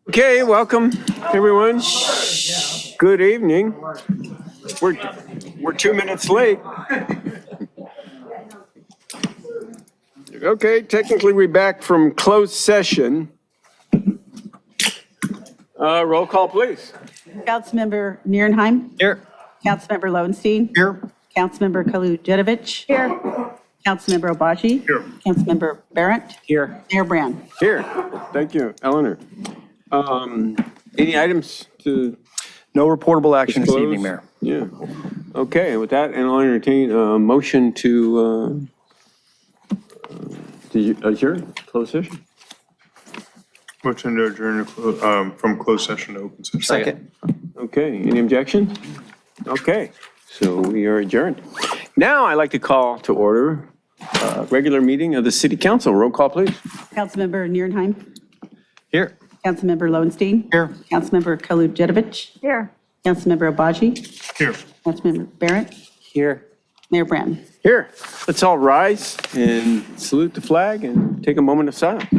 Okay, welcome everyone. Good evening. We're 2 minutes late. Okay, technically we're back from closed session. Roll call, please. Councilmember Nierenheim. Here. Councilmember Lowenstein. Here. Councilmember Kalujedovich. Here. Councilmember Obaji. Here. Councilmember Barrett. Here. Mayor Brand. Here. Thank you, Eleanor. Any items to No reportable action this disclose? evening, Mayor. Yeah. Okay, with that, and I'll entertain a motion to adjourn closed session. Motion to adjourn from closed session to open session. Second. Okay, any objection? Okay, so we are adjourned. Now I'd like to call to order a regular meeting of the City Council. Roll call, please. Councilmember Nierenheim. Here. Councilmember Lowenstein. Here. Councilmember Kalujedovich. Here. Councilmember Obaji. Here. Councilmember Barrett. Here. Mayor Brand. Here, let's all rise and salute the flag and take a moment of silence.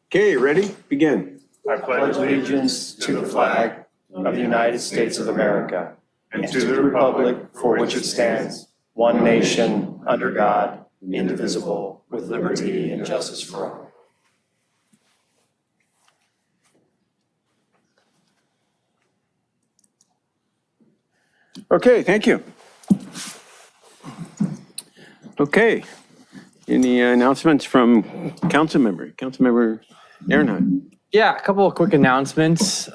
Okay, ready? Begin. I pledge allegiance to the flag of the United States of America and to the republic for which it stands, one nation, under God, indivisible, with liberty and justice for all. Okay, thank you. Okay, any announcements from Councilmember Ehrenheim? Yeah, a couple of quick announcements.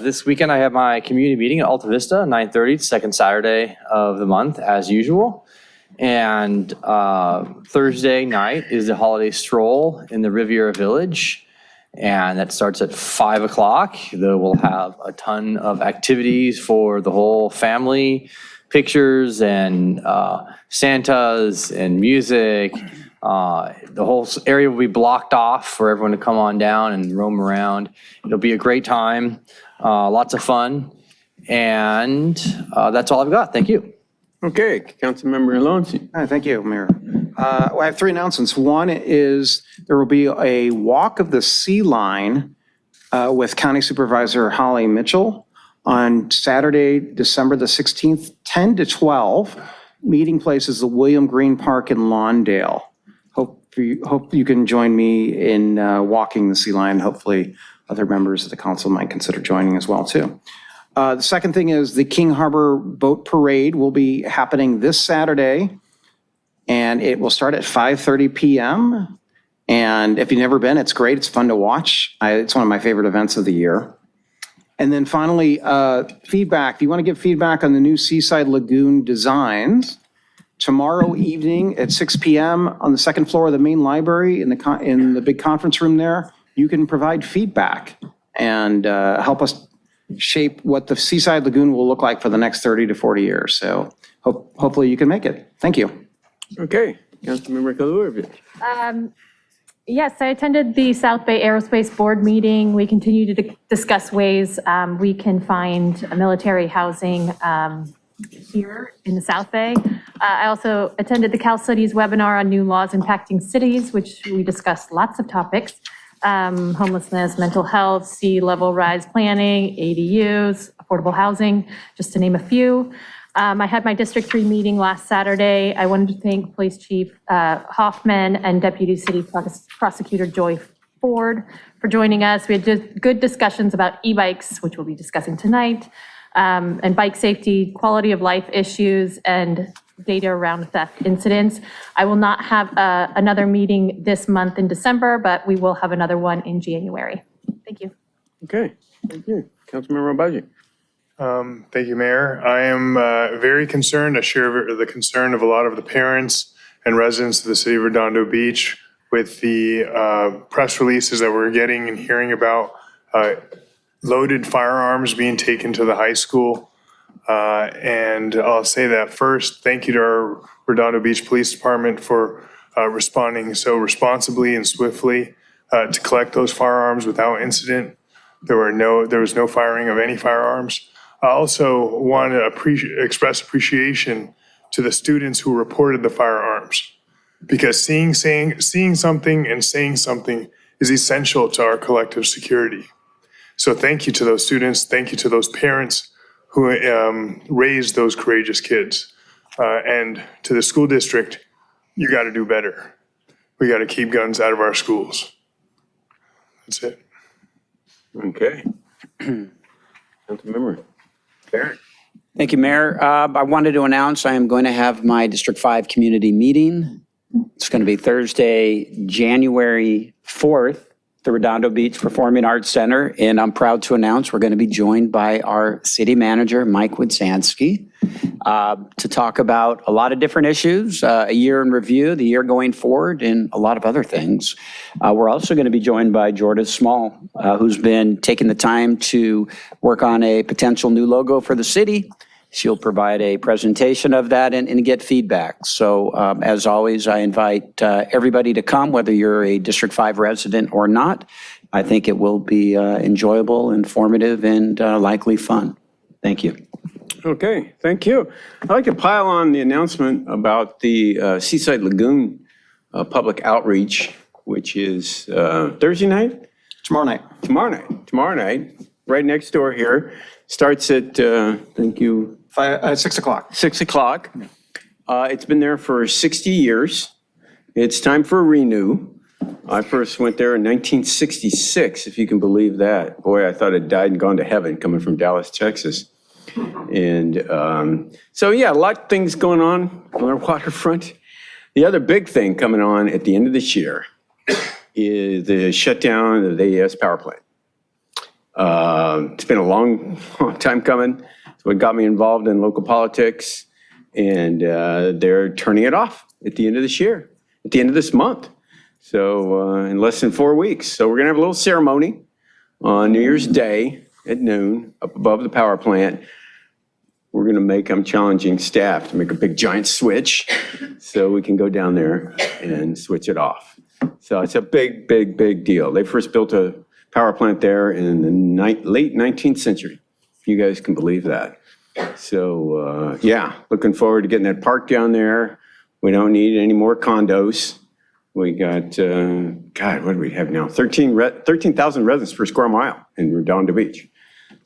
This weekend I have my community meeting at Alta Vista, 9:30, second Saturday of the month, as usual. And Thursday night is the holiday stroll in the Riviera Village. And that starts at 5 o'clock. We'll have a ton of activities for the whole family, pictures and Santas and music. The whole area will be blocked off for everyone to come on down and roam around. It'll be a great time, lots of fun. And that's all I've got. Thank you. Okay, Councilmember Lowenstein. Hi, thank you, Mayor. Well, I have three announcements. One is there will be a walk of the sea line with County Supervisor Holly Mitchell on Saturday, December the 16th, 10 to 12. Meeting place is the William Green Park in Lawndale. Hope hope you can join me in walking the sea lion. Hopefully other members of the council might consider joining as well too. The second thing is the King Harbor Boat Parade will be happening this Saturday, and it will start at 5:30 p.m. And if you've never been, it's great. It's fun to watch. It's one of my favorite events of the year. And then finally, feedback. If you want to give feedback on the new Seaside Lagoon designs, tomorrow evening at 6 p.m. on the second floor of the main library in the big conference room there, you can provide feedback and help us shape what the Seaside Lagoon will look like for the next 30 to 40 years. So hopefully you can make it. Thank you. Okay, Councilmember Kalurovich. Yes, I attended the South Bay Aerospace Board meeting. We continue to discuss ways we can find military housing here in the South Bay. I also attended the Cal Cities webinar on new laws impacting cities, which we discussed lots of topics. Homelessness, mental health, sea level rise planning, ADUs, affordable housing, just to name a few. I had my District 3 meeting last Saturday. I wanted to thank Police Chief Hoffman and Deputy City Prosecutor Joy Ford for joining us. We had just good discussions about e-bikes, which we'll be discussing tonight, and bike safety, quality of life issues, and data around theft incidents. I will not have another meeting this month in December, but we will have another one in January. Thank you. Okay, thank you. Councilmember Obaji. Thank you, Mayor. I am very concerned. I share the concern of a lot of the parents and residents of the city of Redondo Beach with the press releases that we're getting and hearing about loaded firearms being taken to the high school. And I'll say that first, thank you to our Redondo Beach Police Department for responding so responsibly and swiftly to collect those firearms without incident. There was no firing of any firearms. I also want to express appreciation to the students who reported the firearms, because seeing something and saying something is essential to our collective security. So thank you to those students. Thank you to those parents who raised those courageous kids. And to the school district, you got to do better. We got to keep guns out of our schools. That's it. Okay. Councilmember Barrett. Thank you, Mayor. I wanted to announce I am going to have my District 5 community meeting. It's going to be Thursday, January 4th, the Redondo Beach Performing Arts Center. And I'm proud to announce we're going to be joined by our city manager, Mike Wodzansky, to talk about a lot of different issues, a year in review, the year going forward, and a lot of other things. We're also going to be joined by Jordan Small, who's been taking the time to work on a potential new logo for the city. She'll provide a presentation of that and get feedback. So as always, I invite everybody to come, whether you're a District 5 resident or not. I think it will be enjoyable, informative, and likely fun. Thank you. Okay, thank you. I'd like to pile on the announcement about the Seaside Lagoon public outreach, which is Thursday night? Tomorrow night. Tomorrow night, right next door here. Starts at, thank you, 6 o'clock. 6 o'clock. It's been there for 60 years. It's time for a renew. I first went there in 1966, if you can believe that. Boy, I thought I'd died and gone to heaven coming from Dallas, Texas. And so, yeah, a lot of things going on our waterfront. The other big thing coming on at the end of this year is the shutdown of the AES power plant. It's been a long time coming. It's what got me involved in local politics. And they're turning it off at the end of this year, at the end of this month. So in less than 4 weeks. So we're going to have a little ceremony on New Year's Day at noon up above the power plant. We're going to make, I'm challenging staff to make a big giant switch so we can go down there and switch it off. So it's a big, big, big deal. They first built a power plant there in the late 19th century, if you guys can believe that. So yeah, looking forward to getting that park down there. We don't need any more condos. We got, God, what do we have now? 13,000 residents per square mile in Redondo Beach.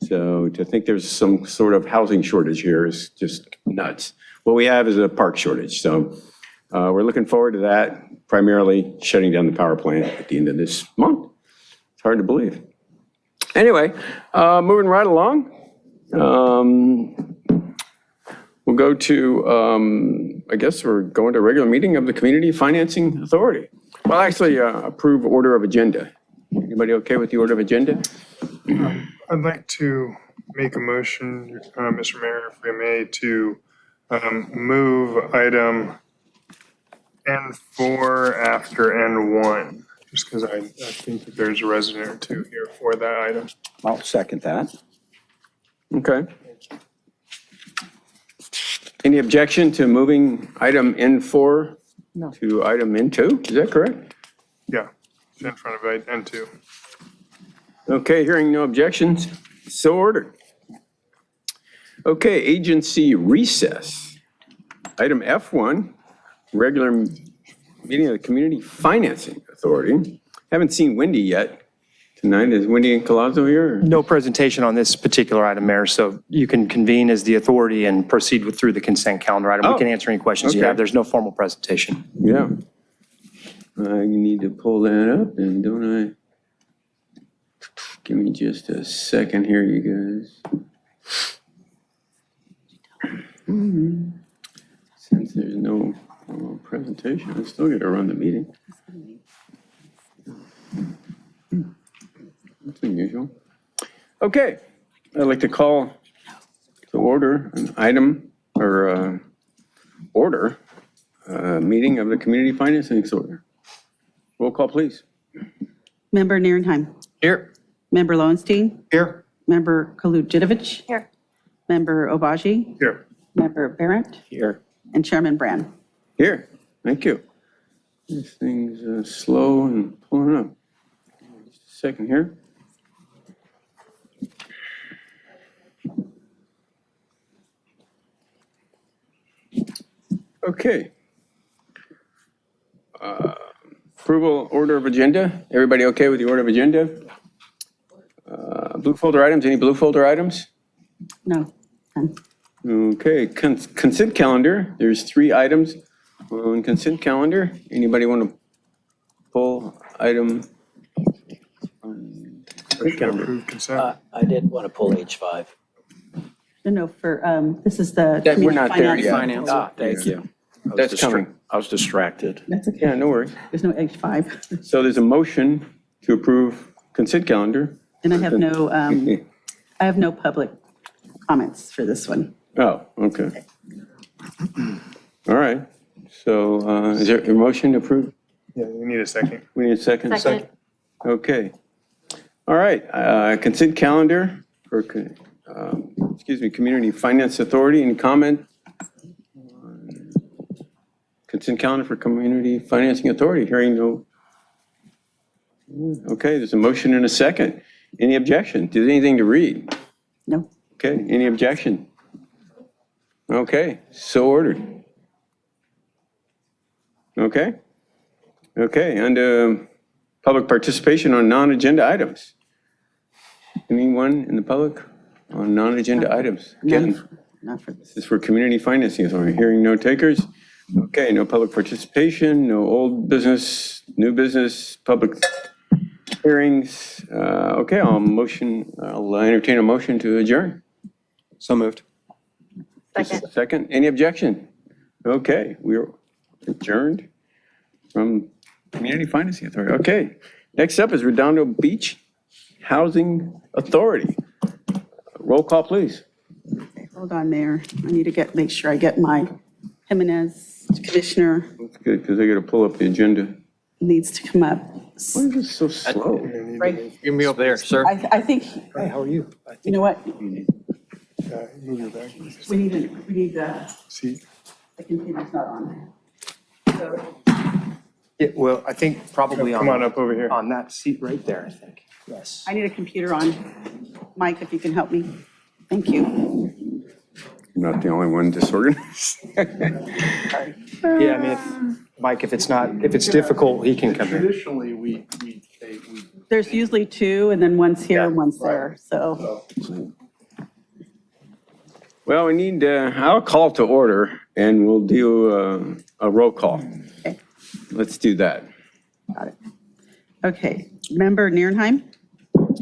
So to think there's some sort of housing shortage here is just nuts. What we have is a park shortage. So We're looking forward to that, primarily shutting down the power plant at the end of this month. It's hard to believe. Anyway, moving right along. We'll go to, I guess we're going to a regular meeting of the Community Financing Authority. Well, actually, approve order of agenda. Anybody okay with the order of agenda? I'd like to make a motion, Mr. Mayor, if we may, to move item N4 after N1, just because I think that there's a resident or two here for that item. I'll second that. Okay. Any objection to moving item N4 to item N2? Is that correct? Yeah, it's in front of N2. Okay, hearing no objections, so ordered. Okay, agency recess. Item F1, regular meeting of the Community Financing Authority. Haven't seen Wendy yet tonight. Is Wendy and Colazzo here? or- No presentation on this particular item, Mayor, so you can convene as the authority and proceed through the consent calendar item. We can answer any questions you okay. have. There's no formal presentation. Yeah. I need to pull that up, and don't I? Give me just a second here, you guys. Since there's no presentation, I still got to run the meeting. That's unusual. Okay, I'd like to call to order an item or order meeting of the Community Financing Authority. Roll call, please. Member Nierenheim. Here. Member Lowenstein. Here. Member Kaludjidovich. Here. Member Obaji. Here. Member Barrett. Here. And Chairman Brand. Here, thank you. This thing's slow and pulling up. Just a second here. Okay. Approval order of agenda. Everybody okay with the order of agenda? Blue folder items, any blue folder items? No. None. Okay, consent calendar, there's 3 items on consent calendar. Anybody want to pull item? on consent calendar? Approved consent. I did want to pull H5. No, for, this is the. That- we're not there community yet. finance. Ah, thank you. That's coming. I was distracted. That's okay. Yeah, no worries. There's no H5. So there's a motion to approve consent calendar. And I have no public comments for this one. Oh, okay. All right. So is there a motion to approve? Yeah, you need a second. We need a second? Second. Okay. All right, consent calendar for, Community Finance Authority. Any comment? on Consent calendar for Community Financing Authority. Hearing no. Okay, there's a motion and a second. Any objection? Is there anything to read? No. Okay, any objection? Okay, so ordered. Okay. Okay, under public participation on non-agenda items. Anyone in the public on non-agenda items? Again, Not for this. this is for Community Financing Authority. Hearing no takers. Okay, no public participation, no old business, new business, public hearings. Okay, I'll entertain a motion to adjourn. So moved. Second. Second, any objection? Okay, we're adjourned from Community Financing Authority. Okay, next up is Redondo Beach Housing Authority. Roll call, please. Okay, hold on, Mayor. I need to make sure I get my Jimenez Commissioner That's good, because I got to pull up the agenda. needs to come up. Why is this so slow? Give me over there, sir. I think, Hey, how are you? you know what? Move your back. We need the Seat. container's not on. So Well, I think probably Come on up over here. on that seat right there, I think. Yes. I need a computer on. Mike, if you can help me. Thank you. I'm not the only one disorganized. Yeah, I mean, Mike, if it's difficult, he can come in. Traditionally, we There's usually 2, and then one's here and one's there, so. Well, we need, I'll call to order and we'll do a roll call. Okay. Let's do that. Got it. Okay, Member Nierenheim,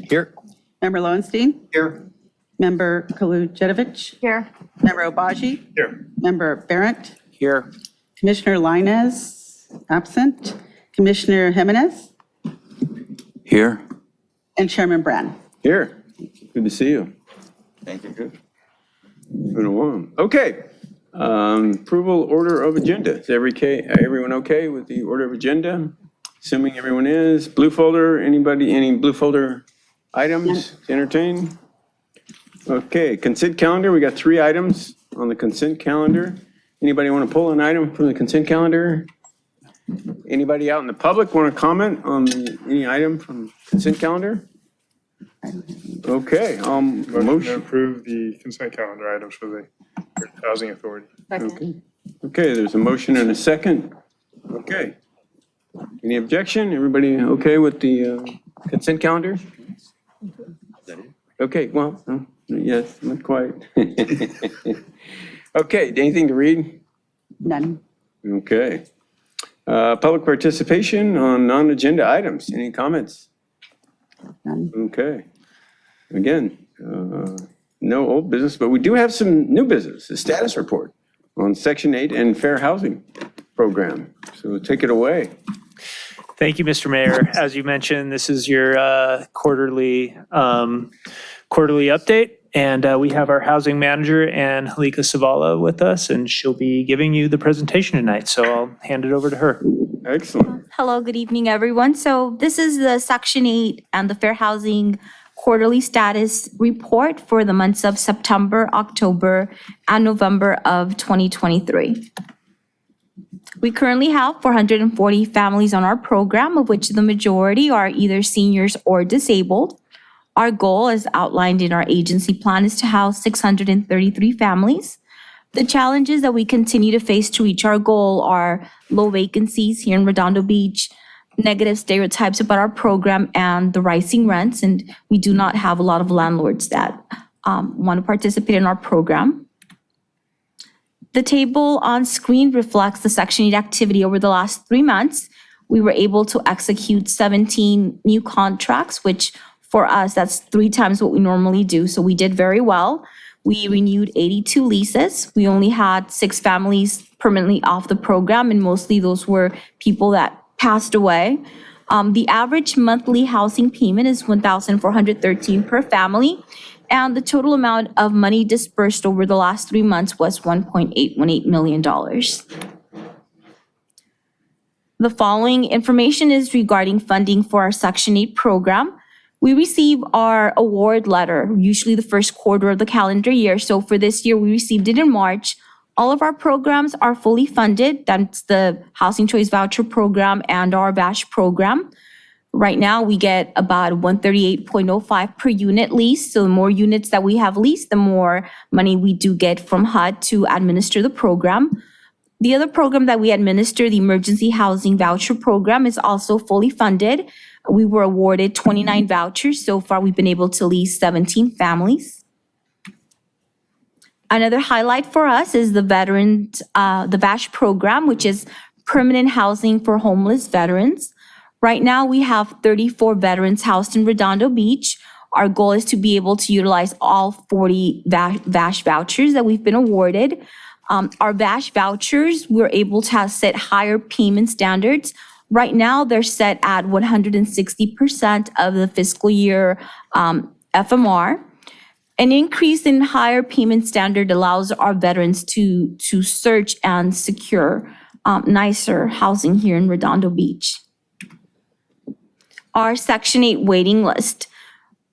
Here. Member Lowenstein, Here. Member Kolujevic, Here. Member Obaji, Here. Member Barrett, Here. Commissioner Linez, absent, Commissioner Jimenez, Here. and Chairman Brand. Here, good to see you. Thank you. Been a while. Okay. Approval order of agenda. Is everyone okay with the order of agenda? Assuming everyone is. Blue folder, anybody, any blue folder items to entertain? Okay, consent calendar, we got 3 items on the consent calendar. Anybody want to pull an item from the consent calendar? Anybody out in the public want to comment on any item from consent calendar? Okay, Motion to motion. approve the consent calendar items for the Housing Authority. Okay, there's a motion and a second. Okay. Any objection? Everybody okay with the consent calendar? Okay, well, yes, not quite. Okay, anything to read? None. Okay. Public participation on non-agenda items. Any comments? None. Okay. Again, no old business, but we do have some new business, a status report on Section 8 and Fair Housing Program. So take it away. Thank you, Mr. Mayor. As you mentioned, this is your quarterly update. And we have our housing manager, Ann Halika Savala, with us, and she'll be giving you the presentation tonight. So I'll hand it over to her. Excellent. Hello, good evening, everyone. So this is the Section 8 and the Fair Housing Quarterly Status Report for the months of September, October, and November of 2023. We currently have 440 families on our program, of which the majority are either seniors or disabled. Our goal, as outlined in our agency plan, is to house 633 families. The challenges that we continue to face to reach our goal are low vacancies here in Redondo Beach, negative stereotypes about our program, and the rising rents. And we do not have a lot of landlords that want to participate in our program. The table on screen reflects the Section 8 activity over the last 3 months. We were able to execute 17 new contracts, which for us, that's 3 times what we normally do. So we did very well. We renewed 82 leases. We only had 6 families permanently off the program, and mostly those were people that passed away. The average monthly housing payment is $1,413 per family, and the total amount of money dispersed over the last 3 months was $1.818 million. The following information is regarding funding for our Section 8 program. We receive our award letter, usually the first quarter of the calendar year. So for this year, we received it in March. All of our programs are fully funded. That's the Housing Choice Voucher Program and our VASH program. Right now, we get about $138.05 per unit lease. So the more units that we have leased, the more money we do get from HUD to administer the program. The other program that we administer, the Emergency Housing Voucher Program, is also fully funded. We were awarded 29 vouchers. So far, we've been able to lease 17 families. Another highlight for us is the the VASH program, which is permanent housing for homeless veterans. Right now, we have 34 veterans housed in Redondo Beach. Our goal is to be able to utilize all 40 VASH vouchers that we've been awarded. Our VASH vouchers, we're able to set higher payment standards. Right now, they're set at 160% of the fiscal year FMR. An increase in higher payment standard allows our veterans to search and secure nicer housing here in Redondo Beach. Our Section 8 waiting list.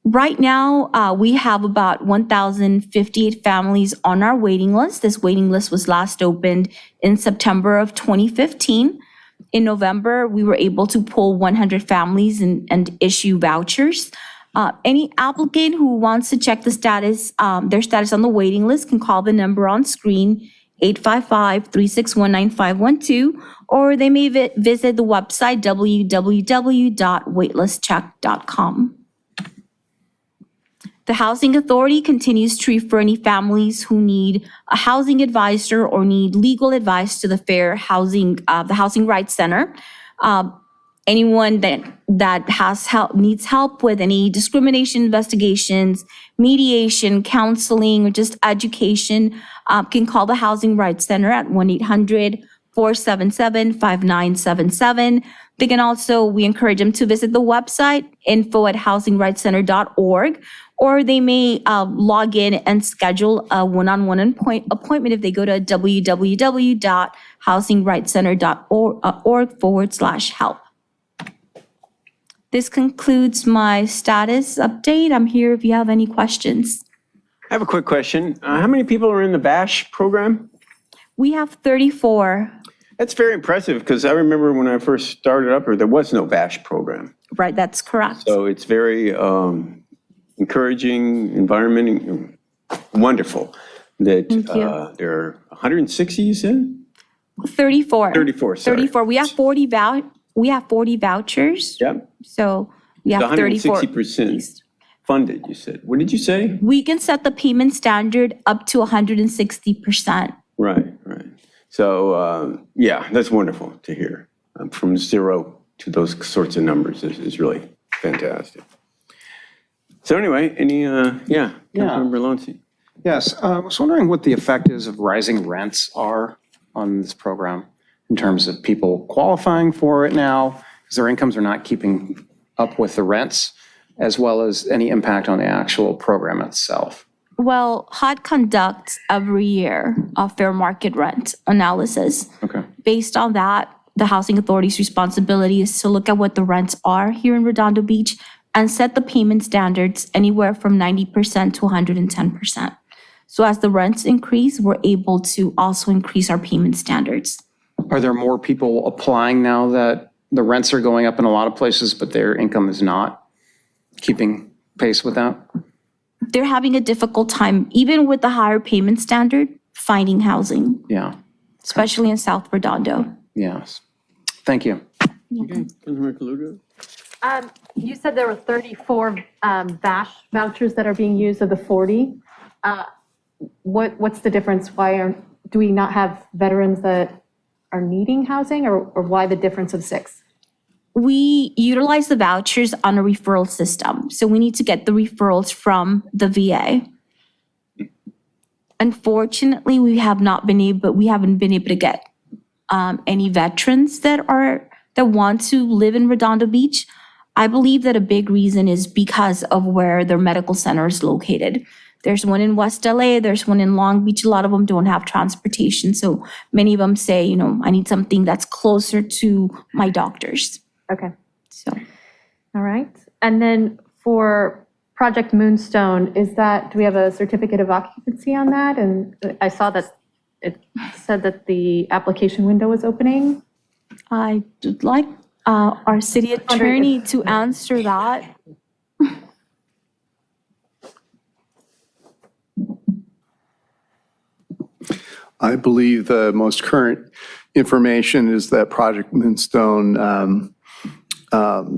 Right now, we have about 1,058 families on our waiting list. This waiting list was last opened in September of 2015. In November, we were able to pull 100 families and issue vouchers. Any applicant who wants to check the status, their status on the waiting list can call the number on screen, 855-361-9512, or they may visit the website www.waitlistcheck.com. The Housing Authority continues to refer any families who need a housing advisor or need legal advice to the the Housing Rights Center. Anyone that has help, needs help with any discrimination investigations, mediation, counseling, or just education, can call the Housing Rights Center at 1-800-477-5977. They can also, we encourage them to visit the website, info@housingrightscenter.org, or they may log in and schedule a one-on-one appointment if they go to www.housingrightscenter.org/help. This concludes my status update. I'm here if you have any questions. I have a quick question. How many people are in the BASH program? We have 34, That's very impressive because I remember when I first started up here, there was no BASH program. right? That's correct. So it's very encouraging, environment, wonderful that Thank you. there are 160, you said? 34. 34, sorry. 34. We have 40 vouchers. Yep. So we The have 34. 160% funded, you said. What did you say? We can set the payment standard up to 160%. Right, right. So, yeah, that's wonderful to hear. From 0 to those sorts of numbers is really fantastic. So anyway, any, Councilmember Lonsi. Yes, I was wondering what the effect is of rising rents are on this program in terms of people qualifying for it now, because their incomes are not keeping up with the rents, as well as any impact on the actual program itself. Well, HUD conducts every year a fair market rent analysis. Okay. Based on that, the Housing Authority's responsibility is to look at what the rents are here in Redondo Beach and set the payment standards anywhere from 90% to 110%. So as the rents increase, we're able to also increase our payment standards. Are there more people applying now that the rents are going up in a lot of places, but their income is not keeping pace with that? They're having a difficult time, even with the higher payment standard, finding housing, Yeah, especially in South Redondo. yes. Thank you. Councilmember Caluto? You said there were 34 VASH vouchers that are being used of the 40. What's the difference? Do we not have veterans that are needing housing, or why the difference of 6? We utilize the vouchers on a referral system, so we need to get the referrals from the VA. Unfortunately, we haven't been able to get any veterans that want to live in Redondo Beach. I believe that a big reason is because of where their medical center is located. There's one in West LA, there's one in Long Beach. A lot of them don't have transportation, so many of them say, I need something that's closer to my doctors. Okay. So, All right. And then for Project Moonstone, do we have a certificate of occupancy on that? And I saw that it said that the application window was opening. I would like our city attorney to answer that. I believe the most current information is that Project Moonstone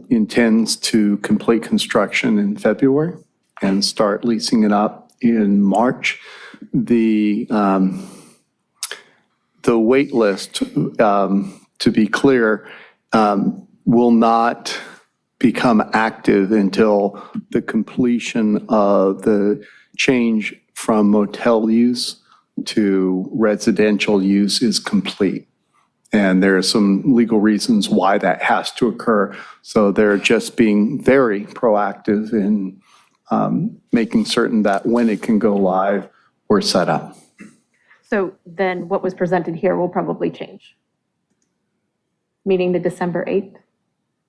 intends to complete construction in February and start leasing it up in March. The wait list, to be clear, will not become active until the completion of the change from motel use to residential use is complete. And there are some legal reasons why that has to occur. So they're just being very proactive in making certain that when it can go live, we're set up. So then what was presented here will probably change, meaning the December 8th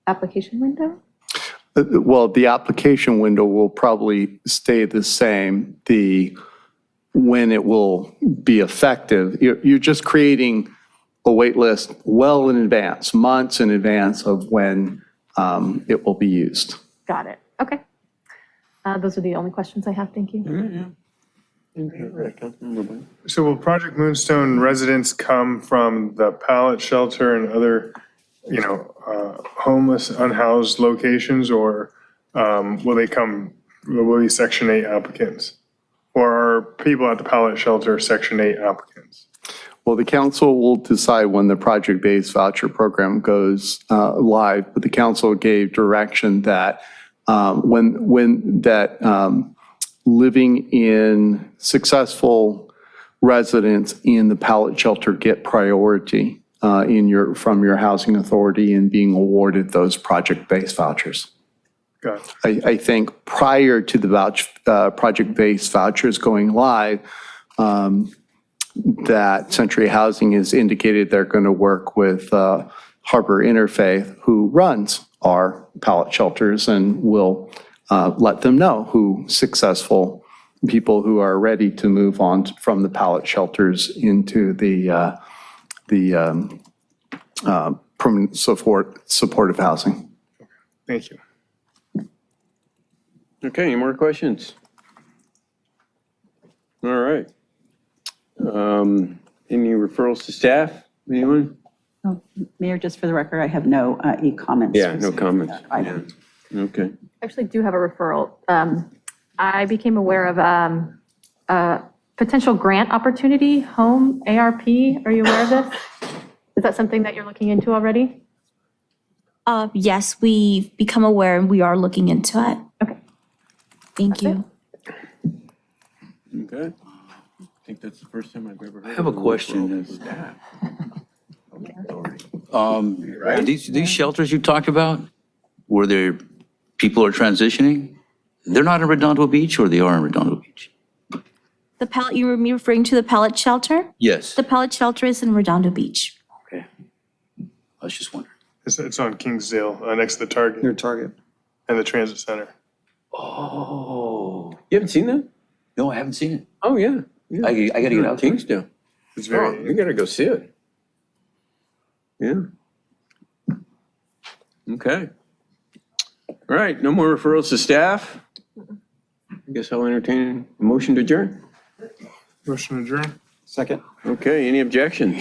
application window? Well, the application window will probably stay the same. When it will be effective, you're just creating a wait list well in advance, months in advance of when it will be used. Got it. Okay. Those are the only questions I have. Thank you. So will Project Moonstone residents come from the pallet shelter and other, homeless, unhoused locations, or will they come will be Section 8 applicants? Or are people at the pallet shelter Section 8 applicants? Well, the council will decide when the project-based voucher program goes live, but the council gave direction that living in successful residents in the pallet shelter get priority from your housing authority in being awarded those project-based vouchers. Got it. I think prior to the project-based vouchers going live, that Century Housing has indicated they're going to work with Harbor Interfaith, who runs our pallet shelters, and will let them know who successful people who are ready to move on from the pallet shelters into the permanent supportive housing. Thank you. Okay, any more questions? All right. Any referrals to staff? Anyone? Oh, Mayor, just for the record, I have no e-comments. Yeah, no comments. Item. Yeah. Okay. I actually do have a referral. I became aware of a potential grant opportunity, home ARP. Are you aware of this? Is that something that you're looking into already? Yes, we've become aware and we are looking into it. Okay. Thank you. Okay. I think that's the first time I've ever heard. I have a question. These shelters you talked about, where there people are transitioning, they're not in Redondo Beach, or they are in Redondo Beach? The pellet, you were referring to the pellet shelter? Yes. The pellet shelter is in Redondo Beach. Okay. I was just wondering. It's on Kingsdale, next to the Target. Near Target. And the Transit Center. Oh, You haven't seen that? no, I haven't seen it. Oh, yeah. Yeah. I gotta get out there. Kingsdale. It's Oh, very, you gotta go see it. Yeah. Okay. All right, no more referrals to staff. I guess I'll entertain a motion to adjourn. motion adjourned. Second. Okay, any objections?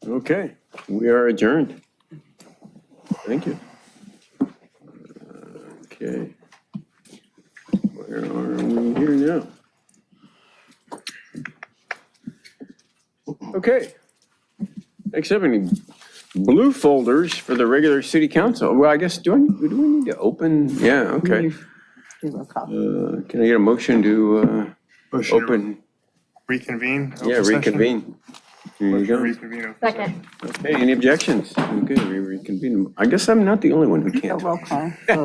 Okay, we are adjourned. Thank you. Okay. Where are we here now? Okay. Next up, any blue folders for the regular city council? Well, I guess, do we need to open? Yeah, okay. Do roll call. Can I get a motion to Motion to open? reconvene. Yeah, open session. reconvene. There you Motion to go. reconvene. open Second. Okay, any objections? Okay, we reconvene. I guess I'm not the only one who So can't. roll call. So,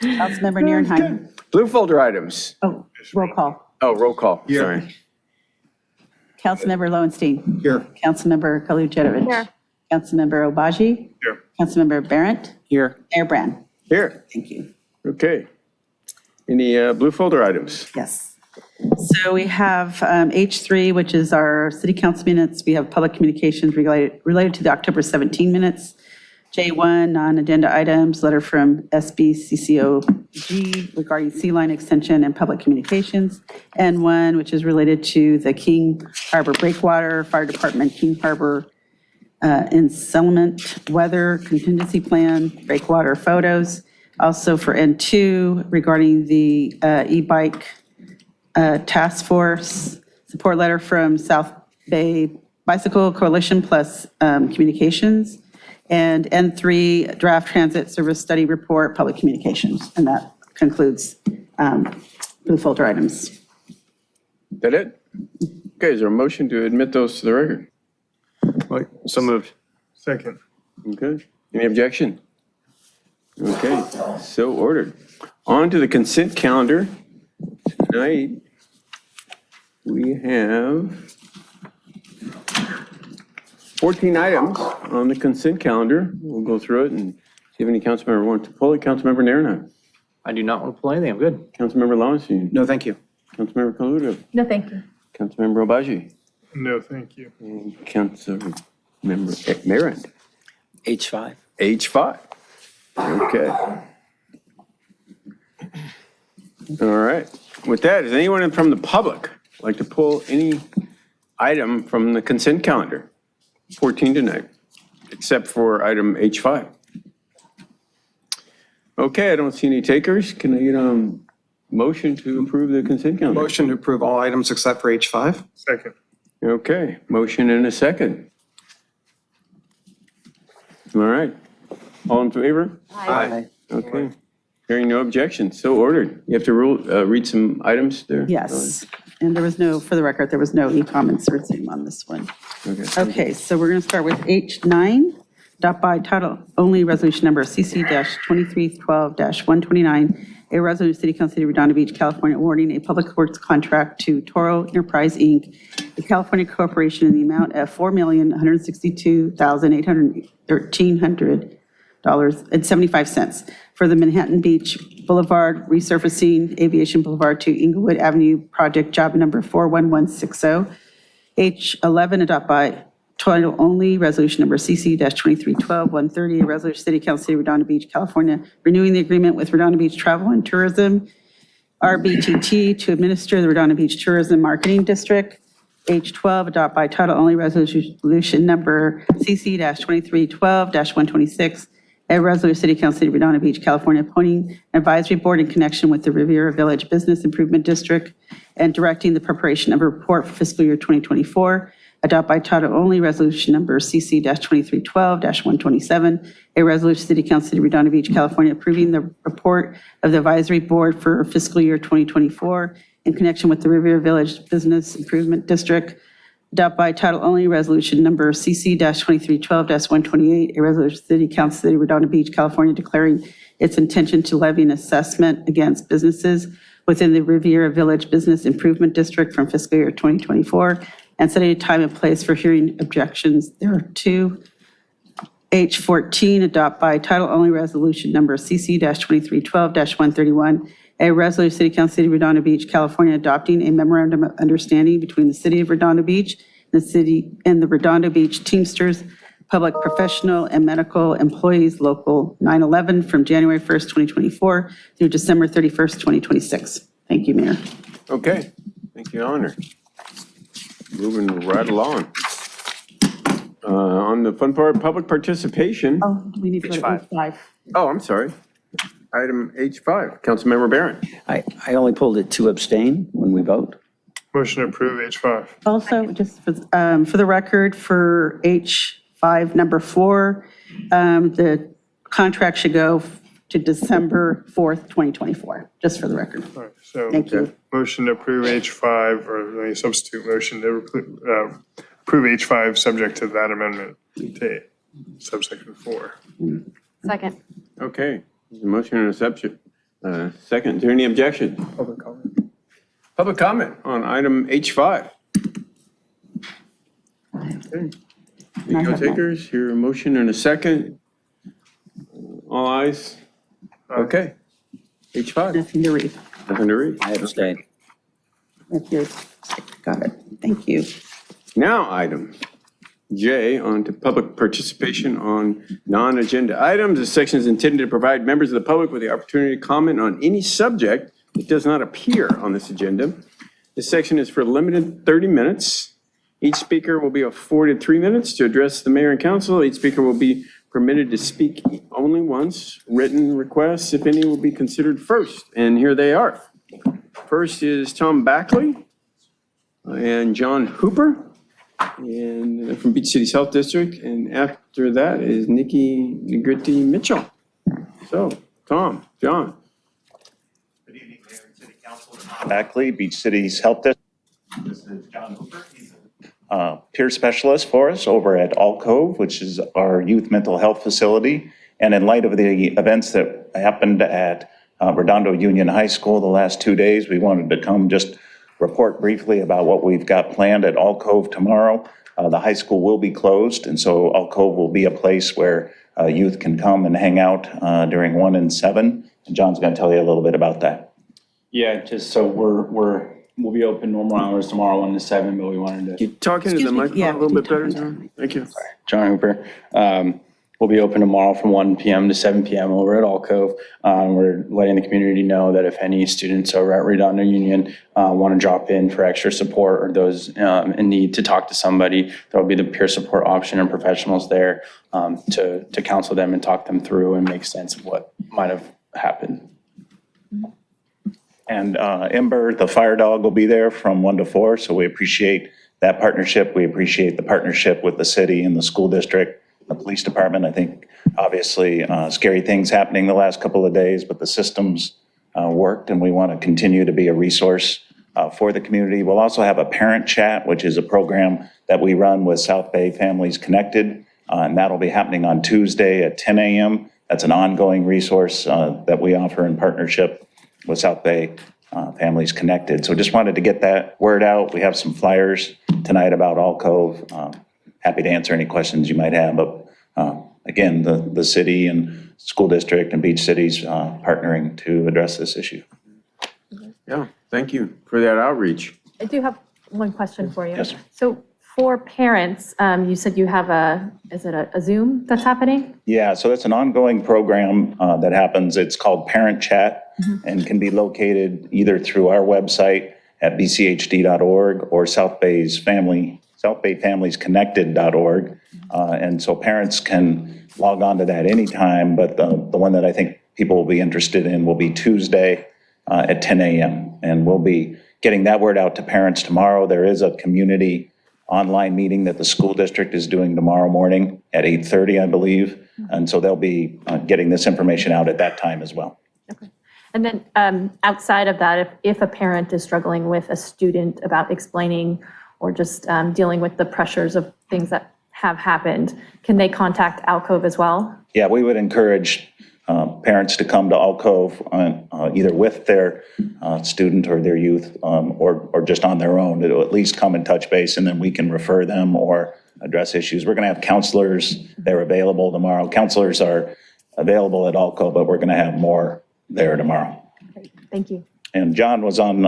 Councilmember Nierenheim. Blue folder items. Oh, roll call. Oh, roll call, sorry. Councilmember Lowenstein. Here. Councilmember Kalujetovich. Here. Councilmember Obaji. Here. Councilmember Barrett. Here. Mayor Brand. Here, Thank you. okay. Any blue folder items? Yes. So we have H3, which is our city council minutes. We have public communications related to the October 17 minutes. J1, non-agenda items, letter from SBCCOG regarding Sea Line extension and public communications. N1, which is related to the King Harbor Breakwater, Fire Department, King Harbor Ensettlement, weather contingency plan, breakwater photos. Also for N2, regarding the e-bike task force, support letter from South Bay Bicycle Coalition plus communications. And N3, draft transit service study report, public communications. And that concludes blue folder items. That it? Okay, is there a motion to admit those to the record? So moved. Second. Okay, any objection? Okay, so ordered. On to the consent calendar. Tonight, we have 14 items on the consent calendar. We'll go through it and see if any council member wants to pull it. Councilmember Nairn, I do not want to pull anything. I'm good. Councilmember Lowenstein, No, thank you. Councilmember Kaluta, No, thank you. Councilmember Obaji, No, thank you. and Councilmember Merritt. H5. H5. Okay. All right. With that, is anyone from the public like to pull any item from the consent calendar? 14 tonight, except for item H5. Okay, I don't see any takers. Can I get motion to approve the consent calendar? Motion to approve all items except for H5. Second. Okay, motion and a second. All right. All in favor? Aye. Okay. Hearing no objection, so ordered. You have to read some items there? Yes, and there was no, for the record, there was no e-comments or Zoom on this one. Okay. Okay, so we're going to start with H9, adopt by title only resolution number CC-2312-129, a resolution of City Council City of Redondo Beach, California, awarding a public works contract to Toro Enterprise, Inc., a California corporation in the amount of $4,162,813.75 for the Manhattan Beach Boulevard resurfacing Aviation Boulevard to Inglewood Avenue project job number 41160. H11, adopt by title only, resolution number CC-2312-130, a resolution City Council City of Redondo Beach, California, renewing the agreement with Redondo Beach Travel and Tourism, RBTT, to administer the Redondo Beach Tourism Marketing District. H12, adopt by title only, resolution number CC-2312-126, a resolution City Council City of Redondo Beach, California, appointing an advisory board in connection with the Riviera Village Business Improvement District and directing the preparation of a report for fiscal year 2024. Adopt by title only, resolution number CC-2312-127, a resolution City Council City of Redondo Beach, California, approving the report of the advisory board for fiscal year 2024 in connection with the Riviera Village Business Improvement District. Adopt by title only, resolution number CC-2312-128, a resolution City Council City of Redondo Beach, California, declaring its intention to levy an assessment against businesses within the Riviera Village Business Improvement District from fiscal year 2024, and setting a time and place for hearing objections. There are two. H14, adopt by title only, resolution number CC-2312-131, a resolution City Council City of Redondo Beach, California, adopting a memorandum of understanding between the City of Redondo Beach and the Redondo Beach Teamsters, public professional and medical employees, local 911, from January 1st, 2024 through December 31st, 2026. Thank you, Mayor. Okay, thank you, Honor. Moving right along. On the fun part, public participation. Oh, we need to go to H5. Oh, I'm sorry. Item H5, Councilmember Barron. I only pulled it to abstain when we vote. Motion to approve H5. Also, just for the record, for H5, number 4, the contract should go to December 4th, 2024, just for the record. All right, so Thank you. motion to approve H5, or let me substitute motion to approve H5 subject to that amendment to subsection 4. Second. Okay, there's a motion and a second. Is there any objection? Public comment. Public comment on item H5. Okay. No takers, here a motion and a second. All ayes. Okay. H5, Nothing to read. nothing to read. I abstain. If you're, got it. Thank you. Now, item J, on to public participation on non-agenda items. This section is intended to provide members of the public with the opportunity to comment on any subject that does not appear on this agenda. This section is for a limited 30 minutes. Each speaker will be afforded 3 minutes to address the mayor and council. Each speaker will be permitted to speak only once. Written requests, if any, will be considered first. And here they are. First is Tom Backley and John Hooper, and from Beach City's Health District. And after that is Nikki Negrete Mitchell. So, Tom, John. Good evening, Mayor and City Council. Backley, Beach City's Health District. This is John Hooper. He's a peer specialist for us over at Alcove, which is our youth mental health facility. And in light of the events that happened at Redondo Union High School the last 2 days, we wanted to come just report briefly about what we've got planned at Alcove tomorrow. The high school will be closed, and so Alcove will be a place where youth can come and hang out during 1 and 7. And John's going to tell you a little bit about that. Yeah, just so we'll be open normal hours tomorrow 1 to 7, but we wanted to. You talking to the microphone yeah, a little bit better, keep John? Thank you. John Hooper. We'll be open tomorrow from 1 p.m. to 7 p.m. over at Alcove. We're letting the community know that if any students over at Redondo Union want to drop in for extra support, or those in need to talk to somebody, there will be the peer support option and professionals there to counsel them and talk them through and make sense of what might have happened. And Ember, the fire dog, will be there from 1 to 4, so we appreciate that partnership. We appreciate the partnership with the city and the school district, the police department. I think, obviously, scary things happening the last couple of days, but the systems worked, and we want to continue to be a resource for the community. We'll also have a parent chat, which is a program that we run with South Bay Families Connected, and that'll be happening on Tuesday at 10 a.m. That's an ongoing resource that we offer in partnership with South Bay Families Connected. So just wanted to get that word out. We have some flyers tonight about Alcove. Happy to answer any questions you might have, but again, the city and school district and Beach Cities partnering to address this issue. Yeah, thank you for that outreach. I do have one question for you. Yes, sir. So for parents, you said you have is it a Zoom that's happening? Yeah, so that's an ongoing program that happens. It's called Parent Chat and can be located either through our website at bchd.org or South Bay Families Connected.org. And so parents can log on to that anytime, but the one that I think people will be interested in will be Tuesday at 10 a.m. And we'll be getting that word out to parents tomorrow. There is a community online meeting that the school district is doing tomorrow morning at 8:30, I believe. And so they'll be getting this information out at that time as well. Okay. And then outside of that, if a parent is struggling with a student about explaining or just dealing with the pressures of things that have happened, can they contact Alcove as well? Yeah, we would encourage parents to come to Alcove either with their student or their youth or just on their own. It'll at least come and touch base, and then we can refer them or address issues. We're going to have counselors. They're available tomorrow. Counselors are available at Alcove, but we're going to have more there tomorrow. Great. Thank you. And John was on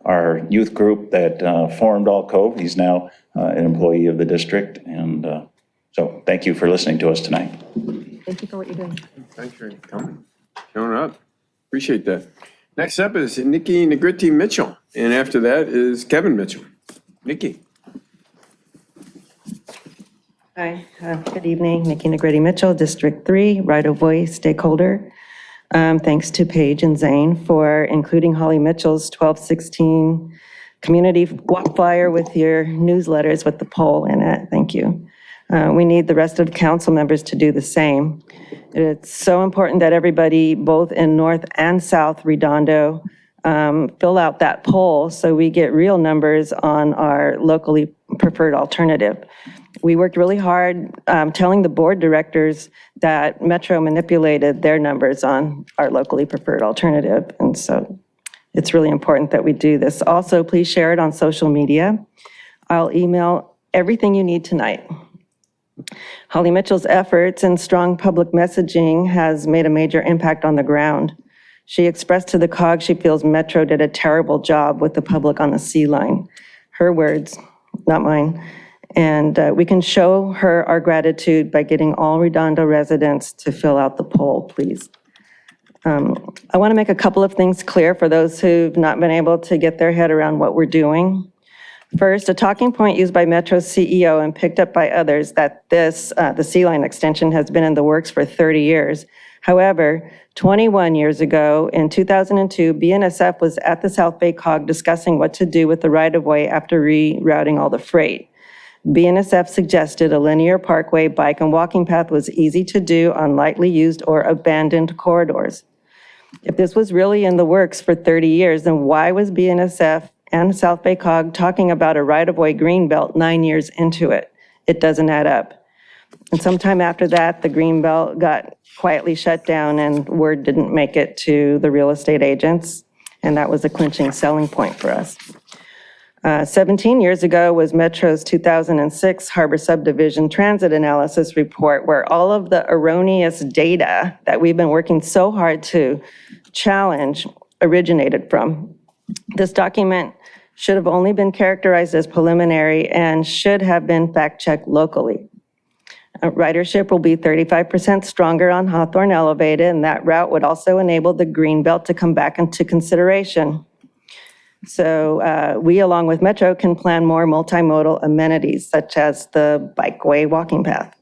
our youth group that formed Alcove. He's now an employee of the district. And so thank you for listening to us tonight. Thank you for what you're doing. Thanks for coming, showing up. Appreciate that. Next up is Nikki Negrete Mitchell, and after that is Kevin Mitchell. Nikki. Hi, good evening. Nikki Negrete Mitchell, District 3, right-of-way stakeholder. Thanks to Paige and Zane for including Holly Mitchell's 1216 community walk flyer with your newsletters with the poll in it. Thank you. We need the rest of the council members to do the same. It's so important that everybody, both in North and South Redondo, fill out that poll so we get real numbers on our locally preferred alternative. We worked really hard telling the board directors that Metro manipulated their numbers on our locally preferred alternative. And so it's really important that we do this. Also, please share it on social media. I'll email everything you need tonight. Holly Mitchell's efforts and strong public messaging has made a major impact on the ground. She expressed to the COG she feels Metro did a terrible job with the public on the sea line. Her words, not mine. And we can show her our gratitude by getting all Redondo residents to fill out the poll, please. I want to make a couple of things clear for those who've not been able to get their head around what we're doing. First, a talking point used by Metro's CEO and picked up by others that the Sea Line extension has been in the works for 30 years. However, 21 years ago, in 2002, BNSF was at the South Bay COG discussing what to do with the right-of-way after rerouting all the freight. BNSF suggested a linear parkway, bike, and walking path was easy to do on lightly used or abandoned corridors. If this was really in the works for 30 years, then why was BNSF and South Bay COG talking about a right-of-way greenbelt 9 years into it? It doesn't add up. And sometime after that, the greenbelt got quietly shut down and word didn't make it to the real estate agents. And that was a clinching selling point for us. 17 years ago was Metro's 2006 Harbor Subdivision Transit Analysis Report, where all of the erroneous data that we've been working so hard to challenge originated from. This document should have only been characterized as preliminary and should have been fact-checked locally. Ridership will be 35% stronger on Hawthorne Elevated, and that route would also enable the Greenbelt to come back into consideration. So we, along with Metro, can plan more multimodal amenities, such as the bikeway walking path.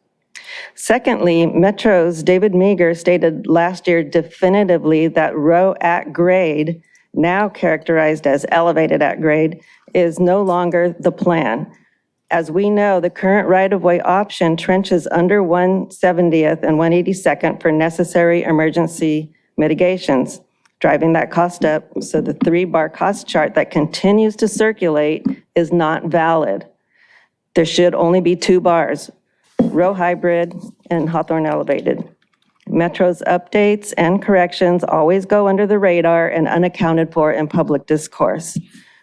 Secondly, Metro's David Meager stated last year definitively that row at grade now characterized as elevated at grade, is no longer the plan. As we know, the current right-of-way option trenches under 170th and 182nd for necessary emergency mitigations, driving that cost up. So the 3-bar cost chart that continues to circulate is not valid. There should only be 2 bars, row hybrid and Hawthorne elevated. Metro's updates and corrections always go under the radar and unaccounted for in public discourse.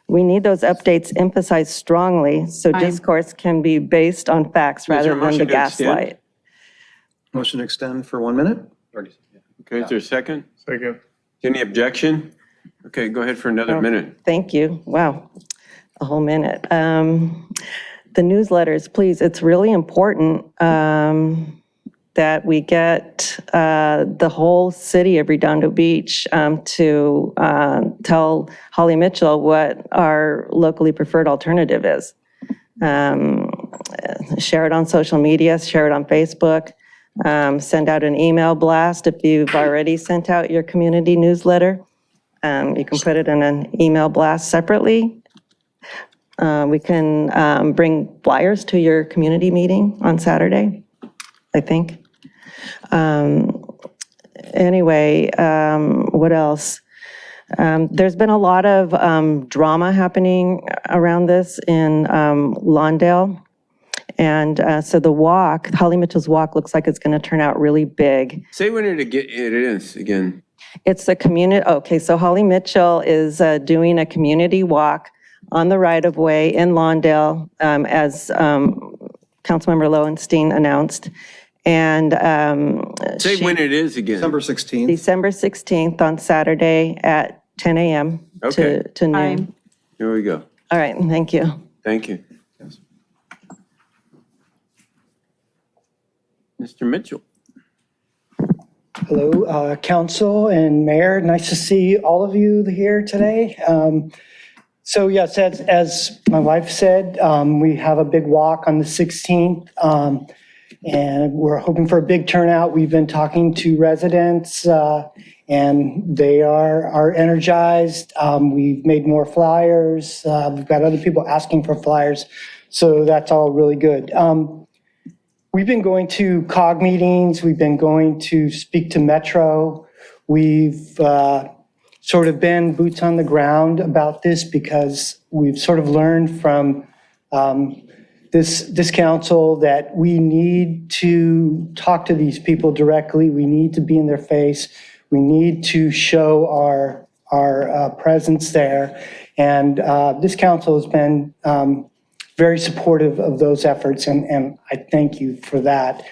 We need those updates emphasized strongly so discourse can be based on facts rather than the gaslight. Motion to extend for 1 minute? Okay, is there a second? Second. Any objection? Okay, go ahead for another minute. Thank you. Wow, a whole minute. The newsletters, please, it's really important that we get the whole city of Redondo Beach to tell Holly Mitchell what our locally preferred alternative is. Share it on social media, share it on Facebook, send out an email blast if you've already sent out your community newsletter. You can put it in an email blast separately. We can bring flyers to your community meeting on Saturday, I think. Anyway, what else? There's been a lot of drama happening around this in Lawndale. And so the walk, Holly Mitchell's walk, looks like it's going to turn out really big. Say when it is again. It's the community, okay, so Holly Mitchell is doing a community walk on the right-of-way in Lawndale, as Councilmember Lowenstein announced. And Say when it is again. December 16th. December 16th on Saturday at 10 a.m. Okay. to noon. Here we go. All right, thank you. Thank you. Mr. Mitchell. Hello, Council and Mayor. Nice to see all of you here today. So yes, as my wife said, we have a big walk on the 16th, and we're hoping for a big turnout. We've been talking to residents, and they are energized. We've made more flyers. We've got other people asking for flyers, so that's all really good. We've been going to COG meetings. We've been going to speak to Metro. We've sort of been boots on the ground about this because we've sort of learned from this council that we need to talk to these people directly. We need to be in their face. We need to show our presence there. And this council has been very supportive of those efforts, and I thank you for that.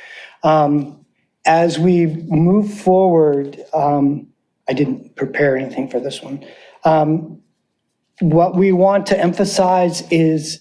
As we move forward, I didn't prepare anything for this one. What we want to emphasize is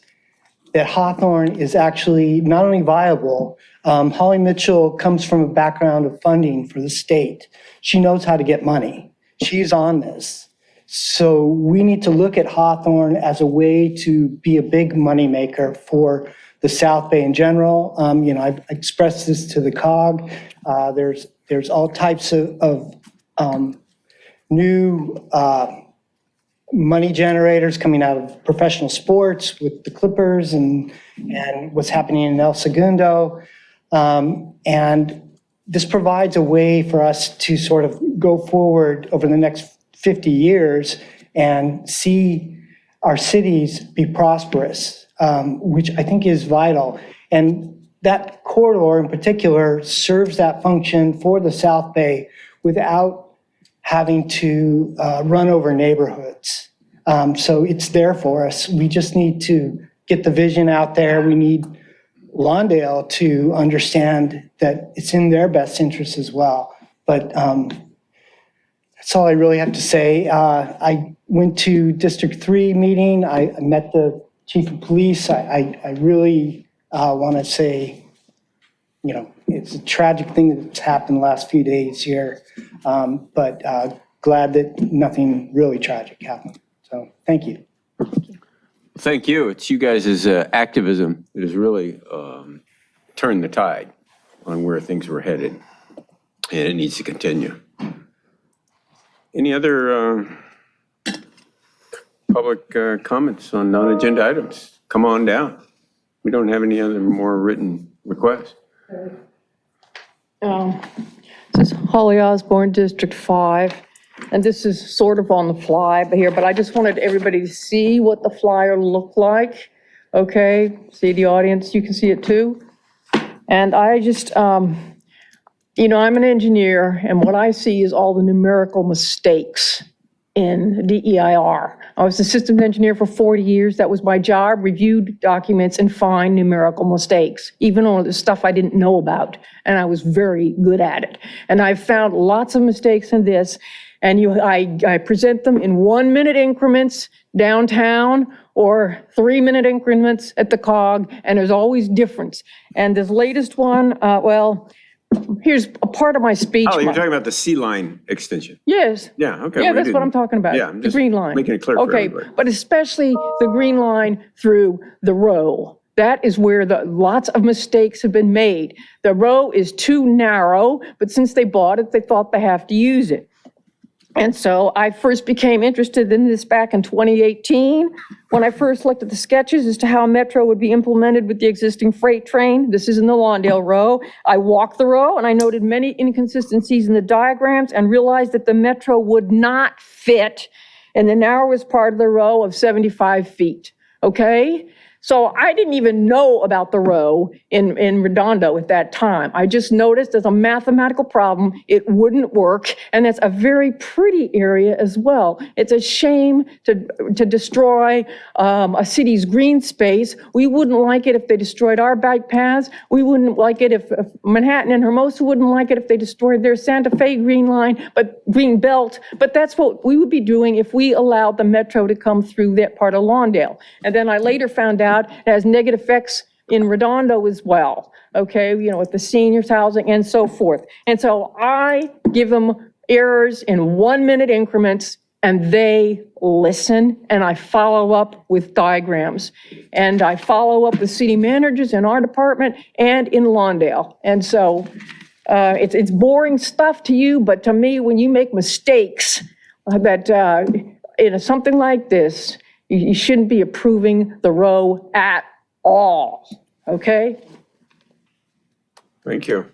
that Hawthorne is actually not only viable, Holly Mitchell comes from a background of funding for the state. She knows how to get money. She's on this. So we need to look at Hawthorne as a way to be a big moneymaker for the South Bay in general. I've expressed this to the COG. There's all types of new money generators coming out of professional sports with the Clippers and what's happening in El Segundo. And this provides a way for us to sort of go forward over the next 50 years and see our cities be prosperous, which I think is vital. And that corridor in particular serves that function for the South Bay without having to run over neighborhoods. So it's there for us. We just need to get the vision out there. We need Lawndale to understand that it's in their best interest as well. But that's all I really have to say. I went to District 3 meeting. I met the chief of police. I really want to say, it's a tragic thing that's happened the last few days here, but glad that nothing really tragic happened. So thank you. Thank you. It's you guys' activism that has really turned the tide on where things were headed, and it needs to continue. Any other public comments on non-agenda items, come on down. We don't have any other more written requests. This is Holly Osborne, District 5, and this is sort of on the fly here, but I just wanted everybody to see what the flyer looked like. Okay, see the audience, you can see it too. And I just, you know, I'm an engineer, and what I see is all the numerical mistakes in DEIR. I was a systems engineer for 40 years. That was my job, review documents and find numerical mistakes, even on the stuff I didn't know about, and I was very good at it. And I've found lots of mistakes in this, and I present them in 1-minute increments downtown or 3-minute increments at the COG, and there's always difference. And this latest one, well, here's a part of my speech. Oh, you're talking about the C line extension? Yes. Yeah, okay. Yeah, we that's what didn't- I'm talking about. Yeah, I'm The just green line. making it clear for Okay, everybody. but especially the green line through the row. That is where lots of mistakes have been made. The row is too narrow, but since they bought it, they thought they have to use it. And so I first became interested in this back in 2018, when I first looked at the sketches as to how Metro would be implemented with the existing freight train. This is in the Lawndale row. I walked the row and I noted many inconsistencies in the diagrams and realized that the Metro would not fit in the narrowest part of the row of 75 feet, okay? So I didn't even know about the row in Redondo at that time. I just noticed as a mathematical problem, it wouldn't work. And that's a very pretty area as well. It's a shame to destroy a city's green space. We wouldn't like it if they destroyed our bike paths. We wouldn't like it if Manhattan and Hermosa wouldn't like it if they destroyed their Santa Fe green line, but green belt. But that's what we would be doing if we allowed the Metro to come through that part of Lawndale. And then I later found out it has negative effects in Redondo as well, okay, you know, with the seniors housing and so forth. And so I give them errors in 1-minute increments and they listen, and I follow up with diagrams. And I follow up with city managers in our department and in Lawndale. And so it's boring stuff to you, but to me, when you make mistakes that in something like this, you shouldn't be approving the row at all, okay? Thank you.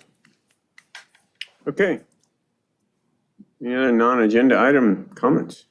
Okay. Any other non-agenda item comments?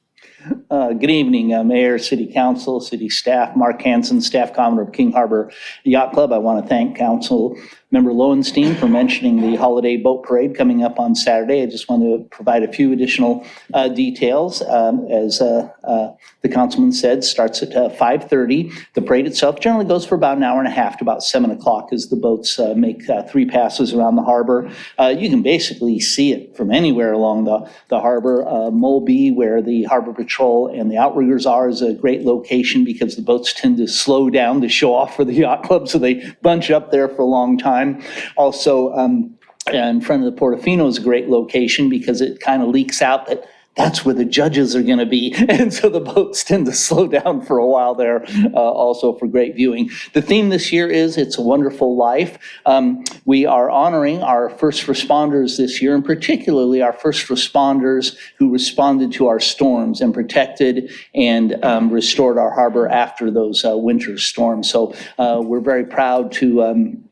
Good evening, Mayor, City Council, City Staff, Mark Hansen, Staff Commodore of King Harbor Yacht Club. I want to thank Council Member Lowenstein for mentioning the holiday boat parade coming up on Saturday. I just want to provide a few additional details. As the councilman said, starts at 5:30. The parade itself generally goes for about an hour and a half to about 7 o'clock as the boats make 3 passes around the harbor. You can basically see it from anywhere along the harbor. Mulby, where the Harbor Patrol and the outriggers are, is a great location because the boats tend to slow down to show off for the yacht club, so they bunch up there for a long time. Also, in front of the Portofino is a great location because it kind of leaks out that that's where the judges are going to be. And so the boats tend to slow down for a while there, also for great viewing. The theme this year is It's a Wonderful Life. We are honoring our first responders this year, and particularly our first responders who responded to our storms and protected and restored our harbor after those winter storms. So we're very proud to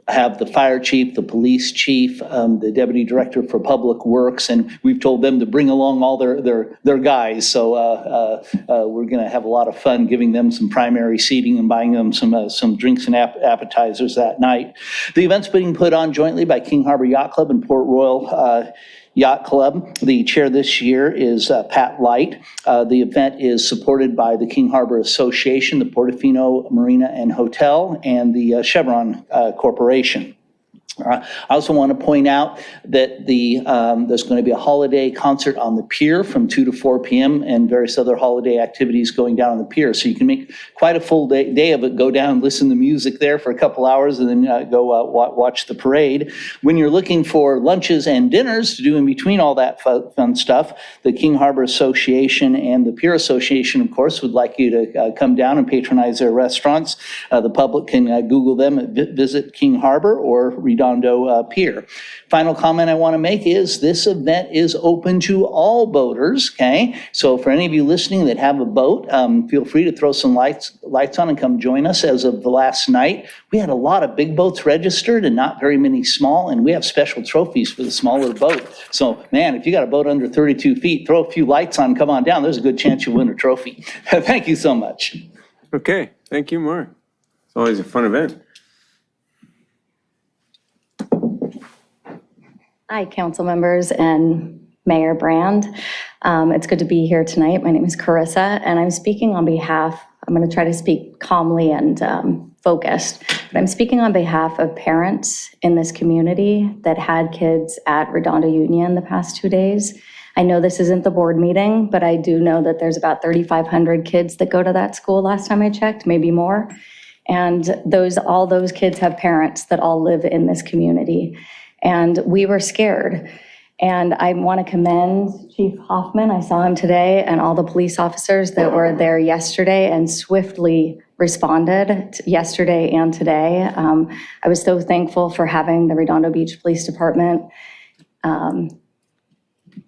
I have the fire chief, the police chief, the deputy director for public works, and we've told them to bring along all their guys. So we're going to have a lot of fun giving them some primary seating and buying them some drinks and appetizers that night. The event's being put on jointly by King Harbor Yacht Club and Port Royal Yacht Club. The chair this year is Pat Light. The event is supported by the King Harbor Association, the Portofino Marina and Hotel, and the Chevron Corporation. I also want to point out that there's going to be a holiday concert on the pier from 2 to 4 p.m. and various other holiday activities going down on the pier. So you can make quite a full day of it, go down, listen to music there for a couple hours, and then go watch the parade. When you're looking for lunches and dinners to do in between all that fun stuff, the King Harbor Association and the Pier Association, of course, would like you to come down and patronize their restaurants. The public can Google them at Visit King Harbor or Redondo Redondo Pier. Final comment I want to make is this event is open to all boaters, okay? So for any of you listening that have a boat, feel free to throw some lights on and come join us. As of the last night, we had a lot of big boats registered and not very many small, and we have special trophies for the smaller boat. So man, if you got a boat under 32 feet, throw a few lights on, come on down. There's a good chance you'll win a trophy. Thank you so much. Okay, thank you, Mark. It's always a fun event. Hi, council members and Mayor Brand. It's good to be here tonight. My name is Carissa, and I'm speaking on behalf, I'm going to try to speak calmly and focused, but I'm speaking on behalf of parents in this community that had kids at Redondo Union the past 2 days. I know this isn't the board meeting, but I do know that there's about 3,500 kids that go to that school last time I checked, maybe more. And all those kids have parents that all live in this community. And we were scared. And I want to commend Chief Hoffman, I saw him today, and all the police officers that were there yesterday and swiftly responded yesterday and today. I was so thankful for having the Redondo Beach Police Department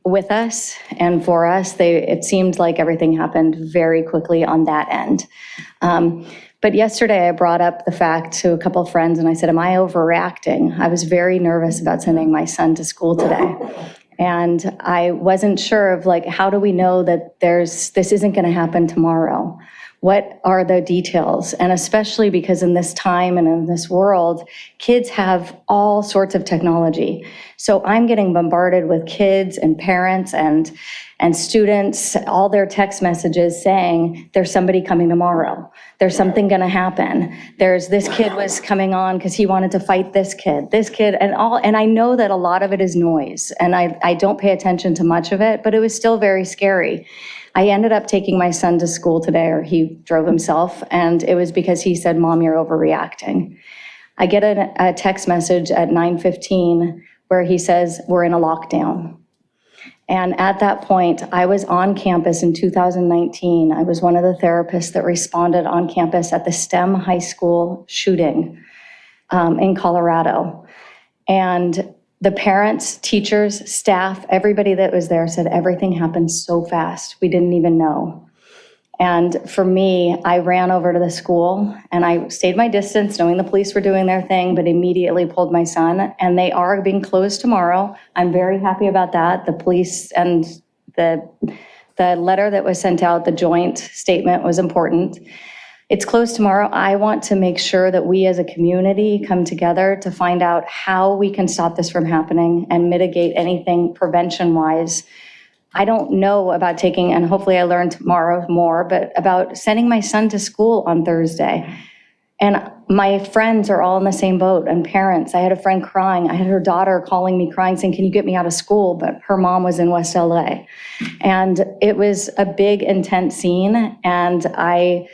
with us and for us. It seemed like everything happened very quickly on that end. But yesterday I brought up the fact to a couple of friends and I said, am I overreacting? I was very nervous about sending my son to school today. And I wasn't sure of how do we know that this isn't going to happen tomorrow? What are the details? And especially because in this time and in this world, kids have all sorts of technology. So I'm getting bombarded with kids and parents and students, all their text messages saying, there's somebody coming tomorrow. There's something gonna happen. This kid was coming on because he wanted to fight this kid, and I know that a lot of it is noise, and I don't pay attention to much of it, but it was still very scary. I ended up taking my son to school today, or he drove himself, and it was because he said, Mom, you're overreacting. I get a text message at 9:15 where he says, we're in a lockdown. And at that point, I was on campus in 2019. I was one of the therapists that responded on campus at the STEM high school shooting in Colorado. And the parents, teachers, staff, everybody that was there said everything happened so fast, we didn't even know. And for me, I ran over to the school and I stayed my distance knowing the police were doing their thing, but immediately pulled my son, and they are being closed tomorrow. I'm very happy about that. The police and the letter that was sent out, the joint statement, was important. It's closed tomorrow. I want to make sure that we as a community come together to find out how we can stop this from happening and mitigate anything prevention-wise. I don't know about taking, and hopefully I learn tomorrow more, but about sending my son to school on Thursday. And my friends are all in the same boat, and parents. I had a friend crying. I had her daughter calling me crying, saying, can you get me out of school? But her mom was in West LA. And it was a big, intense scene. And I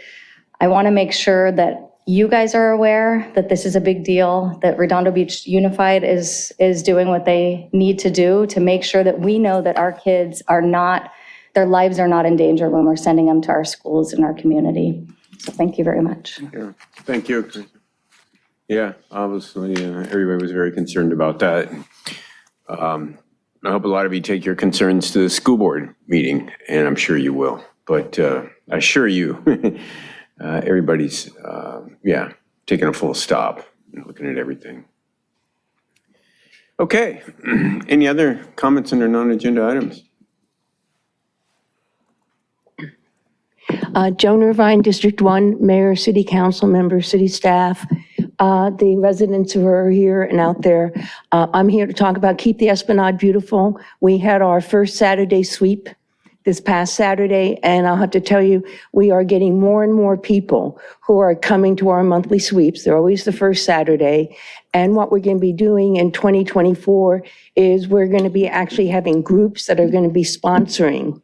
want to make sure that you guys are aware that this is a big deal, that Redondo Beach Unified is doing what they need to do to make sure that we know that our kids are not, their lives are not in danger when we're sending them to our schools in our community. So thank you very much. Yeah, thank you. Yeah, obviously, everybody was very concerned about that. I hope a lot of you take your concerns to the school board meeting, and I'm sure you will. But I assure you, everybody's, taking a full stop and looking at everything. Okay, any other comments under non-agenda items? Joan Irvine, District 1, Mayor, City Council member, City staff, the residents who are here and out there. I'm here to talk about Keep the Esplanade Beautiful. We had our first Saturday sweep this past Saturday, and I'll have to tell you, we are getting more and more people who are coming to our monthly sweeps. They're always the first Saturday. And what we're going to be doing in 2024 is we're going to be actually having groups that are going to be sponsoring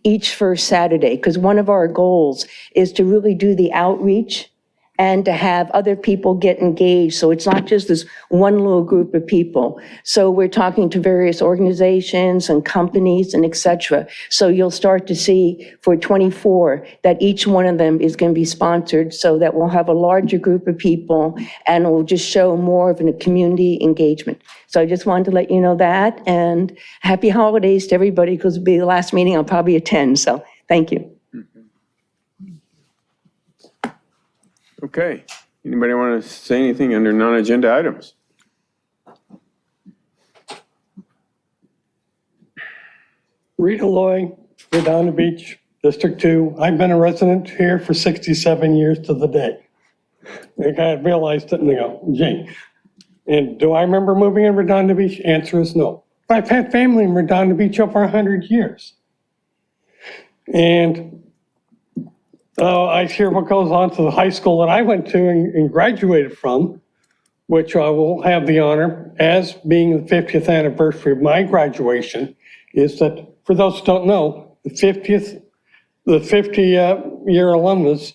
each first Saturday, because one of our goals is to really do the outreach and to have other people get engaged. So it's not just this one little group of people. So we're talking to various organizations and companies and et cetera. So you'll start to see for 24 that each one of them is going to be sponsored so that we'll have a larger group of people and it will just show more of a community engagement. So I just wanted to let you know that, and happy holidays to everybody, because it'll be the last meeting I'll probably attend. So thank you. Okay. Anybody want to say anything under non-agenda items? Rita Loy, Redondo Beach, District 2. I've been a resident here for 67 years to the day. I kind of realized it and they go, gee. And do I remember moving in Redondo Beach? Answer is no. But I've had family in Redondo Beach over 100 years. And I hear what goes on to the high school that I went to and graduated from, which I will have the honor as being the 50th anniversary of my graduation, is that, for those who don't know, the 50-year alumnus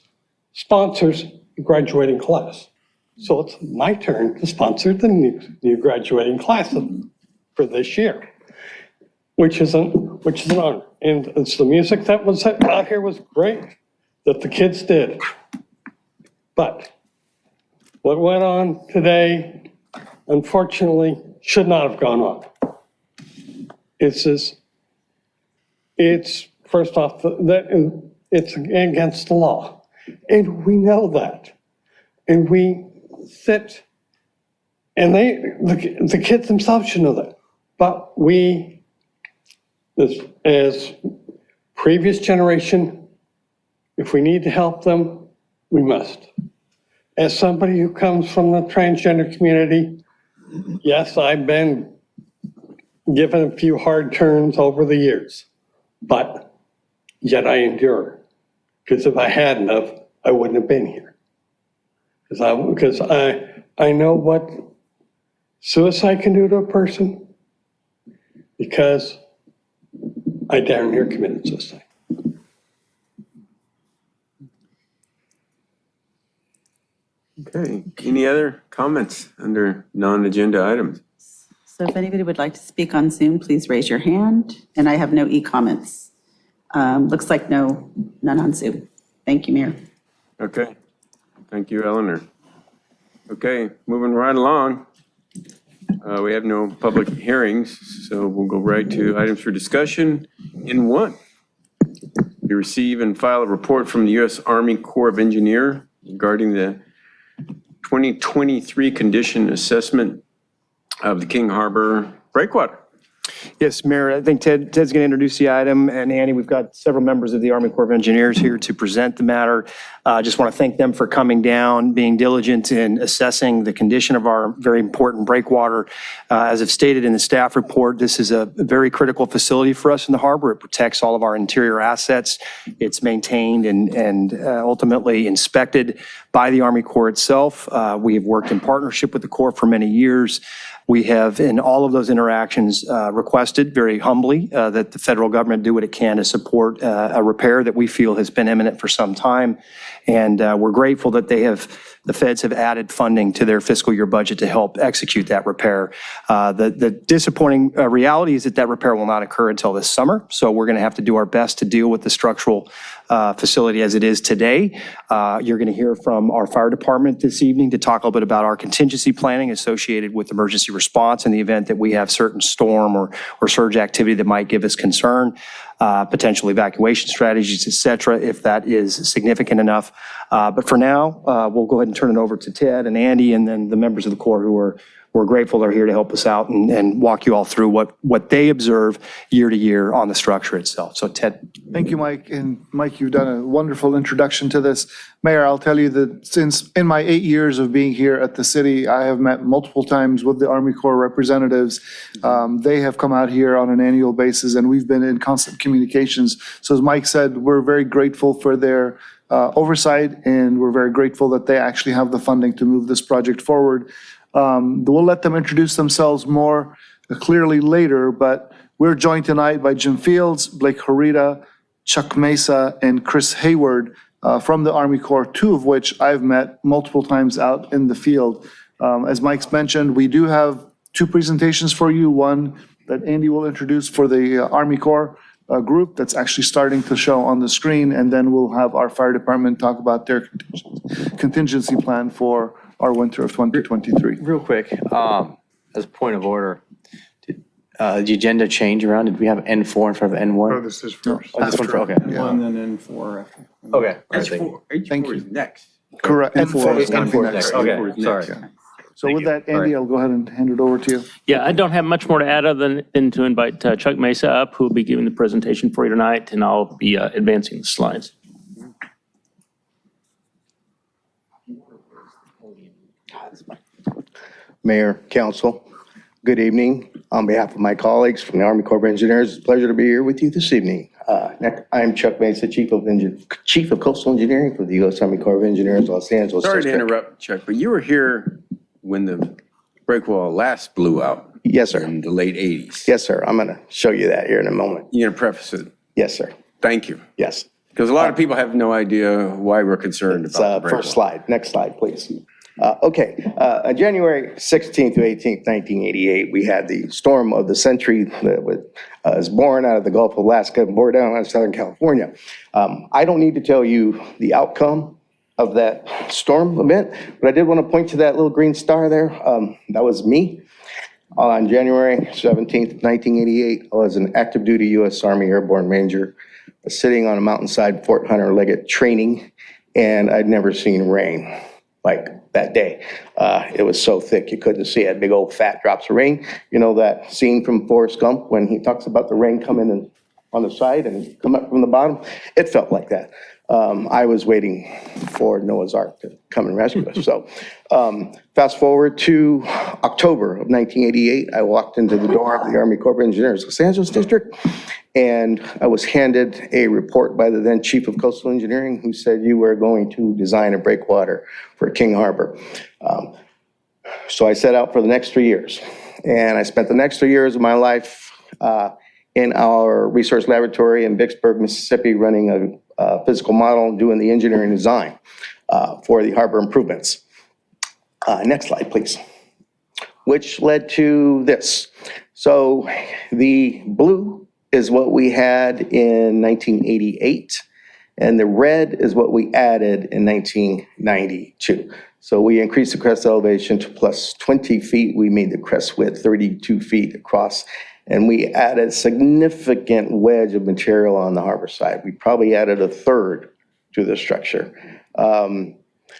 sponsors the graduating class. So it's my turn to sponsor the new graduating class for this year, which is an honor. And it's the music that was out here was great, that the kids did. But what went on today, unfortunately, should not have gone on. It's first off, that it's against the law. And we know that. And we sit, and the kids themselves should know that. But we, as previous generation, if we need to help them, we must. As somebody who comes from the transgender community, yes, I've been given a few hard turns over the years, but yet I endure. Because if I hadn't have, I wouldn't have been here. Because I know what suicide can do to a person, because I damn near committed suicide. Okay. Any other comments under non-agenda items? So if anybody would like to speak on Zoom, please raise your hand. And I have no e-comments. Looks like none on Zoom. Thank you, Mayor. Okay. Thank you, Eleanor. Okay, moving right along. We have no public hearings, so we'll go right to items for discussion. In one, we receive and file a report from the U.S. Army Corps of Engineers regarding the 2023 condition assessment of the King Harbor breakwater. Yes, Mayor, I think Ted's going to introduce the item, and Annie, we've got several members of the Army Corps of Engineers here to present the matter. I just want to thank them for coming down, being diligent in assessing the condition of our very important breakwater. As I've stated in the staff report, this is a very critical facility for us in the harbor. It protects all of our interior assets. It's maintained and ultimately inspected by the Army Corps itself. We have worked in partnership with the Corps for many years. We have, in all of those interactions, requested very humbly that the federal government do what it can to support a repair that we feel has been imminent for some time. And we're grateful that the feds have added funding to their fiscal year budget to help execute that repair. The disappointing reality is that repair will not occur until this summer. So we're going to have to do our best to deal with the structural facility as it is today. You're going to hear from our fire department this evening to talk a little bit about our contingency planning associated with emergency response in the event that we have certain storm or surge activity that might give us concern, potential evacuation strategies, et cetera, if that is significant enough. But for now, we'll go ahead and turn it over to Ted and Andy and then the members of the Corps who are we're grateful they're here to help us out and walk you all through what they observe year to year on the structure itself. So Ted. Thank you, Mike. And Mike, you've done a wonderful introduction to this. Mayor, I'll tell you that since in my 8 years of being here at the city, I have met multiple times with the Army Corps representatives. They have come out here on an annual basis and we've been in constant communications. So as Mike said, we're very grateful for their oversight and we're very grateful that they actually have the funding to move this project forward. We'll let them introduce themselves more clearly later, but we're joined tonight by Jim Fields, Blake Horita, Chuck Mesa, and Chris Hayward from the Army Corps, two of which I've met multiple times out in the field. As Mike's mentioned, we do have two presentations for you, one that Andy will introduce for the Army Corps group that's actually starting to show on the screen, and then we'll have our fire department talk about their contingency plan for our winter of 2023. Real quick, as a point of order, did the agenda change around? Did we have N4 in front of N1? Oh, this is first. Oh, this one for- okay. One and then four. Okay. H4 is next. Correct. N4 is N4 next. Okay, sorry. So with that, Andy, I'll go ahead and hand it over to you. Yeah, I don't have much more to add other than to invite Chuck Mesa up, who will be giving the presentation for you tonight, and I'll be advancing the slides. Mayor, Council, good evening. On behalf of my colleagues from the Army Corps of Engineers, it's a pleasure to be here with you this evening. I'm Chuck Mesa, Chief of Coastal Engineering for the U.S. Army Corps of Engineers, Los Angeles Sorry to District. interrupt, Chuck, but you were here when the break wall last blew out. Yes, sir. In the late 80s. Yes, sir. I'm going to show you that here in a moment. You're going to preface it? Yes, sir. Thank you. Yes. Because a lot of people have no idea why we're concerned It's, about the break first wall. slide. Next slide, please. On January 16th to 18th, 1988, we had the storm of the century that was born out of the Gulf of Alaska and bore down on Southern California. I don't need to tell you the outcome of that storm event, but I did want to point to that little green star there. That was me. On January 17th, 1988, I was an active duty U.S. Army Airborne Ranger sitting on a mountainside Fort Hunter Leggett training, and I'd never seen rain like that day. It was so thick you couldn't see it, big old fat drops of rain. You know that scene from Forrest Gump when he talks about the rain coming in on the side and come up from the bottom? It felt like that. I was waiting for Noah's Ark to come and rescue us. So fast forward to October of 1988, I walked into the door of the Army Corps of Engineers, Los Angeles District, and I was handed a report by the then Chief of Coastal Engineering who said, you were going to design a breakwater for King Harbor. So I set out for the next 3 years, and I spent the next 3 years of my life in our research laboratory in Vicksburg, Mississippi, running a physical model, doing the engineering design for the harbor improvements. Next slide, please. Which led to this. So the blue is what we had in 1988, and the red is what we added in 1992. So we increased the crest elevation to plus 20 feet. We made the crest width 32 feet across, and we added significant wedge of material on the harbor side. We probably added a third to the structure.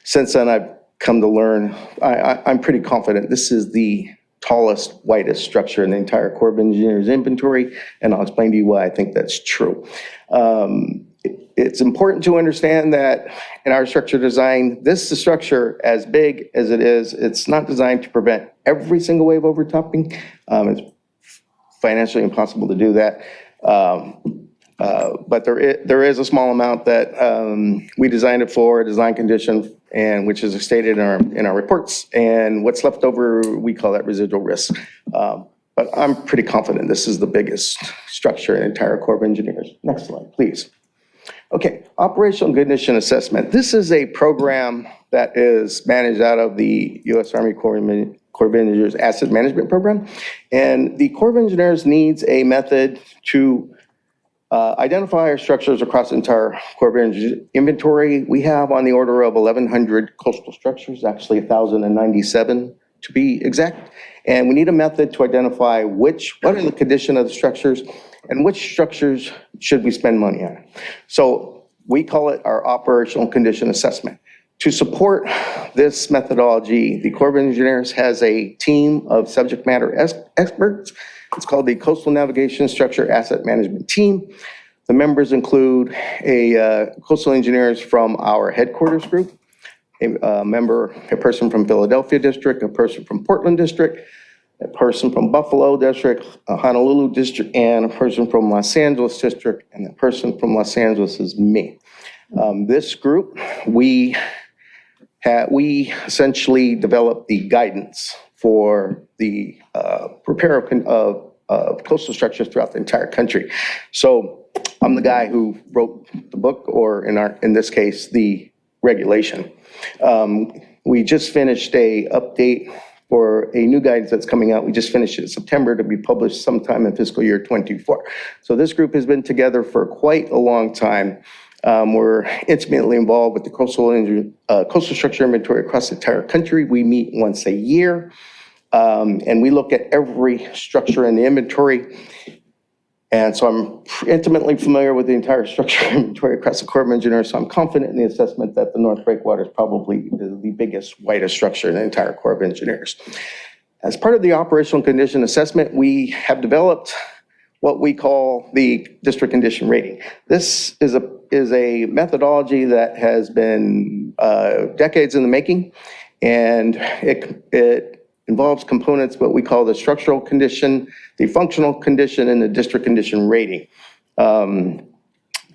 Since then, I've come to learn, I'm pretty confident this is the tallest, whitest structure in the entire Corps of Engineers inventory, and I'll explain to you why I think that's true. It's important to understand that in our structure design, this structure, as big as it is, it's not designed to prevent every single wave overtopping. It's financially impossible to do that. But there is a small amount that we designed it for, a design condition, and which is stated in our reports. And what's left over, we call that residual risk. But I'm pretty confident this is the biggest structure in the entire Corps of Engineers. Next slide, please. Okay, operational condition assessment. This is a program that is managed out of the U.S. Army Corps of Engineers Asset Management Program. And the Corps of Engineers needs a method to identify our structures across the entire Corps of Engineers inventory. We have on the order of 1,100 coastal structures, actually 1,097 to be exact. And we need a method to identify what are the condition of the structures and which structures should we spend money on. So we call it our operational condition assessment. To support this methodology, the Corps of Engineers has a team of subject matter experts. It's called the Coastal Navigation Structure Asset Management Team. The members include coastal engineers from our headquarters group, a person from Philadelphia District, a person from Portland District, a person from Buffalo District, a Honolulu District, and a person from Los Angeles District, and the person from Los Angeles is me. This group, we essentially developed the guidance for the repair of coastal structures throughout the entire country. So I'm the guy who wrote the book, or in this case, the regulation. We just finished a update for a new guidance that's coming out. We just finished it in September to be published sometime in fiscal year 24. So this group has been together for quite a long time. We're intimately involved with the coastal structure inventory across the entire country. We meet once a year, and we look at every structure in the inventory. And so I'm intimately familiar with the entire structure inventory across the Corps of Engineers, so I'm confident in the assessment that the North Breakwater is probably the biggest, widest structure in the entire Corps of Engineers. As part of the operational condition assessment, we have developed what we call the district condition rating. This is a methodology that has been decades in the making, and it involves components, what we call the structural condition, the functional condition, and the district condition rating.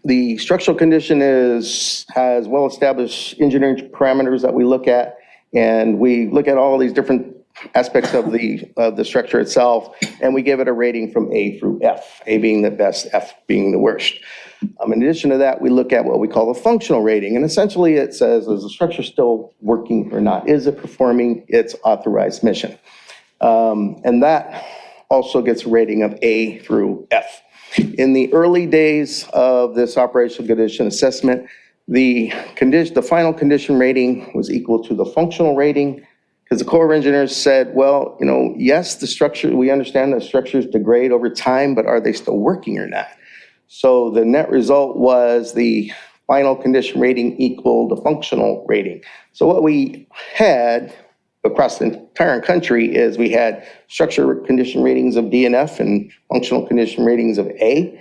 The structural condition has well-established engineering parameters that we look at, and we look at all these different aspects of the structure itself, and we give it a rating from A through F, A being the best, F being the worst. In addition to that, we look at what we call a functional rating, and essentially it says, is the structure still working or not? Is it performing its authorized mission? And that also gets a rating of A through F. In the early days of this operational condition assessment, the final condition rating was equal to the functional rating, because the Corps of Engineers said, well, yes, the structure, we understand that structures degrade over time, but are they still working or not? So the net result was the final condition rating equaled the functional rating. So what we had across the entire country is we had structure condition ratings of D and F and functional condition ratings of A,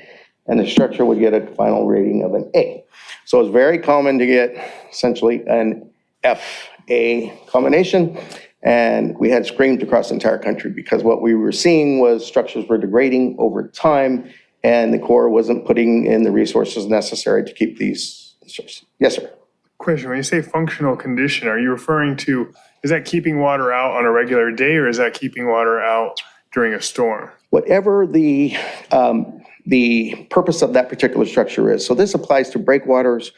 and the structure would get a final rating of an A. So it's very common to get essentially an F-A combination, and we had screamed across the entire country because what we were seeing was structures were degrading over time, and the Corps wasn't putting in the resources necessary to keep these structures. Yes, sir. Question, when you say functional condition, are you referring to, is that keeping water out on a regular day, or is that keeping water out during a storm? Whatever the purpose of that particular structure is. So this applies to breakwaters,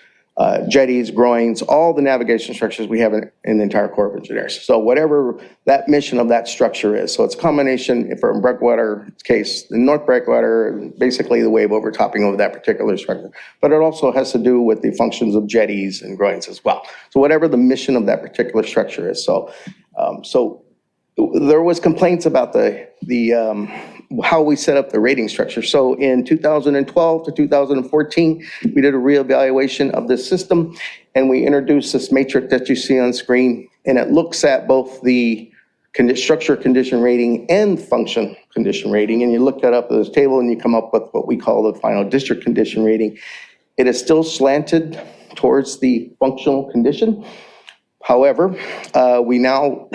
jetties, groins, all the navigation structures we have in the entire Corps of Engineers. So whatever that mission of that structure is. So it's a combination, for a breakwater case, the North Breakwater, basically the wave overtopping over that particular structure. But it also has to do with the functions of jetties and groins as well. So whatever the mission of that particular structure is. So there was complaints about how we set up the rating structure. So in 2012 to 2014, we did a reevaluation of this system, and we introduced this matrix that you see on screen, and it looks at both the structure condition rating and function condition rating, and you look that up in this table and you come up with what we call the final district condition rating. It is still slanted towards the functional condition. However, we now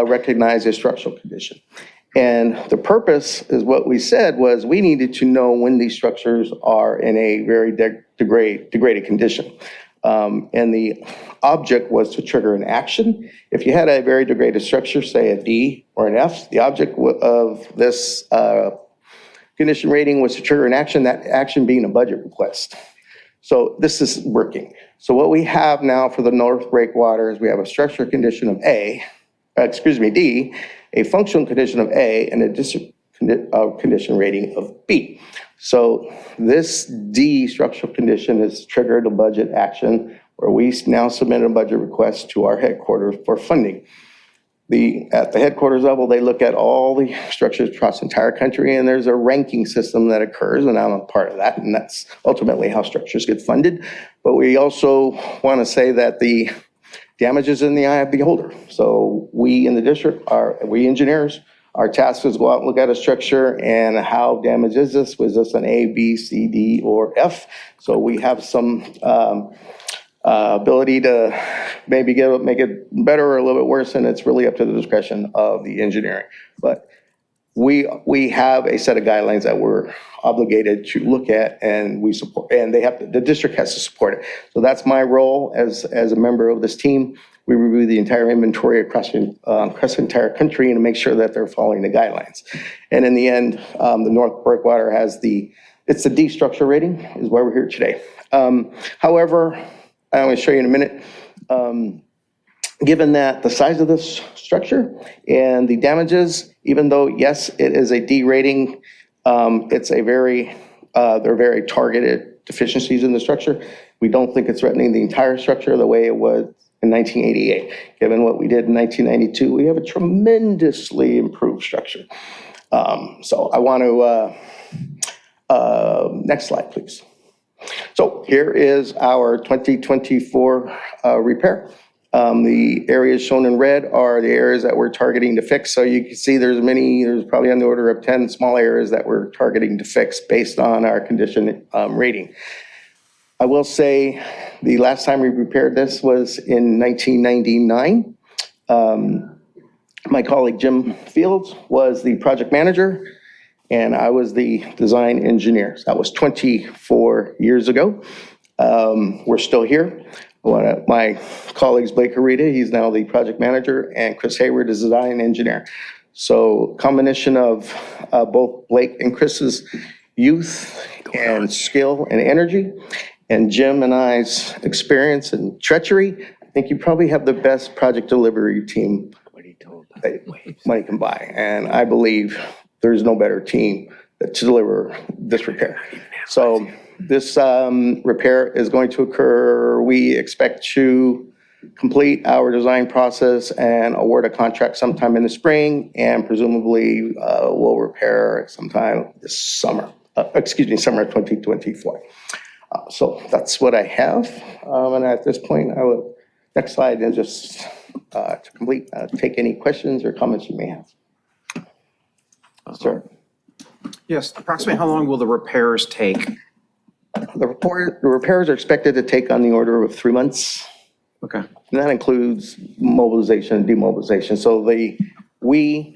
recognize a structural condition. And the purpose is what we said was we needed to know when these structures are in a very degraded condition. And the object was to trigger an action. If you had a very degraded structure, say a D or an F, the object of this condition rating was to trigger an action, that action being a budget request. So this is working. So what we have now for the North Breakwater is we have a structure condition of D, a functional condition of A, and a district condition rating of B. So this D structural condition has triggered a budget action where we now submit a budget request to our headquarters for funding. At the headquarters level, they look at all the structures across the entire country, and there's a ranking system that occurs, and I'm a part of that, and that's ultimately how structures get funded. But we also want to say that the damage is in the eye of the beholder. So we in the district, we engineers, our task is to go out and look at a structure and how damaged is this? Was this an A, B, C, D, or F? So we have some ability to maybe make it better or a little bit worse, and it's really up to the discretion of the engineering. But we have a set of guidelines that we're obligated to look at, and we support, and the district has to support it. So that's my role as a member of this team. We review the entire inventory across the entire country and to make sure that they're following the guidelines. And in the end, the North Breakwater has the It's the D structure rating is why we're here today. However, I'm going to show you in a minute. Given that the size of this structure and the damages, even though, yes, it is a D rating, it's a very, they're very targeted deficiencies in the structure. We don't think it's threatening the entire structure the way it was in 1988. Given what we did in 1992, we have a tremendously improved structure. So I want to, next slide, please. So here is our 2024 repair. The areas shown in red are the areas that we're targeting to fix. So you can see there's probably on the order of 10 small areas that we're targeting to fix based on our condition rating. I will say the last time we repaired this was in 1999. My colleague Jim Fields was the project manager and I was the design engineer. So that was 24 years ago. We're still here. One of my colleagues, Blake Harita, he's now the project manager, and Chris Hayward is the design engineer. So combination of both Blake and Chris's youth and skill and energy, and Jim and I's experience and treachery, I think you probably have the best project delivery team that money can buy. And I believe there's no better team to deliver this repair. So this repair is going to occur. We expect to complete our design process and award a contract sometime in the spring, and presumably we'll repair sometime this summer, summer of 2024. So that's what I have. And at this point, I will, next slide, and just to complete, take any questions or comments you may have. Sure. Yes, approximately how long will the repairs take? The repairs are expected to take on the order of 3 months. Okay. And that includes mobilization and demobilization. So we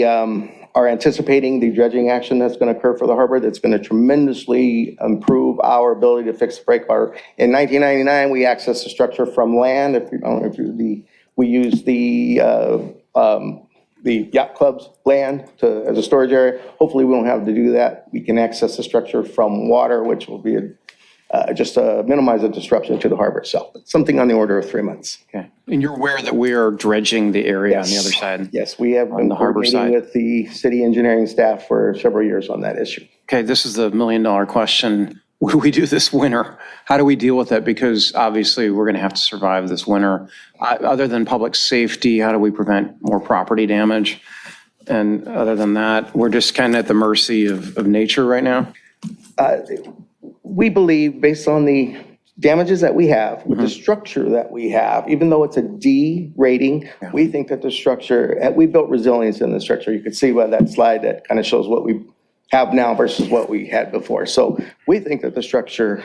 are anticipating the dredging action that's going to occur for the harbor that's going to tremendously improve our ability to fix the breakwater. In 1999, we accessed the structure from land. We used the yacht club's land as a storage area. Hopefully we won't have to do that. We can access the structure from water, which will be just minimize the disruption to the harbor itself. Something on the order of 3 months. Okay. And you're aware that we are dredging the area on the other side? Yes, we have been the harbor coordinating side. with the city engineering staff for several years on that issue. Okay, this is the million-dollar question. What do we do this winter? How do we deal with it? Because obviously we're going to have to survive this winter. Other than public safety, how do we prevent more property damage? And other than that, we're just kind of at the mercy of nature right now? We believe, based on the damages that we have, with the structure that we have, even though it's a D rating, we think that the structure, we built resilience in the structure. You can see by that slide that kind of shows what we have now versus what we had before. So we think that the structure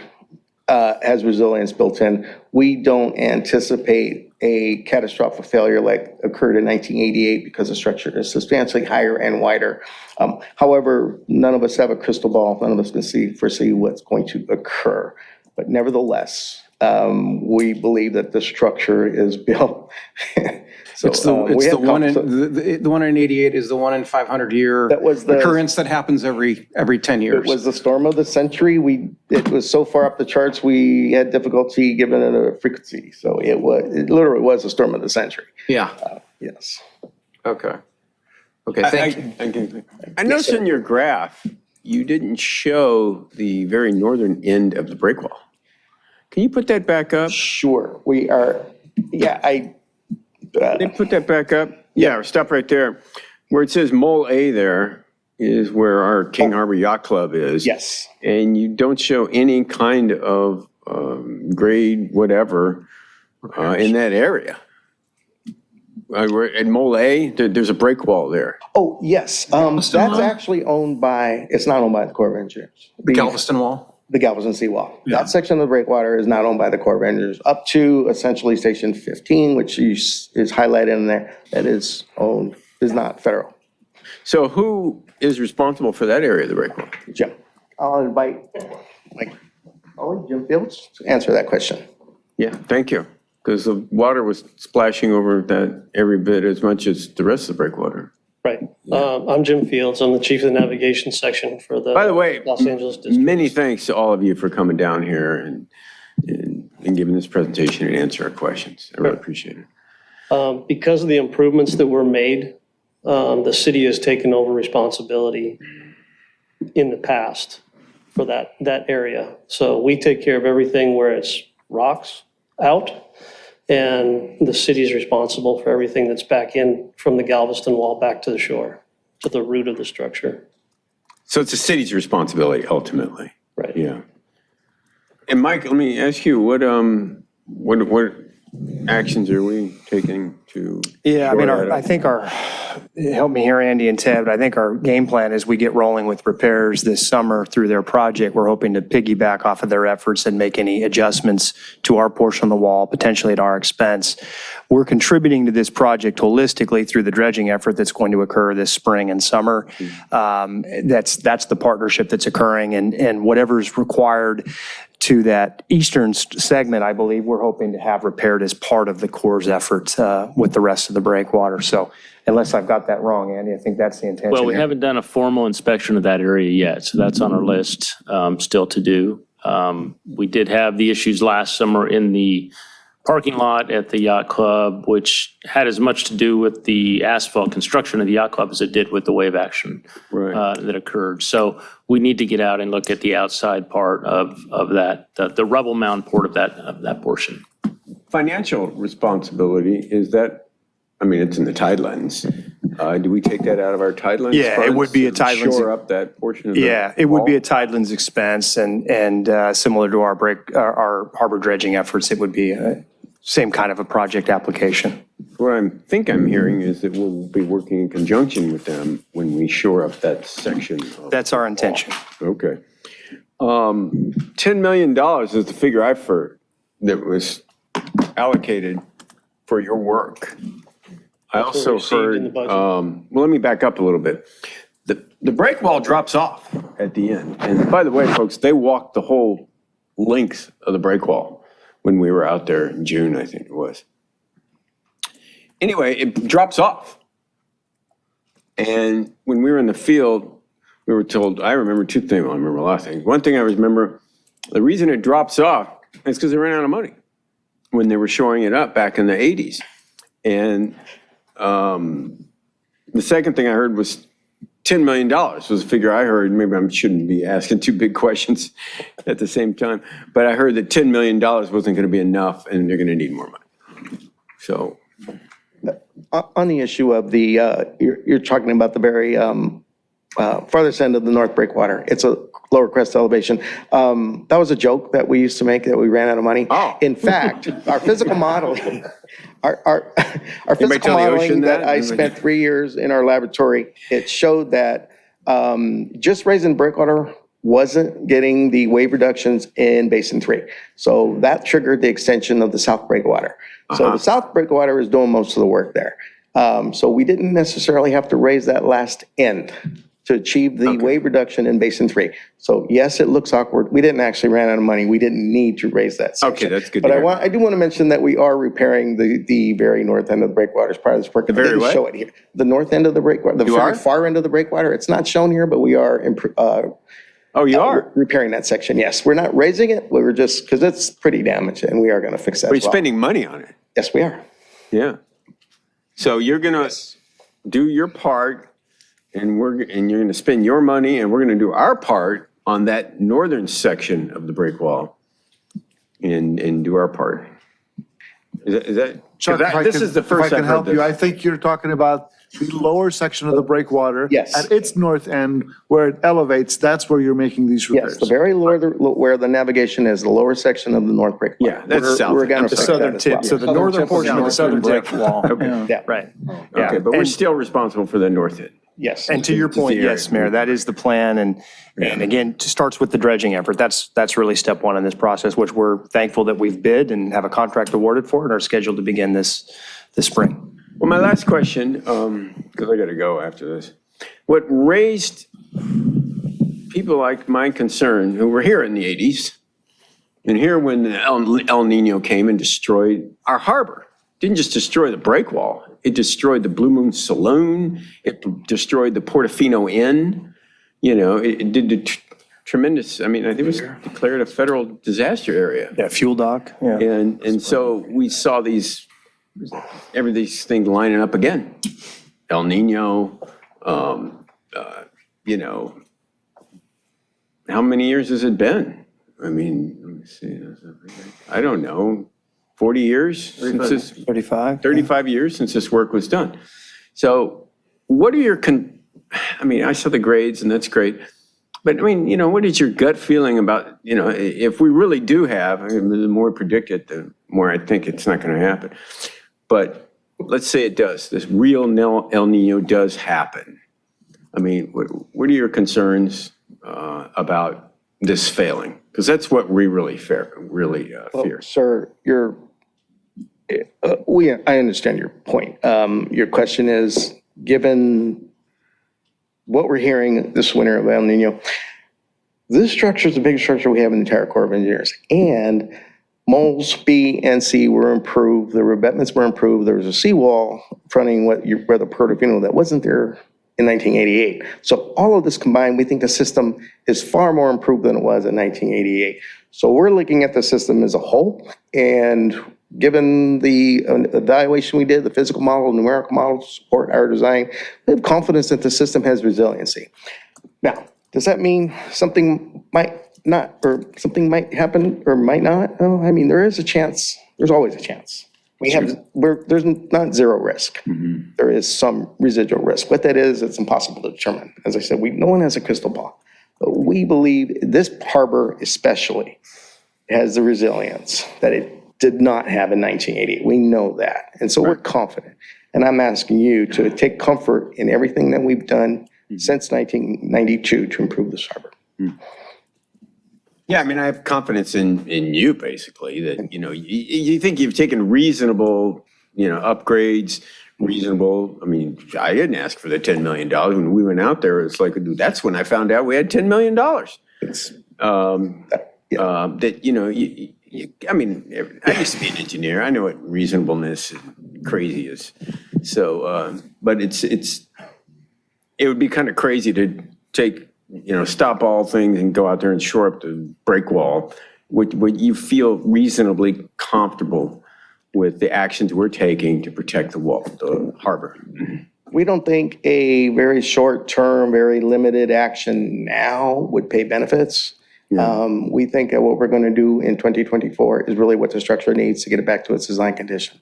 has resilience built in. We don't anticipate a catastrophic failure like occurred in 1988 because the structure is substantially higher and wider. However, none of us have a crystal ball. None of us can foresee what's going to occur. But nevertheless, we believe that the structure is built. So, It's the one in 88 is the one in 500-year occurrence that happens every 10 years. It was the storm of the century. It was so far up the charts, we had difficulty giving it a frequency. So it literally was the storm of the century. Yeah. Yes. Okay. Okay, thank you. I noticed in your graph, you didn't show the very northern end of the breakwall. Can you put that back up? Sure. We are, They put that back up? Yeah, stop right there. Where it says Mole A there is where our King Harbor Yacht Club is. Yes. And you don't show any kind of grade whatever in that area. At Mole A, there's a break wall there. Oh, yes. That's actually owned by, it's not owned by the Corps of Engineers. The Galveston Wall? The Galveston Seawall. Yeah. That section of the breakwater is not owned by the Corps of Engineers, up to essentially Station 15, which is highlighted in there, that is not federal. So who is responsible for that area of the breakwall? Jim. I'll invite Jim Fields to answer that question. Yeah, thank you. Because the water was splashing over that every bit as much as the rest of the breakwater. Right. I'm Jim Fields. I'm the chief of the navigation section for the By the way, Los Angeles district. many thanks to all of you for coming down here and giving this presentation and answering our questions. I really appreciate it. Because of the improvements that were made, the city has taken over responsibility in the past for that area. So we take care of everything where it's rocks out, and the city is responsible for everything that's back in from the Galveston wall back to the shore, to the root of the structure. So it's the city's responsibility ultimately. Right. Yeah. And Mike, let me ask you, what actions are we taking to? Yeah, I mean, shore that I up? think help me here, Andy and Ted, but I think our game plan as we get rolling with repairs this summer through their project, we're hoping to piggyback off of their efforts and make any adjustments to our portion of the wall, potentially at our expense. We're contributing to this project holistically through the dredging effort that's going to occur this spring and summer. That's the partnership that's occurring, and whatever's required to that eastern segment, I believe we're hoping to have repaired as part of the Corps' efforts with the rest of the breakwater. So unless I've got that wrong, Andy, I think that's the intention. Well, we here. haven't done a formal inspection of that area yet, so that's on our list still to do. We did have the issues last summer in the parking lot at the yacht club, which had as much to do with the asphalt construction of the yacht club as it did with the wave action that occurred. So we need to get out and look at the outside part of that, the rubble mound port of that portion. Financial responsibility, is that, I mean, it's in the tidelands. Do we take that out of our tidelands? Yeah, it would be a funds to tidelands. Shore up that portion of the Yeah, it would be wall? a tidelands expense, and similar to our harbor dredging efforts, it would be same kind of a project application. What I think I'm hearing is that we'll be working in conjunction with them when we shore up that section. That's our intention. Okay. $10 million is the figure I've heard that was allocated for your work. I also received in heard, the budget. well, let me back up a little bit. The break wall drops off at the end. And by the way, folks, they walked the whole length of the break wall when we were out there in June, I think it was. Anyway, it drops off. And when we were in the field, we were told, I remember two things, well, I remember a lot of things. One thing I remember, the reason it drops off is because they ran out of money when they were shoring it up back in the 80s. And the second thing I heard was $10 million was a figure I heard. Maybe I shouldn't be asking two big questions at the same time. But I heard that $10 million wasn't going to be enough and they're going to need more money. So. On the issue of the, you're talking about the very farthest end of the North Breakwater. It's a lower crest elevation. That was a joke that we used to make, that we ran out of money. Oh. In fact, our physical modeling, our physical tell the ocean modeling that that? I spent 3 years in our laboratory, it showed that just raising breakwater wasn't getting the wave reductions in Basin 3. So that triggered the extension of the South Breakwater. So the South Breakwater is doing most of the work there. So we didn't necessarily have to raise that last end to achieve the wave reduction in Basin 3. So yes, it looks awkward. We didn't actually run out of money. We didn't need to raise that section. Okay, that's good But to hear. I do want to mention that we are repairing the very north end of the breakwater as part of this work. The very I didn't what? show it here. The north end of the breakwater, the You very are? far end of the breakwater. It's not shown here, but we are Oh, you are? repairing that section. Yes, we're not raising it. We were just, because it's pretty damaged, and we are going to fix that But as you're well. spending money on it. Yes, we are. Yeah. So you're going to do your part and you're going to spend your money and we're going to do our part on that northern section of the break wall and do our part. Is that? Chuck, if I This can- is the first if I I've can heard help you, this. I think you're talking about the lower section of the breakwater. Yes. At its north end, where it elevates, that's where you're making these repairs. Yes, the very lower, where the navigation is, the lower section of the north breakwater. Yeah, that's south. We're going to The fix that southern as tip, well. so the northern portion of the southern break wall. Okay. Yeah. Right. Okay, but we're And- still responsible for the north end. Yes. And to your point, the area. yes, Mayor, that is the plan. And again, it starts with the dredging effort. That's really step one in this process, which we're thankful that we've bid and have a contract awarded for and are scheduled to begin this spring. Well, my last question, because I got to go after this. What raised people like my concern, who were here in the 80s, and here when the El Nino came and destroyed our harbor. didn't just destroy the break wall, it destroyed the Blue Moon Saloon, it destroyed the Portofino Inn, it did tremendous, I think it was declared a federal disaster area. Yeah, fuel dock, yeah. And so we saw these things lining up again. El Nino, how many years has it been? Let me see, I don't know, 40 years? 35? 35 years since this work was done. So what are your, I saw the grades and that's great. But what is your gut feeling about, if we really do have, the more predict it, the more I think it's not going to happen. But let's say it does, this real El Nino does happen. What are your concerns about this failing? Because that's what we really fear. Well, sir, I understand your point. Your question is, given what we're hearing this winter of El Nino, this structure is the biggest structure we have in the entire Corps of Engineers. And moles B and C were improved, the revetments were improved, there was a seawall fronting where the Portofino that wasn't there in 1988. So all of this combined, we think the system is far more improved than it was in 1988. So we're looking at the system as a whole, and given the evaluation we did, the physical model, numerical model to support our design, we have confidence that the system has resiliency. Now, does that mean something might not, or something might happen or might not? Oh, there is a chance. There's always a chance. There's not zero risk. Mm-hmm. There is some residual risk. What that is, it's impossible to determine. As I said, no one has a crystal ball. But we believe this harbor especially has the resilience that it did not have in 1988. We know that. And so we're confident. And I'm asking you to take comfort in everything that we've done since 1992 to improve this harbor. Yeah, I have confidence in you, basically, that, you think you've taken reasonable, upgrades, reasonable. I didn't ask for the $10 million. When we went out there, it's like, that's when I found out we had $10 million. I used to be an engineer. I know what reasonableness and crazy is. So, but it would be kind of crazy to take, stop all things and go out there and shore up the break wall. Would you feel reasonably comfortable with the actions we're taking to protect the harbor? We don't think a very short-term, very limited action now would pay benefits. We think that what we're going to do in 2024 is really what the structure needs to get it back to its design condition.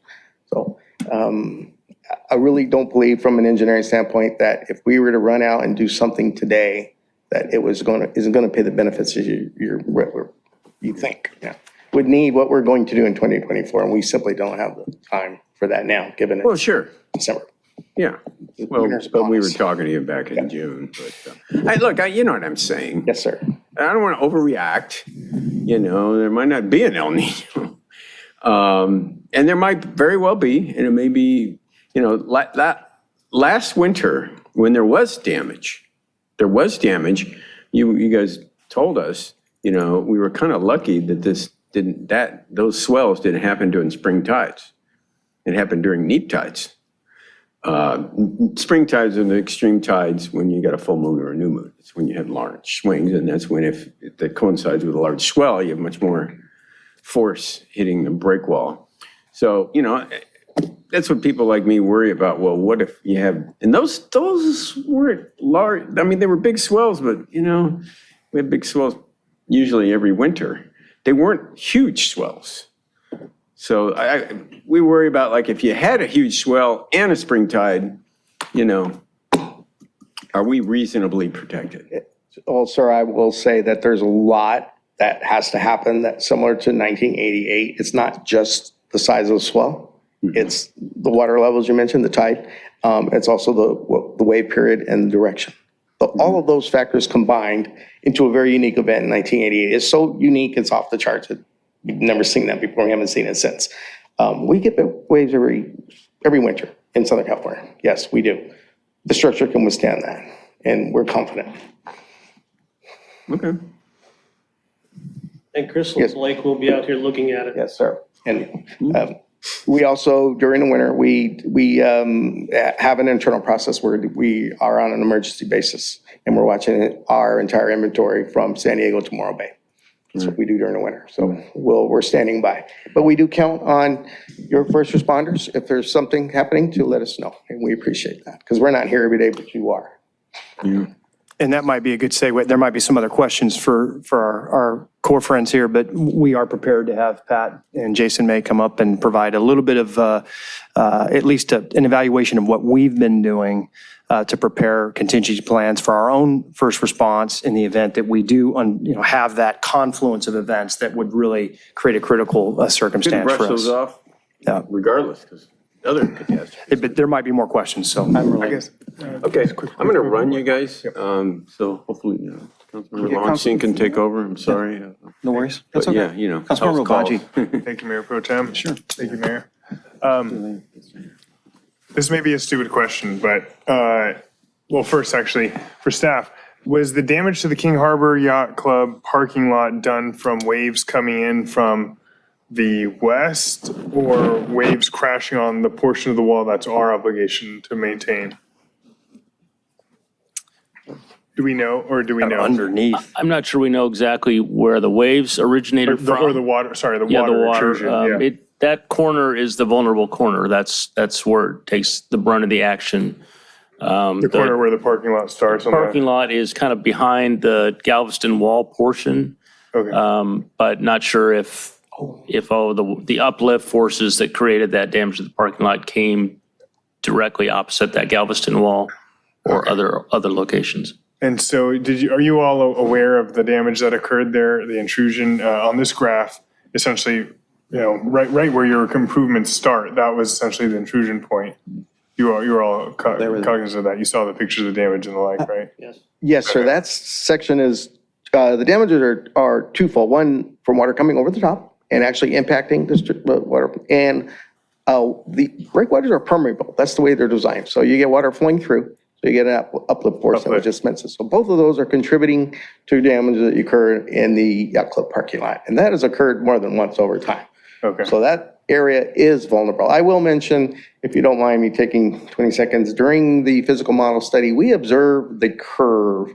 So I really don't believe from an engineering standpoint that if we were to run out and do something today, that it isn't going to pay the benefits as you think. Yeah. Would need what we're going to do in 2024, and we simply don't have the time for that now, given it's sure. December. Yeah. Well, but we were talking to you back in June. But look, you know what I'm saying. Yes, sir. I don't want to overreact. There might not be an El Nino. And there might very well be, and it may be, last winter when there was damage, you guys told us, we were kind of lucky that those swells didn't happen during spring tides. It happened during neap tides. Spring tides are the extreme tides when you got a full moon or a new moon. It's when you have large swings, and that's when if that coincides with a large swell, you have much more force hitting the break wall. So, that's what people like me worry about. Well, what if you have, and those weren't large. They were big swells, but we have big swells usually every winter. They weren't huge swells. So we worry about, like, if you had a huge swell and a spring tide, are we reasonably protected? Well, sir, I will say that there's a lot that has to happen that's similar to 1988. It's not just the size of the swell. It's the water levels you mentioned, the tide. It's also the wave period and the direction. But all of those factors combined into a very unique event in 1988. It's so unique, it's off the charts. We've never seen that before. We haven't seen it since. We get waves every winter in Southern California. Yes, we do. The structure can withstand that, and we're confident. Okay. And Crystal Lake will be out here looking at it. Yes, sir. And We also, during the winter, we have an internal process where we are on an emergency basis, and we're watching our entire inventory from San Diego to Morro Bay. That's what we do during the winter. So we're standing by. But we do count on your first responders, if there's something happening, to let us know. And we appreciate that, because we're not here every day, but you are. And that might be a good segue. There might be some other questions for our core friends here, but we are prepared to have Pat and Jason May come up and provide a little bit of at least an evaluation of what we've been doing to prepare contingency plans for our own first response in the event that we do have that confluence of events that would really create a critical circumstance Brush for us. those off regardless, because other catastrophes. But there might be more questions, so. I guess. Okay, I'm going to run you guys, so hopefully Councilmember Lowenstein can take over. I'm sorry. No worries. But That's okay. yeah, you know. Councilmember house Rabaji. calls. Thank you, Mayor Pro Tem. Sure. Thank you, Mayor. This may be a stupid question, but, well, first, actually, for staff, was the damage to the King Harbor Yacht Club parking lot done from waves coming in from the west, or waves crashing on the portion of the wall that's our obligation to maintain? Do we know, or do we know? Underneath. I'm not sure we know exactly where the waves originated from. Or the water, sorry, the Yeah, the water water. intrusion, yeah. That corner is the vulnerable corner. That's where it takes the brunt of the action. The corner where the parking lot starts on the. Parking lot is kind of behind the Galveston wall portion. Okay. But not sure if all the uplift forces that created that damage to the parking lot came directly opposite that Galveston wall or other locations. And so are you all aware of the damage that occurred there, the intrusion on this graph? Essentially, right where your improvements start, that was essentially the intrusion point. You were all cognizant of that. You saw the pictures of damage and the like, right? Yes. Yes, sir. That section is, the damages are twofold. One, from water coming over the top and actually impacting the water. And the breakwaters are permeable. That's the way they're designed. So you get water flowing through. So you get an uplift force that was just mentioned. So both of those are contributing to damage that occurred in the yacht club parking lot. And that has occurred more than once over time. Okay. So that area is vulnerable. I will mention, if you don't mind me taking 20 seconds, during the physical model study, we observed the curve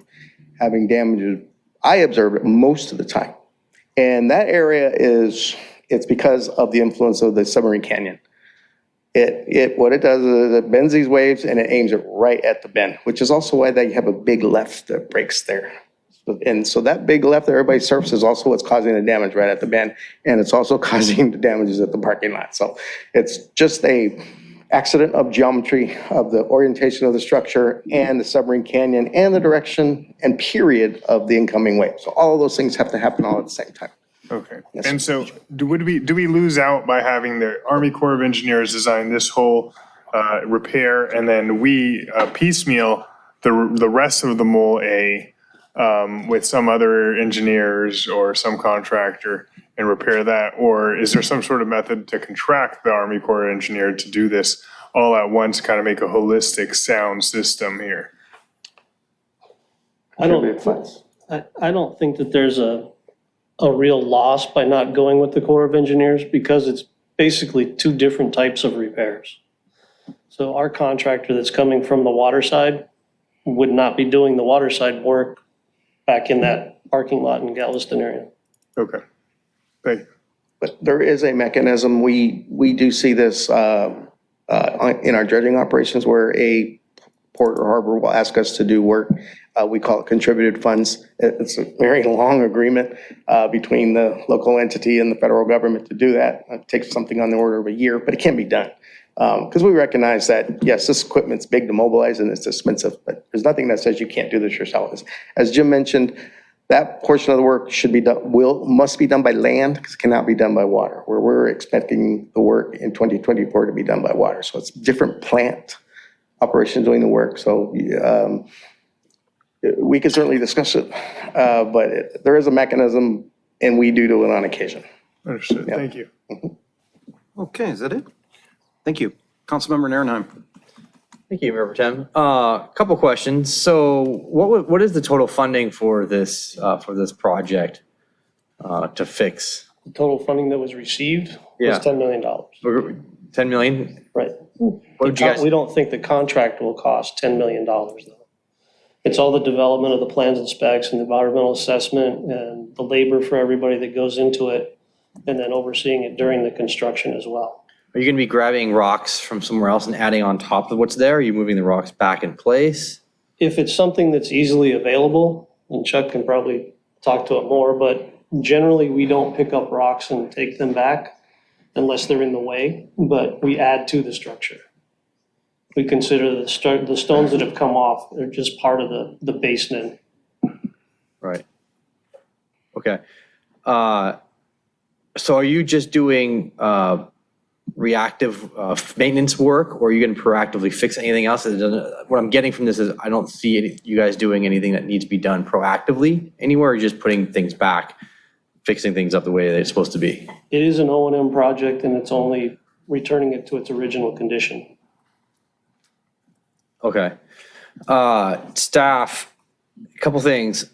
having damages. I observed it most of the time. And that area it's because of the influence of the submarine canyon. What it does is it bends these waves and it aims it right at the bend, which is also why they have a big left that breaks there. And so that big left that everybody surfs is also what's causing the damage right at the bend. And it's also causing the damages at the parking lot. So it's just a accident of geometry, of the orientation of the structure and the submarine canyon and the direction and period of the incoming wave. So all of those things have to happen all at the same time. Okay. And so do we lose out by having the Army Corps of Engineers design this whole repair, and then we piecemeal the rest of the Mole A with some other engineers or some contractor and repair that? Or is there some sort of method to contract the Army Corps engineer to do this all at once, kind of make a holistic sound system here? I don't think that there's a real loss by not going with the Corps of Engineers, because it's basically two different types of repairs. So our contractor that's coming from the water side would not be doing the water side work back in that parking lot in Galveston area. Okay. Thank you. But there is a mechanism. We do see this in our dredging operations, where a port or harbor will ask us to do work. We call it contributed funds. It's a very long agreement between the local entity and the federal government to do that. It takes something on the order of a year, but it can be done. Because we recognize that, yes, this equipment's big to mobilize and it's expensive, but there's nothing that says you can't do this yourself. As Jim mentioned, that portion of the work should be done, must be done by land, because it cannot be done by water, where we're expecting the work in 2024 to be done by water. So it's different plant operations doing the work. So we can certainly discuss it, but there is a mechanism, and we do it on occasion. Understood. Yeah. Thank you. Okay, is that it? Thank you. Councilmember Narenheim. Thank you, Mayor Pro Tem. Couple questions. So what is the total funding for this project to fix The total funding that was received Yeah. was $10 million. 10 million? Right. What did you guys? We don't think the contract will cost $10 million though. It's all the development of the plans and specs and the environmental assessment and the labor for everybody that goes into it, and then overseeing it during the construction as well. Are you going to be grabbing rocks from somewhere else and adding on top of what's there? Are you moving the rocks back in place? If it's something that's easily available, and Chuck can probably talk to it more, but generally we don't pick up rocks and take them back unless they're in the way, but we add to the structure. We consider the stones that have come off, they're just part of the basement. Right. Okay. So are you just doing reactive maintenance work, or are you going to proactively fix anything else? What I'm getting from this is I don't see you guys doing anything that needs to be done proactively anywhere, or you're just putting things back, fixing things up the way they're supposed to be. It is an O&M project and it's only returning it to its original condition. Okay. Staff, a couple things.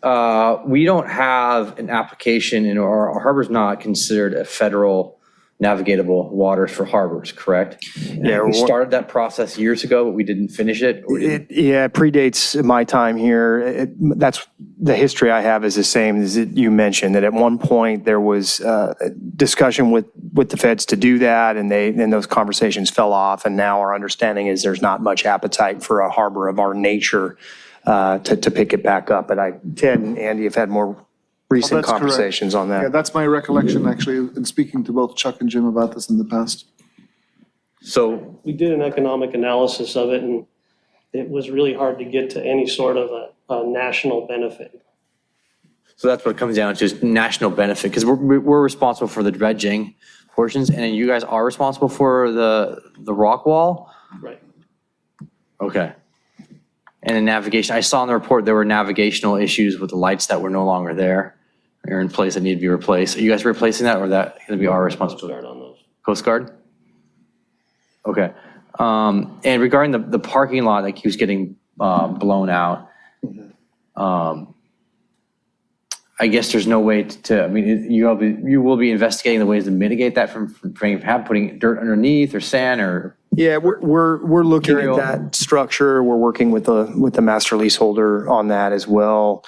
We don't have an application in our harbor's not considered a federal navigatable waters for harbors, correct? Yeah, We started that process years ago, but we didn't finish it. It predates my time here. That's the history I have is the same as you mentioned, that at one point there was a discussion with the feds to do that, and those conversations fell off, and now our understanding is there's not much appetite for a harbor of our nature to pick it back up. But Ted and Andy have had more recent That's correct. conversations on that. Yeah, that's my recollection, actually, in speaking to both Chuck and Jim about this in the past. So we did an economic analysis of it, and it was really hard to get to any sort of a national benefit. So that's what it comes down to, is national benefit, because we're responsible for the dredging portions, and then you guys are responsible for the rock wall? Right. Okay. And the navigation, I saw in the report there were navigational issues with the lights that were no longer there, or in place that need to be replaced. Are you guys replacing that, or is that going to be our responsibility? On those. Coast Guard? Okay. And regarding the parking lot that keeps getting blown out, I guess there's no way I mean, you will be investigating the ways to mitigate that from putting dirt underneath or sand or? Yeah, we're looking Material. at that structure. We're working with the master leaseholder on that as well.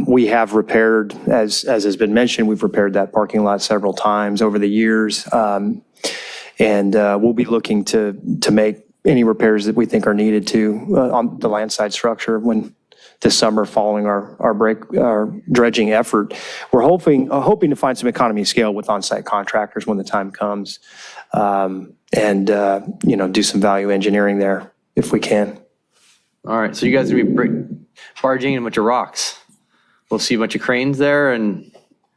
We have repaired, as has been mentioned, we've repaired that parking lot several times over the years. And we'll be looking to make any repairs that we think are needed on the landside structure this summer following our dredging effort. We're hoping to find some economy of scale with on-site contractors when the time comes, and do some value engineering there if we can. All right, so you guys will be barging in a bunch of rocks. We'll see a bunch of cranes there and.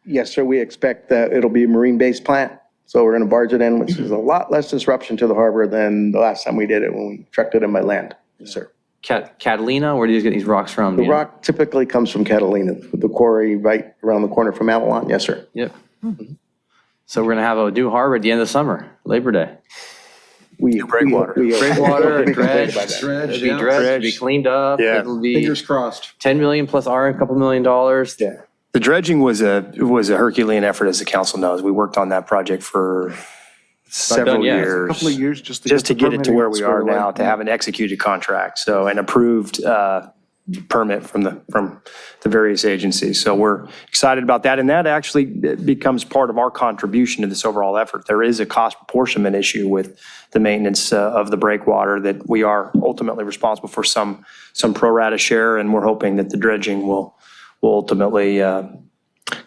Yes, sir, we expect that it'll be a marine-based plant. So we're going to barge it in, which is a lot less disruption to the harbor than the last time we did it when we trucked it in by land. Yes, sir. Catalina, where do you get these rocks from? The rock typically comes from Catalina, the quarry right around the corner from Avalon. Yes, sir. Yep. So we're going to have a new harbor at the end of the summer, Labor Day. Breakwater. Breakwater, dredged, it'll be dredged, it'll be cleaned up. Yeah. It'll be Fingers crossed. 10 million plus a couple $1 million. Yeah. The dredging was a Herculean effort, as the council knows. We worked on that project for several years. A couple of years just the to get it to permitting where we are squared away. now, to have an executed contract, so an approved permit from the various agencies. So we're excited about that, and that actually becomes part of our contribution to this overall effort. There is a cost apportionment issue with the maintenance of the breakwater that we are ultimately responsible for some pro rata share, and we're hoping that the dredging will ultimately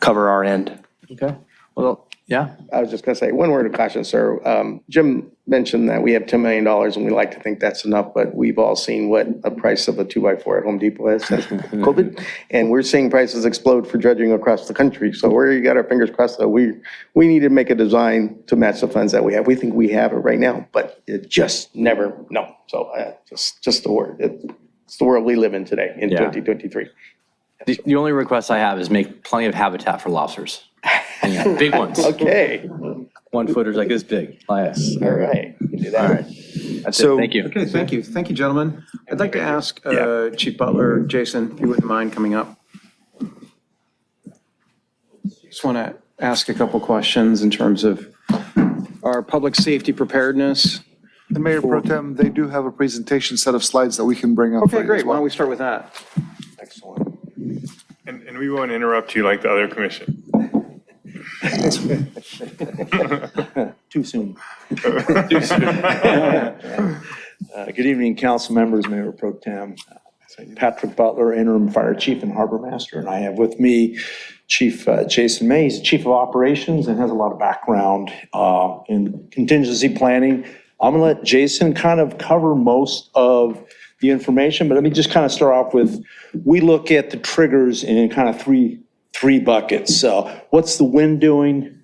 cover our end. Okay. Well, yeah. I was just going to say, one word of caution, sir. Jim mentioned that we have $10 million and we like to think that's enough, but we've all seen what a price of a 2x4 at Home Depot is since COVID. And we're seeing prices explode for dredging across the country. So we got our fingers crossed that we need to make a design to match the funds that we have. We think we have it right now, but it just never know. So just the word. It's the world we live in today in 2023. The only request I have is make plenty of habitat for lobsters. Big ones. Okay. 1 footers like this big. Yes. All right. You can do that. All right. That's So- it. Thank you. Okay, thank you. Thank you, gentlemen. I'd like to ask Chief Butler, Jason, if you wouldn't mind coming up. Just want to ask a couple questions in terms of our public safety preparedness. And Mayor Pro Tem, they do have a presentation set of slides that we can bring up. Okay, great. Why don't we start with that? Excellent. And we won't interrupt you like the other commission. Too soon. Good evening, council members, Mayor Pro Tem. Patrick Butler, interim fire chief and harbor master, and I have with me Chief Jason May. He's the chief of operations and has a lot of background in contingency planning. I'm gonna let Jason kind of cover most of the information, but let me just kind of start off with, we look at the triggers in kind of three buckets. What's the wind doing?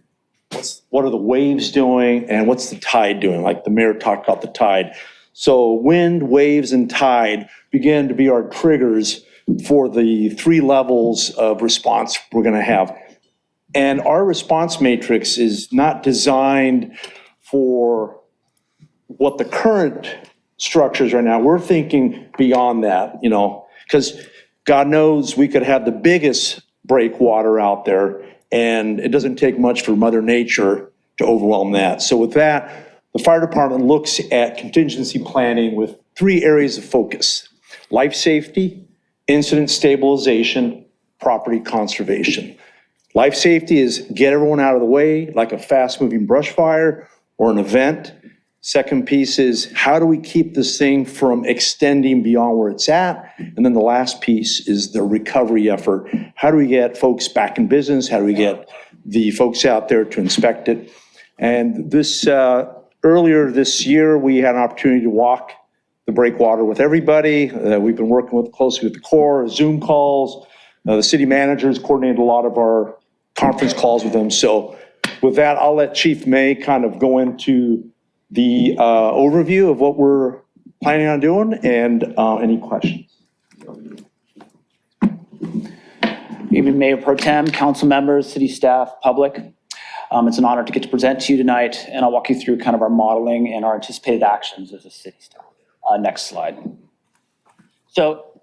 What are the waves doing? And what's the tide doing? Like the mayor talked about the tide. So wind, waves, and tide begin to be our triggers for the 3 levels of response we're gonna have. And our response matrix is not designed for what the current structures right now. We're thinking beyond that, because God knows we could have the biggest breakwater out there, and it doesn't take much for Mother Nature to overwhelm that. So with that, the fire department looks at contingency planning with 3 areas of focus: life safety, incident stabilization, property conservation. Life safety is get everyone out of the way, like a fast-moving brush fire or an event. Second piece is how do we keep this thing from extending beyond where it's at? And then the last piece is the recovery effort. How do we get folks back in business? How do we get the folks out there to inspect it? And this earlier this year, we had an opportunity to walk the breakwater with everybody. We've been working closely with the Corps, Zoom calls. The city managers coordinated a lot of our conference calls with them. So with that, I'll let Chief May kind of go into the overview of what we're planning on doing and any questions. Evening, Mayor Pro Tem, council members, city staff, public. It's an honor to get to present to you tonight, and I'll walk you through kind of our modeling and our anticipated actions as a city staff. Next slide. So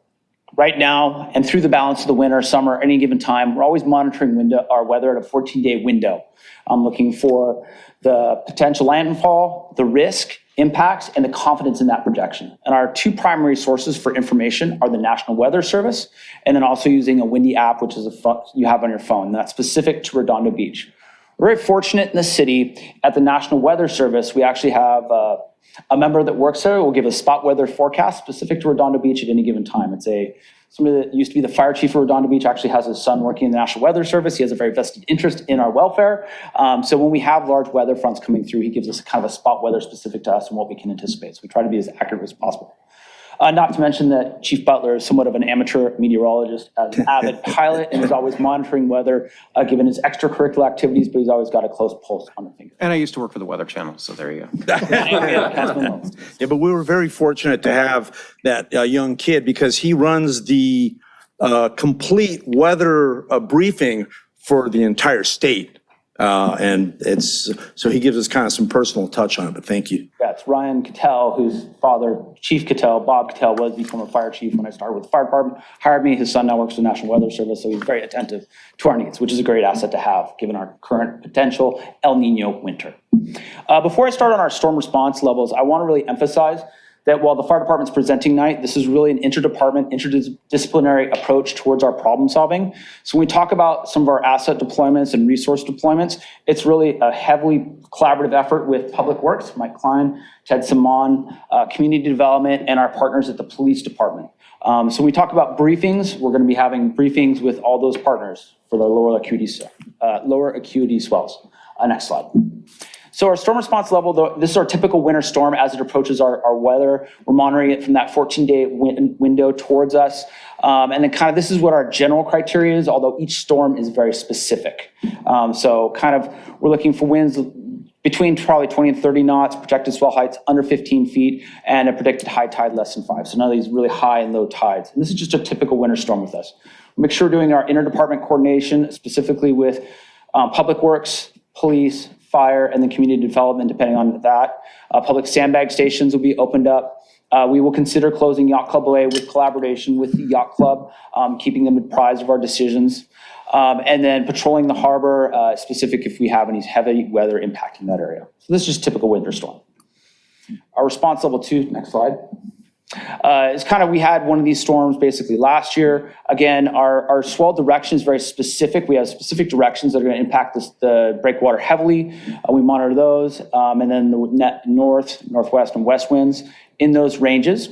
right now and through the balance of the winter, summer, any given time, we're always monitoring our weather at a 14-day window. I'm looking for the potential landfall, the risk, impacts, and the confidence in that projection. And our 2 primary sources for information are the National Weather Service, and then also using a windy app, which is you have on your phone. And that's specific to Redondo Beach. We're very fortunate in the city. At the National Weather Service, we actually have a member that works there will give a spot weather forecast specific to Redondo Beach at any given time. It's somebody that used to be the fire chief of Redondo Beach, actually has his son working in the National Weather Service. He has a very vested interest in our welfare. So when we have large weather fronts coming through, he gives us kind of a spot weather specific to us and what we can anticipate. So we try to be as accurate as possible. Not to mention that Chief Butler is somewhat of an amateur meteorologist, as an avid pilot, and is always monitoring weather, given his extracurricular activities, but he's always got a close pulse on the finger. And I used to work for the Weather Channel, so there you go. Yeah, but we were very fortunate to have that young kid because he runs the complete weather briefing for the entire state. And so he gives us kind of some personal touch on it, but thank you. Yeah, it's Ryan Cattell, whose father, Chief Cattell, Bob Cattell, was the former fire chief when I started with the fire department, hired me. His son now works for the National Weather Service, so he's very attentive to our needs, which is a great asset to have given our current potential El Nino winter. Before I start on our storm response levels, I want to really emphasize that while the fire department's presenting tonight, this is really an interdepartment, interdisciplinary approach towards our problem solving. So when we talk about some of our asset deployments and resource deployments, it's really a heavily collaborative effort with Public Works, Mike Klein, Ted Simon, community development, and our partners at the police department. So when we talk about briefings, we're going to be having briefings with all those partners for the lower acuity swells. Next slide. So our storm response level, though, this is our typical winter storm as it approaches our weather. We're monitoring it from that 14-day window towards us. And then kind of this is what our general criteria is, although each storm is very specific. So kind of we're looking for winds between probably 20 and 30 knots, projected swell heights under 15 feet, and a predicted high tide less than 5. So none of these really high and low tides. And this is just a typical winter storm with us. Make sure we're doing our interdepartment coordination, specifically with Public Works, police, fire, and then community development, depending on that. Public sandbag stations will be opened up. We will consider closing Yacht Club Bay with collaboration with the Yacht Club, keeping them apprised of our decisions. And then patrolling the harbor, specific if we have any heavy weather impacting that area. So this is just typical winter storm. Our response level 2, next slide. It's kind of, we had one of these storms basically last year. Again, our swell direction is very specific. We have specific directions that are going to impact the breakwater heavily. We monitor those. And then the north, northwest, and west winds in those ranges.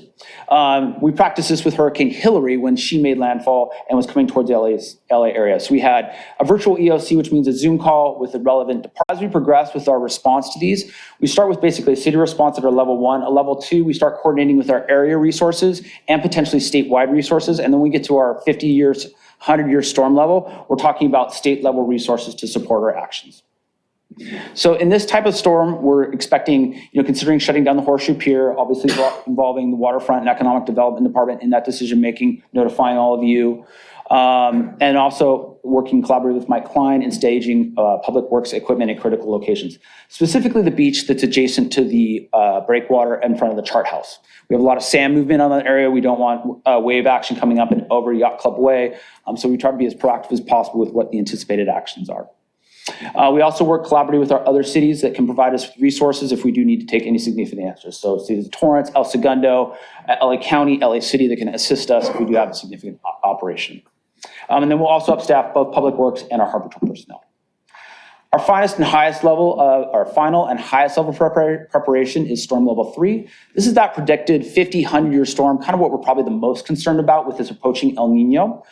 We practiced this with Hurricane Hillary when she made landfall and was coming towards the LA area. So we had a virtual EOC, which means a Zoom call with the relevant department. As we progress with our response to these, we start with basically a city response at our level 1. A level 2, we start coordinating with our area resources and potentially statewide resources. And then we get to our 50 years, 100-year storm level. We're talking about state level resources to support our actions. So in this type of storm, we're expecting, considering shutting down the Horseshoe Pier, obviously involving the Waterfront and Economic Development Department in that decision-making, notifying all of you, and also working collaboratively with Mike Klein in staging public works equipment in critical locations, specifically the beach that's adjacent to the breakwater in front of the chart house. We have a lot of sand movement on that area. We don't want wave action coming up and over Yacht Club Way, so we try to be as proactive as possible with what the anticipated actions are. We also work collaboratively with our other cities that can provide us with resources if we do need to take any significant answers. So cities of Torrance, El Segundo, LA County, LA City that can assist us if we do have a significant operation. And then we'll also upstaff both Public Works and our Harbor Patrol personnel. Our finest and highest level, our final and highest level preparation is storm level 3. This is that predicted 50, 100-year storm, kind of what we're probably the most concerned about with this approaching El Nino.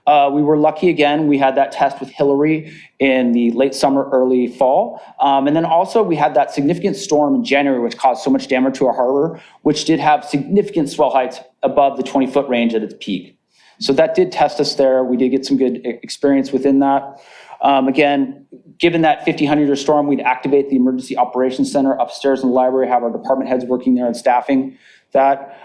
We were lucky again, we had that test with Hillary in the late summer, early fall. And then also we had that significant storm in January, which caused so much damage to our harbor, which did have significant swell heights above the 20-foot range at its peak. So that did test us there. We did get some good experience within that. Again, given that 50, 100-year storm, we'd activate the Emergency Operations Center upstairs in the library, have our department heads working there and staffing that,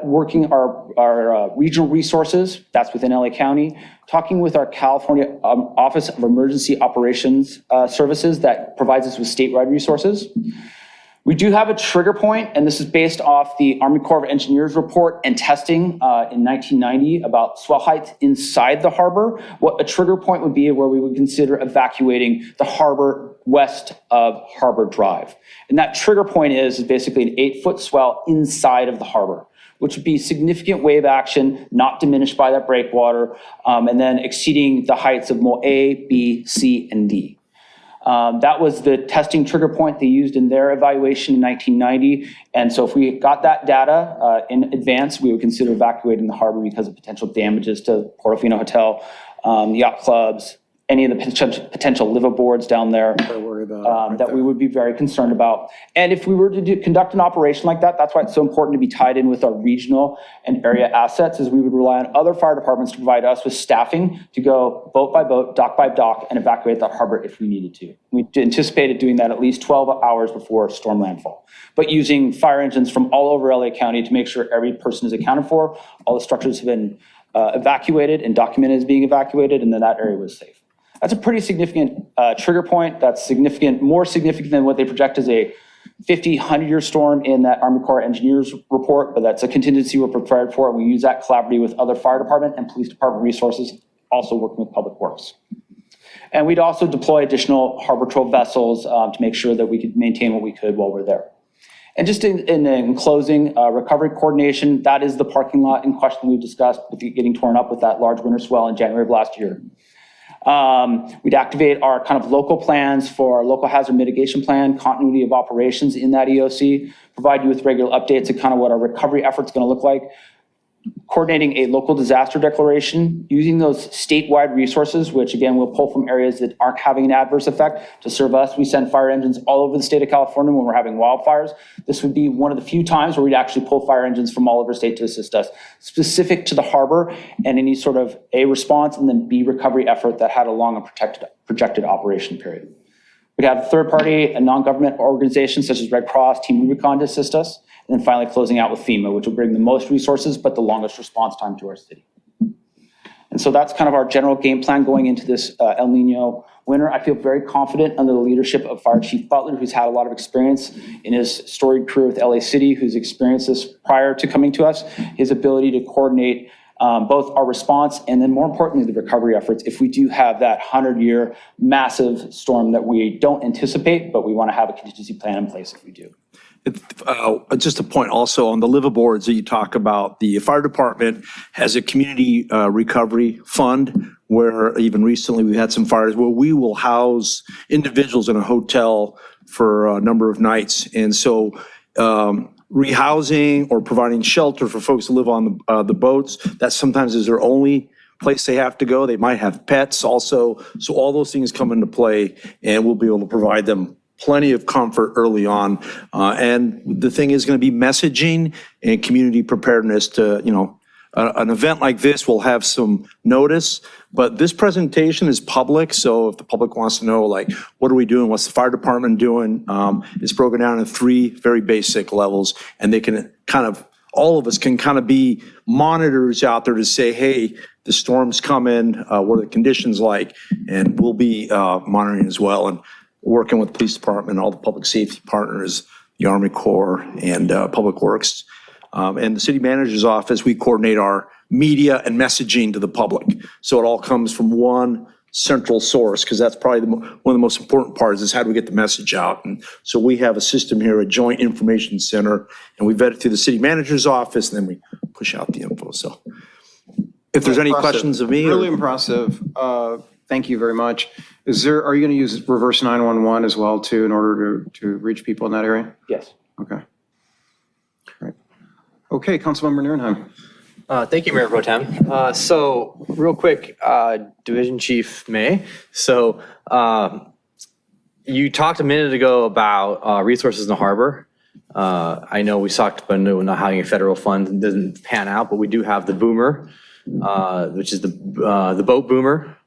working our regional resources, that's within LA County, talking with our California Office of Emergency Operations Services that provides us with statewide resources. We do have a trigger point, and this is based off the Army Corps of Engineers report and testing in 1990 about swell heights inside the harbor. What a trigger point would be where we would consider evacuating the harbor west of Harbor Drive. And that trigger point is basically an 8-foot swell inside of the harbor, which would be significant wave action, not diminished by that breakwater, and then exceeding the heights of Mole A, B, C, and D. That was the testing trigger point they used in their evaluation in 1990. And so if we got that data in advance, we would consider evacuating the harbor because of potential damages to Portofino Hotel, yacht clubs, any of the potential liveaboards down there that we would be very concerned about. And if we were to conduct an operation like that, that's why it's so important to be tied in with our regional and area assets, is we would rely on other fire departments to provide us with staffing to go boat by boat, dock by dock, and evacuate that harbor if we needed to. We anticipated doing that at least 12 hours before storm landfall, but using fire engines from all over LA County to make sure every person is accounted for, all the structures have been evacuated and documented as being evacuated, and then that area was safe. That's a pretty significant trigger point. That's significant, more significant than what they project as a 50, 100-year storm in that Army Corps Engineers report, but that's a contingency we're prepared for. We use that collaboratively with other fire department and police department resources, also working with Public Works. And we'd also deploy additional harbor patrol vessels to make sure that we could maintain what we could while we're there. And just in closing, recovery coordination, that is the parking lot in question we've discussed with getting torn up with that large winter swell in January of last year. We'd activate our kind of local plans for our local hazard mitigation plan, continuity of operations in that EOC, provide you with regular updates of kind of what our recovery effort's going to look like, coordinating a local disaster declaration, using those statewide resources, which again, we'll pull from areas that aren't having an adverse effect to serve us. We send fire engines all over the state of California when we're having wildfires. This would be one of the few times where we'd actually pull fire engines from all over state to assist us, specific to the harbor and any sort of A, response, and then B, recovery effort that had a long and projected operation period. We'd have third-party and non-government organizations such as Red Cross, Team Rubicon to assist us. And then finally closing out with FEMA, which will bring the most resources, but the longest response time to our city. And so that's kind of our general game plan going into this El Nino winter. I feel very confident under the leadership of Fire Chief Butler, who's had a lot of experience in his storied career with LA City, who's experienced this prior to coming to us, his ability to coordinate both our response and then more importantly, the recovery efforts. If we do have that 100-year massive storm that we don't anticipate, but we want to have a contingency plan in place if we do. Just a point also on the liveaboards that you talk about, the fire department has a community recovery fund where even recently we had some fires where we will house individuals in a hotel for a number of nights. And so rehousing or providing shelter for folks who live on the boats, that sometimes is their only place they have to go. They might have pets also. So all those things come into play and we'll be able to provide them plenty of comfort early on. And the thing is going to be messaging and community preparedness to, an event like this will have some notice, but this presentation is public. So if the public wants to know, like, what are we doing? What's the fire department doing? It's broken down in 3 very basic levels, and they can all of us can be monitors out there to say, hey, the storm's coming, what are the conditions like? And we'll be monitoring as well. And working with the police department, all the public safety partners, the Army Corps, and Public Works. And the city manager's office, we coordinate our media and messaging to the public. So it all comes from one central source, because that's probably one of the most important parts is how do we get the message out. And so we have a system here, a joint information center, and we vet it through the city manager's office, and then we push out the info. So if there's any questions of me. Really impressive. Thank you very much. Are you going to use reverse 911 as well too in order to reach people in that area? Yes. Okay. Great. Okay, Councilmember Nierenheim. Thank you, Mayor Pro Tem. So real quick, Division Chief May. So you talked a minute ago about resources in the harbor. I know we talked about not having a federal fund. It doesn't pan out, but we do have the boomer, which is the boat boomer.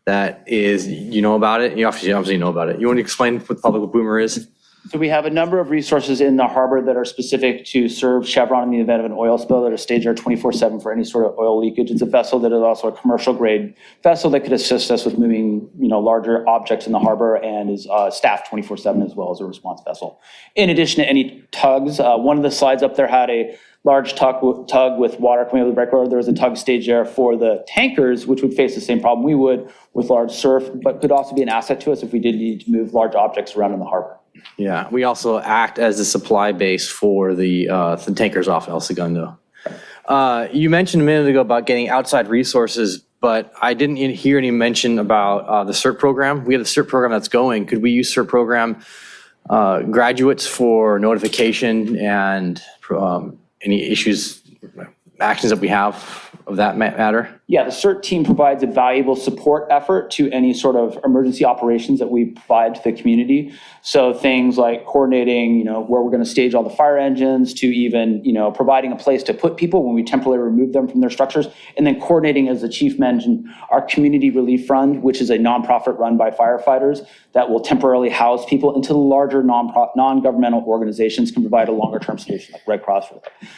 That is, you know about it. You obviously know about it. You want to explain what the public boomer is? So we have a number of resources in the harbor that are specific to serve Chevron in the event of an oil spill that are staged there 24/7 for any sort of oil leakage. It's a vessel that is also a commercial grade vessel that could assist us with moving, larger objects in the harbor and is staffed 24/7 as well as a response vessel. In addition to any tugs, one of the slides up there had a large tug with water coming over the breakwater. There was a tug stage there for the tankers, which would face the same problem we would with large surf, but could also be an asset to us if we did need to move large objects around in the harbor. Yeah, we also act as the supply base for the tankers off El Segundo. You mentioned a minute ago about getting outside resources, but I didn't hear any mention about the CERT program. We have the CERT program that's going. Could we use CERT program graduates for notification and any issues, actions that we have of that matter? Yeah, the CERT team provides a valuable support effort to any sort of emergency operations that we provide to the community. So things like coordinating, where we're going to stage all the fire engines, to even, providing a place to put people when we temporarily remove them from their structures, and then coordinating, as the chief mentioned, our community relief fund, which is a nonprofit run by firefighters that will temporarily house people until larger non-governmental organizations can provide a longer-term solution, like Red Cross.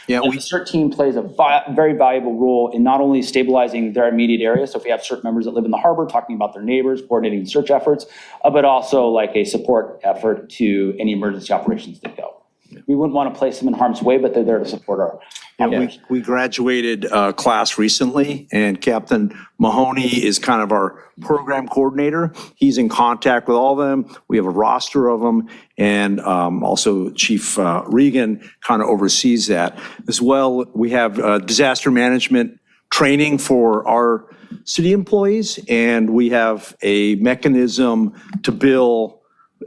Yeah, the CERT team plays a very valuable role in not only stabilizing their immediate area, so if we have CERT members that live in the harbor talking about their neighbors, coordinating search efforts, but also like a support effort to any emergency operations that go. We wouldn't want to place them in harm's way, but they're there to support our operations. We graduated a class recently, and Captain Mahoney is kind of our program coordinator. He's in contact with all of them. We have a roster of them, and also Chief Regan kind of oversees that. As well, we have disaster management training for our city employees, and we have a mechanism to bill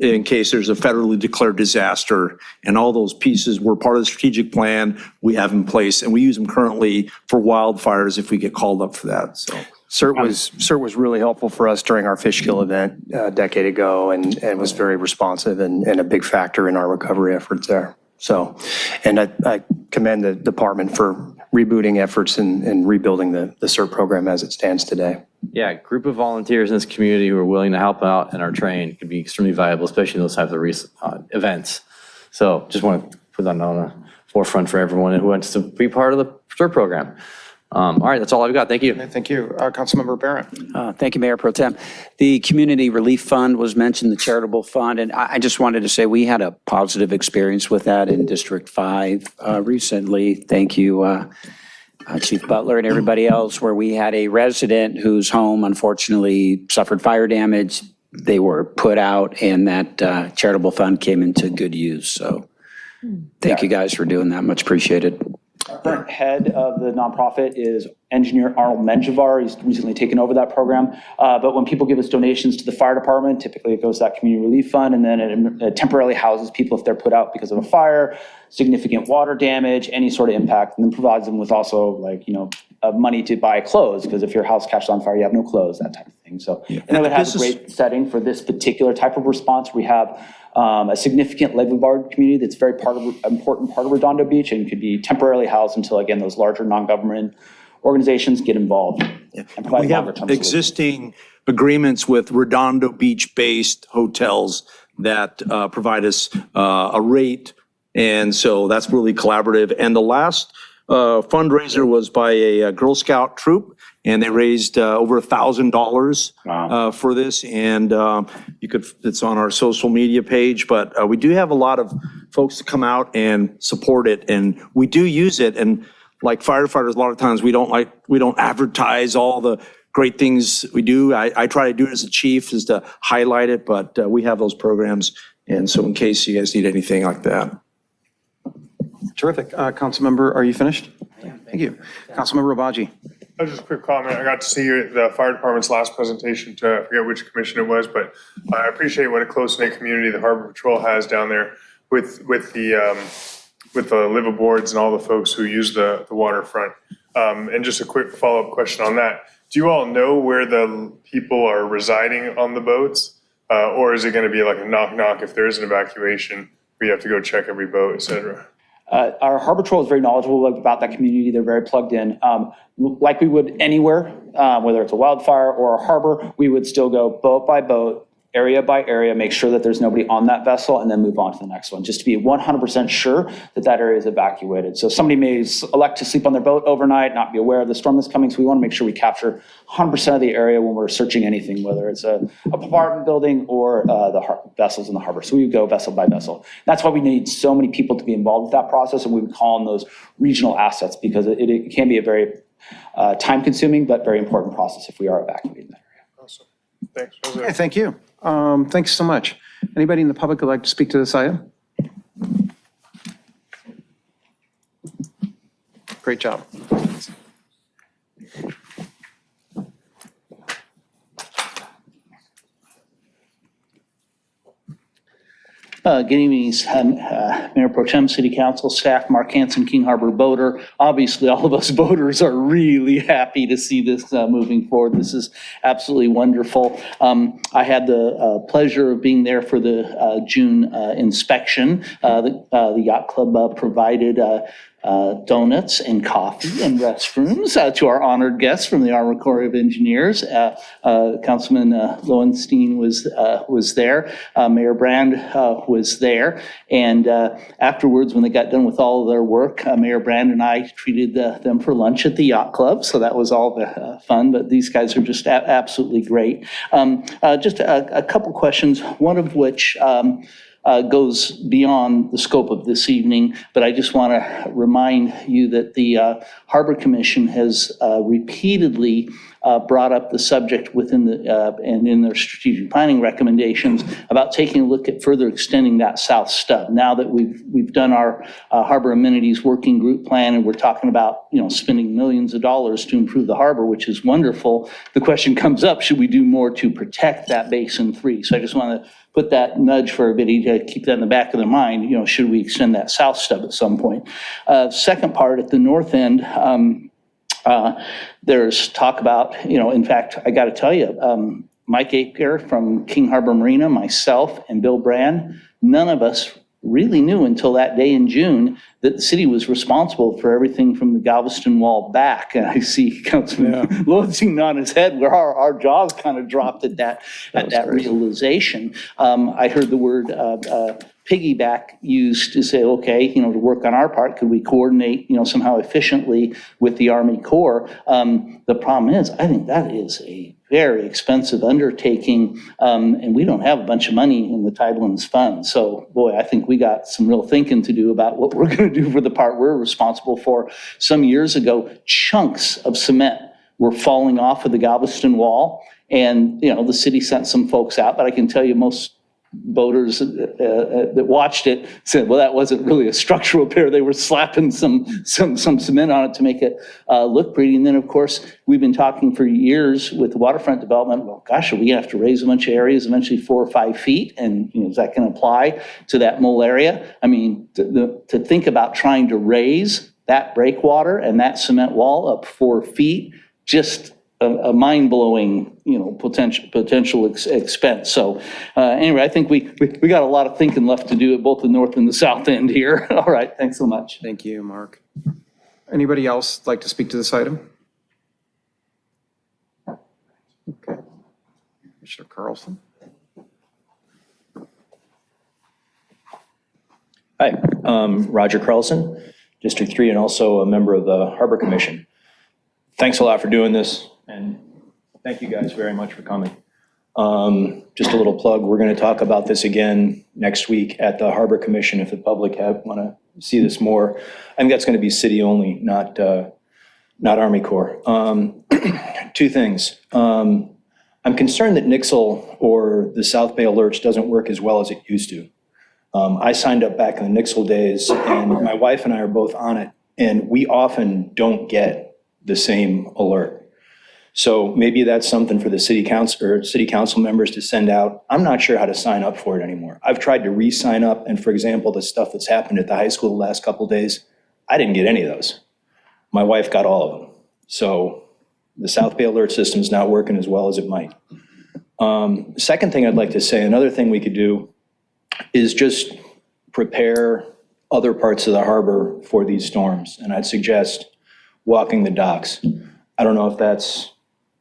in case there's a federally declared disaster, and all those pieces were part of the strategic plan we have in place, and we use them currently for wildfires if we get called up for that. So CERT was really helpful for us during our fish kill event a decade ago, and was very responsive and a big factor in our recovery efforts there. So, and I commend the department for rebooting efforts and rebuilding the CERT program as it stands today. Yeah, a group of volunteers in this community who are willing to help out and are trained could be extremely valuable, especially in those types of events. So just want to put that on the forefront for everyone who wants to be part of the CERT program. All right, that's all I've got. Thank you. Thank you. Councilmember Barrett. Thank you, Mayor Pro Tem. The Community Relief Fund was mentioned, the charitable fund, and I just wanted to say we had a positive experience with that in District 5 recently. Thank you, Chief Butler and everybody else, where we had a resident whose home unfortunately suffered fire damage. They were put out, and that charitable fund came into good use. So thank you guys for doing that. Much appreciated. Our current head of the nonprofit is engineer Arnold Menjivar. He's recently taken over that program. But when people give us donations to the fire department, typically it goes to that community relief fund, and then it temporarily houses people if they're put out because of a fire, significant water damage, any sort of impact, and then provides them with also money to buy clothes, because if your house catches on fire, you have no clothes, that type of thing. So, and it would have a great setting for this particular type of response. We have a significant living bar community that's very important part of Redondo Beach, and could be temporarily housed until, again, those larger non-government organizations get involved. And provide We have longer-term solutions. existing agreements with Redondo Beach-based hotels that provide us a rate, and so that's really collaborative. And the last fundraiser was by a Girl Scout troop, and they raised over $1,000 for this. And it's on our social media page, but we do have a lot of folks to come out and support it, and we do use it. And like firefighters, a lot of times we don't advertise all the great things we do. I try to do it as a chief, is to highlight it, but we have those programs. And so in case you guys need anything like that. Terrific. Councilmember, are you finished? Thank you. Councilmember Rabaji. Just a quick comment. I got to see the fire department's last presentation to, I forget which commission it was, but I appreciate what a close-knit community the Harbor Patrol has down there with the liveaboards and all the folks who use the waterfront. And just a quick follow-up question on that. Do you all know where the people are residing on the boats? Or is it going to be like a knock-knock if there is an evacuation, where you have to go check every boat, et cetera? Our Harbor Patrol is very knowledgeable about that community. They're very plugged in. Like we would anywhere, whether it's a wildfire or a harbor, we would still go boat by boat, area by area, make sure that there's nobody on that vessel, and then move on to the next one, just to be 100% sure that that area is evacuated. So somebody may elect to sleep on their boat overnight, not be aware of the storm that's coming, so we want to make sure we capture 100% of the area when we're searching anything, whether it's a apartment building or the vessels in the harbor. So we would go vessel by vessel. That's why we need so many people to be involved with that process, and we would call on those regional assets, because it can be a very time-consuming but very important process if we are evacuating that area. Awesome. Thanks. Okay, thank you. Thanks so much. Anybody in the public would like to speak to this item? Great job. Good evening, Mayor Pro Tem, City Council, staff, Mark Hansen, King Harbor boater. Obviously, all of us boaters are really happy to see this moving forward. This is absolutely wonderful. I had the pleasure of being there for the June inspection. The Yacht Club provided donuts and coffee and restrooms to our honored guests from the Army Corps of Engineers. Councilman Lowenstein was there. Mayor Brand was there. And afterwards, when they got done with all of their work, Mayor Brand and I treated them for lunch at the Yacht Club. So that was all fun, but these guys are just absolutely great. Just a couple questions, one of which goes beyond the scope of this evening, but I just want to remind you that the Harbor Commission has repeatedly brought up the subject within and in their strategic planning recommendations about taking a look at further extending that south stub. Now that we've done our harbor amenities working group plan, and we're talking about spending millions of dollars to improve the harbor, which is wonderful. The question comes up: should we do more to protect that basin 3? So I just want to put that nudge for everybody to keep that in the back of their mind. Should we extend that south stub at some point? Second part, at the north end, there's talk about, in fact, I got to tell you, Mike Aker from King Harbor Marina, myself, and Bill Brand, none of us really knew until that day in June that the city was responsible for everything from the Galveston Wall back. And I see Councilman Lowenstein on his head, where our jaws kind of dropped at that realization. I heard the word piggyback used to say, okay, to work on our part, could we coordinate, somehow efficiently with the Army Corps? The problem is, I think that is a very expensive undertaking, and we don't have a bunch of money in the Tidelands Fund. So, boy, I think we got some real thinking to do about what we're going to do for the part we're responsible for. Some years ago, chunks of cement were falling off of the Galveston wall, and, the city sent some folks out, but I can tell you most boaters that watched it said, well, that wasn't really a structural repair. They were slapping some cement on it to make it look pretty. And then, of course, we've been talking for years with the waterfront development. Well, gosh, are we going to have to raise a bunch of areas eventually 4 or 5 feet? And is that going to apply to that mole area? I mean, to think about trying to raise that breakwater and that cement wall up 4 feet, just a mind-blowing, potential expense. So anyway, I think we got a lot of thinking left to do at both the north and the south end here. All right, thanks so much. Thank you, Mark. Anybody else like to speak to this item? Okay. Commissioner Carlson. Hi, Roger Carlson, District 3, and also a member of the Harbor Commission. Thanks a lot for doing this, and thank you guys very much for coming. Just a little plug, we're going to talk about this again next week at the Harbor Commission if the public want to see this more. I think that's going to be city only, not Army Corps. 2 things. I'm concerned that Nixle or the South Bay Alerts doesn't work as well as it used to. I signed up back in the Nixle days, and my wife and I are both on it, and we often don't get the same alert. So maybe that's something for the city council members to send out. I'm not sure how to sign up for it anymore. I've tried to re-sign up, and for example, the stuff that's happened at the high school the last couple of days, I didn't get any of those. My wife got all of them. So the South Bay alert system's not working as well as it might. Second thing I'd like to say, another thing we could do is just prepare other parts of the harbor for these storms. And I'd suggest walking the docks. I don't know if that's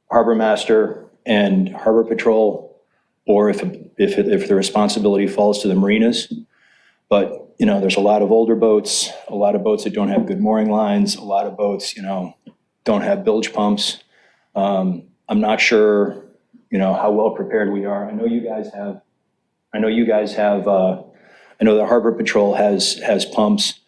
harbor master and harbor patrol, or if the responsibility falls to the marinas. But, there's a lot of older boats, a lot of boats that don't have good mooring lines, a lot of boats, don't have bilge pumps. I'm not sure, how well prepared we are. I know the harbor patrol has pumps,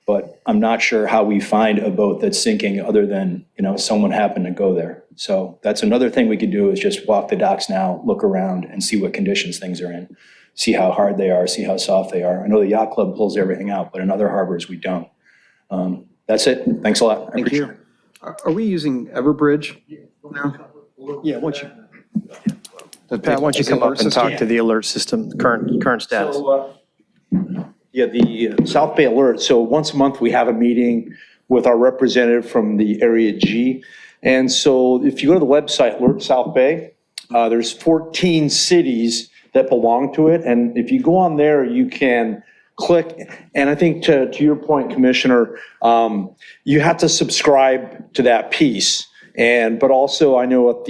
but I'm not sure how we find a boat that's sinking other than, someone happened to go there. So that's another thing we could do, is just walk the docks now, look around and see what conditions things are in, see how hard they are, see how soft they are. I know the yacht club pulls everything out, but in other harbors we don't. That's it. Thanks a lot. Thank you. Are we using Everbridge now? Yeah, Pat, why don't you come up and talk to the alert system, current status? Yeah, the South Bay Alert. So once a month, we have a meeting with our representative from the Area G. And so if you go to the website, Alert South Bay, there's 14 cities that belong to it. And if you go on there, you can click. And I think to your point, Commissioner, you have to subscribe to that piece. But also I know at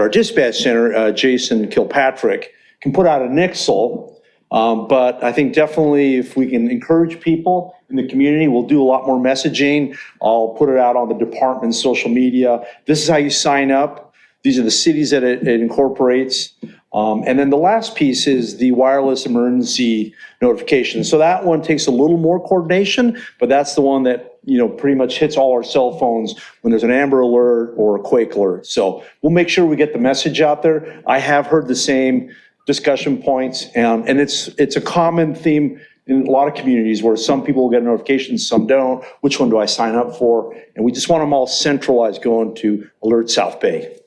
our dispatch center, Jason Kilpatrick can put out a Nixle. But I think definitely if we can encourage people in the community, we'll do a lot more messaging. I'll put it out on the department's social media. This is how you sign up. These are the cities that it incorporates. And then the last piece is the wireless emergency notification. So that one takes a little more coordination, but that's the one that, pretty much hits all our cell phones when there's an Amber Alert or a Quake Alert. So we'll make sure we get the message out there. I have heard the same discussion points, and it's a common theme in a lot of communities where some people will get notifications, some don't. Which one do I sign up for? And we just want them all centralized going to Alert South Bay.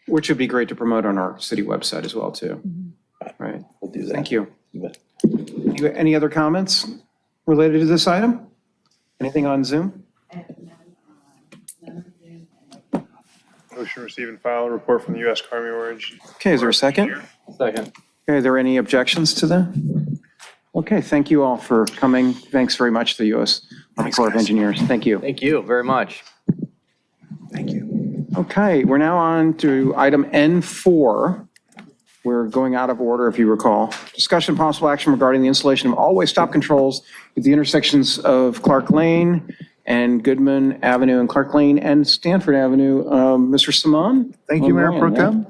Which would be great to promote on our city website as well, too. Right. We'll do that. Thank you. Any other comments related to this item? Anything on Zoom? Motion to receive and file a report from the U.S. Army Origin. Okay, is there a second? Second. Okay, are there any objections to that? Okay, thank you all for coming. Thanks very much to the U.S. Army Corps of Engineers. Thank you. Thank you very much. Thank you. Okay, we're now on to item N4. We're going out of order, if you recall. Discussion and possible action regarding the installation of all-way stop controls at the intersections of Clark Lane and Goodman Avenue and Clark Lane and Stanford Avenue. Mr. Simon? Thank you, Mayor Pro Tem.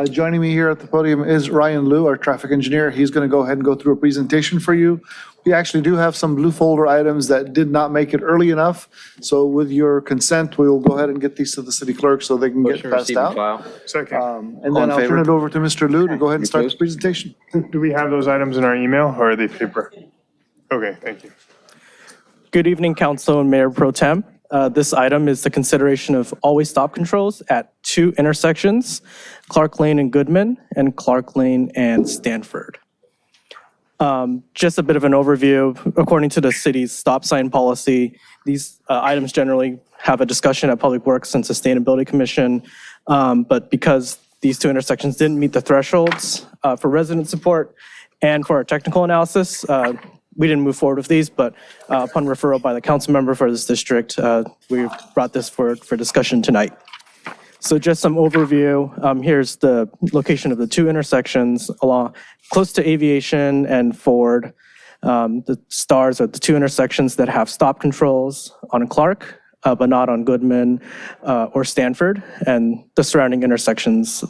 Joining me here at the podium is Ryan Liu, our traffic engineer. He's going to go ahead and go through a presentation for you. We actually do have some blue folder items that did not make it early enough. So with your consent, we will go ahead and get these to the city clerk so they can get passed out. Second. And then I'll turn it over to Mr. Liu to go ahead and start the presentation. Do we have those items in our email or are they paper? Okay, thank you. Good evening, Council and Mayor Pro Tem. This item is the consideration of always stop controls at 2 intersections, Clark Lane and Goodman, and Clark Lane and Stanford. Just a bit of an overview. According to the city's stop sign policy, these items generally have a discussion at Public Works and Sustainability Commission, but because these 2 intersections didn't meet the thresholds for resident support and for our technical analysis, we didn't move forward with these, but upon referral by the council member for this district, we brought this forward for discussion tonight. So just some overview. Here's the location of the 2 intersections along close to Aviation and Ford. The stars are the 2 intersections that have stop controls on Clark, but not on Goodman or Stanford, and the surrounding intersections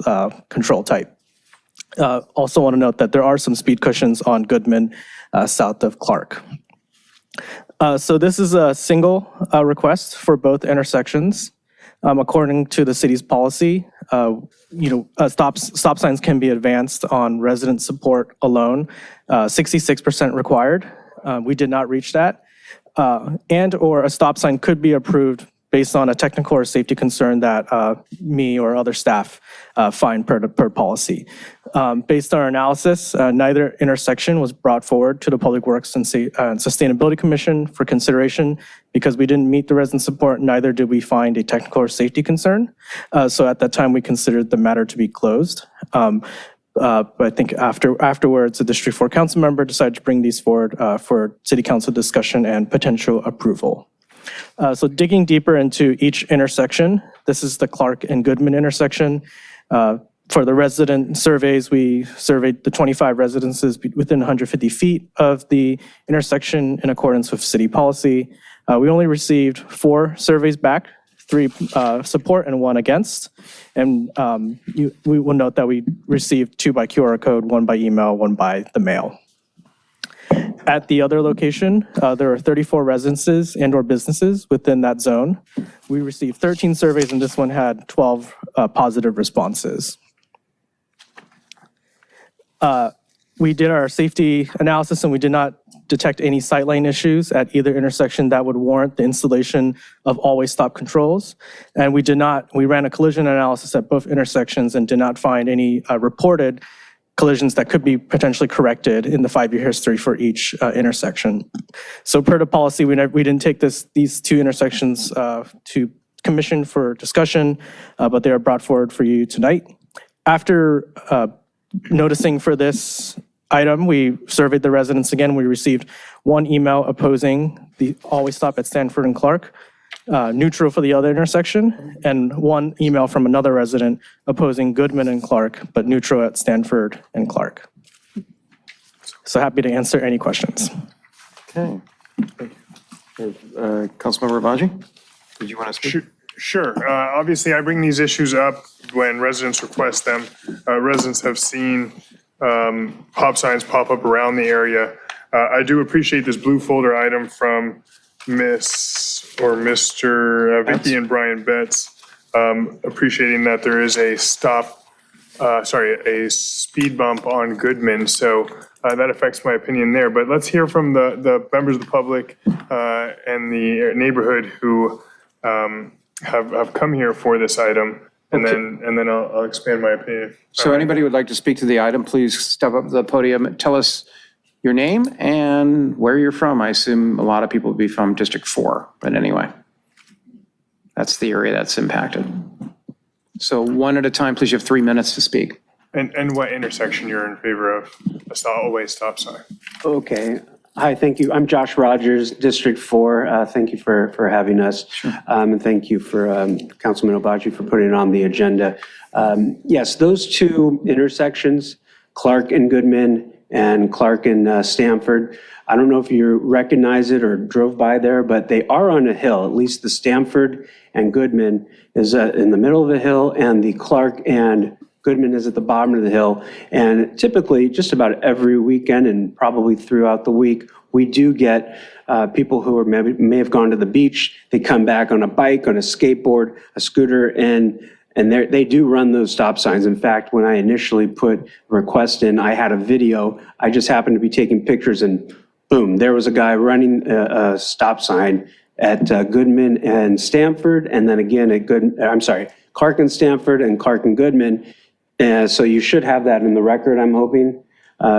control type. Also want to note that there are some speed cushions on Goodman south of Clark. So this is a single request for both intersections. According to the city's policy, stop signs can be advanced on resident support alone, 66% required. We did not reach that. And or a stop sign could be approved based on a technical or safety concern that me or other staff find per policy. Based on our analysis, neither intersection was brought forward to the Public Works and Sustainability Commission for consideration because we didn't meet the resident support, neither did we find a technical or safety concern. So at that time, we considered the matter to be closed. But I think afterwards, the District 4 council member decided to bring these forward for city council discussion and potential approval. So digging deeper into each intersection, this is the Clark and Goodman intersection. For the resident surveys, we surveyed the 25 residences within 150 feet of the intersection in accordance with city policy. We only received 4 surveys back, 3 support and 1 against. And we will note that we received 2 by QR code, 1 by email, 1 by the mail. At the other location, there are 34 residences and or businesses within that zone. We received 13 surveys and this one had 12 positive responses. We did our safety analysis and we did not detect any sightline issues at either intersection that would warrant the installation of always stop controls. And we ran a collision analysis at both intersections and did not find any reported collisions that could be potentially corrected in the 5-year history for each intersection. So per the policy, we didn't take these 2 intersections to commission for discussion, but they are brought forward for you tonight. After noticing for this item, we surveyed the residents again. We received 1 email opposing the always stop at Stanford and Clark, neutral for the other intersection, and 1 email from another resident opposing Goodman and Clark, but neutral at Stanford and Clark. So happy to answer any questions. Okay. Councilmember Rabaji, did you want to speak? Sure. Obviously, I bring these issues up when residents request them. Residents have seen pop signs pop up around the area. I do appreciate this blue folder item from Mr. Vicky and Brian Betts, appreciating that there is a speed bump on Goodman. So that affects my opinion there. But let's hear from the members of the public and the neighborhood who have come here for this item. And then I'll expand my opinion. So anybody who would like to speak to the item, please step up to the podium and tell us your name and where you're from. I assume a lot of people would be from District 4, but anyway, that's the area that's impacted. So 1 at a time, please. You have 3 minutes to speak. And what intersection you're in favor of a always stop sign? Okay, Hi, thank you. I'm Josh Rogers, District 4. Thank you for having us. And thank you for Councilman Obaji for putting it on the agenda. Yes, those two intersections, Clark and Goodman and Clark and Stamford, I don't know if you recognize it or drove by there, but they are on a hill. At least the Stamford and Goodman is in the middle of the hill, and the Clark and Goodman is at the bottom of the hill. And typically, just about every weekend and probably throughout the week, we do get people who are may have gone to the beach. They come back on a bike, on a skateboard, a scooter, and they do run those stop signs. In fact, when I initially put a request in, I had a video. I just happened to be taking pictures, and boom, there was a guy running a stop sign at Goodman and Stamford, and then again at Clark and Stamford and Clark and Goodman. So you should have that in the record, I'm hoping.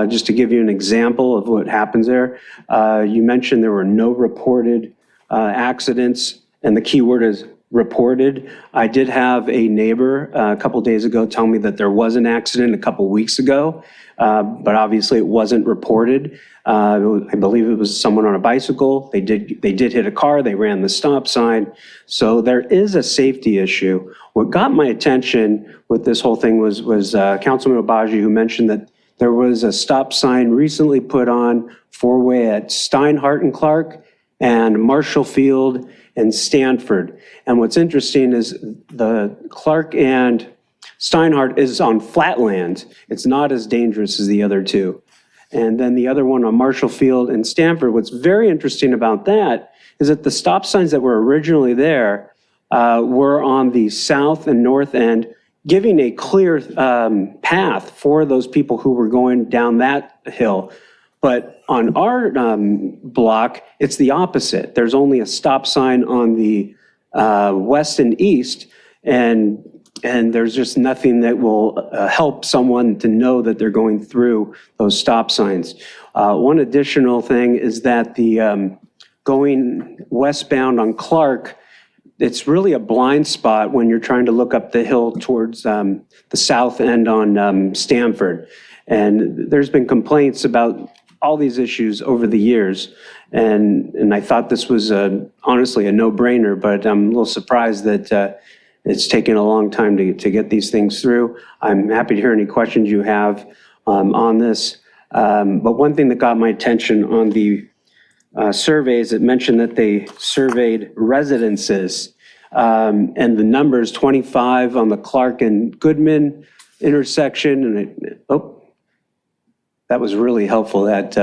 Just to give you an example of what happens there. You mentioned there were no reported accidents, and the key word is reported. I did have a neighbor a couple days ago tell me that there was an accident a couple weeks ago, but obviously it wasn't reported. I believe it was someone on a bicycle. They did hit a car. They ran the stop sign. So there is a safety issue. What got my attention with this whole thing was Councilman Obaji, who mentioned that there was a stop sign recently put on four-way at Steinhardt and Clark and Marshall Field and Stanford. And what's interesting is the Clark and Steinhardt is on flatland. It's not as dangerous as the other two. And then the other one on Marshall Field and Stanford, what's very interesting about that is that the stop signs that were originally there were on the south and north end, giving a clear path for those people who were going down that hill. But on our block, it's the opposite. There's only a stop sign on the west and east, and there's just nothing that will help someone to know that they're going through those stop signs. One additional thing is that the going westbound on Clark, it's really a blind spot when you're trying to look up the hill towards the south end on Stamford. And there's been complaints about all these issues over the years. And I thought this was honestly a no-brainer, but I'm a little surprised that it's taken a long time to get these things through. I'm happy to hear any questions you have on this. But one thing that got my attention on the surveys, it mentioned that they surveyed residences, and the numbers 25 on the Clark and Goodman intersection, and that was really helpful. That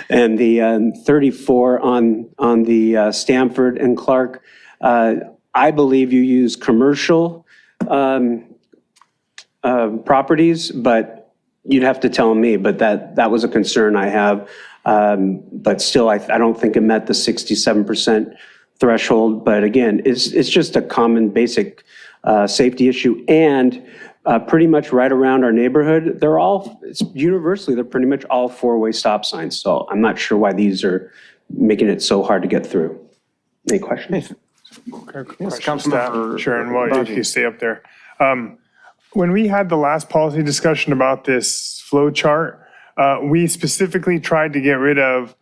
and the 34 on the Stamford and Clark. I believe you use commercial properties, but you'd have to tell me. But that was a concern I have. But still, I don't think it met the 67% threshold. But again, it's just a common basic safety issue. And pretty much right around our neighborhood, it's universally, they're pretty much all four-way stop signs. So I'm not sure why these are making it so hard to get through. Any questions? Yes, Councilmember Sharon, while you stay up there. When we had the last policy discussion about this flow chart, we specifically tried to get rid of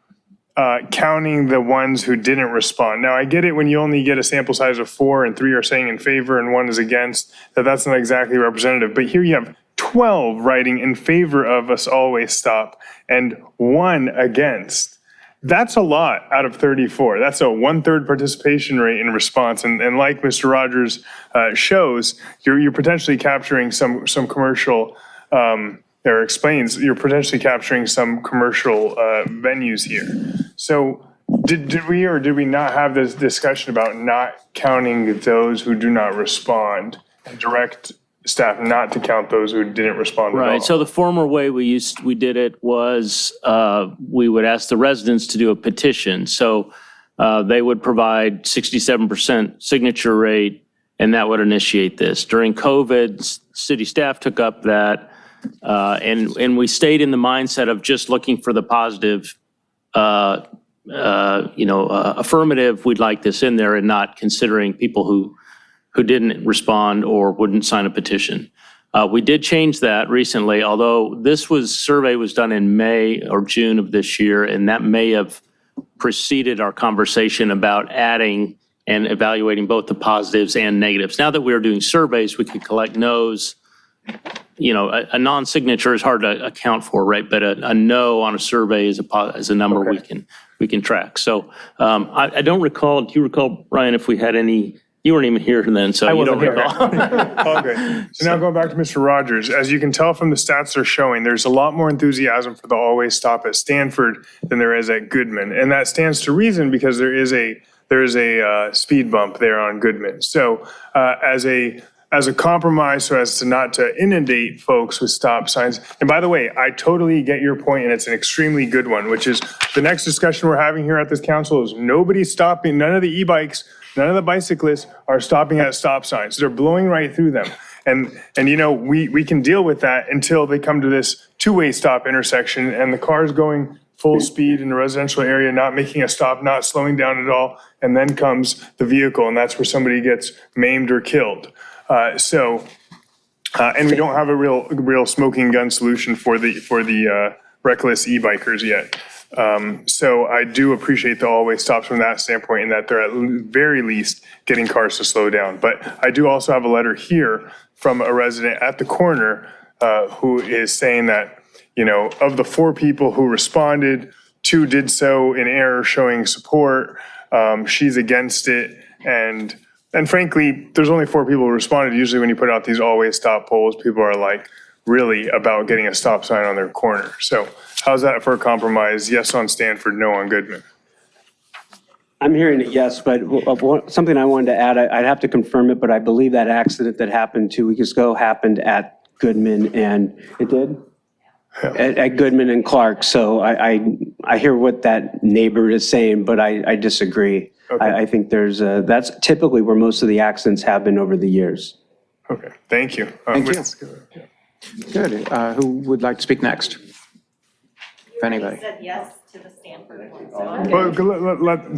counting the ones who didn't respond. Now, I get it when you only get a sample size of 4 and 3 are saying in favor and 1 is against, that's not exactly representative. But here you have 12 writing in favor of us always stop and 1 against. That's a lot out of 34. That's a 1/3 participation rate in response. And like Mr. Rogers shows, you're potentially capturing some commercial, or explains, you're potentially capturing some commercial venues here. So did we or did we not have this discussion about not counting those who do not respond and direct staff not to count those who didn't respond at all? Right, so the former way we did it was we would ask the residents to do a petition. So they would provide 67% signature rate, and that would initiate this. During COVID, city staff took up that, and we stayed in the mindset of just looking for the positive, affirmative, we'd like this in there, and not considering people who didn't respond or wouldn't sign a petition. We did change that recently, although survey was done in May or June of this year, and that may have preceded our conversation about adding and evaluating both the positives and negatives. Now that we're doing surveys, we can collect no's. You know, a non-signature is hard to account for, right? But a no on a survey is a number we can track. So I don't recall. Do you recall, Ryan, if we had any? You weren't even here then, so you don't recall. Okay. So now going back to Mr. Rogers, as you can tell from the stats they're showing, there's a lot more enthusiasm for the always stop at Stanford than there is at Goodman. And that stands to reason because there is a speed bump there on Goodman. So as a compromise, so as to not to inundate folks with stop signs. And by the way, I totally get your point, and it's an extremely good one, which is the next discussion we're having here at this council is nobody's stopping, none of the e-bikes, none of the bicyclists are stopping at stop signs. They're blowing right through them. And you know, we can deal with that until they come to this two-way stop intersection and the car's going full speed in the residential area, not making a stop, not slowing down at all. And then comes the vehicle, and that's where somebody gets maimed or killed. And we don't have a real smoking gun solution for the reckless e-bikers yet. So I do appreciate the always stops from that standpoint, in that they're at very least getting cars to slow down. But I do also have a letter here from a resident at the corner who is saying that, you know, of the 4 people who responded, 2 did so in error, showing support. She's against it. And frankly, there's only 4 people who responded. Usually when you put out these always stop polls, people are like really about getting a stop sign on their corner. So how's that for a compromise? Yes on Stanford, no on Goodman. I'm hearing it, yes, but something I wanted to add, I'd have to confirm it, but I believe that accident that happened 2 weeks ago happened at Goodman, and it did? At Goodman and Clark. So I hear what that neighbor is saying, but I disagree. Okay. I think that's typically where most of the accidents have been over the years. Okay, thank you. Thank you. Good. Who would like to speak next? If anybody. Said yes to the Stanford one. Well,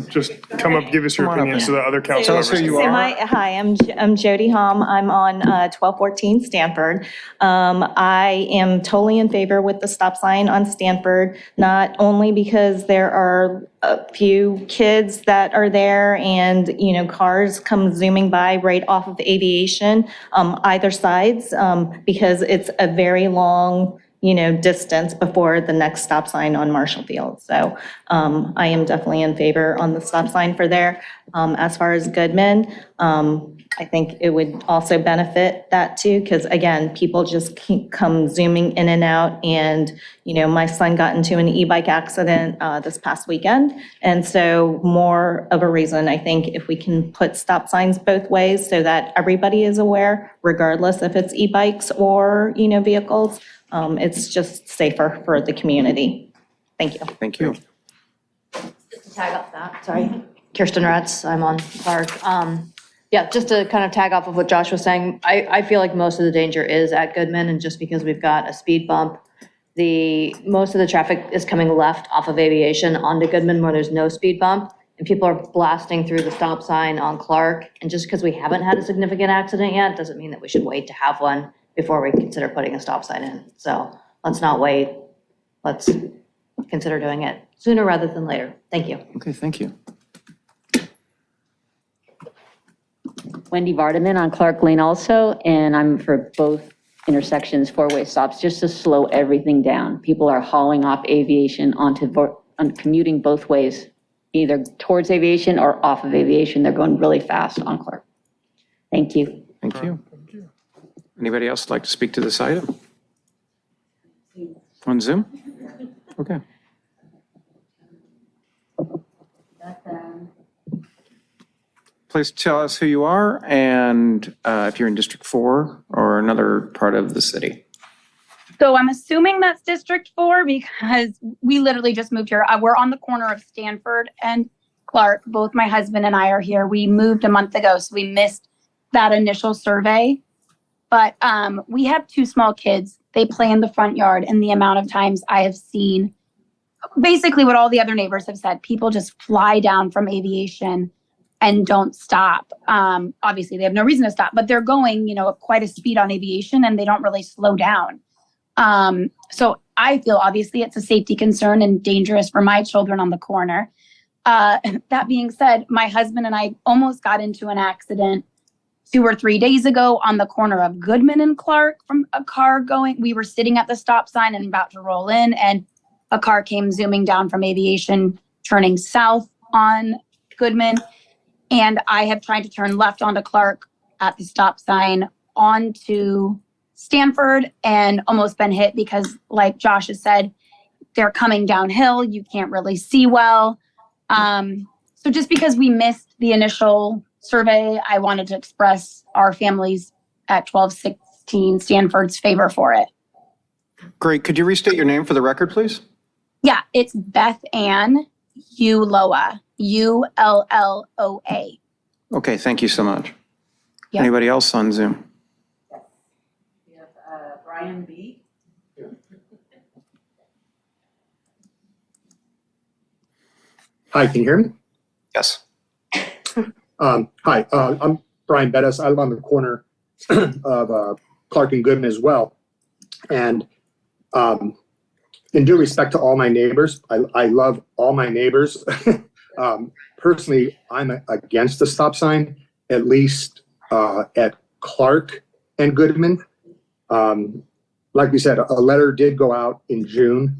just come up, give us your opinion so the other council members. Tell us who you are. Hi, I'm Jody Hom. I'm on 1214 Stanford. I am totally in favor with the stop sign on Stanford, not only because there are a few kids that are there and, you know, cars come zooming by right off of Aviation, either sides, because it's a very long, you know, distance before the next stop sign on Marshall Field. So I am definitely in favor on the stop sign for there. As far as Goodman, I think it would also benefit that too, because again, people just come zooming in and out. And, you know, my son got into an e-bike accident this past weekend. And so more of a reason, I think, if we can put stop signs both ways so that everybody is aware, regardless if it's e-bikes or, you know, vehicles, it's just safer for the community. Thank you. Thank you. Just to tag off that, sorry. Kirsten Ratz, I'm on Clark. Yeah, just to kind of tag off of what Josh was saying, I feel like most of the danger is at Goodman, and just because we've got a speed bump, most of the traffic is coming left off of Aviation onto Goodman where there's no speed bump, and people are blasting through the stop sign on Clark. And just because we haven't had a significant accident yet, doesn't mean that we should wait to have one before we consider putting a stop sign in. So let's not wait. Let's consider doing it sooner rather than later. Thank you. Okay, thank you. Wendy Vardaman on Clark Lane also, and I'm for both intersections, 4-way stops, just to slow everything down. People are hauling off Aviation commuting both ways, either towards Aviation or off of Aviation. They're going really fast on Clark. Thank you. Thank you. Anybody else like to speak to this item? On Zoom? Okay. Please tell us who you are and if you're in District 4 or another part of the city. So I'm assuming that's District 4 because we literally just moved here. We're on the corner of Stanford and Clark. Both my husband and I are here. We moved a month ago, so we missed that initial survey. But we have 2 small kids. They play in the front yard, and the amount of times I have seen basically what all the other neighbors have said, people just fly down from Aviation and don't stop. Obviously, they have no reason to stop, but they're going, at quite a speed on Aviation, and they don't really slow down. So I feel obviously it's a safety concern and dangerous for my children on the corner. That being said, my husband and I almost got into an accident 2 or 3 days ago on the corner of Goodman and Clark from a car going. We were sitting at the stop sign and about to roll in, and a car came zooming down from Aviation, turning south on Goodman. And I have tried to turn left onto Clark at the stop sign onto Stanford and almost been hit because, like Josh has said, they're coming downhill. You can't really see well. So just because we missed the initial survey, I wanted to express our families at 1216 Stanford's favor for it. Great. Could you restate your name for the record, please? Yeah, it's Beth Ann Ulloa, Ulloa. Okay, thank you so much. Yep. Anybody else on Zoom? We have Brian B. Hi, can you hear me? Yes. Hi, I'm Brian Bettis. I live on the corner of Clark and Goodman as well. And in due respect to all my neighbors, I love all my neighbors. Personally, I'm against the stop sign, at least at Clark and Goodman. Like we said, a letter did go out in June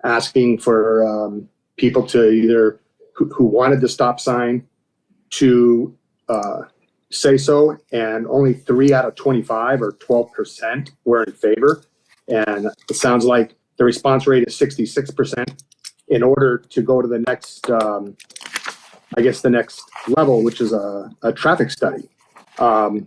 asking for people to either who wanted the stop sign to say so, and only 3 out of 25 or 12% were in favor. And it sounds like the response rate is 66% in order to go to the next, I guess the next level, which is a traffic study. And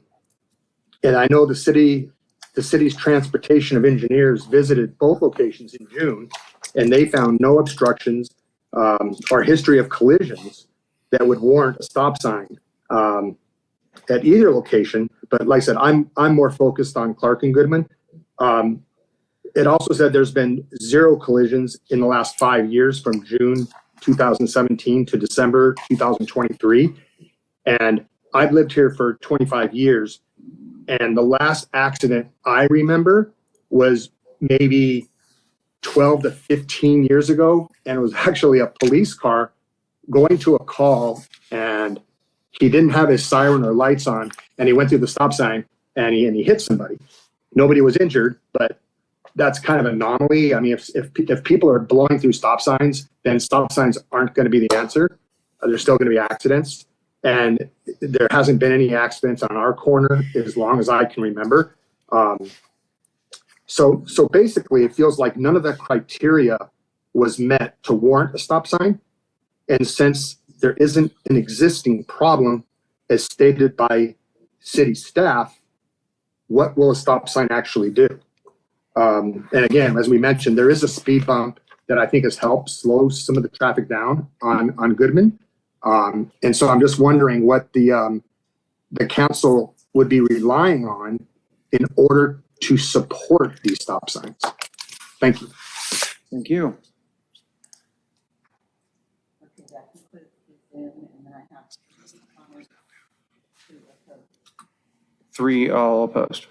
I know the city's transportation of engineers visited both locations in June, and they found no obstructions or history of collisions that would warrant a stop sign at either location. But like I said, I'm more focused on Clark and Goodman. It also said there's been 0 collisions in the last 5 years from June 2017 to December 2023. And I've lived here for 25 years. And the last accident I remember was maybe 12 to 15 years ago. And it was actually a police car going to a call, and he didn't have his siren or lights on, and he went through the stop sign and he hit somebody. Nobody was injured, but that's kind of an anomaly. I mean, if people are blowing through stop signs, then stop signs aren't going to be the answer. There's still going to be accidents. And there hasn't been any accidents on our corner as long as I can remember. So basically, it feels like none of the criteria was met to warrant a stop sign. And since there isn't an existing problem as stated by city staff, what will a stop sign actually do? And again, as we mentioned, there is a speed bump that I think has helped slow some of the traffic down on Goodman. And so I'm just wondering what the council would be relying on in order to support these stop signs. Thank you. Thank you. 3 all opposed.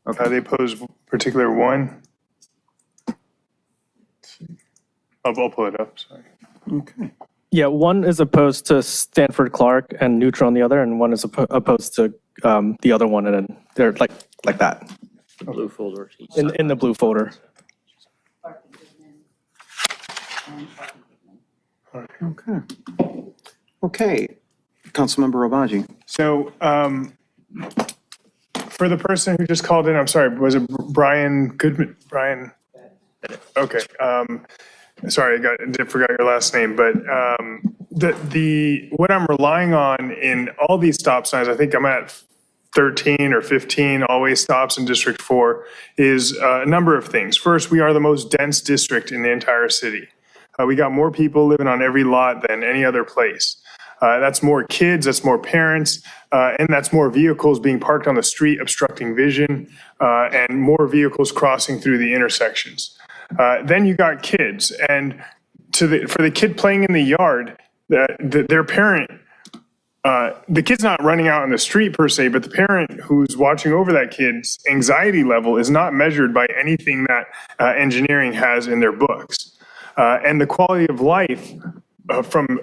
Okay. They pose particular one. I'll pull it up, sorry. Okay. Yeah, one is opposed to Stanford Clark and neutral on the other, and one is opposed to the other one, and then they're like that. The blue folder. In the blue folder. Okay. Okay. Councilmember Obaji. So for the person who just called in, I'm sorry, was it Brian Goodman? Brian? Okay. Sorry, I forgot your last name, but what I'm relying on in all these stop signs, I think I'm at 13 or 15 always stops in District 4, is a number of things. First, we are the most dense district in the entire city. We got more people living on every lot than any other place. That's more kids, that's more parents, and that's more vehicles being parked on the street obstructing vision, and more vehicles crossing through the intersections. Then you got kids, and for the kid playing in the yard, their parent the kid's not running out in the street per se, but the parent who's watching over that kid's anxiety level is not measured by anything that engineering has in their books. And the quality of life from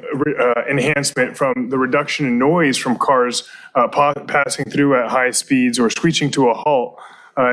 enhancement from the reduction in noise from cars passing through at high speeds or screeching to a halt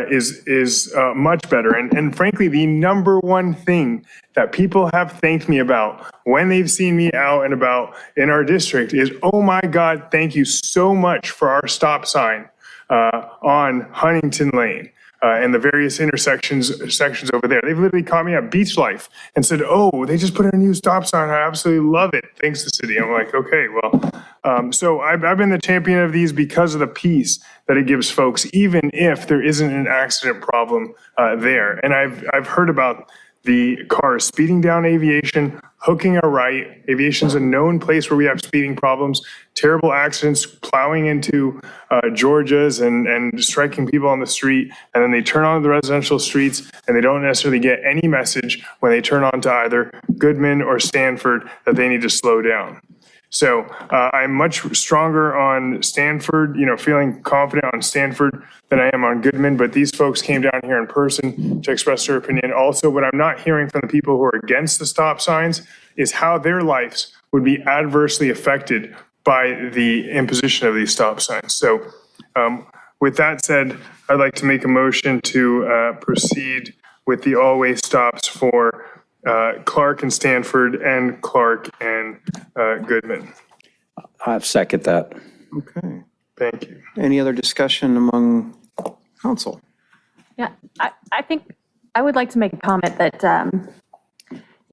is much better. And frankly, the number one thing that people have thanked me about when they've seen me out and about in our district is, oh my God, thank you so much for our stop sign on Huntington Lane. And the various sections over there. They've literally caught me at Beach Life and said, oh, they just put in a new stop sign. I absolutely love it. Thanks to the city. I'm like, okay, well, so I've been the champion of these because of the peace that it gives folks, even if there isn't an accident problem there. And I've heard about the cars speeding down Aviation, hooking a right. Aviation's a known place where we have speeding problems, terrible accidents, plowing into Georgias and striking people on the street. And then they turn on the residential streets and they don't necessarily get any message when they turn on to either Goodman or Stanford that they need to slow down. So I'm much stronger on Stanford, feeling confident on Stanford than I am on Goodman, but these folks came down here in person to express their opinion. Also, what I'm not hearing from the people who are against the stop signs is how their lives would be adversely affected by the imposition of these stop signs. So with that said, I'd like to make a motion to proceed with the always stops for Clark and Stanford and Clark and Goodman. I second that. Okay. Thank you. Any other discussion among council? Yeah, I think I would like to make a comment that,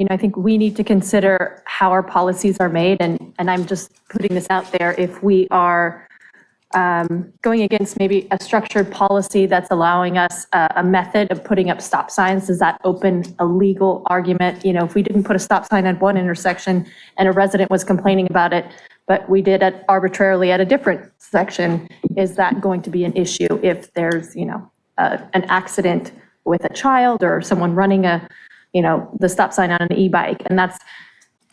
I think we need to consider how our policies are made. And I'm just putting this out there. If we are going against maybe a structured policy that's allowing us a method of putting up stop signs, does that open a legal argument? If we didn't put a stop sign at one intersection and a resident was complaining about it, but we did it arbitrarily at a different section, is that going to be an issue if there's, an accident with a child or someone running the stop sign on an e-bike? And that's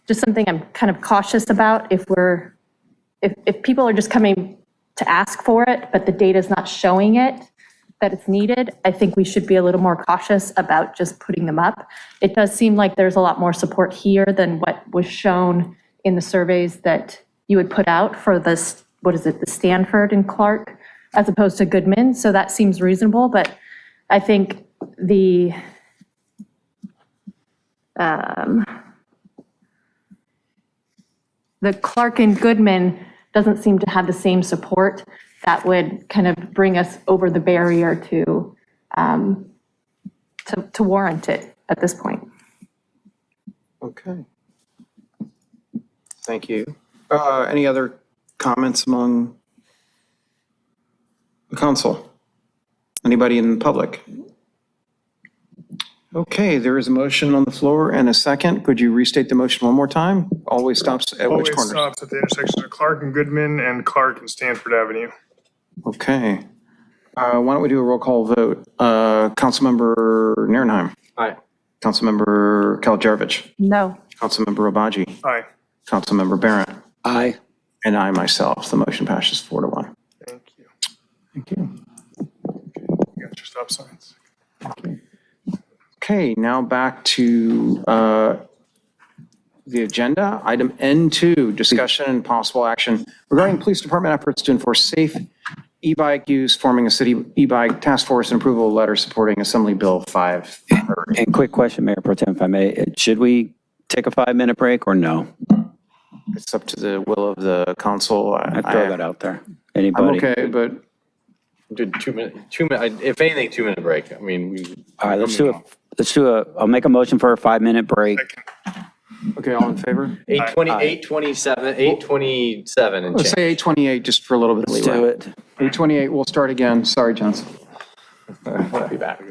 just something I'm kind of cautious about. If people are just coming to ask for it, but the data's not showing it, that it's needed, I think we should be a little more cautious about just putting them up. It does seem like there's a lot more support here than what was shown in the surveys that you would put out for this, the Stanford and Clark, as opposed to Goodman. So that seems reasonable, but I think the Clark and Goodman doesn't seem to have the same support that would kind of bring us over the barrier to warrant it at this point. Okay. Thank you. Any other comments among the council? Anybody in the public? Okay, there is a motion on the floor and a second. Could you restate the motion one more time? Always stops at which Always corners? stops at the intersection of Clark and Goodman and Clark and Stanford Avenue. Okay. Why don't we do a roll call vote? Councilmember Nierenheim. Aye. Councilmember Kaljarevich. No. Councilmember Obaji. Aye. Councilmember Barrett. Aye. And I myself. The motion passes 4-1. Thank you. Thank you. You got your stop signs. Okay, now back to the agenda. Item N2, discussion and possible action regarding police department efforts to enforce safe e-bike use, forming a city e-bike task force and approval letter supporting Assembly Bill 530. And quick question, Mayor Pro Tem, if I may, should we take a 5-minute break or no? It's up to the will of the council. I throw that out there. Anybody? I'm okay, but Did 2 minute, if anything, 2-minute break. I mean, All right, let's do I'll make a motion for a 5-minute break. okay, all in favor? 8:20, 8:27 and Let's change. say 8:28 just for a little bit of Let's leeway. do it. 8:28, we'll start again. Sorry, Johnson. We'll be back.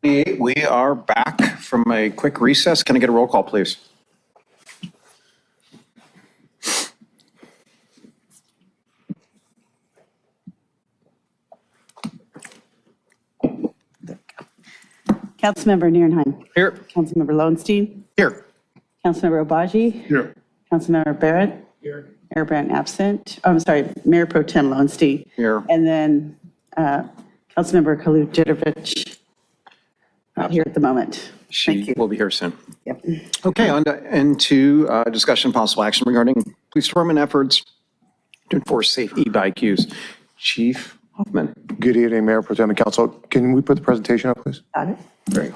We are back from a quick recess. Can I get a roll call, please? Councilmember Nierenheim. Here. Councilmember Lowenstein. Here. Councilmember Obaji. Here. Councilmember Barrett. Here. Mayor Brandt absent. Oh, I'm sorry, Mayor Pro Tem Lowenstein. Here. And then Councilmember Kalu Jidovich. Not here at the moment. She will be here soon. Yep. Okay, into discussion and possible action regarding police department efforts to enforce safe e-bike use. Chief Hoffman. Good evening, Mayor Pro Tem and Council. Can we put the presentation up, please? Got it. Great.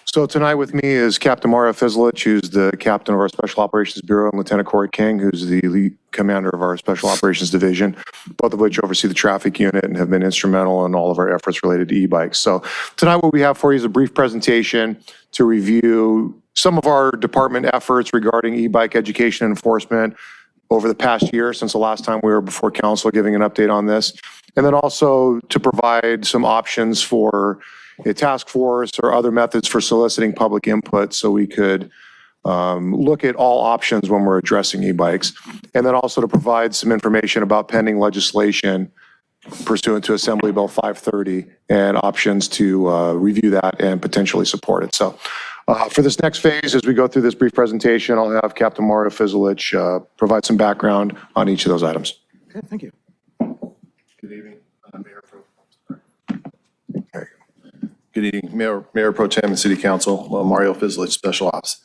So tonight with me is Captain Mario Fizlich, who's the captain of our Special Operations Bureau, and Lieutenant Corey King, who's the lead commander of our Special Operations Division, both of which oversee the traffic unit and have been instrumental in all of our efforts related to e-bikes. So tonight what we have for you is a brief presentation to review some of our department efforts regarding e-bike education and enforcement over the past year since the last time we were before council giving an update on this. And then also to provide some options for a task force or other methods for soliciting public input so we could look at all options when we're addressing e-bikes. And then also to provide some information about pending legislation pursuant to Assembly Bill 530 and options to review that and potentially support it. So for this next phase, as we go through this brief presentation, I'll have Captain Mario Fizlich provide some background on each of those items. Okay, thank you. Good evening, Mayor Pro. Good evening, Mayor Pro Tem and City Council, Mario Fizlich, Special Ops.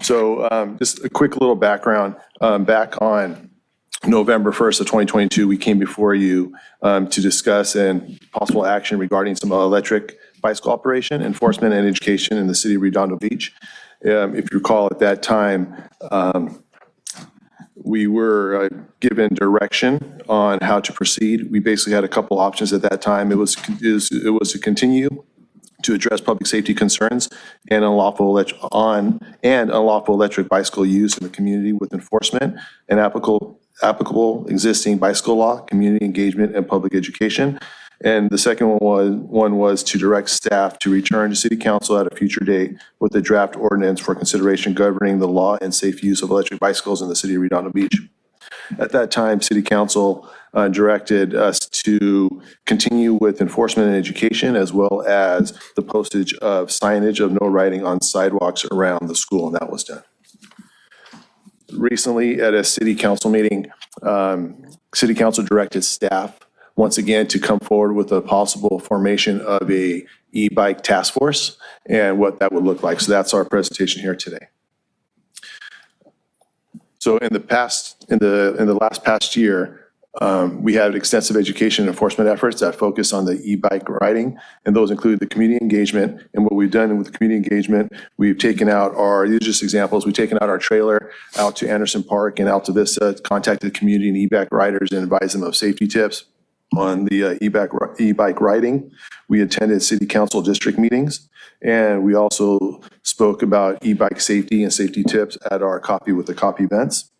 So just a quick little background. Back on November 1st of 2022, we came before you to discuss and possible action regarding some electric bicycle operation, enforcement, and education in the city of Redondo Beach. If you recall, at that time, we were given direction on how to proceed. We basically had a couple options at that time. It was to continue to address public safety concerns and unlawful electric bicycle use in the community with enforcement and applicable existing bicycle law, community engagement, and public education. And the second one was to direct staff to return to City Council at a future date with a draft ordinance for consideration governing the law and safe use of electric bicycles in the city of Redondo Beach. At that time, City Council directed us to continue with enforcement and education, as well as the postage of signage of no riding on sidewalks around the school, and that was done. Recently, at a City Council meeting, City Council directed staff once again to come forward with a possible formation of a e-bike task force and what that would look like. So that's our presentation here today. So in the last past year, we had extensive education and enforcement efforts that focus on the e-bike riding, and those include the community engagement. And what we've done with the community engagement, we've taken out these are just examples, we've taken out our trailer out to Anderson Park and out to Vista, contacted the community and e-bike riders and advised them of safety tips on the e-bike riding. We attended city council district meetings, and we also spoke about e-bike safety and safety tips at our Coffee with the Cop events.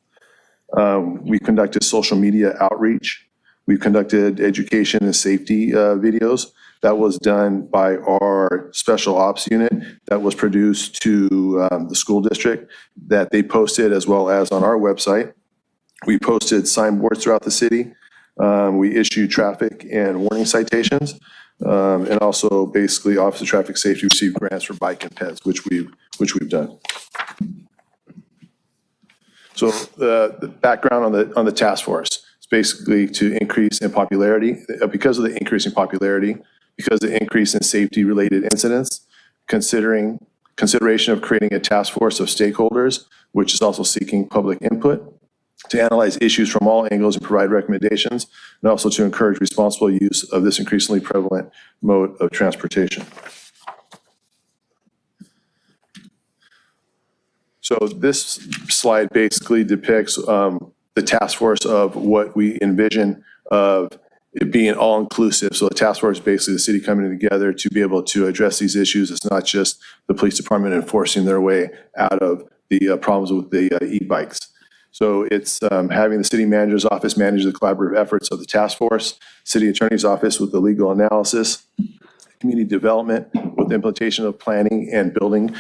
We conducted social media outreach. We conducted education and safety videos. That was done by our special ops unit that was produced to the school district that they posted as well as on our website. We posted signboards throughout the city. We issued traffic and warning citations, and also basically Office of Traffic Safety received grants for bike and peds, which we've done. So the background on the task force is basically to increase in popularity. Because of the increase in popularity, because of the increase in safety related incidents, consideration of creating a task force of stakeholders, which is also seeking public input, to analyze issues from all angles and provide recommendations, and also to encourage responsible use of this increasingly prevalent mode of transportation. So this slide basically depicts the task force of what we envision of it being all-inclusive. So the task force is basically the city coming together to be able to address these issues. It's not just the police department enforcing their way out of the problems with the e-bikes. So it's having the city manager's office manage the collaborative efforts of the task force, city attorney's office with the legal analysis, community development with implementation of planning and building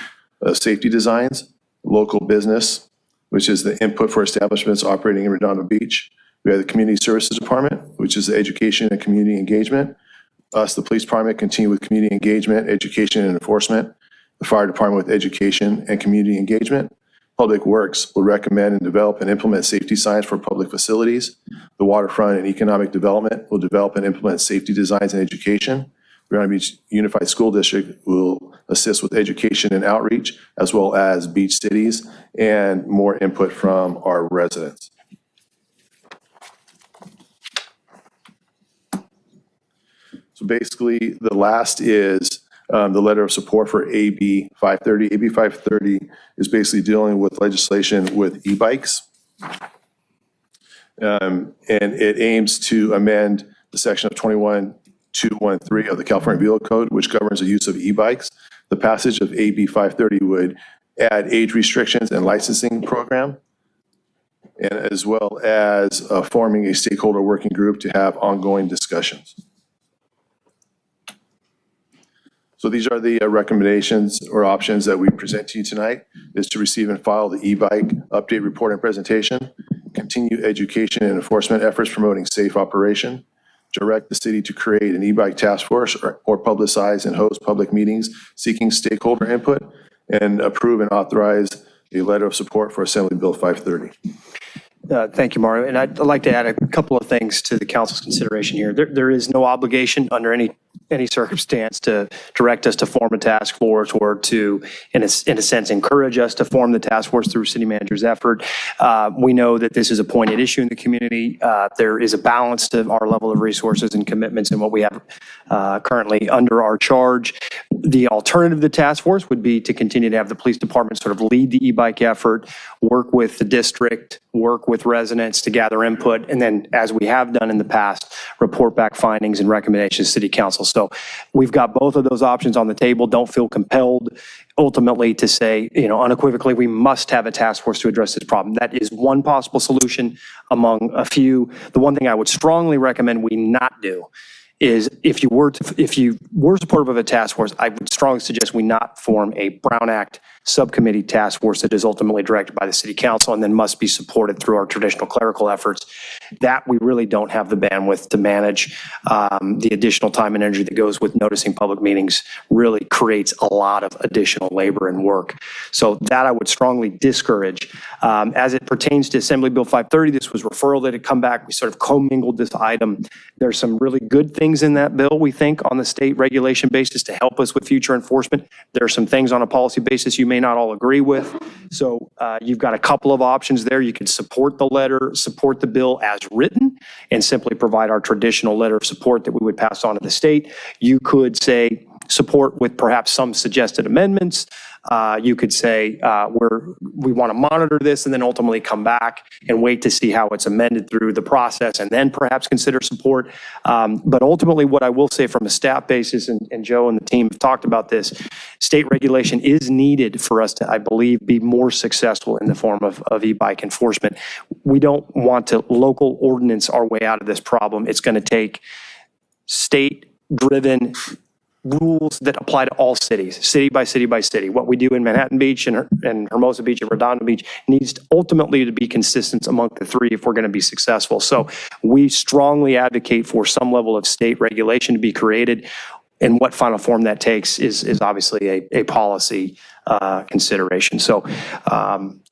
safety designs, local business, which is the input for establishments operating in Redondo Beach. We have the community services department, which is the education and community engagement. Us, the police department, continue with community engagement, education and enforcement. The fire department with education and community engagement. Public Works will recommend and develop and implement safety signs for public facilities. The waterfront and economic development will develop and implement safety designs and education. Redondo Beach Unified School District will assist with education and outreach, as well as beach cities and more input from our residents. So basically, the last is the letter of support for AB 530. AB 530 is basically dealing with legislation with e-bikes. And it aims to amend the section of 21213 of the California Vehicle Code, which governs the use of e-bikes. The passage of AB 530 would add age restrictions and licensing program, and as well as forming a stakeholder working group to have ongoing discussions. So these are the recommendations or options that we present to you tonight, is to receive and file the e-bike update report and presentation, continue education and enforcement efforts promoting safe operation, direct the city to create an e-bike task force or publicize and host public meetings seeking stakeholder input, and approve and authorize a letter of support for Assembly Bill 530. Thank you, Mario. And I'd like to add a couple of things to the council's consideration here. There is no obligation under any circumstance to direct us to form a task force or to, in a sense, encourage us to form the task force through city manager's effort. We know that this is a pointed issue in the community. There is a balance to our level of resources and commitments and what we have currently under our charge. The alternative to the task force would be to continue to have the police department sort of lead the e-bike effort, work with the district, work with residents to gather input, and then, as we have done in the past, report back findings and recommendations to city council. So we've got both of those options on the table. Don't feel compelled ultimately to say, unequivocally, we must have a task force to address this problem. That is one possible solution among a few. The one thing I would strongly recommend we not do is if you were supportive of a task force, I would strongly suggest we not form a Brown Act subcommittee task force that is ultimately directed by the city council and then must be supported through our traditional clerical efforts. That we really don't have the bandwidth to manage. The additional time and energy that goes with noticing public meetings really creates a lot of additional labor and work. So that I would strongly discourage. As it pertains to Assembly Bill 530, this was referral that had come back. We sort of commingled this item. There's some really good things in that bill, we think, on the state regulation basis to help us with future enforcement. There are some things on a policy basis you may not all agree with. So you've got a couple of options there. You could support the letter, support the bill as written, and simply provide our traditional letter of support that we would pass on to the state. You could say support with perhaps some suggested amendments. You could say we want to monitor this and then ultimately come back and wait to see how it's amended through the process and then perhaps consider support. But ultimately what I will say from a staff basis, and Joe and the team have talked about this, state regulation is needed for us to, I believe, be more successful in the form of e-bike enforcement. We don't want to local ordinance our way out of this problem. It's going to take state-driven rules that apply to all cities, city by city by city. What we do in Manhattan Beach and Hermosa Beach and Redondo Beach needs ultimately to be consistent among the three if we're going to be successful. So we strongly advocate for some level of state regulation to be created. And what final form that takes is obviously a policy consideration. So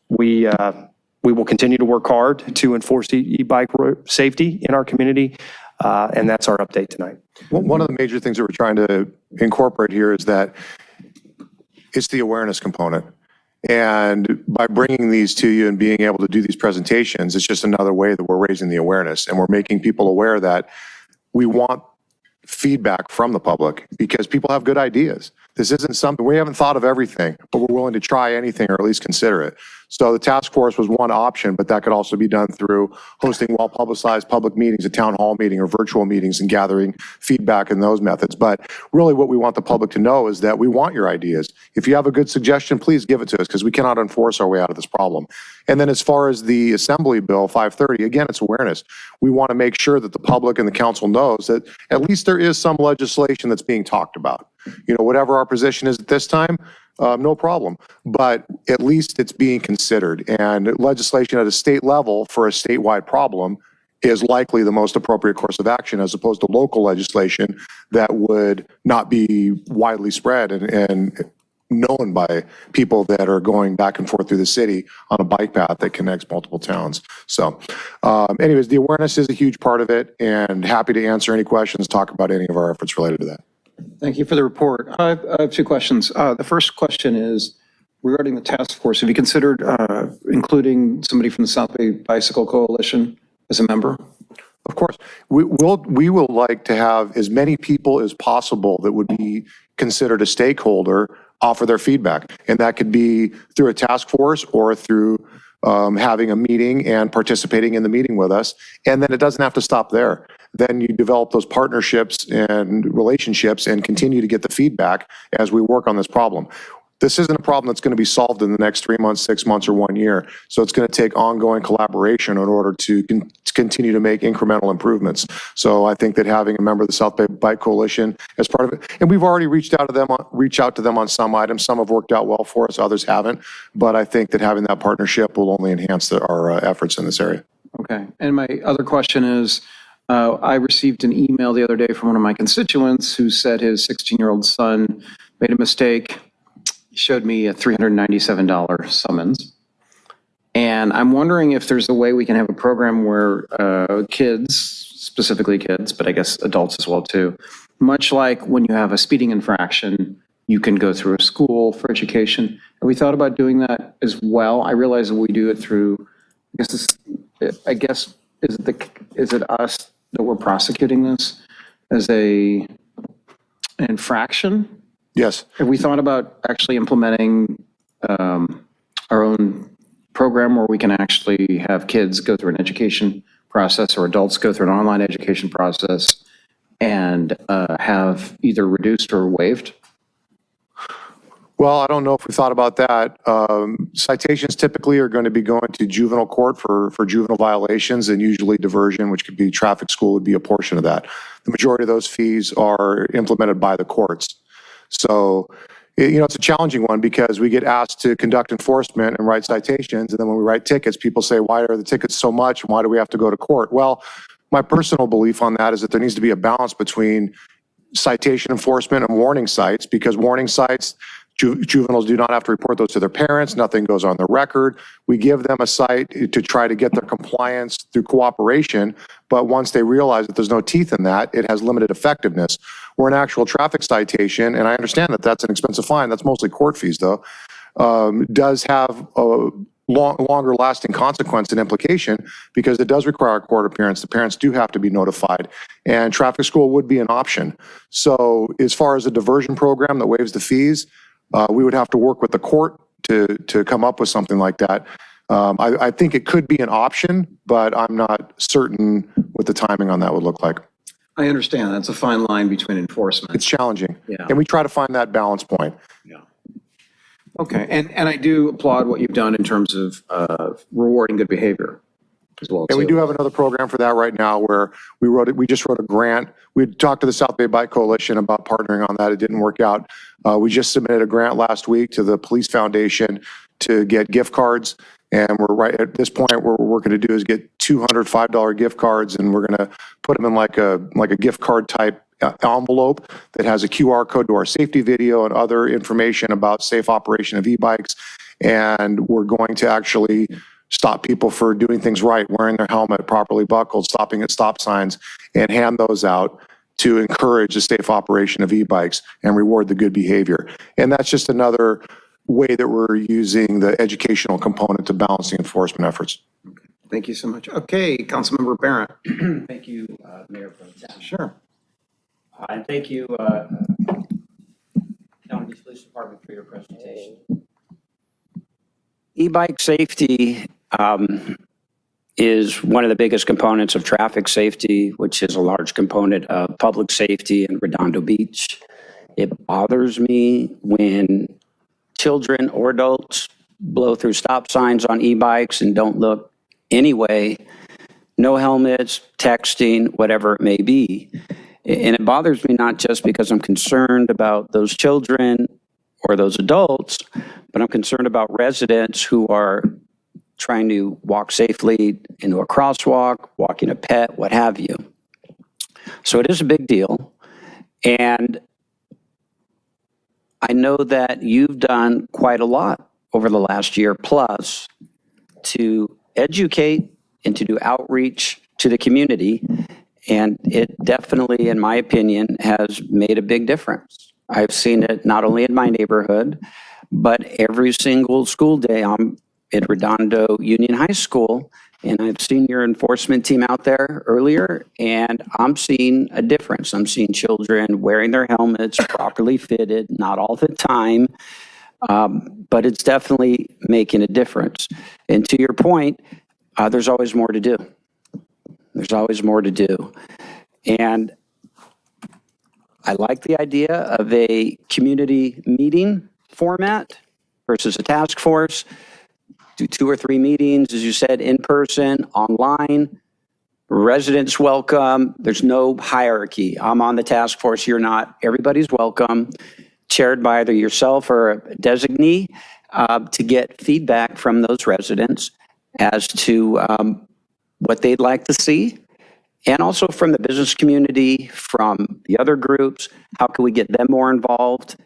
we will continue to work hard to enforce e-bike safety in our community. And that's our update tonight. One of the major things that we're trying to incorporate here is that it's the awareness component. And by bringing these to you and being able to do these presentations, it's just another way that we're raising the awareness and we're making people aware that we want feedback from the public because people have good ideas. This isn't something, we haven't thought of everything, but we're willing to try anything or at least consider it. So the task force was one option, but that could also be done through hosting well-publicized public meetings, a town hall meeting or virtual meetings, and gathering feedback in those methods. But really what we want the public to know is that we want your ideas. If you have a good suggestion, please give it to us because we cannot enforce our way out of this problem. And then as far as the Assembly Bill 530, again, it's awareness. We want to make sure that the public and the council knows that at least there is some legislation that's being talked about. You know, whatever our position is at this time, no problem. But at least it's being considered. And legislation at a state level for a statewide problem is likely the most appropriate course of action as opposed to local legislation that would not be widely spread and known by people that are going back and forth through the city on a bike path that connects multiple towns. So anyways, the awareness is a huge part of it, and happy to answer any questions, talk about any of our efforts related to that. Thank you for the report. I have two questions. The first question is regarding the task force. Have you considered including somebody from the South Bay Bicycle Coalition as a member? Of course. We will like to have as many people as possible that would be considered a stakeholder offer their feedback. And that could be through a task force or through having a meeting and participating in the meeting with us. And then it doesn't have to stop there. Then you develop those partnerships and relationships and continue to get the feedback as we work on this problem. This isn't a problem that's going to be solved in the next 3 months, 6 months, or 1 year. So it's going to take ongoing collaboration in order to continue to make incremental improvements. So I think that having a member of the South Bay Bike Coalition as part of it, and we've already reached out to them on some items. Some have worked out well for us, others haven't. But I think that having that partnership will only enhance our efforts in this area. Okay. And my other question is, I received an email the other day from one of my constituents who said his 16-year-old son made a mistake. He showed me a $397 summons. And I'm wondering if there's a way we can have a program where kids, specifically kids, but I guess adults as well too, much like when you have a speeding infraction, you can go through a school for education. Have we thought about doing that as well? I realize that we do it through, is it us that we're prosecuting this as an infraction? Yes. Have we thought about actually implementing our own program where we can actually have kids go through an education process or adults go through an online education process and have either reduced or waived? Well, I don't know if we thought about that. Citations typically are going to be going to juvenile court for juvenile violations, and usually diversion, which could be traffic school, would be a portion of that. The majority of those fees are implemented by the courts. So, it's a challenging one because we get asked to conduct enforcement and write citations, and then when we write tickets, people say, why are the tickets so much and why do we have to go to court? Well, my personal belief on that is that there needs to be a balance between citation enforcement and warning cites, because warning cites, juveniles do not have to report those to their parents. Nothing goes on their record. We give them a cite to try to get their compliance through cooperation. But once they realize that there's no teeth in that, it has limited effectiveness. Where an actual traffic citation, and I understand that that's an expensive fine, that's mostly court fees though, does have a longer lasting consequence and implication because it does require a court appearance. The parents do have to be notified, and traffic school would be an option. So as far as a diversion program that waives the fees, we would have to work with the court to come up with something like that. I think it could be an option, but I'm not certain what the timing on that would look like. I understand. That's a fine line between enforcement. It's challenging. Yeah. And we try to find that balance point. Yeah. Okay. And I do applaud what you've done in terms of rewarding good behavior as well. And we do have another program for that right now where we just wrote a grant. We talked to the South Bay Bike Coalition about partnering on that. It didn't work out. We just submitted a grant last week to the Police Foundation to get gift cards. And we're right at this point, what we're working to do is get 200 $5 gift cards, and we're going to put them in like a gift card type envelope that has a QR code to our safety video and other information about safe operation of e-bikes. And we're going to actually stop people for doing things right, wearing their helmet, properly buckled, stopping at stop signs, and hand those out to encourage the safe operation of e-bikes and reward the good behavior. And that's just another way that we're using the educational component to balance the enforcement efforts. Thank you so much. Okay, Councilmember Barrett. Thank you, Mayor Pro Tem. Sure. And thank you, County Beach Police Department, for your presentation. E-bike safety is one of the biggest components of traffic safety, which is a large component of public safety in Redondo Beach. It bothers me when children or adults blow through stop signs on e-bikes and don't look anyway, no helmets, texting, whatever it may be. And it bothers me not just because I'm concerned about those children or those adults, but I'm concerned about residents who are trying to walk safely into a crosswalk, walking a pet, what have you. So it is a big deal. And I know that you've done quite a lot over the last year plus to educate and to do outreach to the community. And it definitely, in my opinion, has made a big difference. I've seen it not only in my neighborhood, but every single school day I'm at Redondo Union High School, and I've seen your enforcement team out there earlier, and I'm seeing a difference. I'm seeing children wearing their helmets, properly fitted, not all the time, but it's definitely making a difference. And to your point, there's always more to do. There's always more to do. And I like the idea of a community meeting format versus a task force. Do 2 or 3 meetings, as you said, in person, online. Residents welcome. There's no hierarchy. I'm on the task force, you're not. Everybody's welcome. Chaired by either yourself or a designee to get feedback from those residents as to what they'd like to see. And also from the business community, from the other groups, how can we get them more involved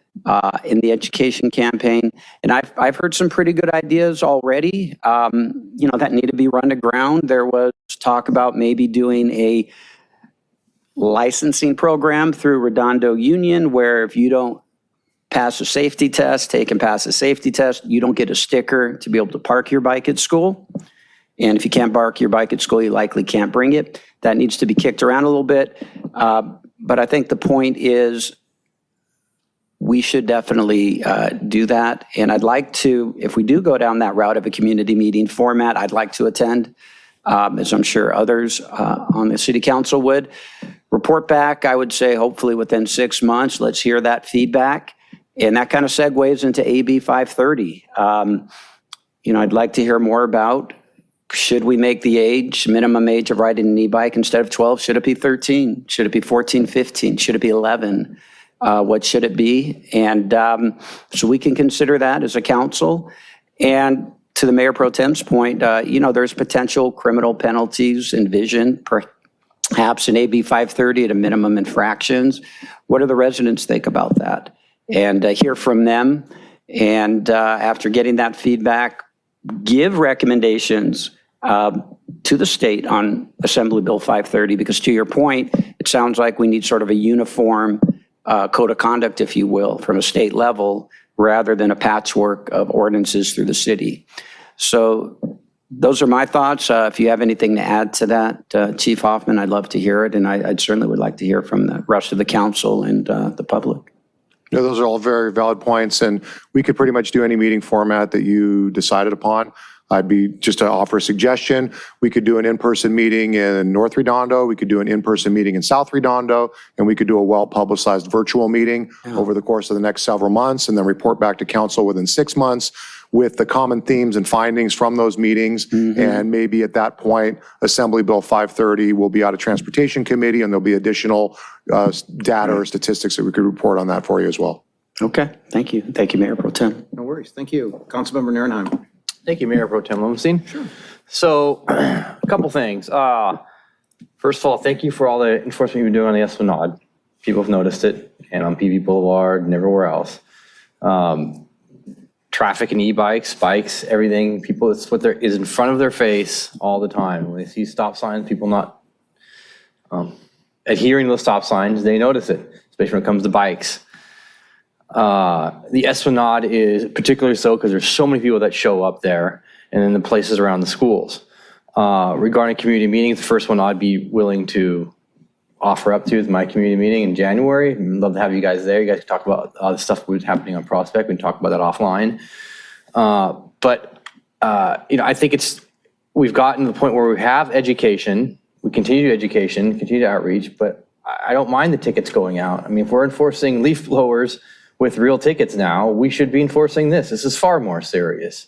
in the education campaign? And I've heard some pretty good ideas already, that need to be run to ground. There was talk about maybe doing a licensing program through Redondo Union, where if you don't pass a safety test, take and pass a safety test, you don't get a sticker to be able to park your bike at school. And if you can't park your bike at school, you likely can't bring it. That needs to be kicked around a little bit. But I think the point is we should definitely do that. And I'd like to, if we do go down that route of a community meeting format, I'd like to attend, as I'm sure others on the city council would. Report back, I would say, hopefully within 6 months. Let's hear that feedback. And that kind of segues into AB 530. I'd like to hear more about, should we make the minimum age of riding an e-bike instead of 12? Should it be 13? Should it be 14, 15? Should it be 11? What should it be? And so we can consider that as a council. And to the Mayor Pro Tem's point, there's potential criminal penalties envisioned, perhaps in AB 530 at a minimum infractions. What do the residents think about that? And hear from them. And after getting that feedback, give recommendations to the state on Assembly Bill 530, because to your point, it sounds like we need sort of a uniform code of conduct, if you will, from a state level, rather than a patchwork of ordinances through the city. So those are my thoughts. If you have anything to add to that, Chief Hoffman, I'd love to hear it. And I'd certainly would like to hear from the rest of the council and the public. Yeah, those are all very valid points, and we could pretty much do any meeting format that you decided upon. I'd be, just to offer a suggestion, we could do an in-person meeting in North Redondo, we could do an in-person meeting in South Redondo, and we could do a well-publicized virtual meeting over the course of the next several months, and then report back to council within 6 months with the common themes and findings from those meetings. And maybe at that point, Assembly Bill 530 will be out of Transportation Committee, and there'll be additional data or statistics that we could report on that for you as well. Okay, thank you. Thank you, Mayor Pro Tem. No worries. Thank you. Councilmember Nierenheim. Thank you, Mayor Pro Tem Lowenstein. Sure. So, a couple things. First of all, thank you for all the enforcement you've been doing on the Esplanade. People have noticed it, and on PV Boulevard and everywhere else. Traffic and e-bikes, bikes, everything. People, it's what is in front of their face all the time. When they see stop signs, people not adhering to the stop signs, they notice it, especially when it comes to bikes. The Esplanade is particularly so because there's so many people that show up there, and then the places around the schools. Regarding community meetings, the first one I'd be willing to offer up to is my community meeting in January. I'd love to have you guys there. You guys can talk about the stuff that's happening on Prospect. We can talk about that offline. I think we've gotten to the point where we have education, we continue education, continue outreach, but I don't mind the tickets going out. I mean, if we're enforcing leaf blowers with real tickets now, we should be enforcing this. This is far more serious.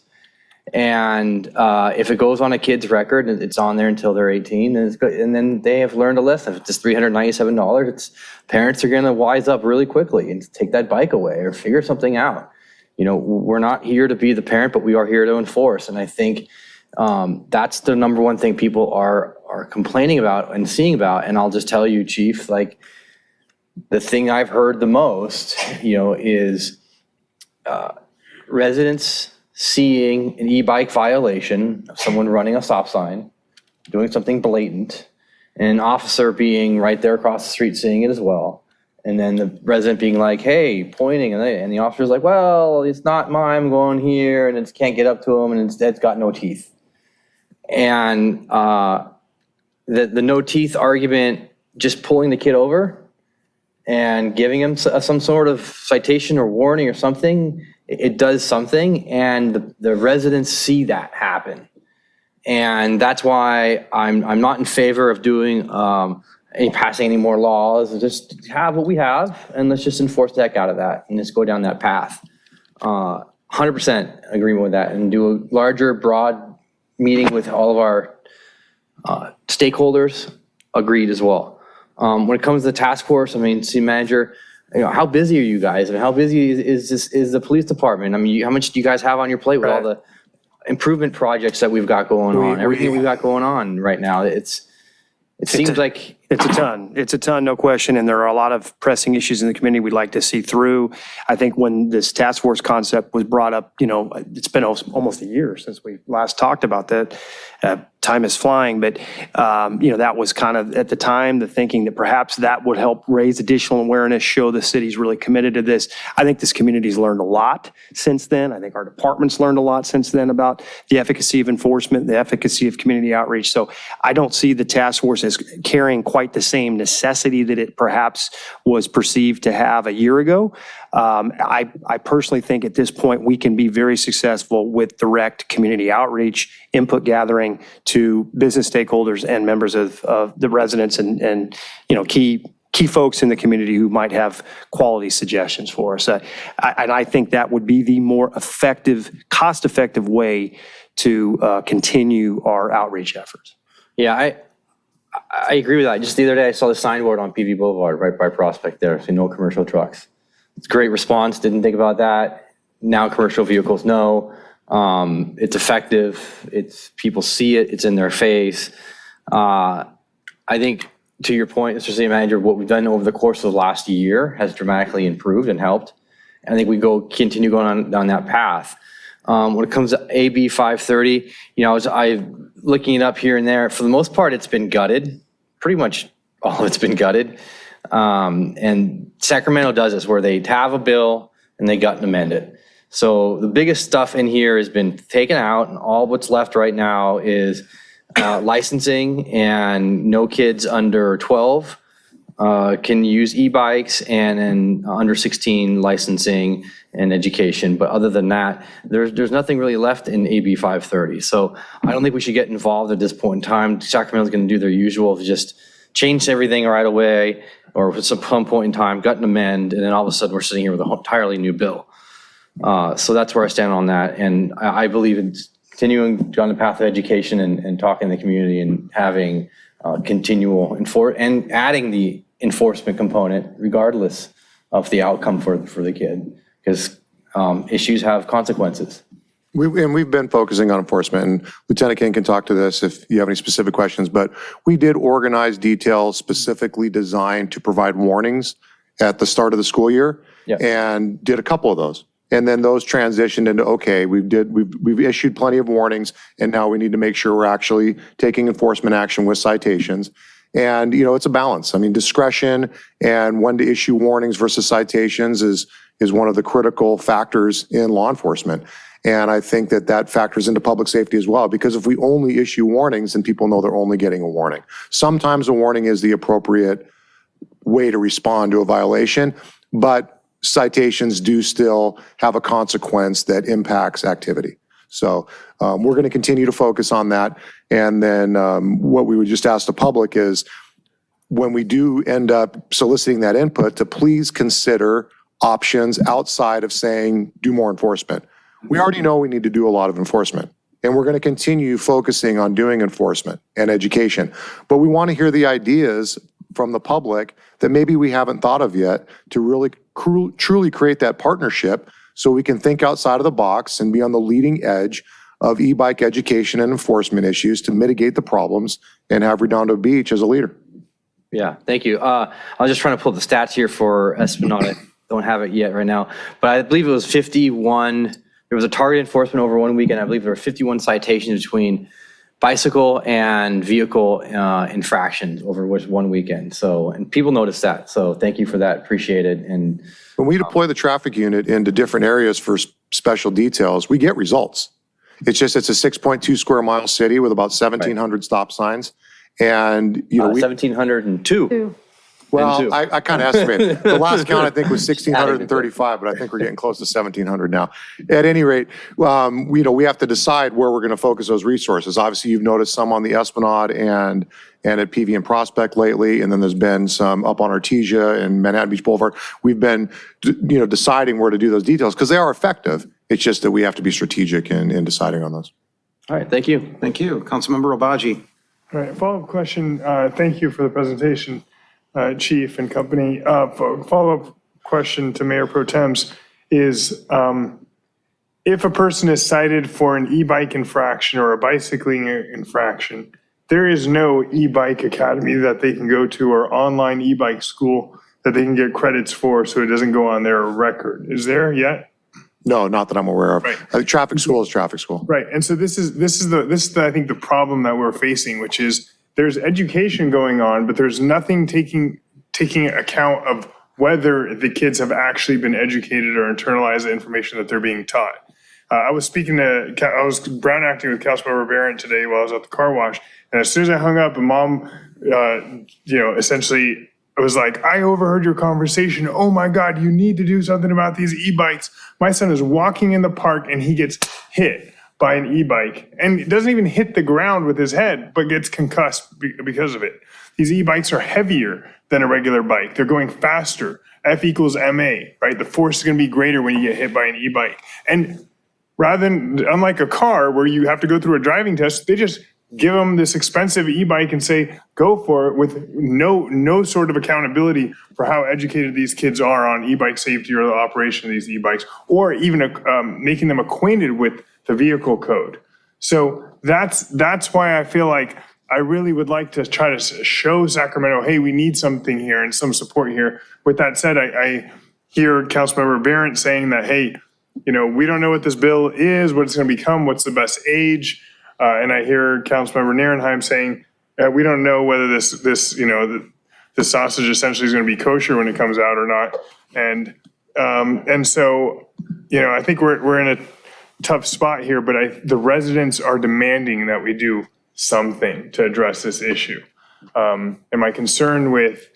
And if it goes on a kid's record and it's on there until they're 18, and then they have learned a lesson. If it's just $397, parents are going to wise up really quickly and take that bike away or figure something out. We're not here to be the parent, but we are here to enforce. And I think that's the number one thing people are complaining about and seeing about. And I'll just tell you, Chief, like the thing I've heard the most, is residents seeing an e-bike violation of someone running a stop sign, doing something blatant, and an officer being right there across the street seeing it as well. And then the resident being like, hey, pointing, and the officer's like, well, it's not mine, I'm going here, and it can't get up to him, and it's got no teeth. And the no teeth argument, just pulling the kid over and giving him some sort of citation or warning or something, it does something, and the residents see that happen. And that's why I'm not in favor of doing passing any more laws. Just have what we have, and let's just enforce the heck out of that, and just go down that path. 100% agreement with that, and do a larger, broad meeting with all of our stakeholders. Agreed as well. When it comes to the task force, city manager, how busy are you guys? I mean, how busy is the police department? I mean, how much do you guys have on your plate with all the improvement projects that we've got going on? Everything we've got going on right now, it seems like it's a ton. It's a ton, no question. And there are a lot of pressing issues in the community we'd like to see through. I think when this task force concept was brought up, it's been almost a year since we last talked about that. Time is flying, but that was kind of at the time the thinking that perhaps that would help raise additional awareness, show the city's really committed to this. I think this community's learned a lot since then. I think our department's learned a lot since then about the efficacy of enforcement, the efficacy of community outreach. So I don't see the task force as carrying quite the same necessity that it perhaps was perceived to have a year ago. I personally think at this point we can be very successful with direct community outreach, input gathering to business stakeholders and members of the residents and key folks in the community who might have quality suggestions for us. And I think that would be the more effective, cost-effective way to continue our outreach efforts. Yeah, I agree with that. Just the other day, I saw the signboard on PV Boulevard right by Prospect there, so no commercial trucks. It's a great response, didn't think about that. Now commercial vehicles, no. It's effective, people see it, it's in their face. I think, to your point, Mr. City Manager, what we've done over the course of the last year has dramatically improved and helped. I think we continue going on down that path. When it comes to AB 530, I looking it up here and there. For the most part, it's been gutted. Pretty much all of it's been gutted. And Sacramento does this, where they have a bill and they gut and amend it. So the biggest stuff in here has been taken out, and all what's left right now is licensing, and no kids under 12 can use e-bikes, and then under 16 licensing and education. But other than that, there's nothing really left in AB 530. So I don't think we should get involved at this point in time. Sacramento's going to do their usual, just change everything right away, or at some point in time, gut and amend, and then all of a sudden we're sitting here with an entirely new bill. So that's where I stand on that. And I believe in continuing down the path of education and talking to the community and having continual and adding the enforcement component regardless of the outcome for the kid, because issues have consequences. We've been focusing on enforcement, and Lieutenant King can talk to this if you have any specific questions, but we did organize details specifically designed to provide warnings at the start of the school year, and did a couple of those. And then those transitioned into, okay, we've issued plenty of warnings, and now we need to make sure we're actually taking enforcement action with citations. And, it's a balance. I mean, discretion and when to issue warnings versus citations is one of the critical factors in law enforcement. And I think that factors into public safety as well, because if we only issue warnings, then people know they're only getting a warning. Sometimes a warning is the appropriate way to respond to a violation, but citations do still have a consequence that impacts activity. So we're going to continue to focus on that. And then what we would just ask the public is, when we do end up soliciting that input, to please consider options outside of saying do more enforcement. We already know we need to do a lot of enforcement, and we're going to continue focusing on doing enforcement and education. But we want to hear the ideas from the public that maybe we haven't thought of yet to really truly create that partnership so we can think outside of the box and be on the leading edge of e-bike education and enforcement issues to mitigate the problems and have Redondo Beach as a leader. Yeah, thank you. I was just trying to pull the stats here for Esplanade. I don't have it yet right now, but I believe it was 51. There was a target enforcement over 1 weekend. I believe there were 51 citations between bicycle and vehicle infractions over 1 weekend. So, and people noticed that. So thank you for that. Appreciate it. And when we deploy the traffic unit into different areas for special details, we get results. It's just, it's a 6.2 square mile city with about 1,700 stop signs. And, you know, 1,702. Well, I kind of estimated. The last count, I think, was 1,635, but I think we're getting close to 1,700 now. At any rate, we have to decide where we're going to focus those resources. Obviously, you've noticed some on the Esplanade and at PV and Prospect lately, and then there's been some up on Artesia and Manhattan Beach Boulevard. We've been, deciding where to do those details because they are effective. It's just that we have to be strategic in deciding on those. All right, thank you. Thank you. Councilmember Obaji. All right, follow-up question. Thank you for the presentation, Chief and company. Follow-up question to Mayor Pro Tem's is, if a person is cited for an e-bike infraction or a bicycling infraction, there is no e-bike academy that they can go to or online e-bike school that they can get credits for so it doesn't go on their record. Is there yet? No, not that I'm aware of. Right. Traffic school is traffic school. Right, and so this is I think the problem that we're facing, which is there's education going on, but there's nothing taking account of whether the kids have actually been educated or internalized the information that they're being taught. I was brown acting with Councilmember Barrett today while I was at the car wash, and as soon as I hung up, and Mom, essentially, I was like, I overheard your conversation. Oh my God, you need to do something about these e-bikes. My son is walking in the park and he gets hit by an e-bike and doesn't even hit the ground with his head, but gets concussed because of it. These e-bikes are heavier than a regular bike. They're going faster. F equals ma, right? The force is going to be greater when you get hit by an e-bike. And unlike a car where you have to go through a driving test, they just give them this expensive e-bike and say, go for it, with no sort of accountability for how educated these kids are on e-bike safety or the operation of these e-bikes, or even making them acquainted with the vehicle code. So that's why I feel like I really would like to try to show Sacramento, hey, we need something here and some support here. With that said, I hear Councilmember Barrett saying that, hey, we don't know what this bill is, what it's going to become, what's the best age. And I hear Councilmember Nierenheim saying, we don't know whether this sausage essentially is going to be kosher when it comes out or not. And so, I think we're in a tough spot here, but the residents are demanding that we do something to address this issue. And my concern with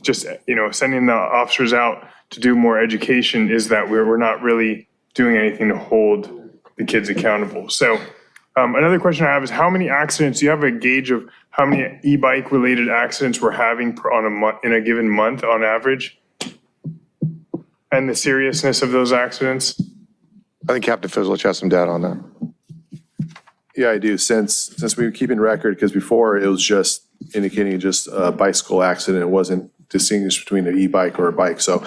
just, sending the officers out to do more education is that we're not really doing anything to hold the kids accountable. So another question I have is, how many accidents, do you have a gauge of how many e-bike related accidents we're having in a given month on average? And the seriousness of those accidents? I think Captain Fizlich has some data on that. Yeah, I do. Since we were keeping record, because before it was just indicating just a bicycle accident, it wasn't distinguished between an e-bike or a bike. So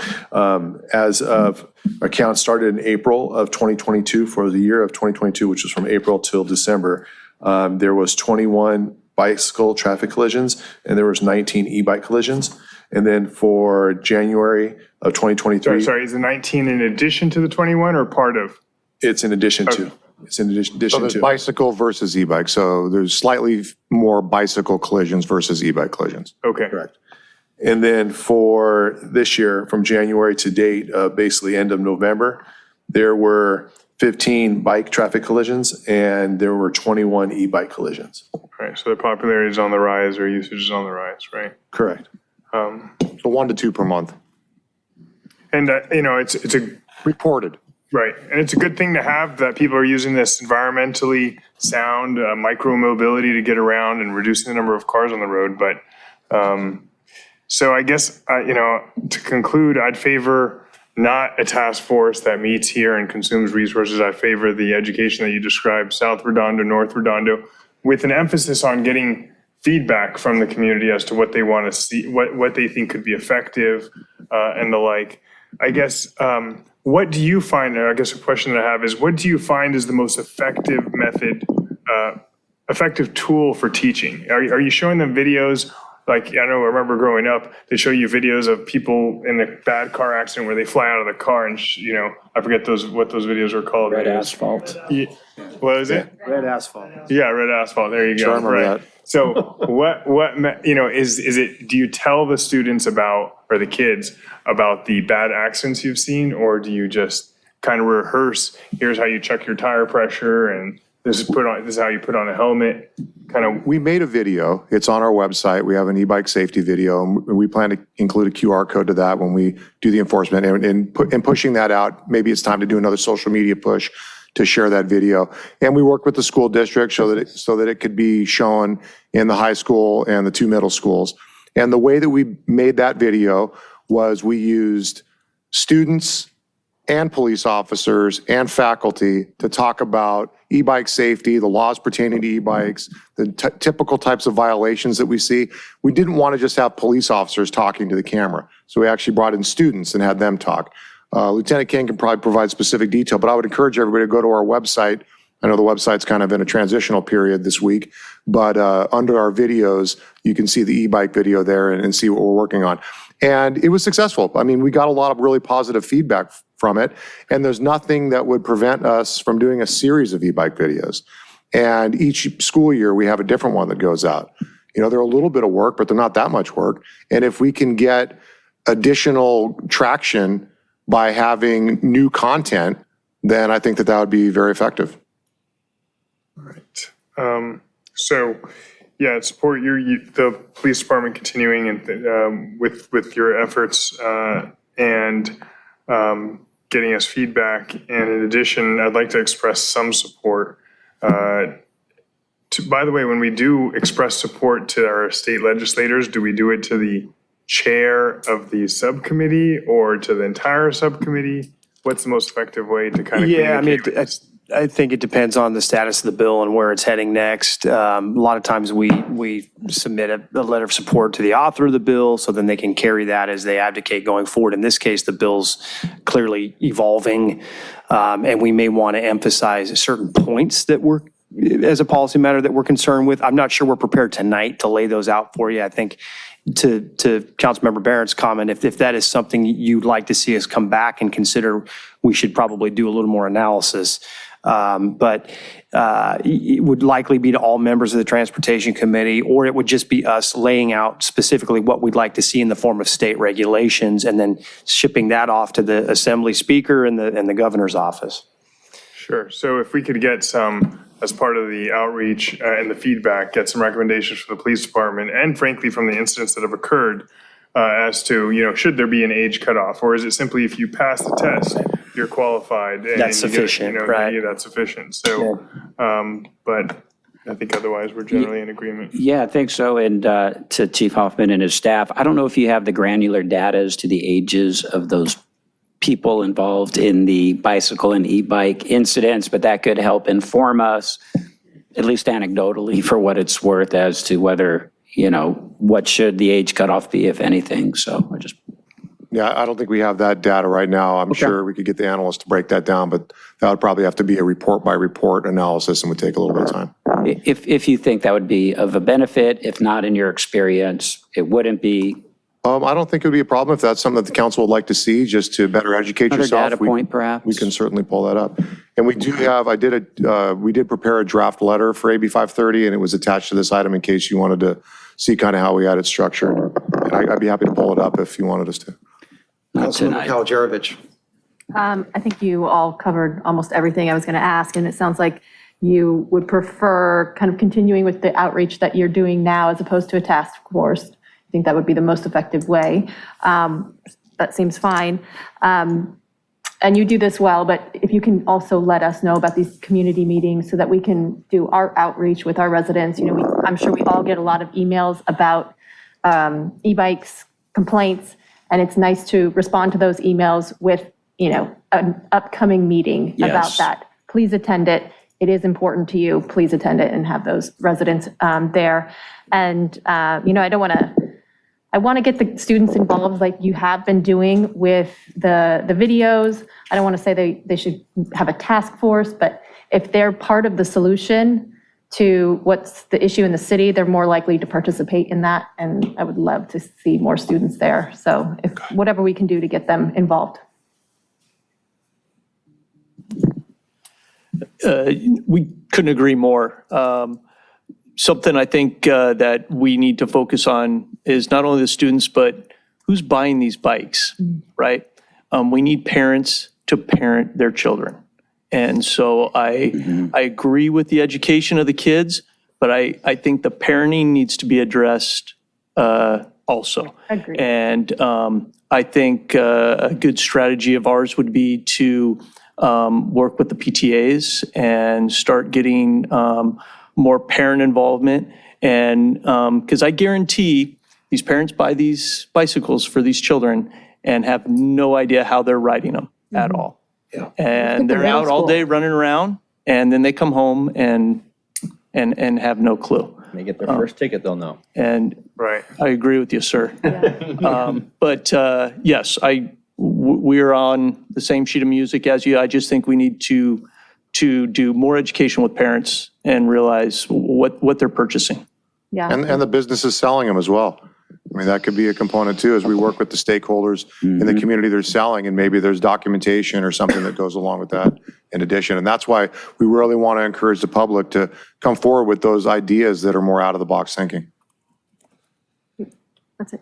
as of account started in April of 2022, for the year of 2022, which was from April till December, there was 21 bicycle traffic collisions and there was 19 e-bike collisions. And then for January of 2023. Sorry, is the 19 in addition to the 21 or part of? It's in addition to. It's in addition so there's to. bicycle versus e-bike. So there's slightly more bicycle collisions versus e-bike collisions. Okay. Correct. And then for this year, from January to date, basically end of November, there were 15 bike traffic collisions and there were 21 e-bike collisions. Right, so the popularity is on the rise or usage is on the rise, right? Correct. So 1 to 2 per month. And, it's a Reported. right. And it's a good thing to have that people are using this environmentally sound micro mobility to get around and reducing the number of cars on the road. But so I guess, to conclude, I'd favor not a task force that meets here and consumes resources. I favor the education that you described, South Redondo, North Redondo, with an emphasis on getting feedback from the community as to what they want to see, what they think could be effective and the like. I guess, what do you find, I guess a question that I have is, what do you find is the most effective method, effective tool for teaching? Are you showing them videos? Like, I remember growing up, they show you videos of people in a bad car accident where they fly out of the car and, I forget what those videos were called. Red asphalt. Yeah. What is it? Red asphalt. Yeah, red asphalt. There you go. Sure, I remember Right. that. So is it, do you tell the students about, or the kids about the bad accidents you've seen, or do you just kind of rehearse, here's how you check your tire pressure and this is how you put on a helmet, kind of? We made a video. It's on our website. We have an e-bike safety video, and we plan to include a QR code to that when we do the enforcement. And pushing that out, maybe it's time to do another social media push to share that video. And we work with the school district so that it could be shown in the high school and the 2 middle schools. And the way that we made that video was we used students and police officers and faculty to talk about e-bike safety, the laws pertaining to e-bikes, the typical types of violations that we see. We didn't want to just have police officers talking to the camera. So we actually brought in students and had them talk. Lieutenant King can probably provide specific detail, but I would encourage everybody to go to our website. I know the website's kind of in a transitional period this week, but under our videos, you can see the e-bike video there and see what we're working on. And it was successful. I mean, we got a lot of really positive feedback from it, and there's nothing that would prevent us from doing a series of e-bike videos. And each school year, we have a different one that goes out. They're a little bit of work, but they're not that much work. And if we can get additional traction by having new content, then I think that would be very effective. All right. So, yeah, support the police department continuing and with your efforts and getting us feedback. And in addition, I'd like to express some support. By the way, when we do express support to our state legislators, do we do it to the chair of the subcommittee or to the entire subcommittee? What's the most effective way to kind of communicate? I think it depends on the status of the bill and where it's heading next. A lot of times we submit a letter of support to the author of the bill so then they can carry that as they advocate going forward. In this case, the bill's clearly evolving, and we may want to emphasize certain points that we're, as a policy matter, that we're concerned with. I'm not sure we're prepared tonight to lay those out for you. I think to Councilmember Barrett's comment, if that is something you'd like to see us come back and consider, we should probably do a little more analysis. But it would likely be to all members of the Transportation Committee, or it would just be us laying out specifically what we'd like to see in the form of state regulations and then shipping that off to the Assembly Speaker and the Governor's office. Sure. So if we could get some, as part of the outreach and the feedback, get some recommendations from the police department and frankly from the incidents that have occurred as to, should there be an age cutoff, or is it simply if you pass the test, you're qualified? And That's sufficient, right? Yeah, that's sufficient. So, but I think otherwise we're generally in agreement. Yeah, I think so. And to Chief Hoffman and his staff, I don't know if you have the granular data as to the ages of those people involved in the bicycle and e-bike incidents, but that could help inform us, at least anecdotally, for what it's worth, as to whether, what should the age cutoff be, if anything. So I just. Yeah, I don't think we have that data right now. I'm sure we could get the analysts to break that down, but that would probably have to be a report by report analysis and would take a little bit of time. If you think that would be of a benefit, if not in your experience, it wouldn't be. I don't think it would be a problem if that's something that the council would like to see, just to better educate Another yourself. data point, perhaps? We can certainly pull that up. And we do have, we did prepare a draft letter for AB 530, and it was attached to this item in case you wanted to see kind of how we had it structured. And I'd be happy to pull it up if you wanted us to. Councilmember Kalajarovich. I think you all covered almost everything I was going to ask, and it sounds like you would prefer kind of continuing with the outreach that you're doing now as opposed to a task force. think that would be the most effective way. That seems fine. And you do this well, but if you can also let us know about these community meetings so that we can do our outreach with our residents. You know, I'm sure we all get a lot of emails about e-bikes complaints, and it's nice to respond to those emails with, you know, an upcoming meeting about that. Please attend it. It is important to you. Please attend it and have those residents there. And, you know, I want to get the students involved like you have been doing with the videos. I don't want to say they should have a task force, but if they're part of the solution to what's the issue in the city, they're more likely to participate in that. And I would love to see more students there. So if whatever we can do to get them involved. We couldn't agree more. Something I think that we need to focus on is not only the students, but who's buying these bikes, right? We need parents to parent their children. And so I agree with the education of the kids, but I think the parenting needs to be addressed also. Agreed. And I think a good strategy of ours would be to work with the PTAs and start getting more parent involvement. And because I guarantee these parents buy these bicycles for these children and have no idea how they're riding them at all. Yeah. And they're out all day running around, and then they come home and have no clue. When they get their first ticket, they'll know. And Right. I agree with you, sir. But yes, we're on the same sheet of music as you. I just think we need to do more education with parents and realize what they're purchasing. Yeah. And the businesses selling them as well. I mean, that could be a component too, as we work with the stakeholders in the community they're selling, and maybe there's documentation or something that goes along with that in addition. And that's why we really want to encourage the public to come forward with those ideas that are more out of the box thinking. That's it.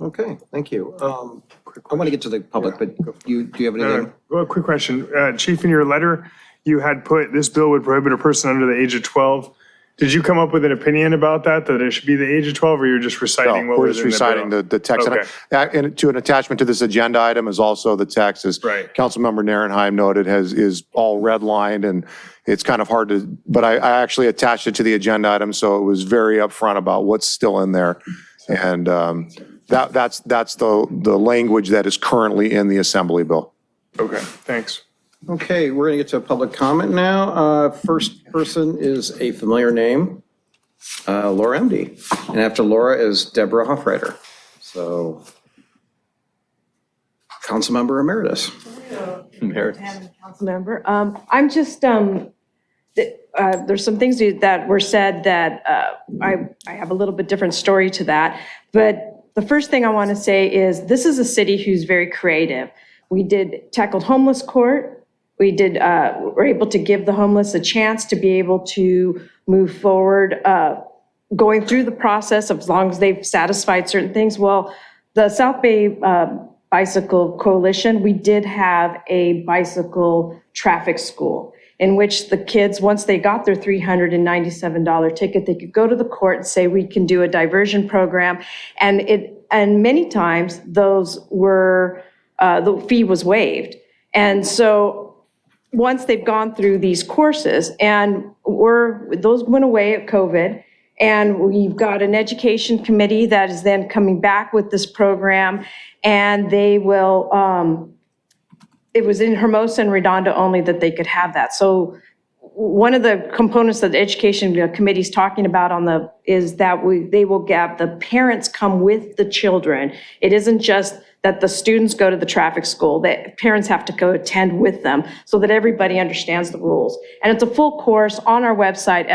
Okay, thank you. I want to get to the public, but do you have anything? Well, quick question. Chief, in your letter, you had put this bill would prohibit a person under the age of 12. Did you come up with an opinion about that it should be the age of 12, or you're just reciting No, what we're was just in the bill? reciting the text. Okay. And to an attachment to this agenda item is also the text, as Councilmember Narenheim noted, is all redlined, and it's kind of hard to, but I actually attached it to the agenda item, so it was very upfront about what's still in there. And that's the language that is currently in the Assembly bill. Okay, thanks. Okay, we're going to get to a public comment now. First person is a familiar name, Laura Emdy. And after Laura is Deborah Hoffreiter. So, Councilmember Emeritus. Councilmember. I'm just, there's some things that were said that I have a little bit different story to that. But the first thing I want to say is this is a city who's very creative. We tackled homeless court. We were able to give the homeless a chance to be able to move forward, going through the process as long as they've satisfied certain things. Well, the South Bay Bicycle Coalition, we did have a bicycle traffic school in which the kids, once they got their $397 ticket, they could go to the court and say, we can do a diversion program. And many times those were, the fee was waived. And so once they've gone through these courses, and those went away at COVID, and we've got an education committee that is then coming back with this program, and they will, it was in Hermosa and Redondo only that they could have that. So one of the components that the education committee is talking about is that they will have the parents come with the children. It isn't just that the students go to the traffic school, that parents have to go attend with them so that everybody understands the rules. And it's a full course on our website,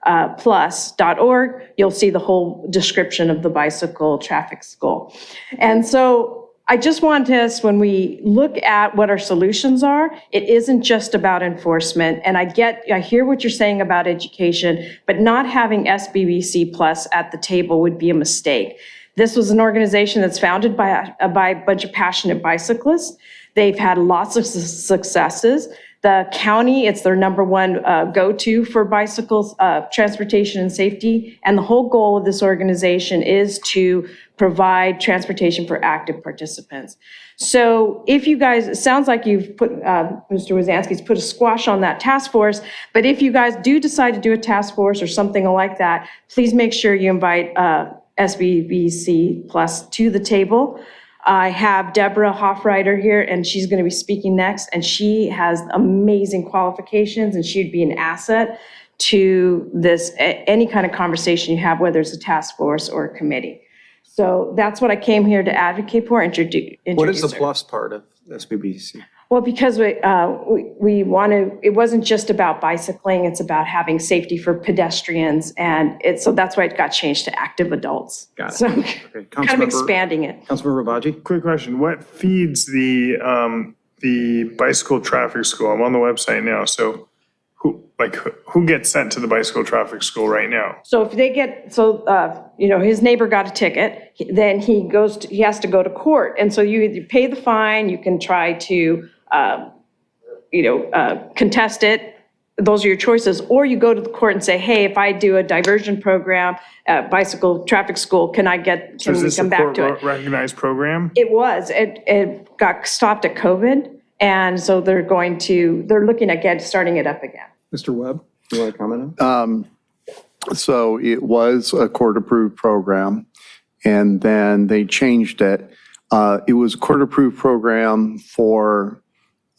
sbbcplus.org. You'll see the whole description of the bicycle traffic school. And so I just want us, when we look at what our solutions are, it isn't just about enforcement. And I hear what you're saying about education, but not having SBBC Plus at the table would be a mistake. This was an organization that's founded by a bunch of passionate bicyclists. They've had lots of successes. The county, it's their number one go-to for bicycles, transportation and safety. And the whole goal of this organization is to provide transportation for active participants. So if you guys, it sounds like you've put, Mr. Wazansky's put a squash on that task force, but if you guys do decide to do a task force or something like that, please make sure you invite SBBC Plus to the table. I have Deborah Hoffreiter here, and she's going to be speaking next, and she has amazing qualifications, and she'd be an asset to this, any kind of conversation you have, whether it's a task force or a committee. So that's what I came here to advocate for, introduce What is the her. plus part of SBBC? Well, because we want to, it wasn't just about bicycling, it's about having safety for pedestrians, and so that's why it got changed to active adults. Got it. So Okay. kind of expanding it. Councilmember Baji? Quick question, what feeds the bicycle traffic school? I'm on the website now, so who gets sent to the bicycle traffic school right now? So if they get, his neighbor got a ticket, then he has to go to court. And so you either pay the fine, you can try to, contest it. Those are your choices. Or you go to the court and say, hey, if I do a diversion program at bicycle traffic school, can we come back to it? Recognized program? It was. It got stopped at COVID. And so they're looking at starting it up again. Mr. Webb, do you want to comment on? So it was a court-approved program, and then they changed it. It was a court-approved program for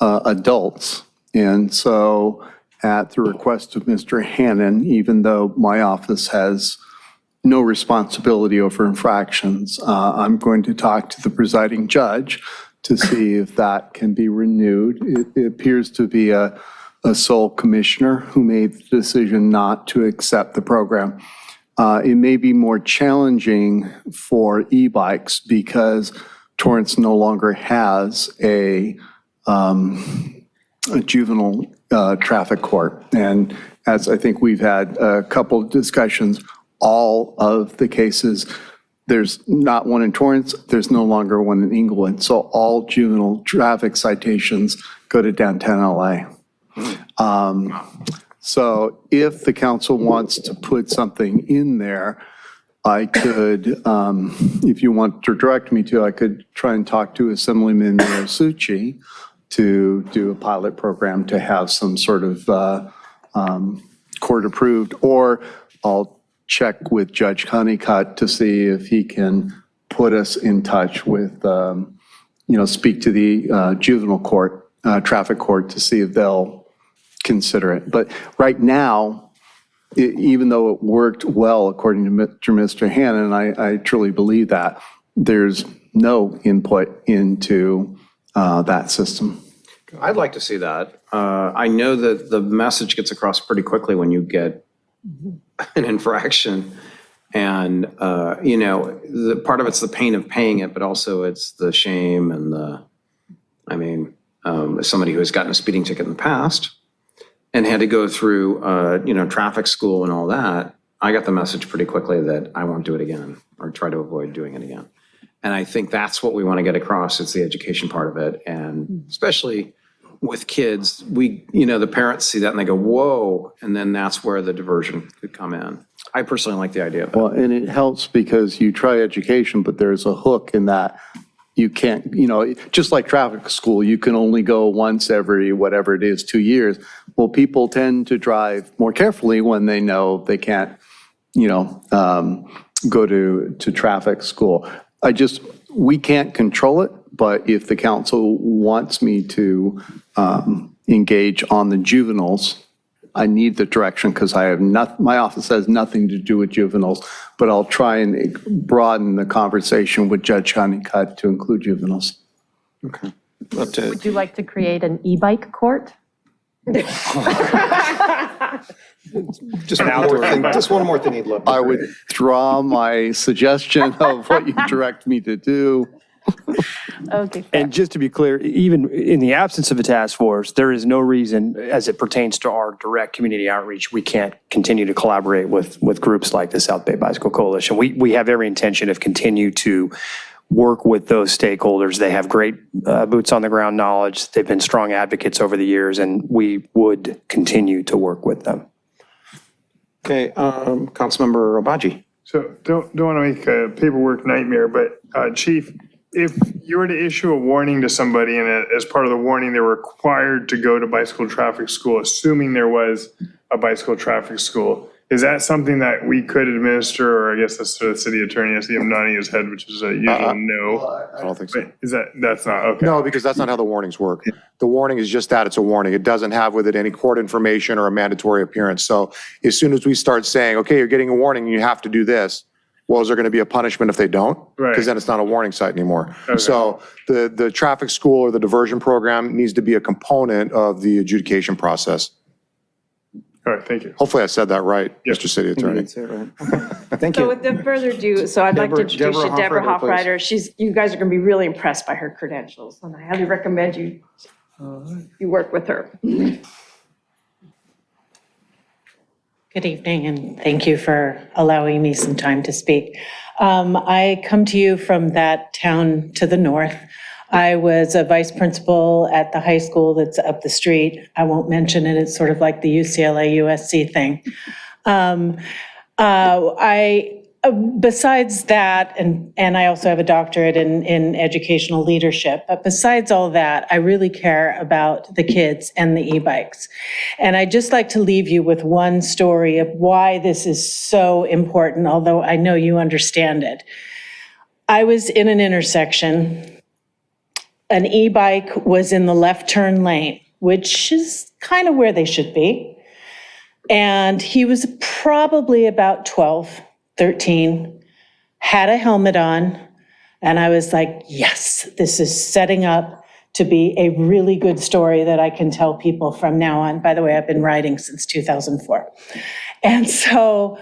adults. And so at the request of Mr. Hannon, even though my office has no responsibility over infractions, I'm going to talk to the presiding judge to see if that can be renewed. It appears to be a sole commissioner who made the decision not to accept the program. It may be more challenging for e-bikes because Torrance no longer has a juvenile traffic court. And as I think we've had a couple of discussions, all of the cases, there's not one in Torrance, there's no longer one in Englewood. So all juvenile traffic citations go to downtown LA. So if the council wants to put something in there, I could, if you want to direct me to, I could try and talk to Assemblyman Succi to do a pilot program to have some sort of court approved, or I'll check with Judge Honeycutt to see if he can put us in touch with, speak to the juvenile court, traffic court, to see if they'll consider it. But right now, even though it worked well, according to Mr. Hannon, I truly believe that, there's no input into that system. I'd like to see that. I know that the message gets across pretty quickly when you get an infraction. And, the part of it's the pain of paying it, but also it's the shame and as somebody who has gotten a speeding ticket in the past and had to go through, traffic school and all that, I got the message pretty quickly that I won't do it again or try to avoid doing it again. And I think that's what we want to get across. It's the education part of it. And especially with kids, the parents see that and they go, whoa. And then that's where the diversion could come in. I personally like the idea of it. Well, and it helps because you try education, but there's a hook in that you can't, just like traffic school, you can only go once every, whatever it is, 2 years. Well, people tend to drive more carefully when they know they can't, go to traffic school. We can't control it, but if the council wants me to engage on the juveniles, I need the direction because my office has nothing to do with juveniles, but I'll try and broaden the conversation with Judge Honeycutt to include juveniles. Okay. Would you like to create an e-bike court? Just one more thing he'd love to I would draw my suggestion of what you direct me to do. Okay. And just to be clear, even in the absence of a task force, there is no reason, as it pertains to our direct community outreach, we can't continue to collaborate with groups like the South Bay Bicycle Coalition. We have every intention of continue to work with those stakeholders. They have great boots on the ground knowledge. They've been strong advocates over the years, and we would continue to work with them. Okay, Councilmember Obaji. So don't want to make a paperwork nightmare, but Chief, if you were to issue a warning to somebody and as part of the warning, they were required to go to bicycle traffic school, assuming there was a bicycle traffic school, is that something that we could administer, or I guess that's the city attorney? I see him nodding his head, which is a usual no. I don't think so. Is that's not, okay. No, because that's not how the warnings work. The warning is just that, it's a warning. It doesn't have with it any court information or a mandatory appearance. So as soon as we start saying, okay, you're getting a warning and you have to do this, well, is there going to be a punishment if they don't? Right. Because then it's not a warning site anymore. Okay. So the traffic school or the diversion program needs to be a component of the adjudication process. All right, thank you. Hopefully I said that right, Mr. City Attorney. Thank So you. with the further ado, so I'd like to introduce you to Deborah Hoffreiter. You guys are going to be really impressed by her credentials, and I highly recommend you work with her. Good evening, and thank you for allowing me some time to speak. I come to you from that town to the north. I was a vice principal at the high school that's up the street. I won't mention it, it's sort of like the UCLA-USC thing. Besides that, and I also have a doctorate in educational leadership, but besides all that, I really care about the kids and the e-bikes. And I'd just like to leave you with one story of why this is so important, although I know you understand it. I was in an intersection. An e-bike was in the left turn lane, which is kind of where they should be. And he was probably about 12, 13, had a helmet on, and I was like, yes, this is setting up to be a really good story that I can tell people from now on. By the way, I've been riding since 2004. And so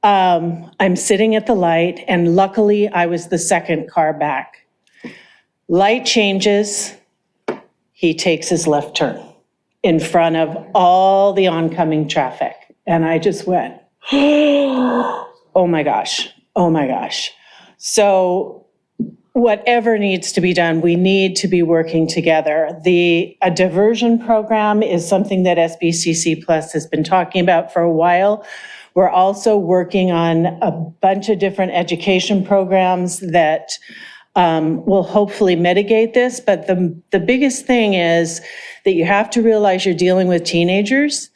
I'm sitting at the light, and luckily I was the second car back. Light changes, he takes his left turn in front of all the oncoming traffic. And I just went, oh my gosh, oh my gosh. So whatever needs to be done, we need to be working together. A diversion program is something that SBCC Plus has been talking about for a while. We're also working on a bunch of different education programs that will hopefully mitigate this. But the biggest thing is that you have to realize you're dealing with teenagers,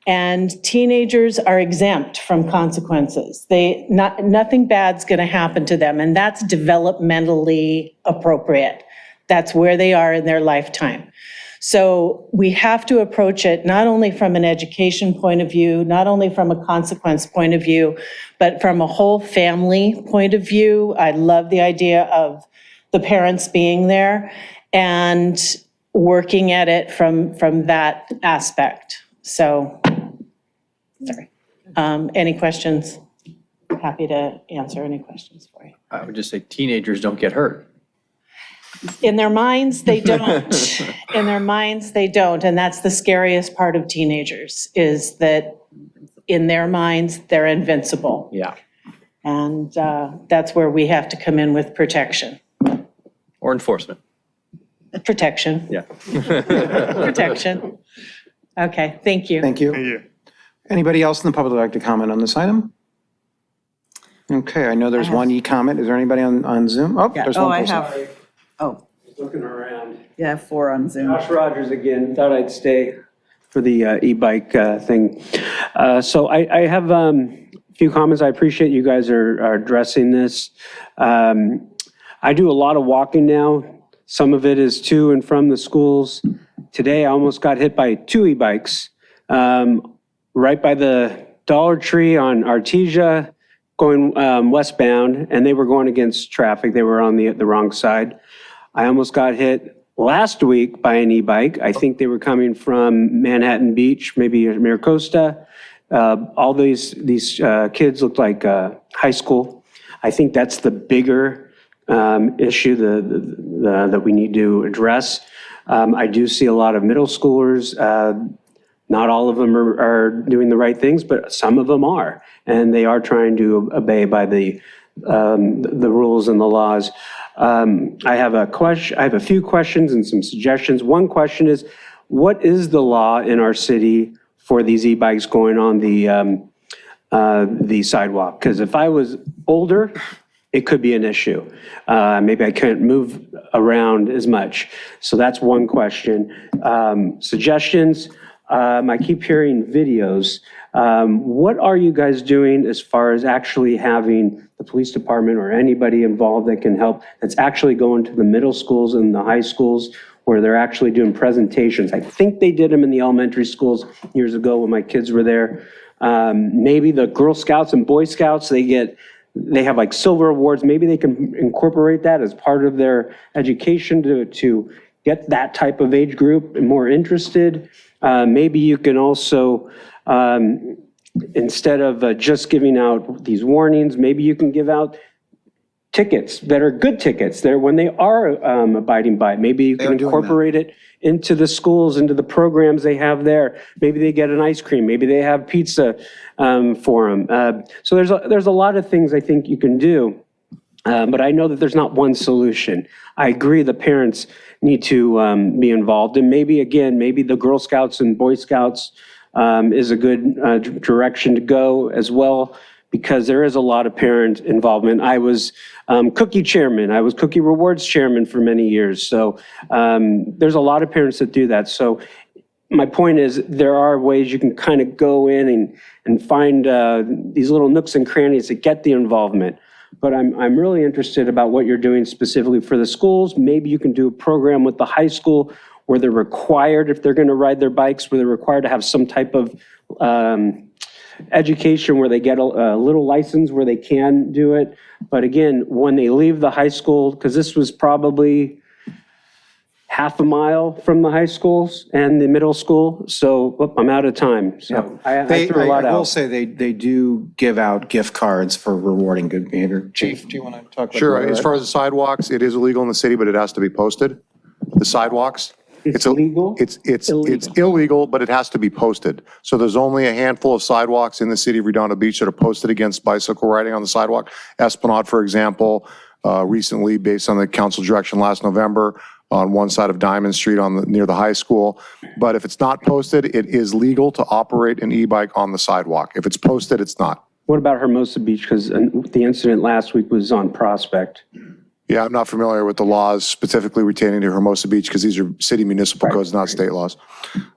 and teenagers are exempt from consequences. Nothing bad's going to happen to them, and that's developmentally appropriate. That's where they are in their lifetime. So we have to approach it not only from an education point of view, not only from a consequence point of view, but from a whole family point of view. I love the idea of the parents being there and working at it from that aspect. So, sorry. Any questions? Happy to answer any questions for you. I would just say teenagers don't get hurt. In their minds, they don't. In their minds, they don't. And that's the scariest part of teenagers, is that in their minds, they're invincible. Yeah. And that's where we have to come in with protection. Or enforcement. Protection. Yeah. Protection. Okay, thank you. Thank you. Thank you. Anybody else in the public would like to comment on this item? Okay, I know there's one e-comment. Is there anybody on Zoom? Oh, there's one person. Looking around. Yeah, 4 on Zoom. Josh Rogers again. Thought I'd stay for the e-bike thing. So I have a few comments. I appreciate you guys are addressing this. I do a lot of walking now. Some of it is to and from the schools. Today, I almost got hit by 2 e-bikes right by the Dollar Tree on Artesia going westbound, and they were going against traffic. They were on the wrong side. I almost got hit last week by an e-bike. I think they were coming from Manhattan Beach, maybe Miracosta. All these kids looked like high school. I think that's the bigger issue that we need to address. I do see a lot of middle schoolers. Not all of them are doing the right things, but some of them are. And they are trying to obey by the the rules and the laws. I have a few questions and some suggestions. One question is, what is the law in our city for these e-bikes going on the sidewalk? Because if I was older, it could be an issue. Maybe I couldn't move around as much. So that's one question. Suggestions, I keep hearing videos. What are you guys doing as far as actually having the police department or anybody involved that can help, that's actually going to the middle schools and the high schools where they're actually doing presentations? I think they did them in the elementary schools years ago when my kids were there. Maybe the Girl Scouts and Boy Scouts, they have like silver awards. Maybe they can incorporate that as part of their education to get that type of age group more interested. Maybe you can also, instead of just giving out these warnings, maybe you can give out tickets that are good tickets there when they are abiding by it. Maybe you can incorporate it into the schools, into the programs they have there. Maybe they get an ice cream. Maybe they have pizza for them. So there's a lot of things I think you can do. But I know that there's not one solution. I agree the parents need to be involved. And maybe, again, maybe the Girl Scouts and Boy Scouts is a good direction to go as well, because there is a lot of parent involvement. I was cookie chairman. I was cookie rewards chairman for many years. So there's a lot of parents that do that. So my point is there are ways you can kind of go in and find these little nooks and crannies that get the involvement. But I'm really interested about what you're doing specifically for the schools. Maybe you can do a program with the high school where they're required, if they're going to ride their bikes, where they're required to have some type of education where they get a little license where they can do it. But again, when they leave the high school, because this was probably half a mile from the high schools and the middle school. So I'm out of time. So I threw a lot out. I will say they do give out gift cards for rewarding good behavior. Chief, do you want to talk about that? Sure. As far as the sidewalks, it is illegal in the city, but it has to be posted. The sidewalks. It's illegal? It's illegal, but it has to be posted. So there's only a handful of sidewalks in the city of Redondo Beach that are posted against bicycle riding on the sidewalk. Esplanade, for example, recently, based on the council direction last November, on one side of Diamond Street near the high school. But if it's not posted, it is legal to operate an e-bike on the sidewalk. If it's posted, it's not. What about Hermosa Beach? Because the incident last week was on Prospect. Yeah, I'm not familiar with the laws specifically retaining to Hermosa Beach because these are city municipal codes, not state laws.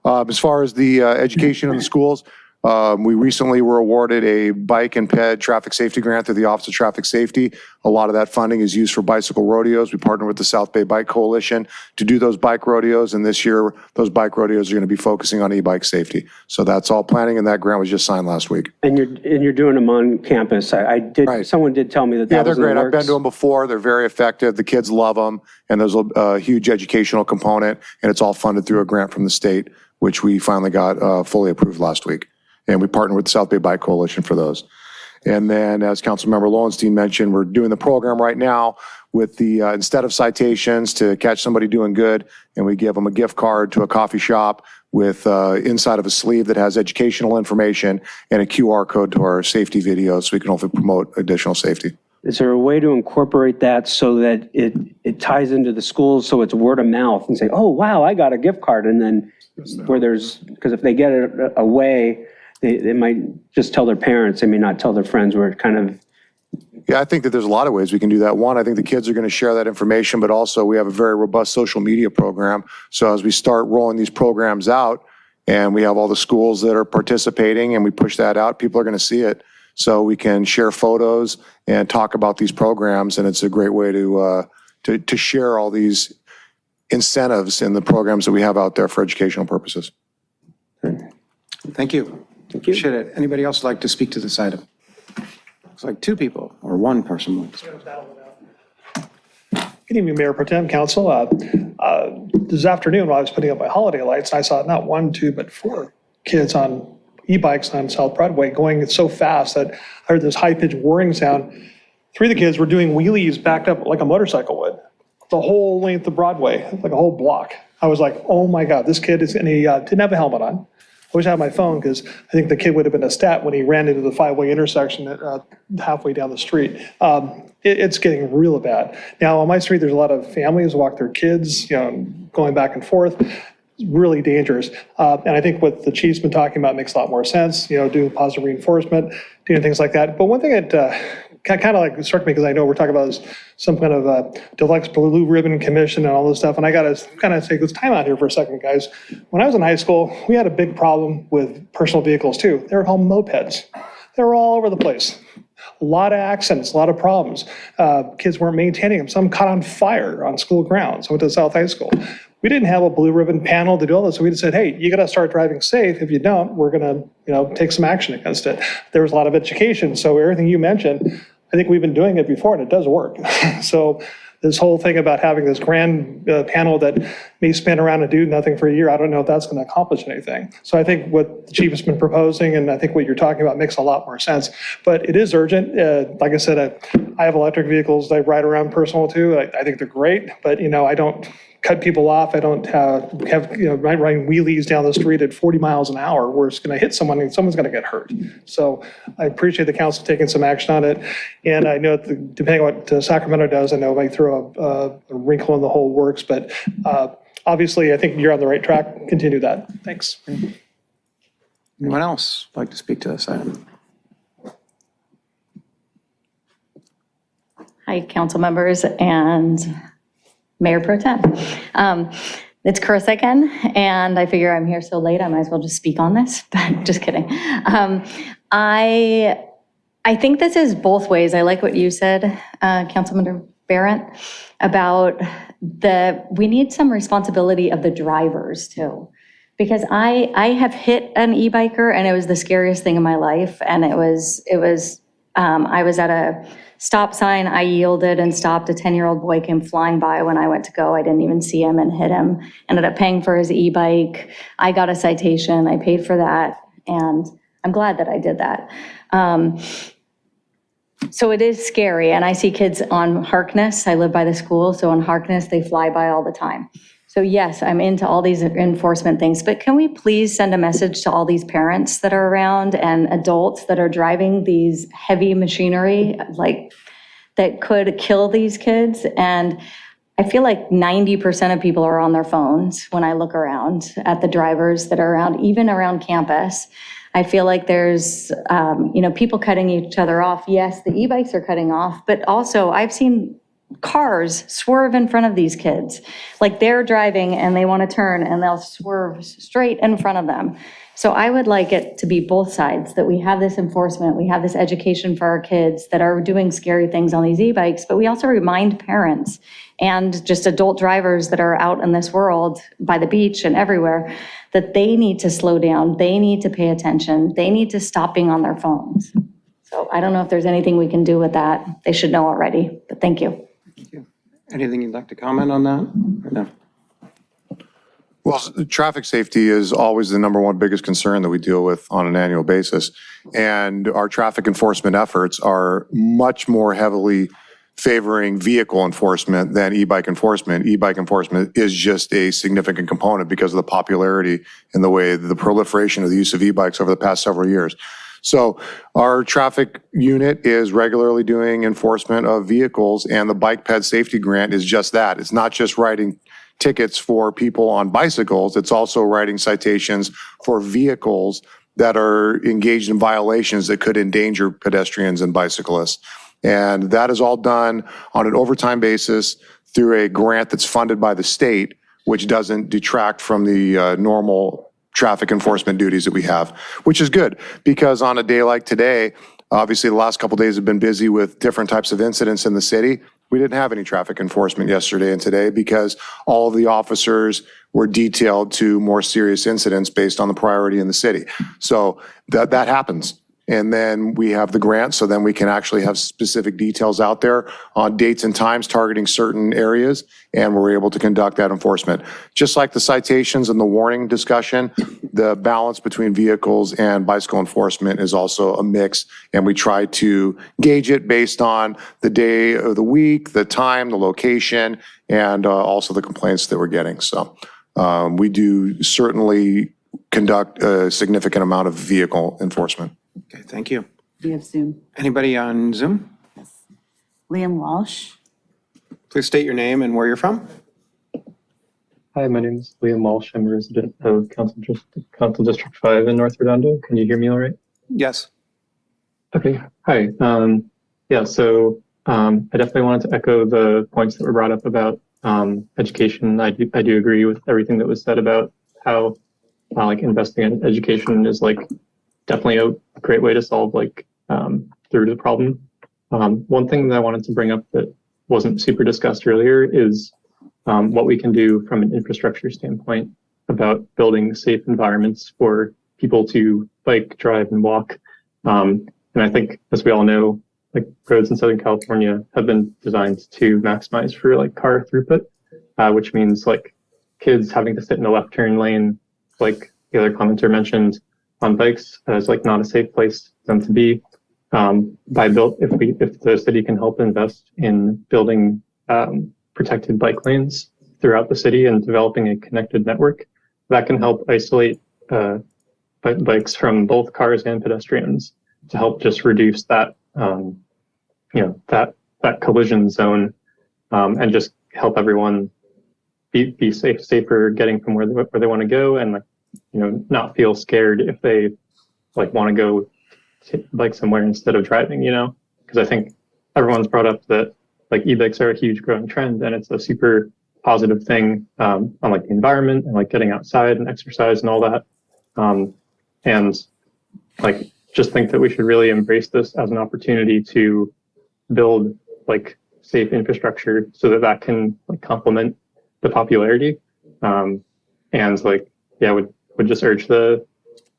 As far as the education in the schools, we recently were awarded a bike and ped traffic safety grant through the Office of Traffic Safety. A lot of that funding is used for bicycle rodeos. We partner with the South Bay Bike Coalition to do those bike rodeos. And this year, those bike rodeos are going to be focusing on e-bike safety. So that's all planning, and that grant was just signed last week. And you're doing them on campus. Someone did tell me that Yeah, that was they're in great. the I've been works. to them before. They're very effective. The kids love them. And there's a huge educational component. And it's all funded through a grant from the state, which we finally got fully approved last week. And we partner with the South Bay Bike Coalition for those. And then, as Councilmember Lowenstein mentioned, we're doing the program right now with the, instead of citations, to catch somebody doing good, and we give them a gift card to a coffee shop with inside of a sleeve that has educational information and a QR code to our safety videos so we can hopefully promote additional safety. Is there a way to incorporate that so that it ties into the schools so it's word of mouth and say, oh, wow, I got a gift card, and then where there's, because if they get it away, they might just tell their parents, they may not tell their friends, where it kind of. Yeah, I think that there's a lot of ways we can do that. One, I think the kids are going to share that information, but also we have a very robust social media program. So as we start rolling these programs out and we have all the schools that are participating and we push that out, people are going to see it. So we can share photos and talk about these programs, and it's a great way to share all these incentives in the programs that we have out there for educational purposes. Thank you. Appreciate it. Anybody else like to speak to this item? Looks like two people or one person wants. Good evening, Mayor Pro Tem, Council. This afternoon, while I was putting up my holiday lights, I saw not one, two, but four kids on e-bikes on South Broadway going so fast that I heard this high-pitched whirring sound. Three of the kids were doing wheelies backed up like a motorcycle would, the whole length of Broadway, like a whole block. I was like, oh my God, this kid is, and he didn't have a helmet on. I wish I had my phone because I think the kid would have been a stat when he ran into the five-way intersection halfway down the street. It's getting real bad. Now, on my street, there's a lot of families walk their kids, going back and forth. It's really dangerous. And I think what the chief's been talking about makes a lot more sense, doing positive reinforcement, doing things like that. But one thing that kind of like struck me, because I know we're talking about is some kind of deluxe blue ribbon commission and all this stuff. And I got to kind of say, let's time out here for a second, guys. When I was in high school, we had a big problem with personal vehicles too. They were called mopeds. They were all over the place. A lot of accidents, a lot of problems. Kids weren't maintaining them. Some caught on fire on school grounds. I went to South High School. We didn't have a blue ribbon panel to do all this. So we just said, hey, you got to start driving safe. If you don't, we're going to, take some action against it. There was a lot of education. So everything you mentioned, I think we've been doing it before and it does work. So this whole thing about having this grand panel that may spin around and do nothing for a year, I don't know if that's going to accomplish anything. So I think what the chief has been proposing, and I think what you're talking about makes a lot more sense. But it is urgent. Like I said, I have electric vehicles I ride around personal too. I think they're great, but I don't cut people off. I don't have riding wheelies down the street at 40 miles an hour where it's going to hit someone and someone's going to get hurt. So I appreciate the council taking some action on it. And I know depending on what Sacramento does, I know it might throw a wrinkle in the whole works, but obviously I think you're on the right track. Continue that. Thanks. Anyone else like to speak to this item? Hi, council members and Mayor Pro Tem. It's Chris again, and I figure I'm here so late, I might as well just speak on this, but just kidding. I think this is both ways. I like what you said, Councilmember Barrett, about we need some responsibility of the drivers too. Because I have hit an e-biker and it was the scariest thing in my life. And I was at a stop sign, I yielded and stopped. A 10-year-old boy came flying by when I went to go. I didn't even see him and hit him. Ended up paying for his e-bike. I got a citation, I paid for that. And I'm glad that I did that. So it is scary. And I see kids on Harkness. I live by the school. So on Harkness, they fly by all the time. So yes, I'm into all these enforcement things, but can we please send a message to all these parents that are around and adults that are driving these heavy machinery, like that could kill these kids? And I feel like 90% of people are on their phones when I look around at the drivers that are around, even around campus. I feel like there's, people cutting each other off. Yes, the e-bikes are cutting off, but also I've seen cars swerve in front of these kids. Like they're driving and they want to turn and they'll swerve straight in front of them. So I would like it to be both sides, that we have this enforcement, we have this education for our kids that are doing scary things on these e-bikes, but we also remind parents and just adult drivers that are out in this world by the beach and everywhere that they need to slow down, they need to pay attention, they need to stop being on their phones. So I don't know if there's anything we can do with that. They should know already, but thank you. Anything you'd like to comment on that? Or no? Well, traffic safety is always the number one biggest concern that we deal with on an annual basis. And our traffic enforcement efforts are much more heavily favoring vehicle enforcement than e-bike enforcement. E-bike enforcement is just a significant component because of the popularity and the way the proliferation of the use of e-bikes over the past several years. So our traffic unit is regularly doing enforcement of vehicles, and the Bike Ped Safety Grant is just that. It's not just writing tickets for people on bicycles, it's also writing citations for vehicles that are engaged in violations that could endanger pedestrians and bicyclists. And that is all done on an overtime basis through a grant that's funded by the state, which doesn't detract from the normal traffic enforcement duties that we have, which is good because on a day like today, obviously the last couple of days have been busy with different types of incidents in the city. We didn't have any traffic enforcement yesterday and today because all of the officers were detailed to more serious incidents based on the priority in the city. So that happens. And then we have the grant, so then we can actually have specific details out there on dates and times targeting certain areas, and we're able to conduct that enforcement. Just like the citations and the warning discussion, the balance between vehicles and bicycle enforcement is also a mix, and we try to gauge it based on the day of the week, the time, the location, and also the complaints that we're getting. So we do certainly conduct a significant amount of vehicle enforcement. Okay, thank you. We have Zoom. Anybody on Zoom? Liam Walsh. Please state your name and where you're from. Hi, my name is Liam Walsh. I'm a resident of Council District 5 in North Redondo. Can you hear me all right? Yes. Okay. Hi. Yeah, so I definitely wanted to echo the points that were brought up about education. I do agree with everything that was said about how like investing in education is like definitely a great way to solve like through the problem. One thing that I wanted to bring up that wasn't super discussed earlier is what we can do from an infrastructure standpoint about building safe environments for people to bike, drive, and walk. And I think, as we all know, like roads in Southern California have been designed to maximize for like car throughput, which means like kids having to sit in the left turn lane, like the other commenter mentioned, on bikes is like not a safe place for them to be. If the city can help invest in building protected bike lanes throughout the city and developing a connected network, that can help isolate bikes from both cars and pedestrians to help just reduce that that collision zone and just help everyone be safer getting from where they want to go, and like not feel scared if they like want to go bike somewhere instead of driving, because I think everyone's brought up that like e-bikes are a huge growing trend, and it's a super positive thing on like the environment and like getting outside and exercise and all that. And like just think that we should really embrace this as an opportunity to build like safe infrastructure so that can like complement the popularity. And like, yeah, would just urge the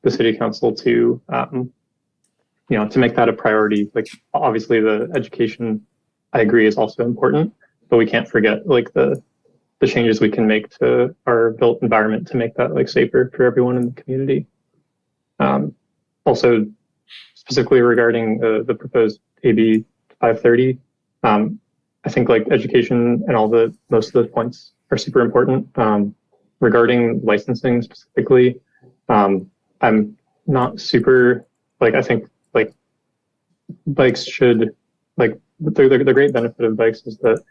city council to to make that a priority. Like obviously the education, I agree, is also important, but we can't forget like the changes we can make to our built environment to make that like safer for everyone in the community. Also, specifically regarding the proposed AB 530, I think like education and most of those points are super important. Regarding licensing specifically, I'm not super like, I think like bikes should like the great benefit of bikes is that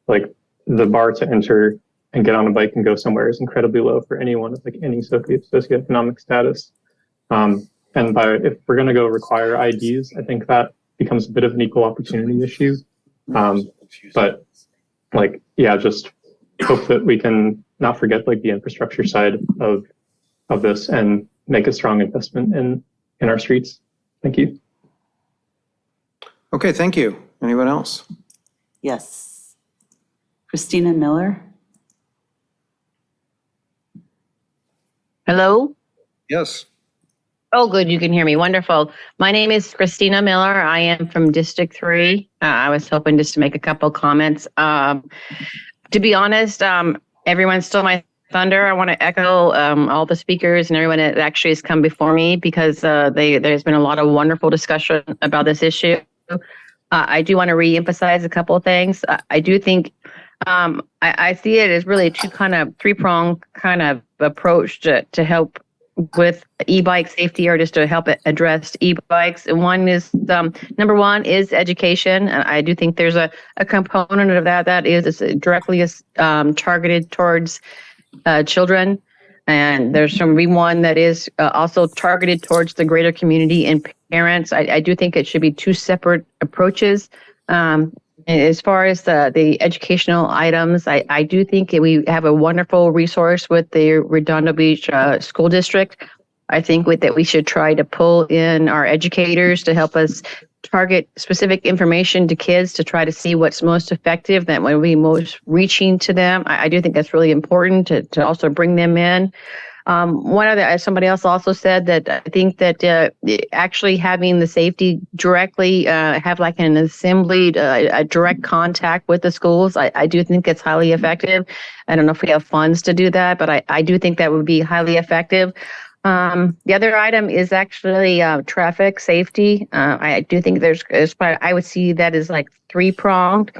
like the bar to enter and get on a bike and go somewhere is incredibly low for anyone with like any socioeconomic status. And if we're going to go require IDs, I think that becomes a bit of an equal opportunity issue. But like, yeah, just hope that we can not forget like the infrastructure side of this and make a strong investment in our streets. Thank you. Okay, thank you. Anyone else? Yes. Christina Miller. Hello? Yes. Oh, good. You can hear me. Wonderful. My name is Christina Miller. I am from District 3. I was hoping just to make a couple comments. To be honest, everyone stole my thunder. I want to echo all the speakers and everyone that actually has come before me because there's been a lot of wonderful discussion about this issue. I do want to re-emphasize a couple of things. I do think I see it as really three-pronged kind of approach to help with e-bike safety or just to help address e-bikes. And one is, number one is education. And I do think there's a component of that is directly targeted towards children. And there's some one that is also targeted towards the greater community and parents. I do think it should be two separate approaches. As far as the educational items, I do think we have a wonderful resource with the Redondo Beach School District. I think that we should try to pull in our educators to help us target specific information to kids to try to see what's most effective, that will be most reaching to them. I do think that's really important to also bring them in. Somebody else also said that I think that actually having the safety directly have like an assembly, a direct contact with the schools, I do think it's highly effective. I don't know if we have funds to do that, but I do think that would be highly effective. The other item is actually traffic safety. I do think I would see that as like three-pronged.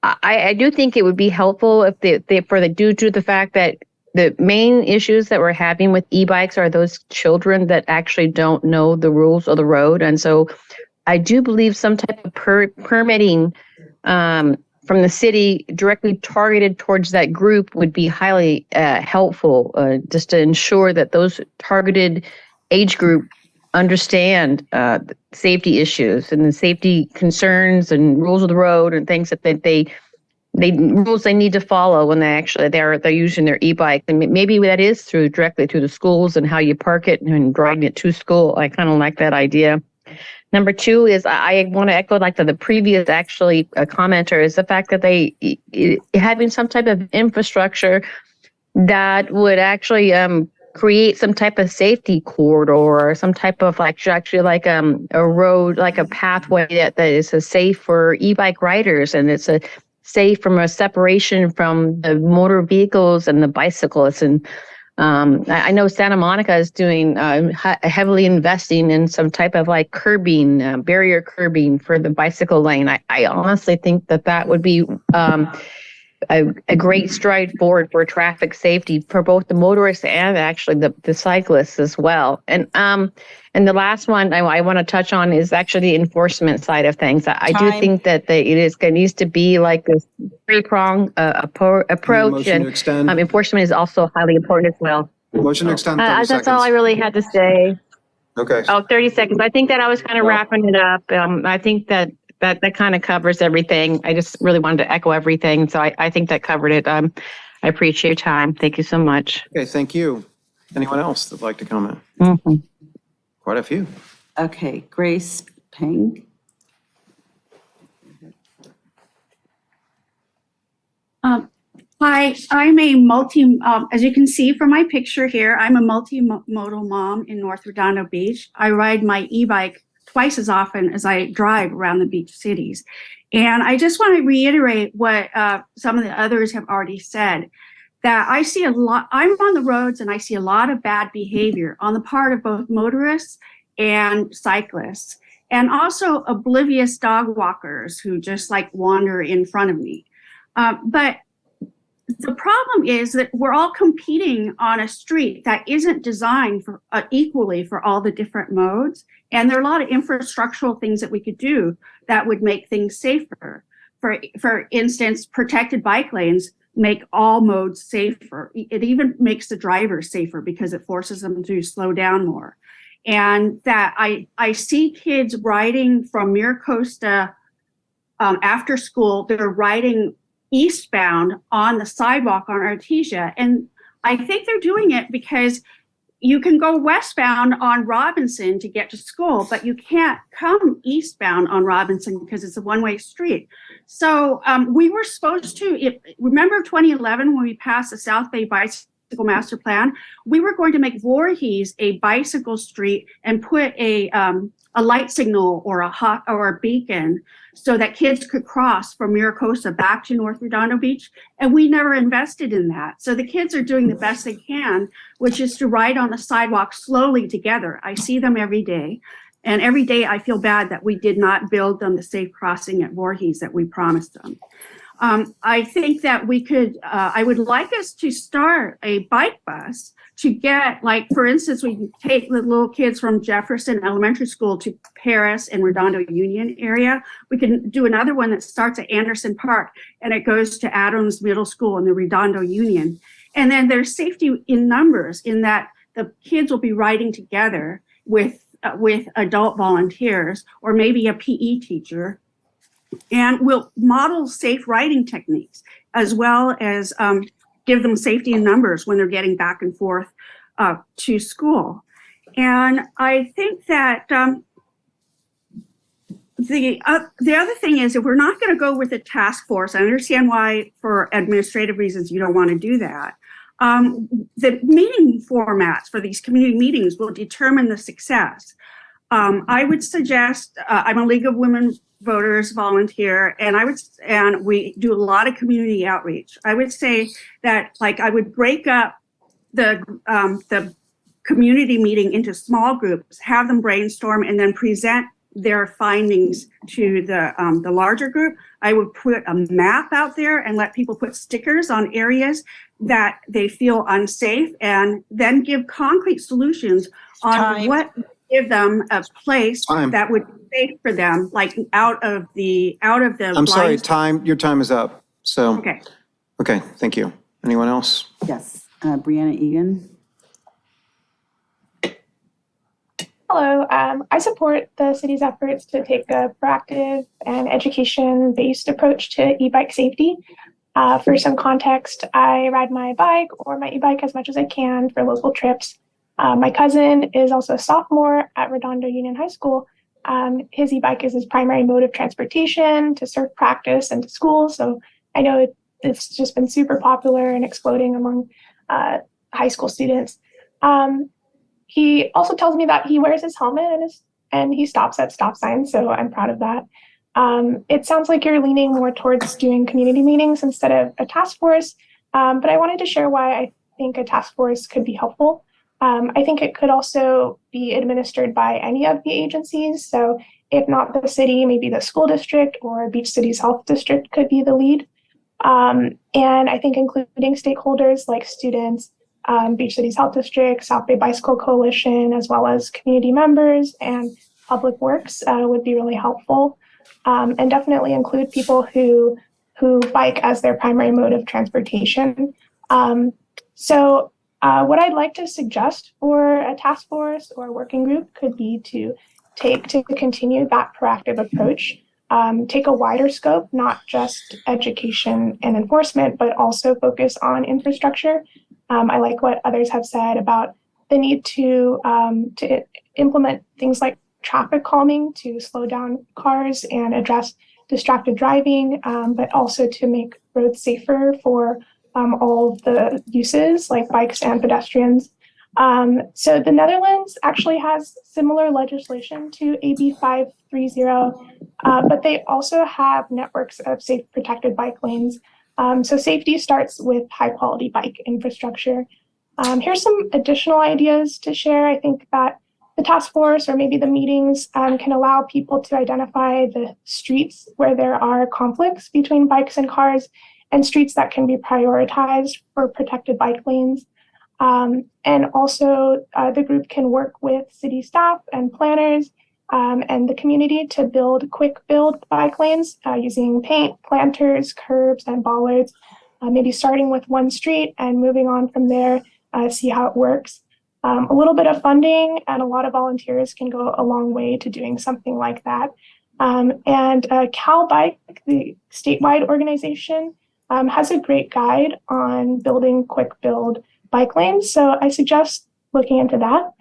I do think it would be helpful if due to the fact that the main issues that we're having with e-bikes are those children that actually don't know the rules of the road. And so I do believe some type of permitting from the city directly targeted towards that group would be highly helpful, just to ensure that those targeted age group understand safety issues and the safety concerns and rules of the road and things that they rules they need to follow when they're using their e-bike. And maybe that is directly through the schools and how you park it and driving it to school. I kind of like that idea. Number two is I want to echo like the previous commenter is the fact that they having some type of infrastructure that would actually create some type of safety corridor or some type of a road, like a pathway that is safe for e-bike riders, and it's safe from a separation from the motor vehicles and the bicyclists. And I know Santa Monica is doing heavily investing in some type of curbing, barrier curbing for the bicycle lane. I honestly think that would be a great stride forward for traffic safety for both the motorists and actually the cyclists as well. And the last one I want to touch on is actually the enforcement side of things. I do think that it needs to be like this three-pronged approach. Motion to extend. Enforcement is also highly important as well. Motion to extend 30 seconds. That's all I really had to say. Okay. 30 seconds. I think that I was kind of wrapping it up. I think that kind of covers everything. I just really wanted to echo everything. So I think that covered it. I appreciate your time. Thank you so much. Okay, thank you. Anyone else that'd like to comment? Mm-hmm. Quite a few. Okay, Grace Peng. Hi, I'm as you can see from my picture here, I'm a multimodal mom in North Redondo Beach. I ride my e-bike twice as often as I drive around the beach cities. And I just want to reiterate what some of the others have already said, that I see a lot, I'm on the roads and I see a lot of bad behavior on the part of both motorists and cyclists, and also oblivious dog walkers who just wander in front of me. But the problem is that we're all competing on a street that isn't designed for equally for all the different modes. And there are a lot of infrastructural things that we could do that would make things safer. For instance, protected bike lanes make all modes safer. It even makes the drivers safer because it forces them to slow down more. And that I see kids riding from Miracosta after school, they're riding eastbound on the sidewalk on Artesia. And I think they're doing it because you can go westbound on Robinson to get to school, but you can't come eastbound on Robinson because it's a one-way street. So we were supposed to, remember 2011 when we passed the South Bay Bicycle Master Plan, we were going to make Voorhees a bicycle street and put a light signal or a beacon so that kids could cross from Miracosta back to North Redondo Beach. And we never invested in that. So the kids are doing the best they can, which is to ride on the sidewalk slowly together. I see them every day. And every day I feel bad that we did not build them the safe crossing at Voorhees that we promised them. I think that we could, I would like us to start a bike bus to get, for instance, we can take the little kids from Jefferson Elementary School to Paris and Redondo Union area. We can do another one that starts at Anderson Park and it goes to Adams Middle School in the Redondo Union. And then there's safety in numbers in that the kids will be riding together with adult volunteers or maybe a PE teacher. And we'll model safe riding techniques as well as give them safety in numbers when they're getting back and forth to school. And I think that the other thing is, if we're not going to go with a task force, I understand why for administrative reasons you don't want to do that. The meeting formats for these community meetings will determine the success. I would suggest, I'm a League of Women Voters volunteer, and we do a lot of community outreach. I would say that I would break up the community meeting into small groups, have them brainstorm, and then present their findings to the larger group. I would put a map out there and let people put stickers on areas that they feel unsafe, and then give concrete solutions on Time. what give them a place Time. that would be safe for them, like out of the I'm sorry, blinds. your time is up. So, Okay. okay, thank you. Anyone else? Yes, Brianna Egan. Hello, I support the city's efforts to take a proactive and education-based approach to e-bike safety. For some context, I ride my bike or my e-bike as much as I can for local trips. My cousin is also a sophomore at Redondo Union High School. His e-bike is his primary mode of transportation to surf practice and to school. So I know it's just been super popular and exploding among high school students. He also tells me that he wears his helmet and he stops at stop signs. So I'm proud of that. It sounds like you're leaning more towards doing community meetings instead of a task force. But I wanted to share why I think a task force could be helpful. I think it could also be administered by any of the agencies. So if not the city, maybe the school district or Beach Cities Health District could be the lead. And I think including stakeholders like students, Beach Cities Health District, South Bay Bicycle Coalition, as well as community members and public works would be really helpful. And definitely include people who bike as their primary mode of transportation. So what I'd like to suggest for a task force or a working group could be to continue that proactive approach, take a wider scope, not just education and enforcement, but also focus on infrastructure. I like what others have said about the need to implement things like traffic calming to slow down cars and address distracted driving, but also to make roads safer for all of the uses like bikes and pedestrians. So the Netherlands actually has similar legislation to AB 530, but they also have networks of safe protected bike lanes. So safety starts with high quality bike infrastructure. Here's some additional ideas to share. I think that the task force or maybe the meetings can allow people to identify the streets where there are conflicts between bikes and cars and streets that can be prioritized for protected bike lanes. And also the group can work with city staff and planners and the community to build quick build bike lanes using paint, planters, curbs, and bollards, maybe starting with one street and moving on from there, see how it works. A little bit of funding and a lot of volunteers can go a long way to doing something like that. And Cal Bike, the statewide organization, has a great guide on building quick build bike lanes. So I suggest looking into that.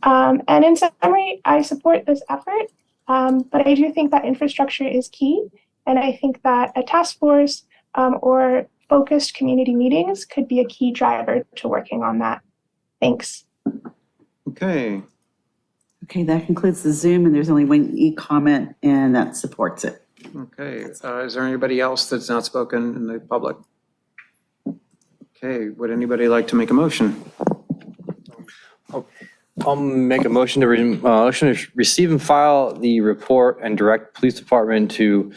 And in summary, I support this effort, but I do think that infrastructure is key. And I think that a task force or focused community meetings could be a key driver to working on that. Thanks. Okay. Okay, that concludes the Zoom, and there's only one e-comment, and that supports it. Okay. Is there anybody else that's not spoken in the public? Okay. Would anybody like to make a motion? I'll make a motion to receive and file the report and direct police department to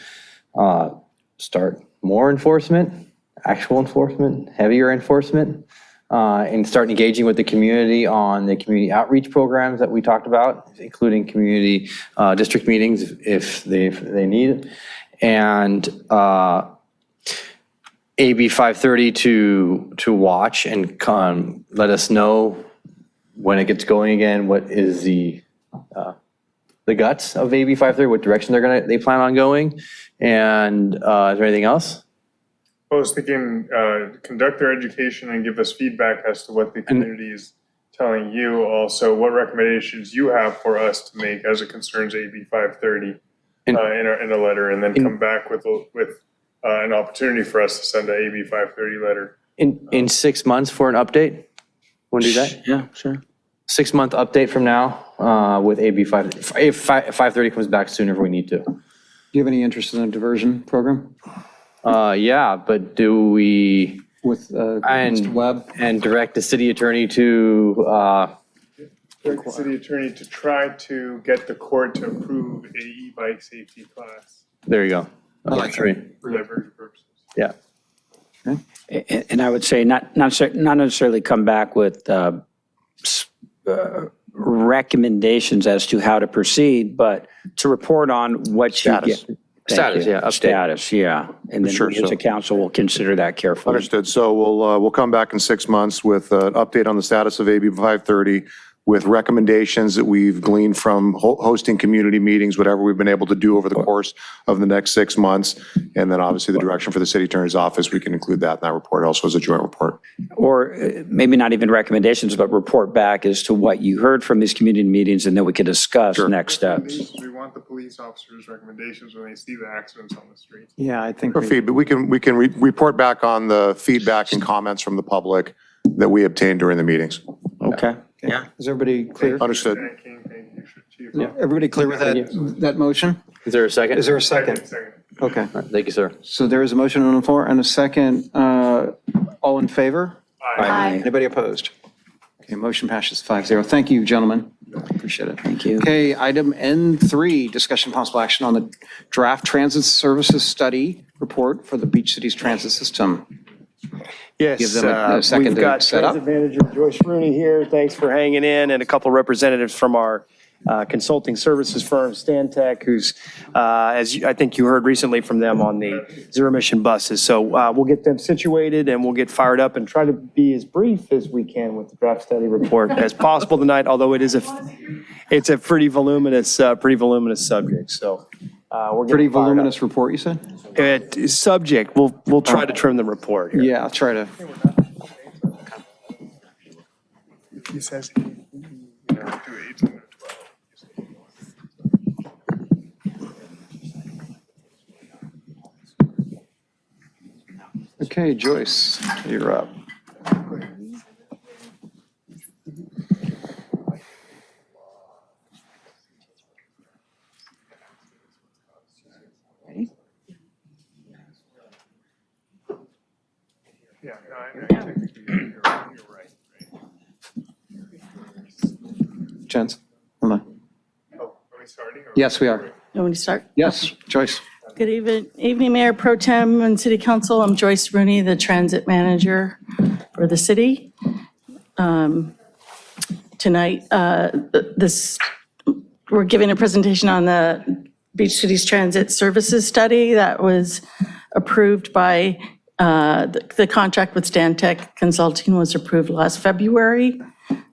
start more enforcement, actual enforcement, heavier enforcement, and start engaging with the community on the community outreach programs that we talked about, including community district meetings if they need it. And AB 530 to watch and let us know when it gets going again, what is the guts of AB 530, what direction they plan on going, and is there anything else? I was thinking, conduct their education and give us feedback as to what the community is telling you. Also, what recommendations you have for us to make as it concerns AB 530 in a letter, and then come back with an opportunity for us to send an AB 530 letter. In 6 months for an update? Want to do that? Yeah, sure. 6-month update from now with AB 530. If 530 comes back sooner if we need to. Do you have any interest in a diversion program? Yeah, but do we? With Mr. Webb? And direct the city attorney to Direct the city attorney to try to get the court to approve a e-bike safety class there you go. Okay, 3. for diversion purposes. Yeah. Okay. And I would say not necessarily come back with recommendations as to how to proceed, but to report on what you get. Status, yeah, update. Status, yeah. And then Sure, we as a council will consider that carefully. Understood. So we'll come back in 6 months with an update on the status of AB 530, with recommendations that we've gleaned from hosting community meetings, whatever we've been able to do over the course of the next 6 months. And then obviously the direction for the city attorney's office, we can include that in that report also as a joint report. Or maybe not even recommendations, but report back as to what you heard from these community meetings, and then we could discuss next steps. We want the police officers' recommendations when they see the accidents on the street. Yeah, I think. Or feedback. We can report back on the feedback and comments from the public that we obtained during the meetings. Okay. Yeah. Is everybody clear? Understood. Yeah, everybody clear with that motion? Is there a second? Is there a second? Okay. Thank you, sir. So there is a motion on the floor and a second. All in favor? Aye. Anybody opposed? Okay, motion passes 5-0. Thank you, gentlemen. Appreciate it. Thank you. Okay, item N3, discussion possible action on the draft transit services study report for the Beach Cities transit system. Yes, Give them a second we've to got set up. Transit Manager Joyce Rooney here. Thanks for hanging in, and a couple representatives from our consulting services firm, Stantec, who's, I think you heard recently from them on the zero-emission buses. So we'll get them situated, and we'll get fired up and try to be as brief as we can with the draft study report as possible tonight, although it's a pretty voluminous subject. So we're Pretty getting fired up. voluminous report, you said? Subject, we'll try to trim the report here. Yeah, I'll try to. He says, do 8 and 12. Okay, Joyce, you're up. Yeah, you're right. Jens, hold on. Oh, are we starting? Yes, we are. You want me to start? Yes, Joyce. Good evening, Mayor Pro Tem and City Council. I'm Joyce Rooney, the Transit Manager for the city. Tonight, we're giving a presentation on the Beach Cities Transit Services Study that was approved by, the contract with Stantec Consulting was approved last February.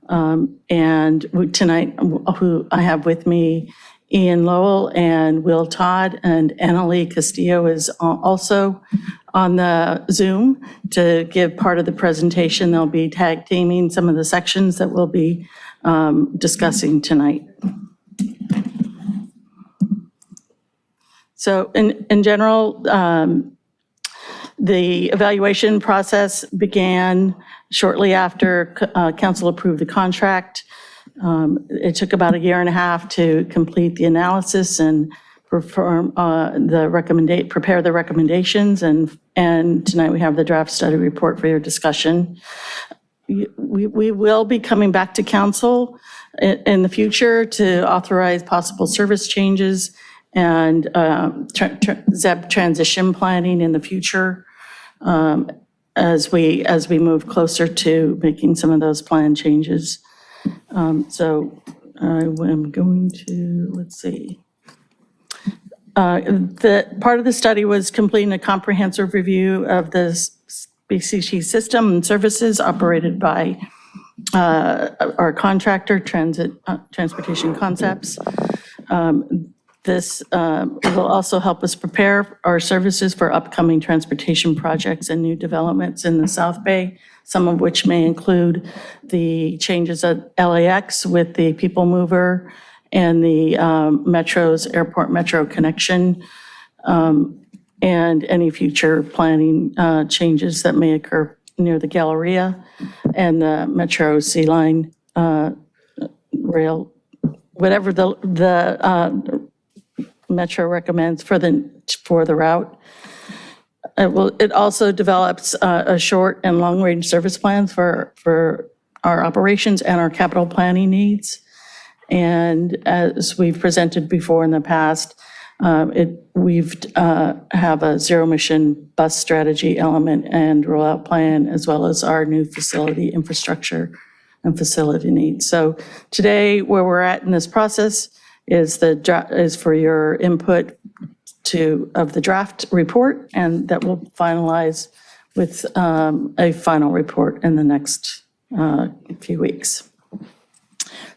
And tonight, who I have with me, Ian Lowell and Will Todd, and Annalee Castillo is also on the Zoom to give part of the presentation. They'll be tag teaming some of the sections that we'll be discussing tonight. So in general, the evaluation process began shortly after council approved the contract. It took about a year and a half to complete the analysis and prepare the recommendations, and tonight we have the draft study report for your discussion. We will be coming back to council in the future to authorize possible service changes and ZEB transition planning in the future as we move closer to making some of those plan changes. So I am going to, let's see. The part of the study was completing a comprehensive review of the BCT system and services operated by our contractor, Transportation Concepts. This will also help us prepare our services for upcoming transportation projects and new developments in the South Bay, some of which may include the changes at LAX with the People Mover and the Metro's Airport Metro connection, and any future planning changes that may occur near the Galleria and the Metro Sea Line rail, whatever the Metro recommends for the route. It also develops a short and long-range service plans for our operations and our capital planning needs. And as we've presented before in the past, We've have a zero-emission bus strategy element and rollout plan, as well as our new facility infrastructure and facility needs. So today, where we're at in this process is for your input of the draft report, and that will finalize with a final report in the next few weeks.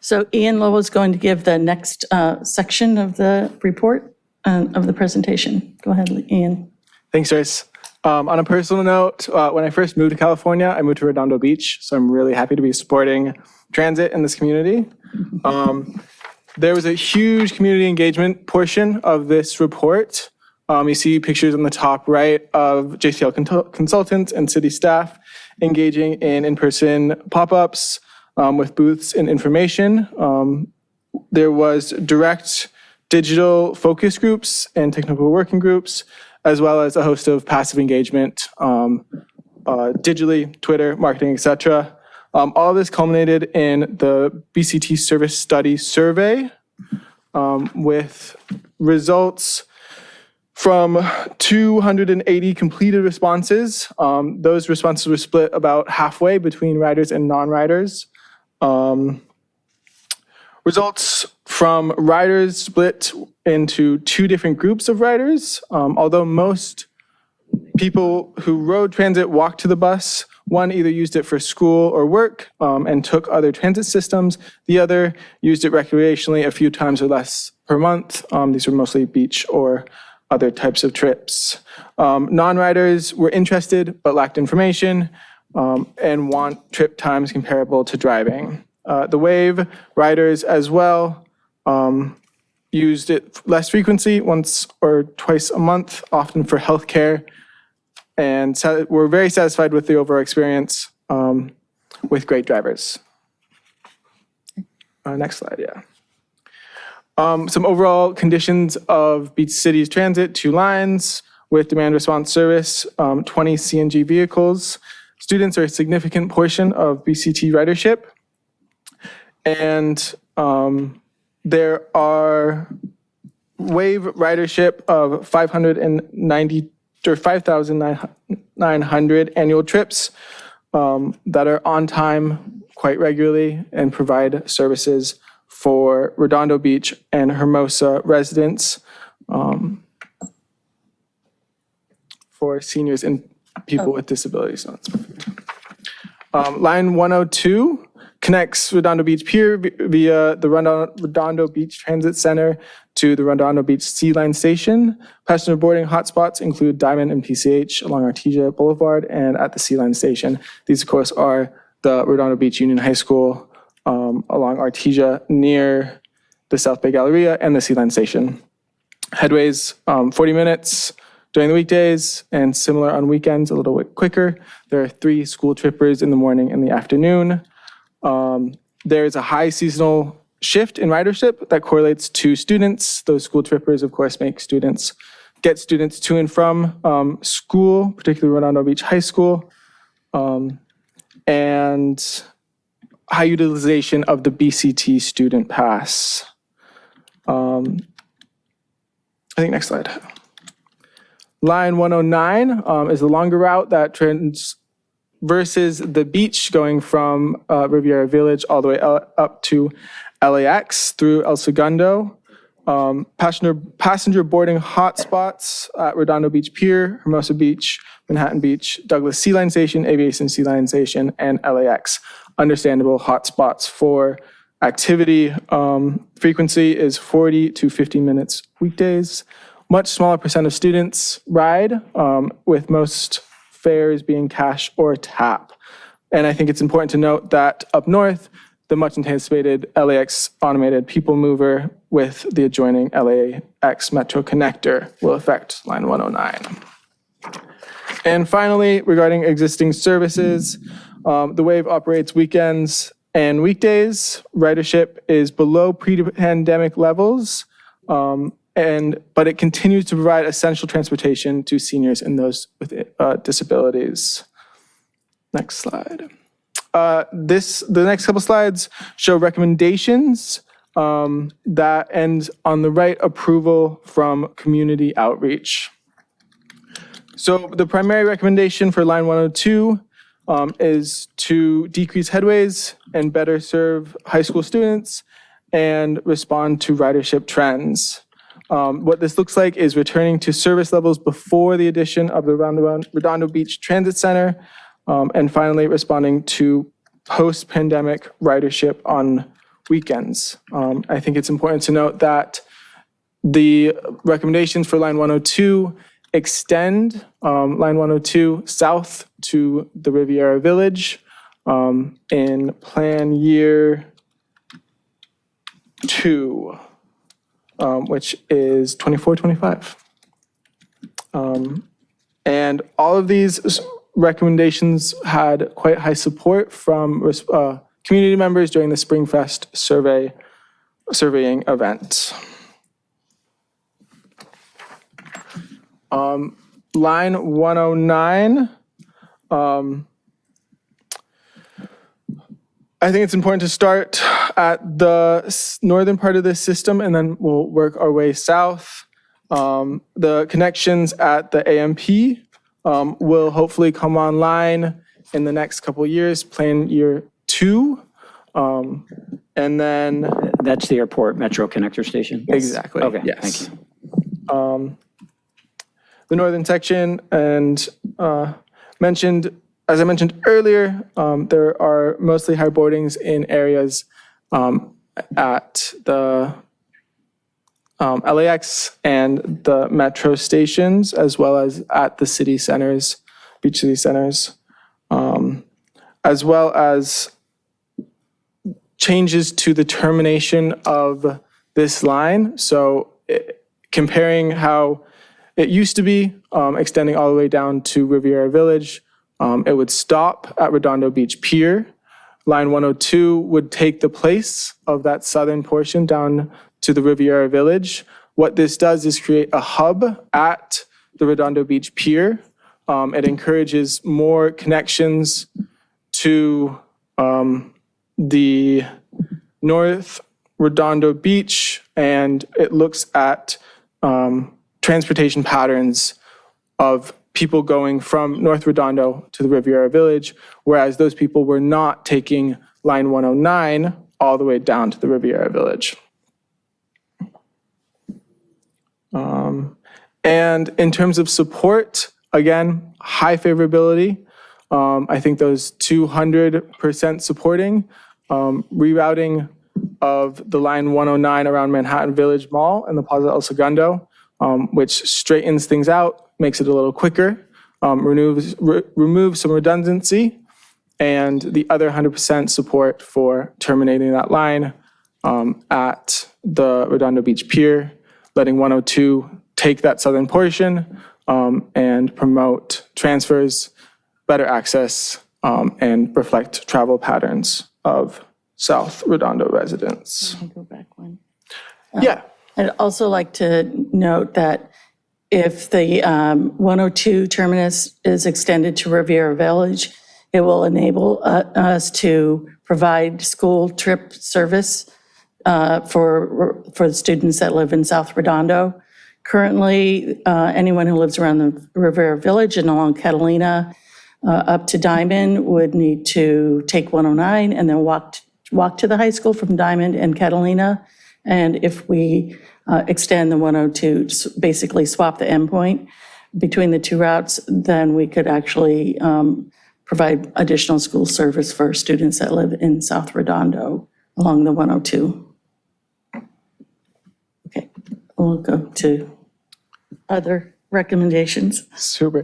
So Ian Lowell is going to give the next section of the report, of the presentation. Go ahead, Ian. Thanks, Joyce. On a personal note, when I first moved to California, I moved to Redondo Beach, so I'm really happy to be supporting transit in this community. There was a huge community engagement portion of this report. You see pictures on the top right of JCL consultants and city staff engaging in in-person pop-ups with booths and information. There was direct digital focus groups and technical working groups, as well as a host of passive engagement, digitally, Twitter, marketing, etc. All of this culminated in the BCT Service Study Survey with results from 280 completed responses. Those responses were split about halfway between riders and non-riders. Results from riders split into two different groups of riders. Although most people who rode transit walked to the bus, one either used it for school or work and took other transit systems. The other used it recreationally a few times or less per month. These were mostly beach or other types of trips. Non-riders were interested but lacked information and want trip times comparable to driving. The Wave riders as well used it less frequency, once or twice a month, often for healthcare, and were very satisfied with the overall experience with great drivers. Next slide, yeah. Some overall conditions of Beach City's transit: 2 lines with demand response service, 20 CNG vehicles. Students are a significant portion of BCT ridership. And there are Wave ridership of 5,900 annual trips that are on time quite regularly and provide services for Redondo Beach and Hermosa residents, for seniors and people with disabilities. So that's perfect. Line 102 connects Redondo Beach Pier via the Redondo Beach Transit Center to the Redondo Beach Sea Line Station. Passenger boarding hotspots include Diamond and PCH along Artesia Boulevard and at the Sea Line Station. These, of course, are the Redondo Beach Union High School along Artesia near the South Bay Galleria and the Sea Line Station. Headways, 40 minutes during the weekdays and similar on weekends, a little bit quicker. There are 3 school trippers in the morning and the afternoon. There is a high seasonal shift in ridership that correlates to students. Those school trippers, of course, get students to and from school, particularly Redondo Beach High School, and high utilization of the BCT student pass. I think next slide. Line 109 is the longer route that versus the beach going from Riviera Village all the way up to LAX through El Segundo. Passenger boarding hotspots at Redondo Beach Pier, Hermosa Beach, Manhattan Beach, Douglas Sea Line Station, Aviation Sea Line Station, and LAX. Understandable hotspots for activity. Frequency is 40 to 50 minutes weekdays. Much smaller percent of students ride, with most fares being cash or tap. And I think it's important to note that up north, the much anticipated LAX automated people mover with the adjoining LAX Metro connector will affect line 109. And finally, regarding existing services, the Wave operates weekends and weekdays. Ridership is below pre-pandemic levels, but it continues to provide essential transportation to seniors and those with disabilities. Next slide. The next couple slides show recommendations That ends on the right, approval from community outreach. So the primary recommendation for line 102 is to decrease headways and better serve high school students and respond to ridership trends. What this looks like is returning to service levels before the addition of the Redondo Beach Transit Center, and finally responding to post-pandemic ridership on weekends. I think it's important to note that the recommendations for line 102 extend line 102 south to the Riviera Village in plan year 2, which is 24-25. And all of these recommendations had quite high support from community members during the Springfest surveying event. Line 109, I think it's important to start at the northern part of this system and then we'll work our way south. The connections at the AMP will hopefully come online in the next couple of years, plan year 2. And then... That's the airport metro connector station? Exactly, Okay, yes. thank you. The northern section and as I mentioned earlier, there are mostly high boardings in areas at the LAX and the metro stations, as well as at the city centers, beach city centers, as well as changes to the termination of this line. So comparing how it used to be, extending all the way down to Riviera Village, it would stop at Redondo Beach Pier. Line 102 would take the place of that southern portion down to the Riviera Village. What this does is create a hub at the Redondo Beach Pier. It encourages more connections to the North Redondo Beach, and it looks at transportation patterns of people going from North Redondo to the Riviera Village, whereas those people were not taking line 109 all the way down to the Riviera Village. And in terms of support, again, high favorability. I think those 200% supporting, rerouting of the line 109 around Manhattan Village Mall and the Plaza El Segundo, which straightens things out, makes it a little quicker, removes some redundancy, and the other 100% support for terminating that line at the Redondo Beach Pier, letting 102 take that southern portion and promote transfers, better access, and reflect travel patterns of South Redondo residents. Can I go back one? Yeah. I'd also like to note that if the 102 terminus is extended to Riviera Village, it will enable us to provide school trip service for the students that live in South Redondo. Currently, anyone who lives around the Riviera Village and along Catalina up to Diamond would need to take 109 and then walk to the high school from Diamond and Catalina. And if we extend the 102, basically swap the endpoint between the two routes, then we could actually provide additional school service for students that live in South Redondo along the 102. Okay, we'll go to other recommendations. Super.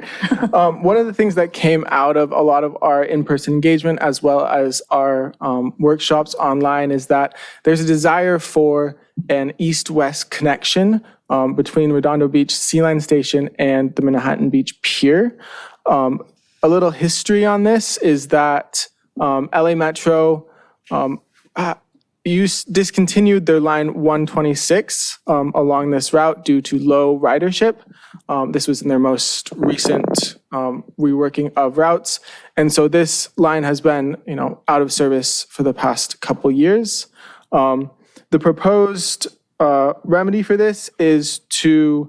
One of the things that came out of a lot of our in-person engagement as well as our workshops online is that there's a desire for an east-west connection between Redondo Beach Sea Line Station and the Manhattan Beach Pier. A little history on this is that LA Metro discontinued their line 126 along this route due to low ridership. This was in their most recent reworking of routes. And so this line has been, out of service for the past couple years. The proposed remedy for this is to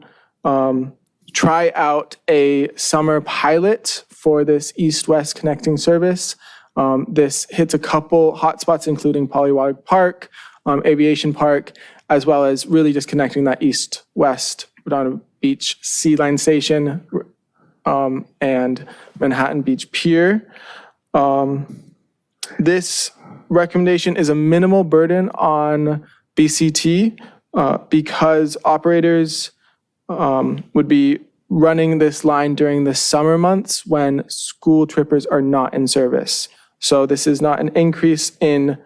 try out a summer pilot for this east-west connecting service. This hits a couple hotspots, including Pollywog Park, Aviation Park, as well as really just connecting that east-west Redondo Beach Sea Line Station and Manhattan Beach Pier. This recommendation is a minimal burden on BCT because operators would be running this line during the summer months when school trippers are not in service. So this is not an increase in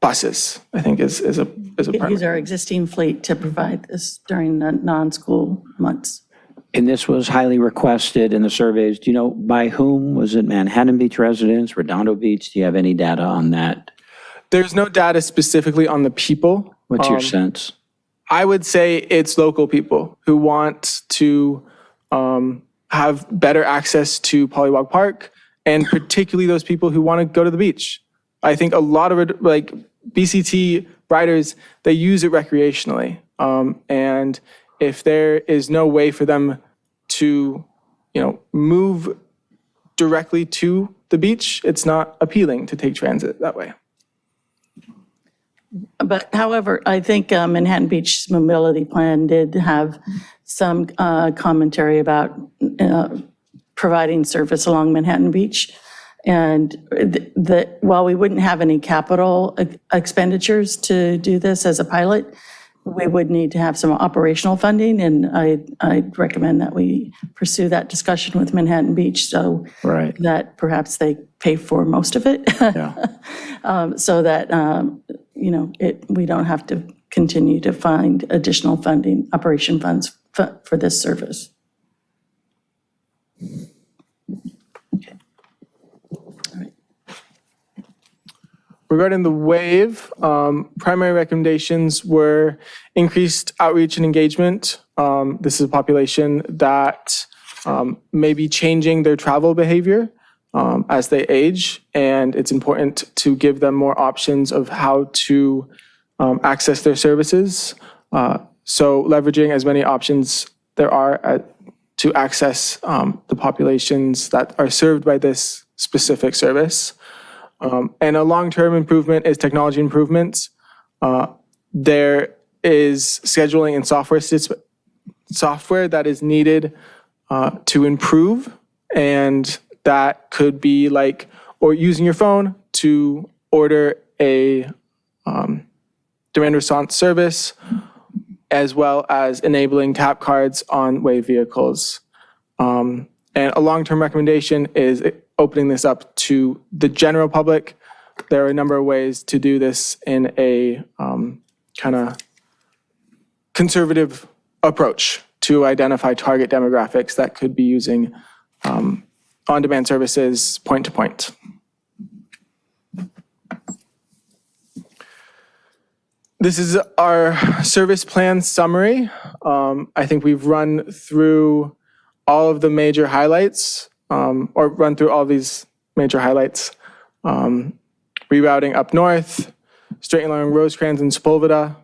buses, I think is a part. Use our existing fleet to provide this during the non-school months. And this was highly requested in the surveys. Do you know by whom? Was it Manhattan Beach residents, Redondo Beach? Do you have any data on that? There's no data specifically on the people. What's your sense? I would say it's local people who want to have better access to Pollywog Park, and particularly those people who want to go to the beach. I think a lot of BCT riders, they use it recreationally. And if there is no way for them to, move directly to the beach, it's not appealing to take transit that way. But however, I think Manhattan Beach's mobility plan did have some commentary about providing service along Manhattan Beach. And while we wouldn't have any capital expenditures to do this as a pilot, we would need to have some operational funding, and I'd recommend that we pursue that discussion with Manhattan Beach so that perhaps they pay for most of it. So that, we don't have to continue to find additional funding, operation funds for this service. Regarding the wave, primary recommendations were increased outreach and engagement. This is a population that may be changing their travel behavior as they age, and it's important to give them more options of how to access their services. So leveraging as many options there are to access the populations that are served by this specific service. And a long-term improvement is technology improvements. There is scheduling and software that is needed to improve, and that could be or using your phone to order a demand response service, as well as enabling tap cards on wave vehicles. And a long-term recommendation is opening this up to the general public. There are a number of ways to do this in a kind of conservative approach to identify target demographics that could be using on-demand services point to point. This is our service plan summary. I think we've run through all of the major highlights, or run through all these major highlights. Rerouting up north, straight along Rosecrans and Sepulveda,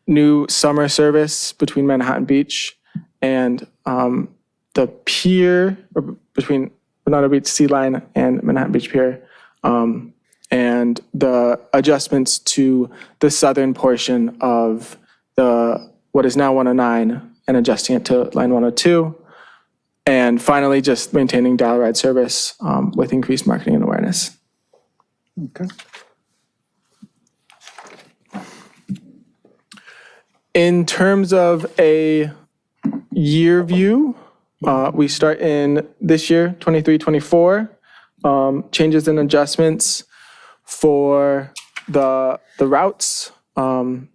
new summer service between Manhattan Beach and the pier, or between Redondo Beach Sea Line and Manhattan Beach Pier, and the adjustments to the southern portion of what is now 109 and adjusting it to line 102. And finally, just maintaining dial ride service with increased marketing and awareness. Okay. In terms of a year view, we start in this year, 23-24, changes and adjustments for the routes on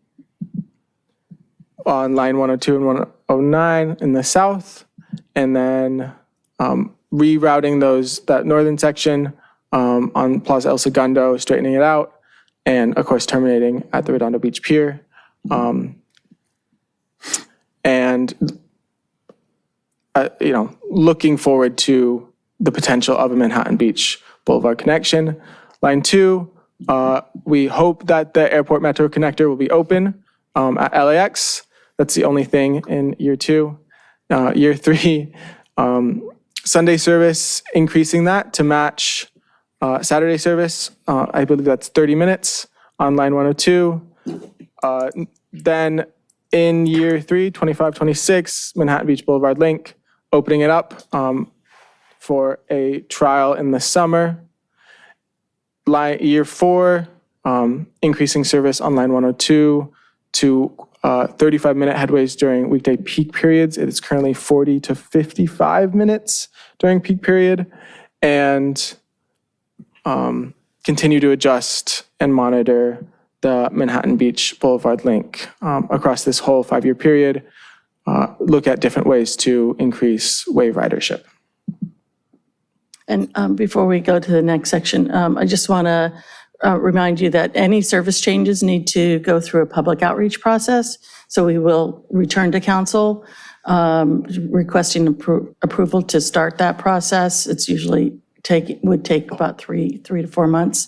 line 102 and 109 in the south, and then rerouting that northern section on Plaza El Segundo, straightening it out, and of course terminating at the Redondo Beach Pier. Looking forward to the potential of a Manhattan Beach Boulevard connection. Line 2, We hope that the airport metro connector will be open at LAX. That's the only thing in year 2. Year 3, Sunday service, increasing that to match Saturday service. I believe that's 30 minutes on line 102. Then in year 3, 25, 26, Manhattan Beach Boulevard Link, opening it up for a trial in the summer. Year 4, increasing service on line 102 to 35-minute headways during weekday peak periods. It is currently 40 to 55 minutes during peak period, and continue to adjust and monitor the Manhattan Beach Boulevard Link across this whole 5-year period. Look at different ways to increase wave ridership. And before we go to the next section, I just want to remind you that any service changes need to go through a public outreach process. So we will return to council requesting approval to start that process. It's usually would take about 3 to 4 months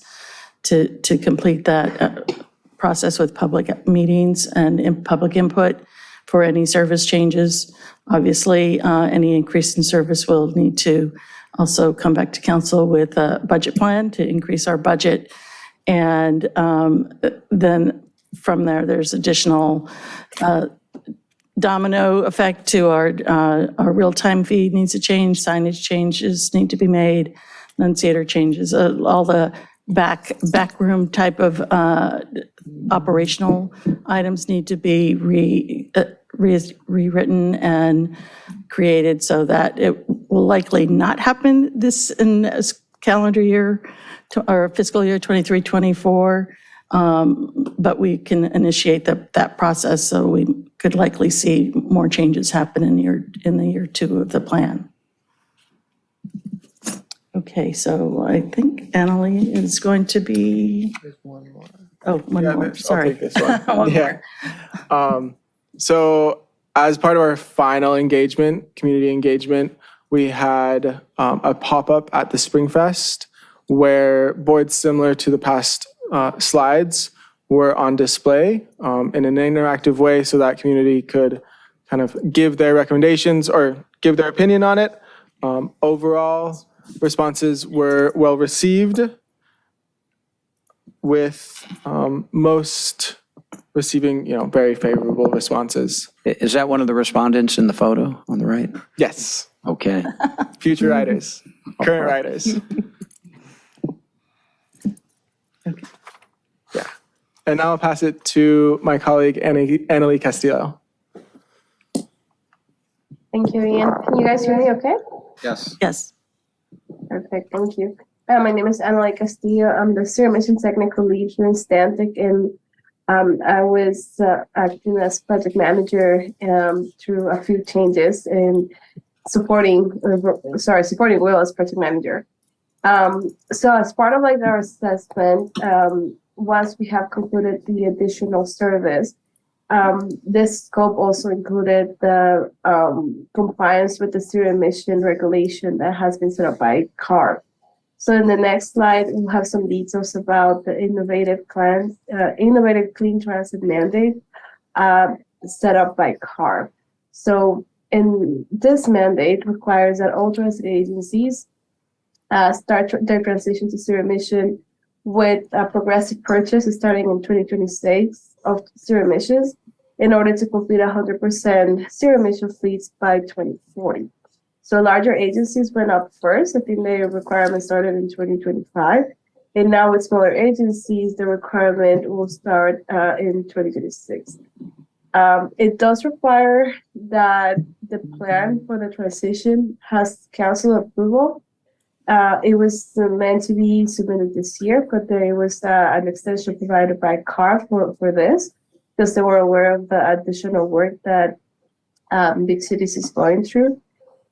to complete that process with public meetings and public input for any service changes. Obviously, any increase in service will need to also come back to council with a budget plan to increase our budget. And then from there, there's additional domino effect to our real-time feed needs to change, signage changes need to be made, enunciator changes, all the backroom type of operational items need to be rewritten and created so that it will likely not happen this in this calendar year or fiscal year 23-24, but we can initiate that process, so we could likely see more changes happen in the year 2 of the plan. Okay, so I think Annalee is going to be. There's one more. Oh, one more, sorry. I'll take this one. One Yeah. more. So as part of our final engagement, community engagement, we had a pop-up at the Springfest where boards similar to the past slides were on display in an interactive way so that community could kind of give their recommendations or give their opinion on it. Overall, responses were well received, with most receiving, very favorable responses. Is that one of the respondents in the photo on the right? Yes. Okay. Future writers, current writers. Yeah. And now I'll pass it to my colleague, Annalee Castillo. Thank you, Ian. Can you guys hear me okay? Yes. Yes. Perfect, thank you. My name is Annalee Castillo. I'm the Zero Emission Technical Lead here in Stantec, and I was acting as project manager through a few changes in supporting Will as project manager. So as part of our assessment, once we have concluded the additional service, this scope also included the compliance with the zero emission regulation that has been set up by CARB. So in the next slide, we'll have some details about the innovative clean transit mandate set up by CARB. So in this mandate requires that all transit agencies start their transition to zero emission with a progressive purchase starting in 2026 of zero emissions in order to complete 100% zero emission fleets by 2040. So larger agencies went up first. I think their requirement started in 2025. And now with smaller agencies, the requirement will start in 2026. It does require that the plan for the transition has council approval. It was meant to be submitted this year, but there was an extension provided by CARB for this, because they were aware of the additional work that Big Cities is going through.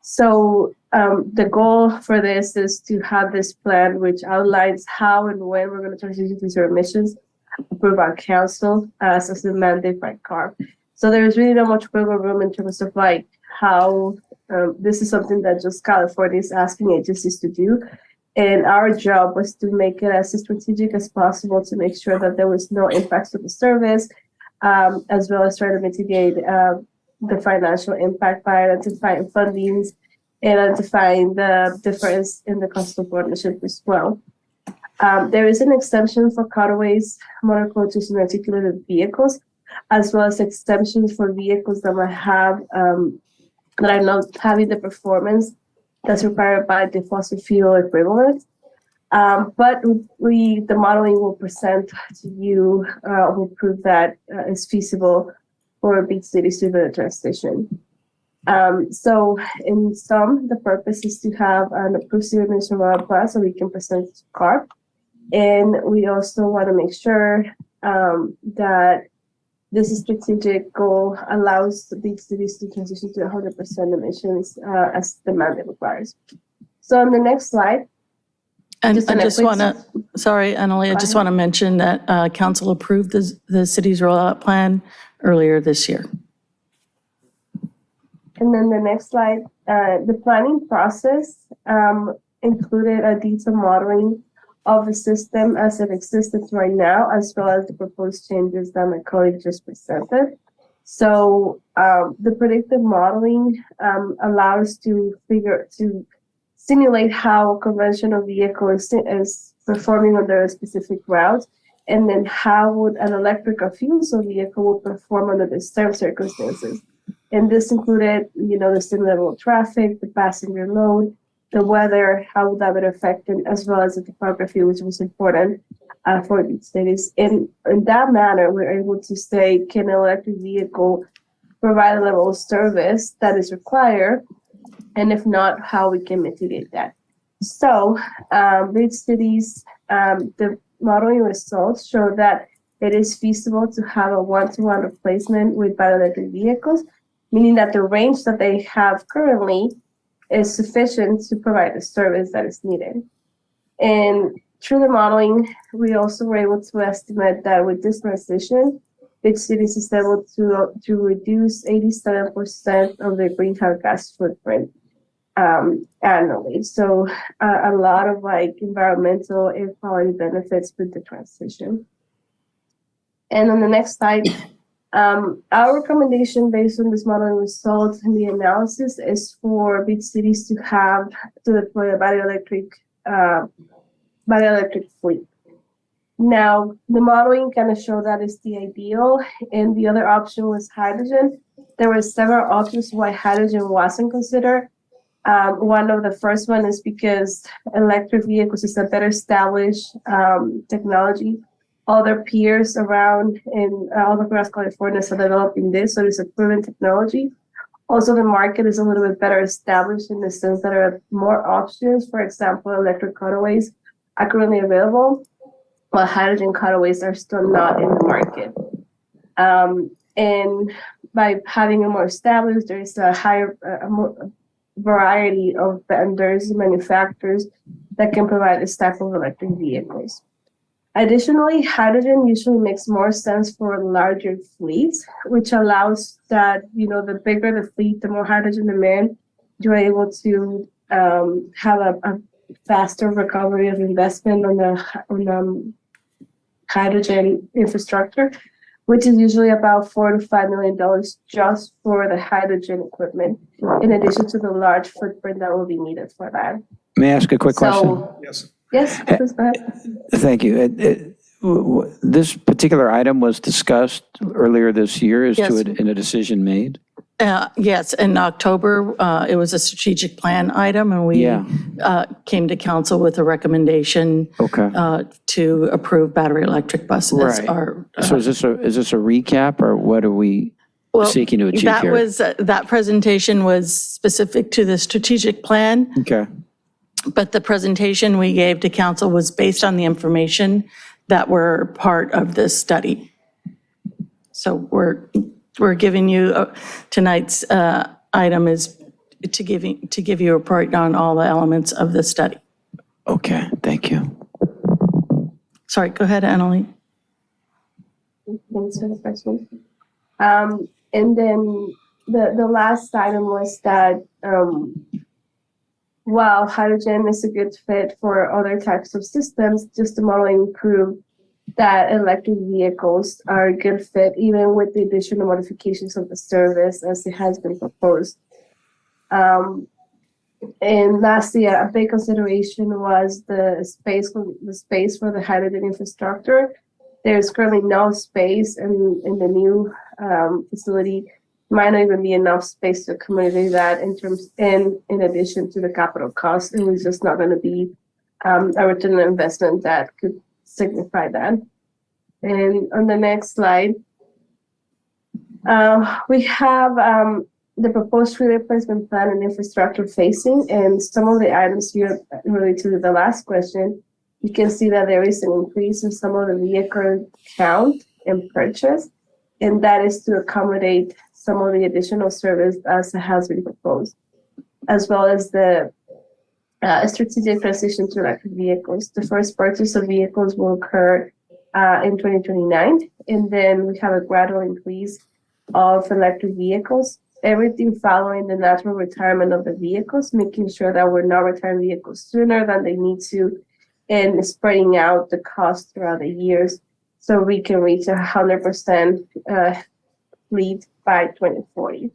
So the goal for this is to have this plan which outlines how and when we're going to transition to zero emissions, approved by council as a mandate by CARB. So there's really not much wiggle room in terms of how this is something that just California is asking agencies to do. And our job was to make it as strategic as possible to make sure that there was no impacts to the service, as well as try to mitigate the financial impact by identifying fundings and identifying the difference in the cost of ownership as well. There is an exemption for cutaways, motor coaches, and articulated vehicles, as well as exemptions for vehicles that might have that are not having the performance that's required by the fossil fuel equivalent. But the modeling will present to you will prove that it's feasible for big cities to do the transition. So in sum, the purpose is to have an approved city administrative plan so we can present it to CARB. And we also want to make sure that this strategic goal allows the big cities to transition to 100% emissions as the mandate requires. So on the next slide. And I just want to, sorry, Annalie, I just want to mention that council approved the city's rollout plan earlier this year. And then the next slide, the planning process included a detailed modeling of the system as it exists right now, as well as the proposed changes that my colleague just presented. So the predictive modeling allows to simulate how a conventional vehicle is performing under a specific route, and then how would an electric or fuel cell vehicle will perform under the same circumstances. And this included, the same level of traffic, the passenger load, the weather, how would that be affected, as well as the topography, which was important for these cities. In that manner, we're able to say, can an electric vehicle provide a level of service that is required? And if not, how we can mitigate that. So big cities, the modeling results show that it is feasible to have a one-to-one replacement with bioelectric vehicles, meaning that the range that they have currently is sufficient to provide the service that is needed. And through the modeling, we also were able to estimate that with this transition, big cities is able to reduce 87% of their greenhouse gas footprint annually. So a lot of environmental and quality benefits with the transition. And on the next slide, our recommendation based on this modeling results and the analysis is for big cities to deploy a bioelectric fleet. Now, the modeling kind of showed that is the ideal, and the other option was hydrogen. There were several options why hydrogen wasn't considered. One of the first one is because electric vehicles is a better established technology. Other peers around all across California are developing this, so it's a proven technology. Also, the market is a little bit better established in the sense that there are more options. For example, electric cutaways are currently available, while hydrogen cutaways are still not in the market. And by having a more established, there is a more variety of vendors and manufacturers that can provide this type of electric vehicles. Additionally, hydrogen usually makes more sense for larger fleets, which allows that, the bigger the fleet, the more hydrogen demand, you're able to have a faster recovery of investment on the hydrogen infrastructure, which is usually about $4 to $5 million just for the hydrogen equipment, in addition to the large footprint that will be needed for that. May I ask a quick question? Yes, please go ahead. Thank you. This particular item was discussed earlier this year in a decision made? Yes, in October, it was a strategic plan item, and we came to council with a recommendation to approve battery electric buses. Right. So is this a recap, or what are we seeking to achieve here? That presentation was specific to the strategic plan. Okay. But the presentation we gave to council was based on the information that were part of this study. So we're giving you tonight's item is to give you a report on all the elements of the study. Okay, thank you. Sorry, go ahead, Annalie. Thanks for the question. And then the last item was that while hydrogen is a good fit for other types of systems, just the modeling proved that electric vehicles are a good fit, even with the additional modifications of the service as it has been proposed. And lastly, a big consideration was the space for the hydrogen infrastructure. There's currently no space in the new facility. Might not even be enough space to accommodate that in addition to the capital cost. It was just not going to be a return on investment that could signify that. And on the next slide, we have the proposed tree replacement plan and infrastructure facing, and some of the items here related to the last question. You can see that there is an increase in some of the vehicle count and purchase, and that is to accommodate some of the additional service as has been proposed, as well as the strategic transition to electric vehicles. The first purchase of vehicles will occur in 2029, and then we have a gradual increase of electric vehicles. Everything following the natural retirement of the vehicles, making sure that we're not retiring vehicles sooner than they need to, and spreading out the cost throughout the years so we can reach 100% fleet by 2040.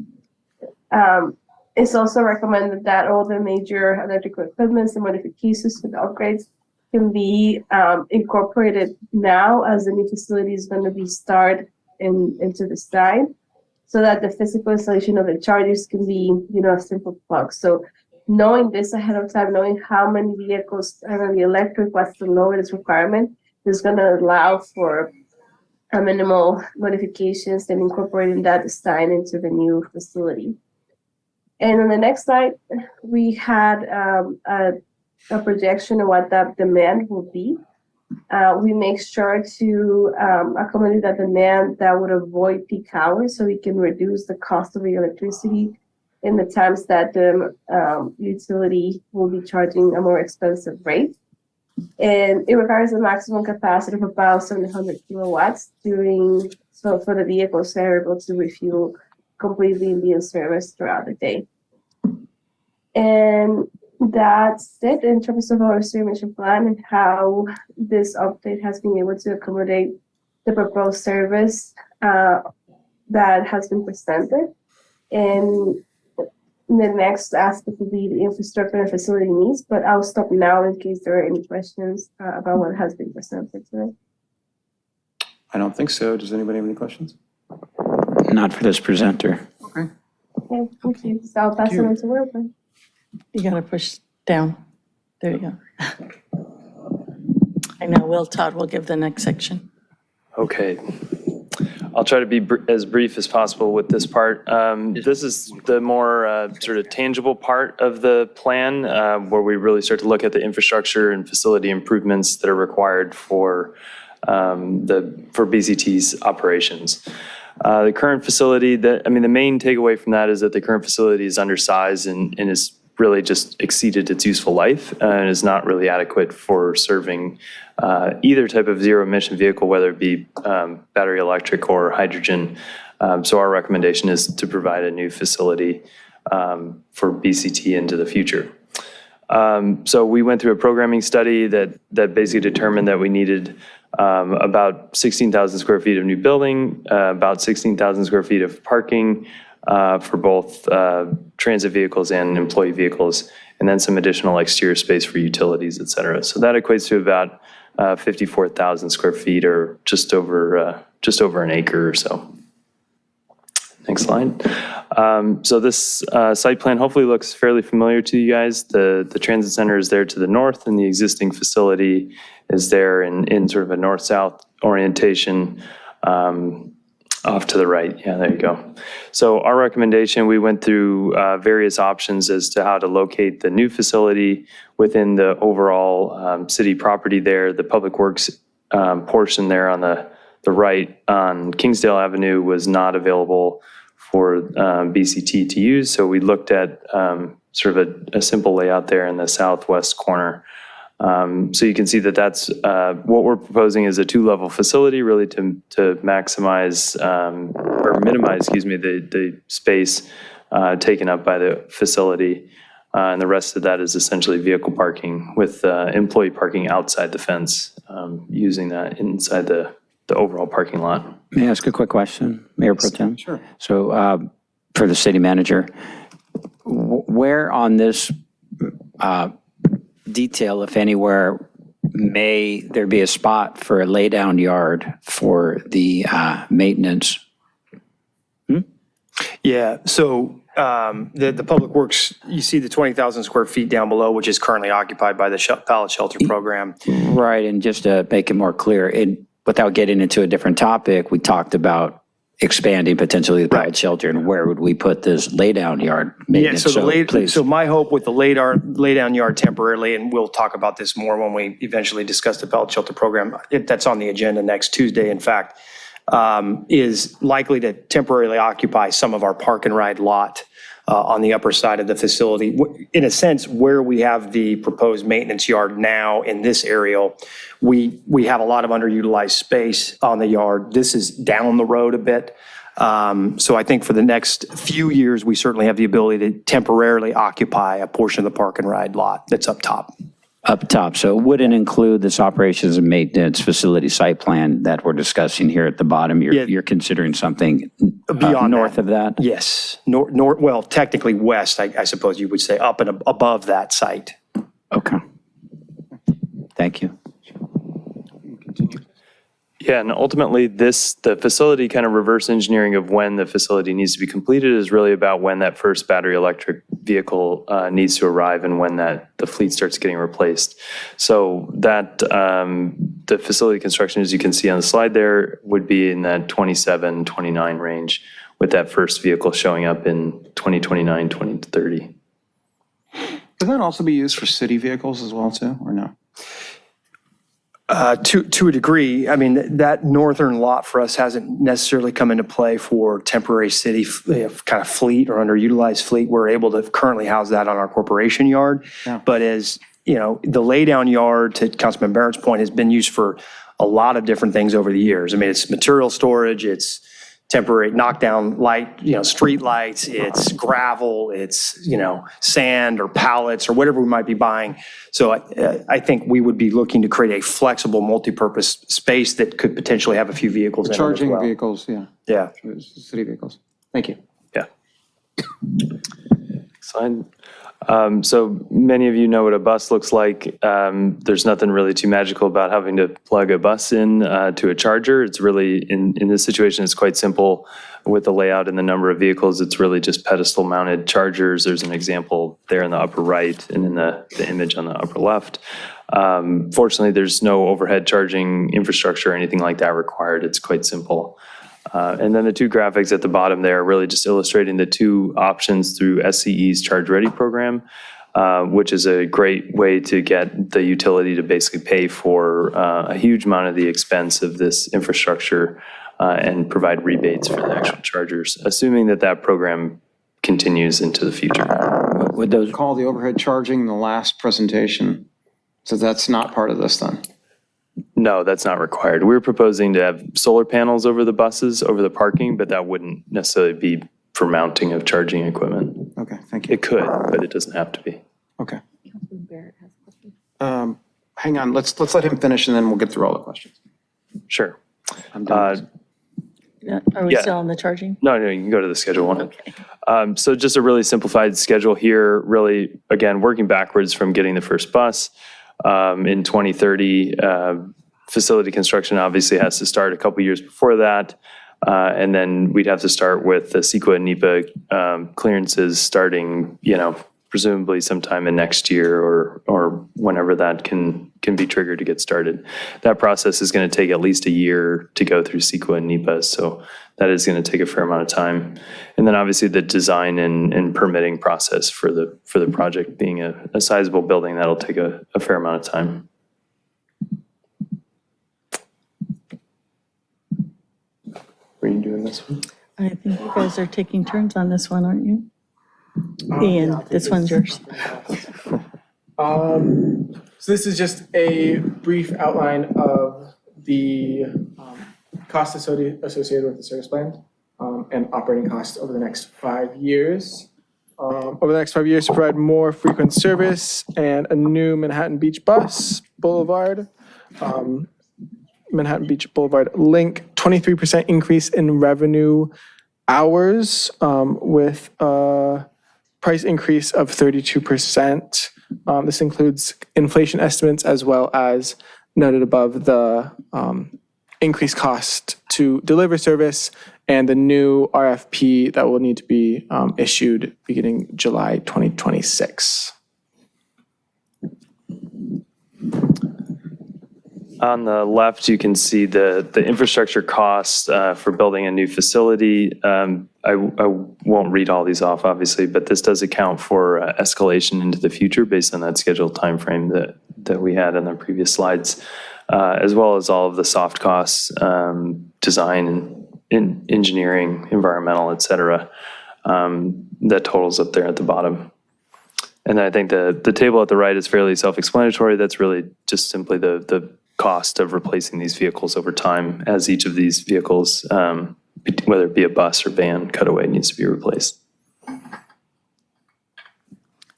It's also recommended that all the major electrical equipment and modifications and upgrades can be incorporated now as the new facility is going to be started into the site, so that the physical installation of the chargers can be, a simple plug. So knowing this ahead of time, knowing how many vehicles are going to be electric, what's the lowest requirement, is going to allow for minimal modifications and incorporating that design into the new facility. And on the next slide, we had a projection of what that demand will be. We make sure to accommodate that demand that would avoid peak hours, so we can reduce the cost of the electricity in the times that the utility will be charging a more expensive rate. And it requires a maximum capacity of about 700 kilowatts for the vehicles that are able to refuel completely and be in service throughout the day. And that's it in terms of our emission plan and how this update has been able to accommodate the proposed service that has been presented. And the next aspect will be the infrastructure and facility needs, but I'll stop now in case there are any questions about what has been presented today. I don't think so. Does anybody have any questions? Not for this presenter. Okay. Okay, thank you. So I'll pass it on to Wilbur. You gotta push down. There you go. I know Will Todd will give the next section. Okay. I'll try to be as brief as possible with this part. This is the more sort of tangible part of the plan where we really start to look at the infrastructure and facility improvements that are required for BCT's operations. The current facility, the main takeaway from that is that the current facility is undersized and is really just exceeded its useful life and is not really adequate for serving either type of zero emission vehicle, whether it be battery electric or hydrogen. So our recommendation is to provide a new facility for BCT into the future. So we went through a programming study that basically determined that we needed about 16,000 square feet of new building, about 16,000 square feet of parking for both transit vehicles and employee vehicles, and then some additional exterior space for utilities, et cetera. So that equates to about 54,000 square feet, or just over an acre or so. Next slide. So this site plan hopefully looks fairly familiar to you guys. The transit center is there to the north, and the existing facility is there in sort of a north-south orientation off to the right. Yeah, there you go. So our recommendation, we went through various options as to how to locate the new facility within the overall city property there. The Public Works portion there on the right on Kingsdale Avenue was not available for BCT to use. So we looked at sort of a simple layout there in the southwest corner. So you can see that that's what we're proposing is a two-level facility, really to maximize or minimize, the space taken up by the facility. And the rest of that is essentially vehicle parking with employee parking outside the fence, using that inside the overall parking lot. May I ask a quick question, Mayor Pro Tem? Sure. So for the city manager, where on this detail, if anywhere, may there be a spot for a laydown yard for the maintenance? Yeah, so the Public Works, you see the 20,000 square feet down below, which is currently occupied by the pallet shelter program. Right, and just to make it more clear, without getting into a different topic, we talked about expanding potentially the pallet shelter, and where would we put this laydown yard maintenance? So my hope with the laydown yard temporarily, and we'll talk about this more when we eventually discuss the pallet shelter program, that's on the agenda next Tuesday, in fact, is likely to temporarily occupy some of our park and ride lot on the upper side of the facility. In a sense, where we have the proposed maintenance yard now in this aerial, we have a lot of underutilized space on the yard. This is down the road a bit. So I think for the next few years, we certainly have the ability to temporarily occupy a portion of the park and ride lot that's up top. Up top, so it wouldn't include this operations and maintenance facility site plan that we're discussing here at the bottom. You're considering something Beyond north of that? Yes, well, technically west, I suppose you would say, up and above that site. Okay. Thank you. Yeah, and ultimately the facility kind of reverse engineering of when the facility needs to be completed is really about when that first battery electric vehicle needs to arrive and when the fleet starts getting replaced. So that the facility construction, as you can see on the slide there, would be in that 27, 29 range, with that first vehicle showing up in 2029, 2030. Can that also be used for city vehicles as well too, or no? To a degree, I mean, that northern lot for us hasn't necessarily come into play for temporary city kind of fleet or underutilized fleet. We're able to currently house that on our corporation yard. Yeah. But as, you know, the laydown yard, to Councilman Barrett's point, has been used for a lot of different things over the years. I mean, it's material storage, it's temporary knockdown light, street lights, it's gravel, it's, sand or pallets or whatever we might be buying. So I think we would be looking to create a flexible multi-purpose space that could potentially have a few vehicles in it as Charging well. vehicles, yeah. Yeah. City vehicles. Thank you. Yeah. Slide. So many of you know what a bus looks like. There's nothing really too magical about having to plug a bus in to a charger. It's really, in this situation, it's quite simple with the layout and the number of vehicles. It's really just pedestal mounted chargers. There's an example there in the upper right and in the image on the upper left. Fortunately, there's no overhead charging infrastructure or anything like that required. It's quite simple. And then the two graphics at the bottom there are really just illustrating the two options through SCE's Charge Ready program, which is a great way to get the utility to basically pay for a huge amount of the expense of this infrastructure and provide rebates for the actual chargers, assuming that program continues into the future. Would those call the overhead charging in the last presentation? So that's not part of this then? No, that's not required. We're proposing to have solar panels over the buses, over the parking, but that wouldn't necessarily be for mounting of charging equipment. Okay, thank you. It could, but it doesn't have to be. Okay. Hang on, let's let him finish and then we'll get through all the questions. Sure. I'm done. Are we Yeah. still on the charging? No, you can go to the schedule one. So just a really simplified schedule here, really, again, working backwards from getting the first bus. In 2030, facility construction obviously has to start a couple years before that. And then we'd have to start with the CEQA and NEPA clearances starting, presumably sometime in next year or whenever that can be triggered to get started. That process is going to take at least a year to go through CEQA and NEPA, so that is going to take a fair amount of time. And then obviously the design and permitting process for the project being a sizable building, that'll take a fair amount of time. Are you doing this one? I think you guys are taking turns on this one, aren't you? Ian, this one's yours. So this is just a brief outline of the costs associated with the service plan and operating costs over the next 5 years. over the next 5 years to provide more frequent service and a new Manhattan Beach bus boulevard. Manhattan Beach Boulevard link, 23% increase in revenue hours with a price increase of 32%. This includes inflation estimates as well as noted above the increased cost to deliver service and the new RFP that will need to be issued beginning July 2026. On the left, you can see the infrastructure costs for building a new facility. I won't read all these off, obviously, but this does account for escalation into the future based on that scheduled timeframe that we had on the previous slides, as well as all of the soft costs, design, engineering, environmental, et cetera, that totals up there at the bottom. And I think the table at the right is fairly self-explanatory. That's really just simply the cost of replacing these vehicles over time as each of these vehicles, whether it be a bus or van, cutaway, needs to be replaced.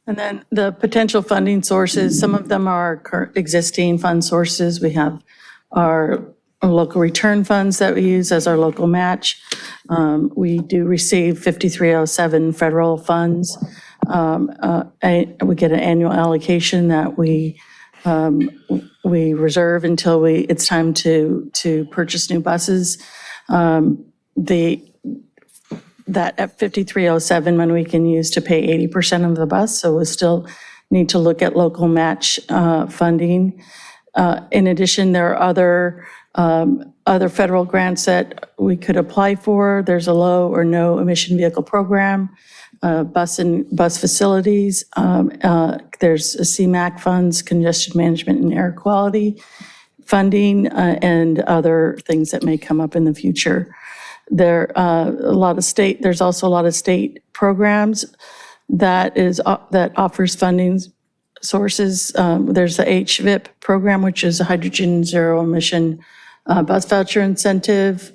And then the potential funding sources, some of them are existing fund sources. We have our local return funds that we use as our local match. We do receive 5307 federal funds. We get an annual allocation that we reserve until it's time to purchase new buses. That at 5307 money we can use to pay 80% of the bus, so we still need to look at local match funding. In addition, there are other federal grants that we could apply for. There's a low or no emission vehicle program, bus facilities. There's a CMAQ funds, congestion management and air quality funding, and other things that may come up in the future. There's also a lot of state programs that offers funding sources. There's the HVIP program, which is a hydrogen zero emission bus voucher incentive,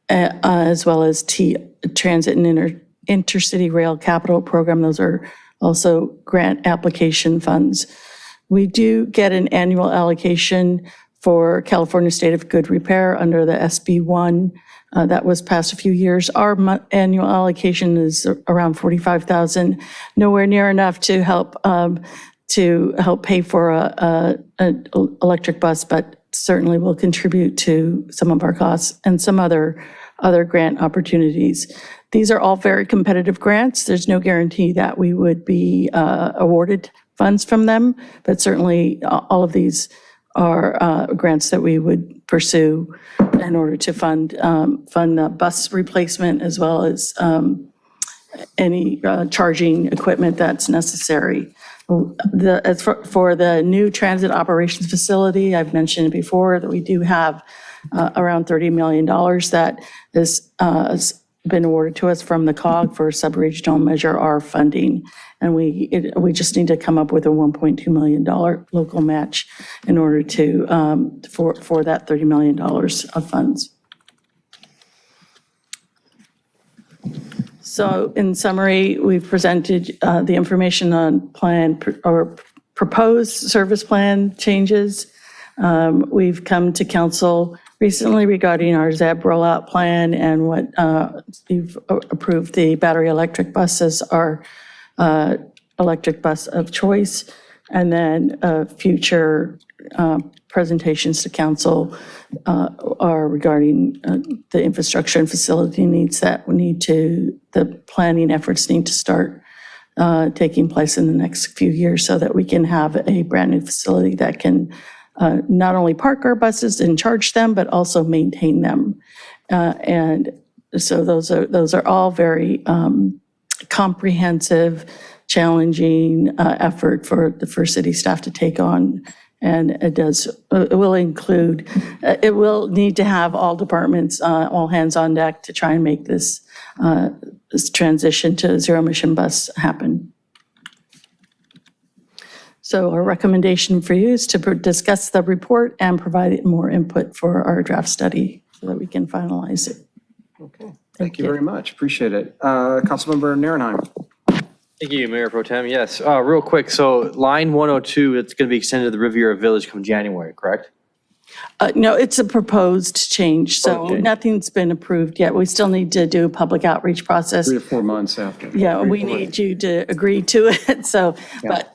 as well as transit and intercity rail capital program. Those are also grant application funds. We do get an annual allocation for California State of Good Repair under the SB1 that was passed a few years. Our annual allocation is around $45,000, nowhere near enough to help pay for an electric bus, but certainly will contribute to some of our costs and some other grant opportunities. These are all very competitive grants. There's no guarantee that we would be awarded funds from them, but certainly all of these are grants that we would pursue in order to fund the bus replacement as well as any charging equipment that's necessary. As for the new transit operations facility, I've mentioned before that we do have around $30 million that has been awarded to us from the COG for sub-regional Measure R funding. And we just need to come up with a $1.2 million local match in order to for that $30 million of funds. So in summary, we've presented the information on proposed service plan changes. We've come to council recently regarding our ZEB rollout plan and what you've approved the battery electric bus as our electric bus of choice. And then future presentations to council are regarding the infrastructure and facility needs that the planning efforts need to start taking place in the next few years so that we can have a brand new facility that can not only park our buses and charge them, but also maintain them. And so those are all very comprehensive, challenging effort for city staff to take on. And it will need to have all departments, all hands on deck to try and make this transition to zero emission bus happen. So our recommendation for you is to discuss the report and provide more input for our draft study so that we can finalize it. Okay, thank you very much. Appreciate it. Councilmember Narenheim. Thank you, Mayor Pro Tem. Yes, real quick, so line 102, it's going to be extended to the Riviera Village come January, correct? No, it's a proposed change, so Okay. nothing's been approved yet. We still need to do a public outreach process. 3 to 4 months after. Yeah, we need you to agree to it, so, but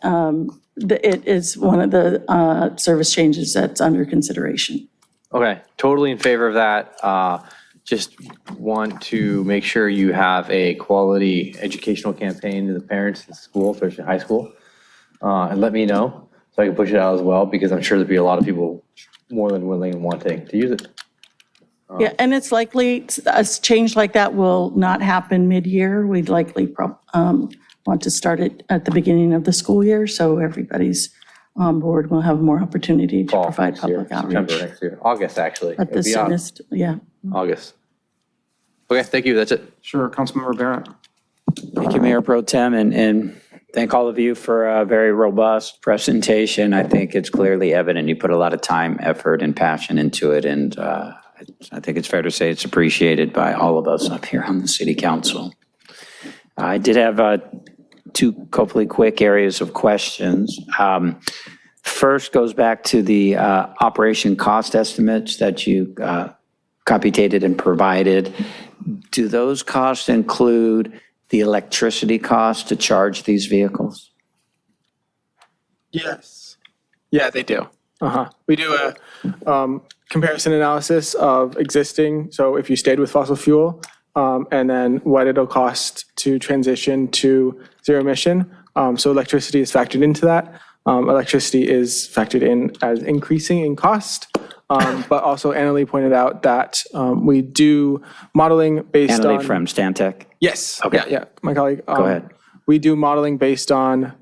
it is one of the service changes that's under consideration. Okay, totally in favor of that. Just want to make sure you have a quality educational campaign to the parents in school, especially high school. And let me know so I can push it out as well, because I'm sure there'll be a lot of people more than willing and wanting to use it. Yeah, and it's likely, a change like that will not happen mid-year. We'd likely want to start it at the beginning of the school year, so everybody's on board. We'll have more opportunity to provide public outreach. September next year, August, actually. At the It'll be on soonest, yeah. August. Okay, thank you, that's it. Sure, Councilmember Barrett. Thank you, Mayor Pro Tem, and thank all of you for a very robust presentation. I think it's clearly evident you put a lot of time, effort, and passion into it, and I think it's fair to say it's appreciated by all of us up here on the City Council. I did have 2 hopefully quick areas of questions. First goes back to the operation cost estimates that you computated and provided. Do those costs include the electricity cost to charge these vehicles? Yes. Yeah, they do. We do a comparison analysis of existing, so if you stayed with fossil fuel, and then what it'll cost to transition to zero emission. So electricity is factored into that. Electricity is factored in as increasing in cost. But also Annalee pointed out that we do modeling based on. Annalee from Stantec? Yes. Okay. Yeah, my colleague. Go ahead. We do modeling based on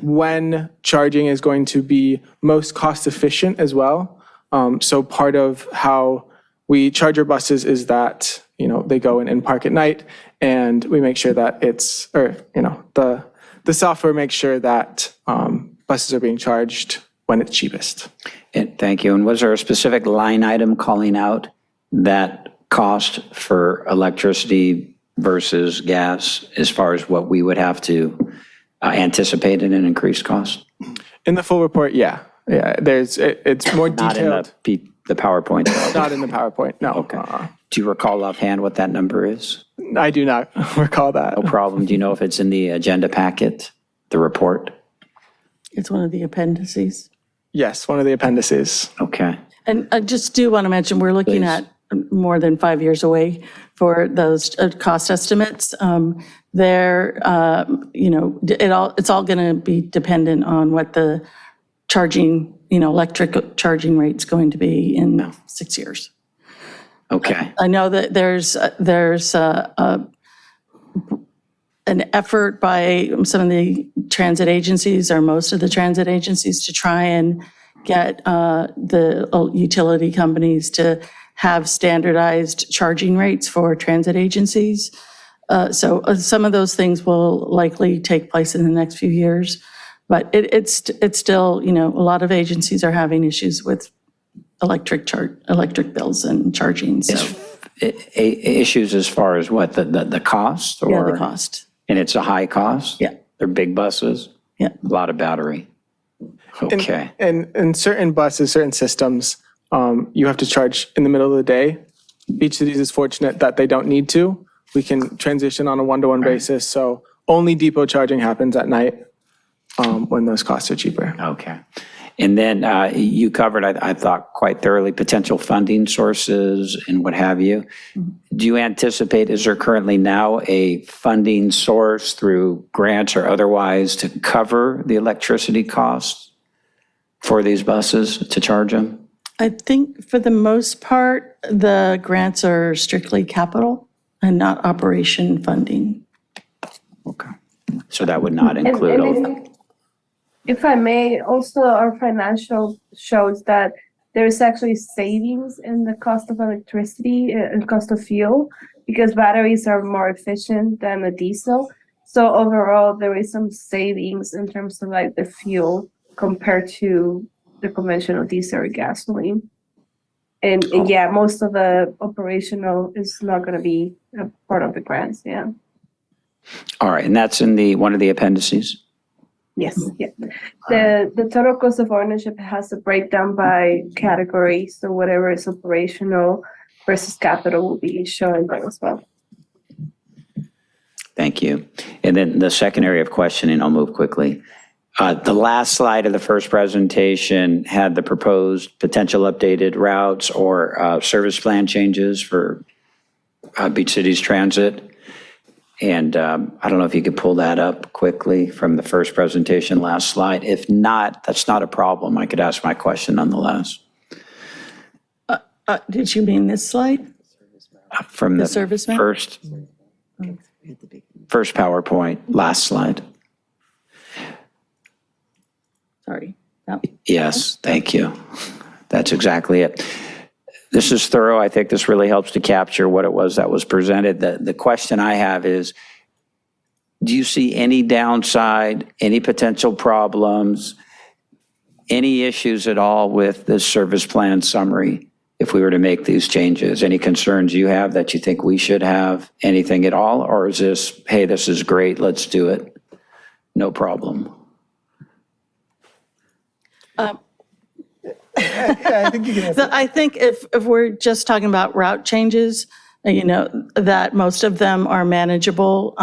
when charging is going to be most cost efficient as well. So part of how we charge our buses is that, they go in and park at night, and we make sure that the software makes sure that buses are being charged when it's cheapest. And thank you. And was there a specific line item calling out that cost for electricity versus gas as far as what we would have to anticipate in an increased cost? In the full report, yeah. Yeah, it's more Not detailed. in the PowerPoint? Not in the PowerPoint, no. Okay. Do you recall offhand what that number is? I do not recall that. No problem. Do you know if it's in the agenda packet, the report? It's one of the appendices. Yes, one of the appendices. Okay. And I just do want to mention, we're looking at more than 5 years away for those cost estimates. It's all going to be dependent on what the charging, electric charging rate's going to be in 6 years. Okay. I know that there's an effort by some of the transit agencies, or most of the transit agencies, to try and get the utility companies to have standardized charging rates for transit agencies. So some of those things will likely take place in the next few years. But it's still, a lot of agencies are having issues with electric bills and charging, so. Issues as far as what, the cost? Yeah, the cost. And it's a high cost? Yeah. They're big buses? Yeah. A lot of battery? Okay. And in certain buses, certain systems, you have to charge in the middle of the day. Each of these is fortunate that they don't need to. We can transition on a one-to-one basis, so only depot charging happens at night when those costs are cheaper. Okay. And then you covered, I thought, quite thoroughly, potential funding sources and what have you. Do you anticipate, is there currently now a funding source through grants or otherwise to cover the electricity costs for these buses to charge them? I think for the most part, the grants are strictly capital and not operation funding. Okay. So that would not include. If I may, also our financial shows that there is actually savings in the cost of electricity and cost of fuel, because batteries are more efficient than the diesel. So overall, there is some savings in terms of like the fuel compared to the conventional diesel or gasoline. And yeah, most of the operational is not going to be a part of the grants. Yeah. All right, and that's in one of the appendices? Yes, yeah. The total cost of ownership has a breakdown by category, so whatever is operational versus capital will be shown there as well. Thank you. And then the second area of questioning, I'll move quickly. The last slide of the first presentation had the proposed potential updated routes or service plan changes for Beach Cities Transit. And I don't know if you could pull that up quickly from the first presentation, last slide. If not, that's not a problem. I could ask my question nonetheless. Did you mean this slide? From the service map? first PowerPoint, last slide. Sorry. No. Yes, thank you. That's exactly it. This is thorough. I think this really helps to capture what it was that was presented. The question I have is, do you see any downside, any potential problems, any issues at all with the service plan summary if we were to make these changes? Any concerns you have that you think we should have? Anything at all? Or is this, hey, this is great, let's do it, no problem? I think you can answer. I think if we're just talking about route changes, that most of them are manageable.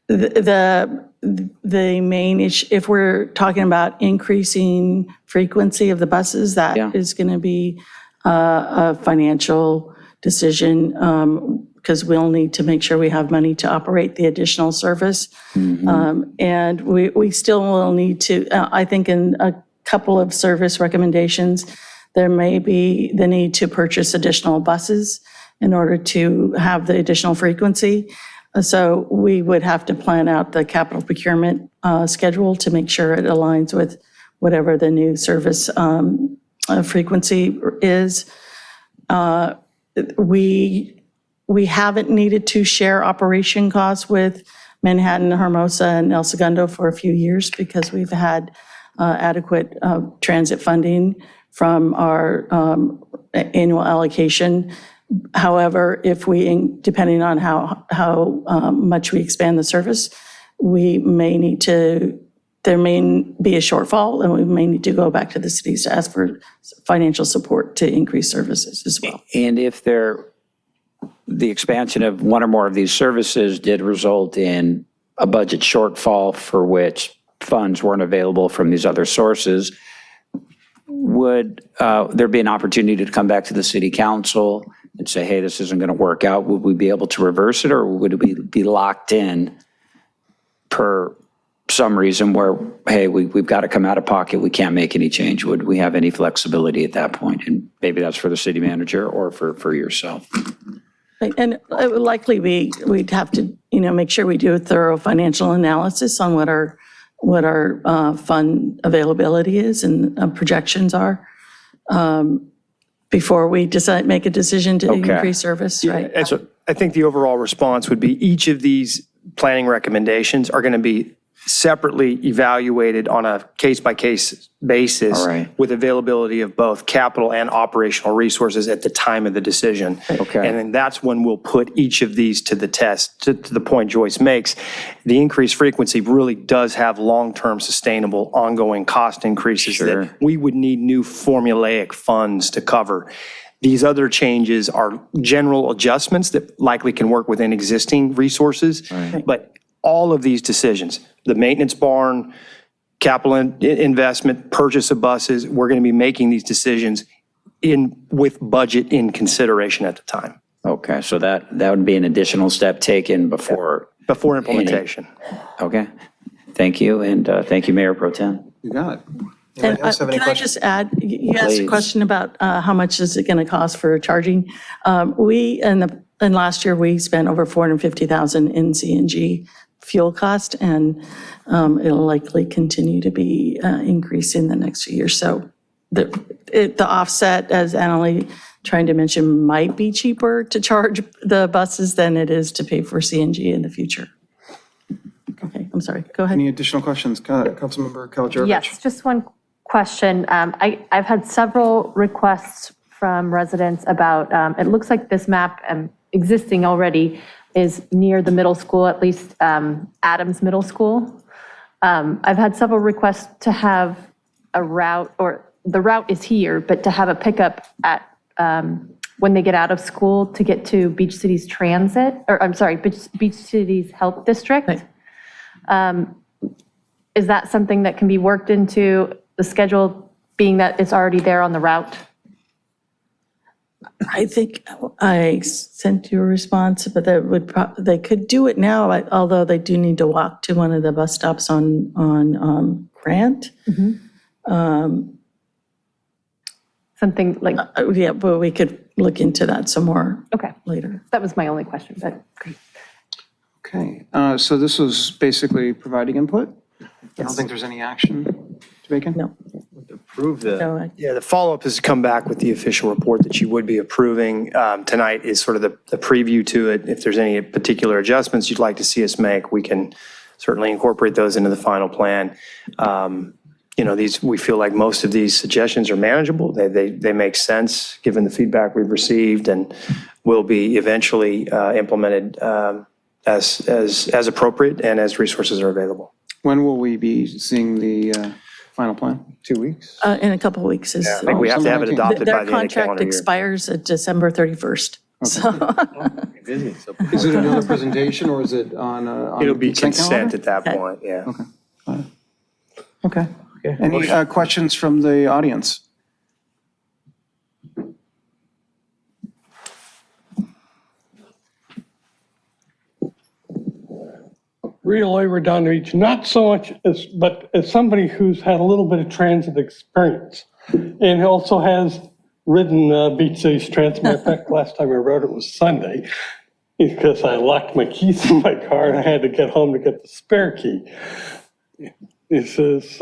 The main issue, if we're talking about increasing frequency of the buses, that is going to be a financial decision, because we'll need to make sure we have money to operate the additional service. And we still will need to, I think in a couple of service recommendations, there may be the need to purchase additional buses in order to have the additional frequency. So we would have to plan out the capital procurement schedule to make sure it aligns with whatever the new service frequency is. We haven't needed to share operation costs with Manhattan, Hermosa, and El Segundo for a few years because we've had adequate transit funding from our annual allocation. However, if depending on how much we expand the service, there may be a shortfall, and we may need to go back to the cities to ask for financial support to increase services as well. And if the expansion of one or more of these services did result in a budget shortfall for which funds weren't available from these other sources, would there be an opportunity to come back to the city council and say, hey, this isn't going to work out? Would we be able to reverse it, or would we be locked in per some reason where, hey, we've got to come out of pocket, we can't make any change? Would we have any flexibility at that point? And maybe that's for the city manager or for yourself. And it would likely be, we'd have to, make sure we do a thorough financial analysis on what our fund availability is and projections are before we make a decision to increase service, right? And so I think the overall response would be each of these planning recommendations are going to be separately evaluated on a case-by-case basis with availability of both capital and operational resources at the time of the decision. Okay. And then that's when we'll put each of these to the test. To the point Joyce makes, the increased frequency really does have long-term sustainable ongoing cost increases that we would need new formulaic funds to cover. These other changes are general adjustments that likely can work within existing resources, but all of these decisions, the maintenance barn, capital investment, purchase of buses, we're going to be making these decisions with budget in consideration at the time. Okay, so that would be an additional step taken before implementation. Okay, thank you, and thank you, Mayor Pro Tem. You got it. And can I just add, you asked a question about how much is it going to cost for charging. And last year, we spent over $450,000 in CNG fuel cost, and it'll likely continue to be increasing the next few years. So the offset, as Annalee trying to mention, might be cheaper to charge the buses than it is to pay for CNG in the future. Okay, I'm sorry, go ahead. Any additional questions? Councilmember Kaljurevich? Yes, just one question. I've had several requests from residents about, it looks like this map existing already is near the middle school, at least Adams Middle School. I've had several requests to have a route, or the route is here, but to have a pickup at, when they get out of school to get to Beach City's transit, or I'm sorry, Beach City's Health District. Is that something that can be worked into the schedule, being that it's already there on the route? I think I sent you a response, but that would, they could do it now, although they do need to walk to one of the bus stops on Grant. Something like, yeah, but we could look into that some more okay, later. That was my only question, but great. Okay, so this was basically providing input? I don't think there's any action to make in? No. Approve the. Yeah, the follow-up is to come back with the official report that you would be approving. Tonight is sort of the preview to it. If there's any particular adjustments you'd like to see us make, we can certainly incorporate those into the final plan. We feel like most of these suggestions are manageable. They make sense given the feedback we've received, and will be eventually implemented as appropriate and as resources are available. When will we be seeing the final plan? 2 weeks? In a couple of weeks. Yeah, I think we have to have it adopted by the end of the Their contract calendar year. expires at December 31st. So Is it another presentation, or is it on? It'll be consent consent calendar? at that point, yeah. Okay. Any questions from the audience? Really, Redondo Beach, not so much as, but as somebody who's had a little bit of transit experience and also has ridden Beach City's transit. Matter of fact, last time I rode it was Sunday because I locked my keys in my car and I had to get home to get the spare key. It says,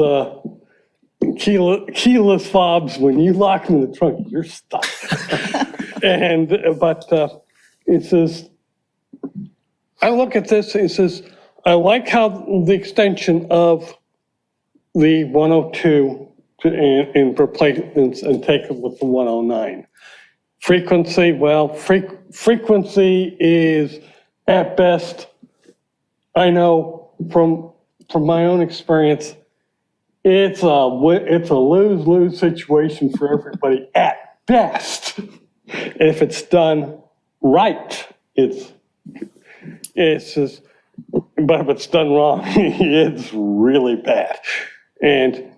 keyless fobs, when you lock them in the trunk, you're stuck. But it says, I look at this, it says, I like how the extension of the 102 and replace and take it with the 109. Frequency, well, frequency is at best, I know from my own experience, it's a lose-lose situation for everybody at best. If it's done right, it's just, but if it's done wrong, it's really bad. And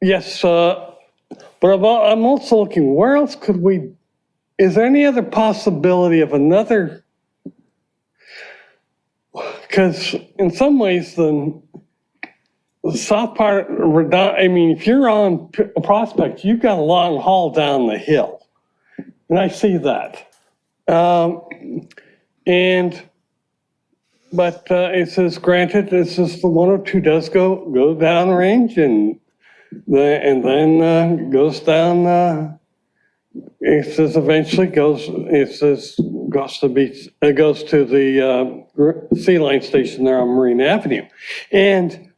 yes, but I'm also looking, where else could we, is there any other possibility of another? Because in some ways, the south part, I mean, if you're on Prospect, you've got a long haul down the hill. And I see that. But it says, granted, it says the 102 does go down range and then goes down. It says eventually goes to the Sea Line station there on Marine Avenue, and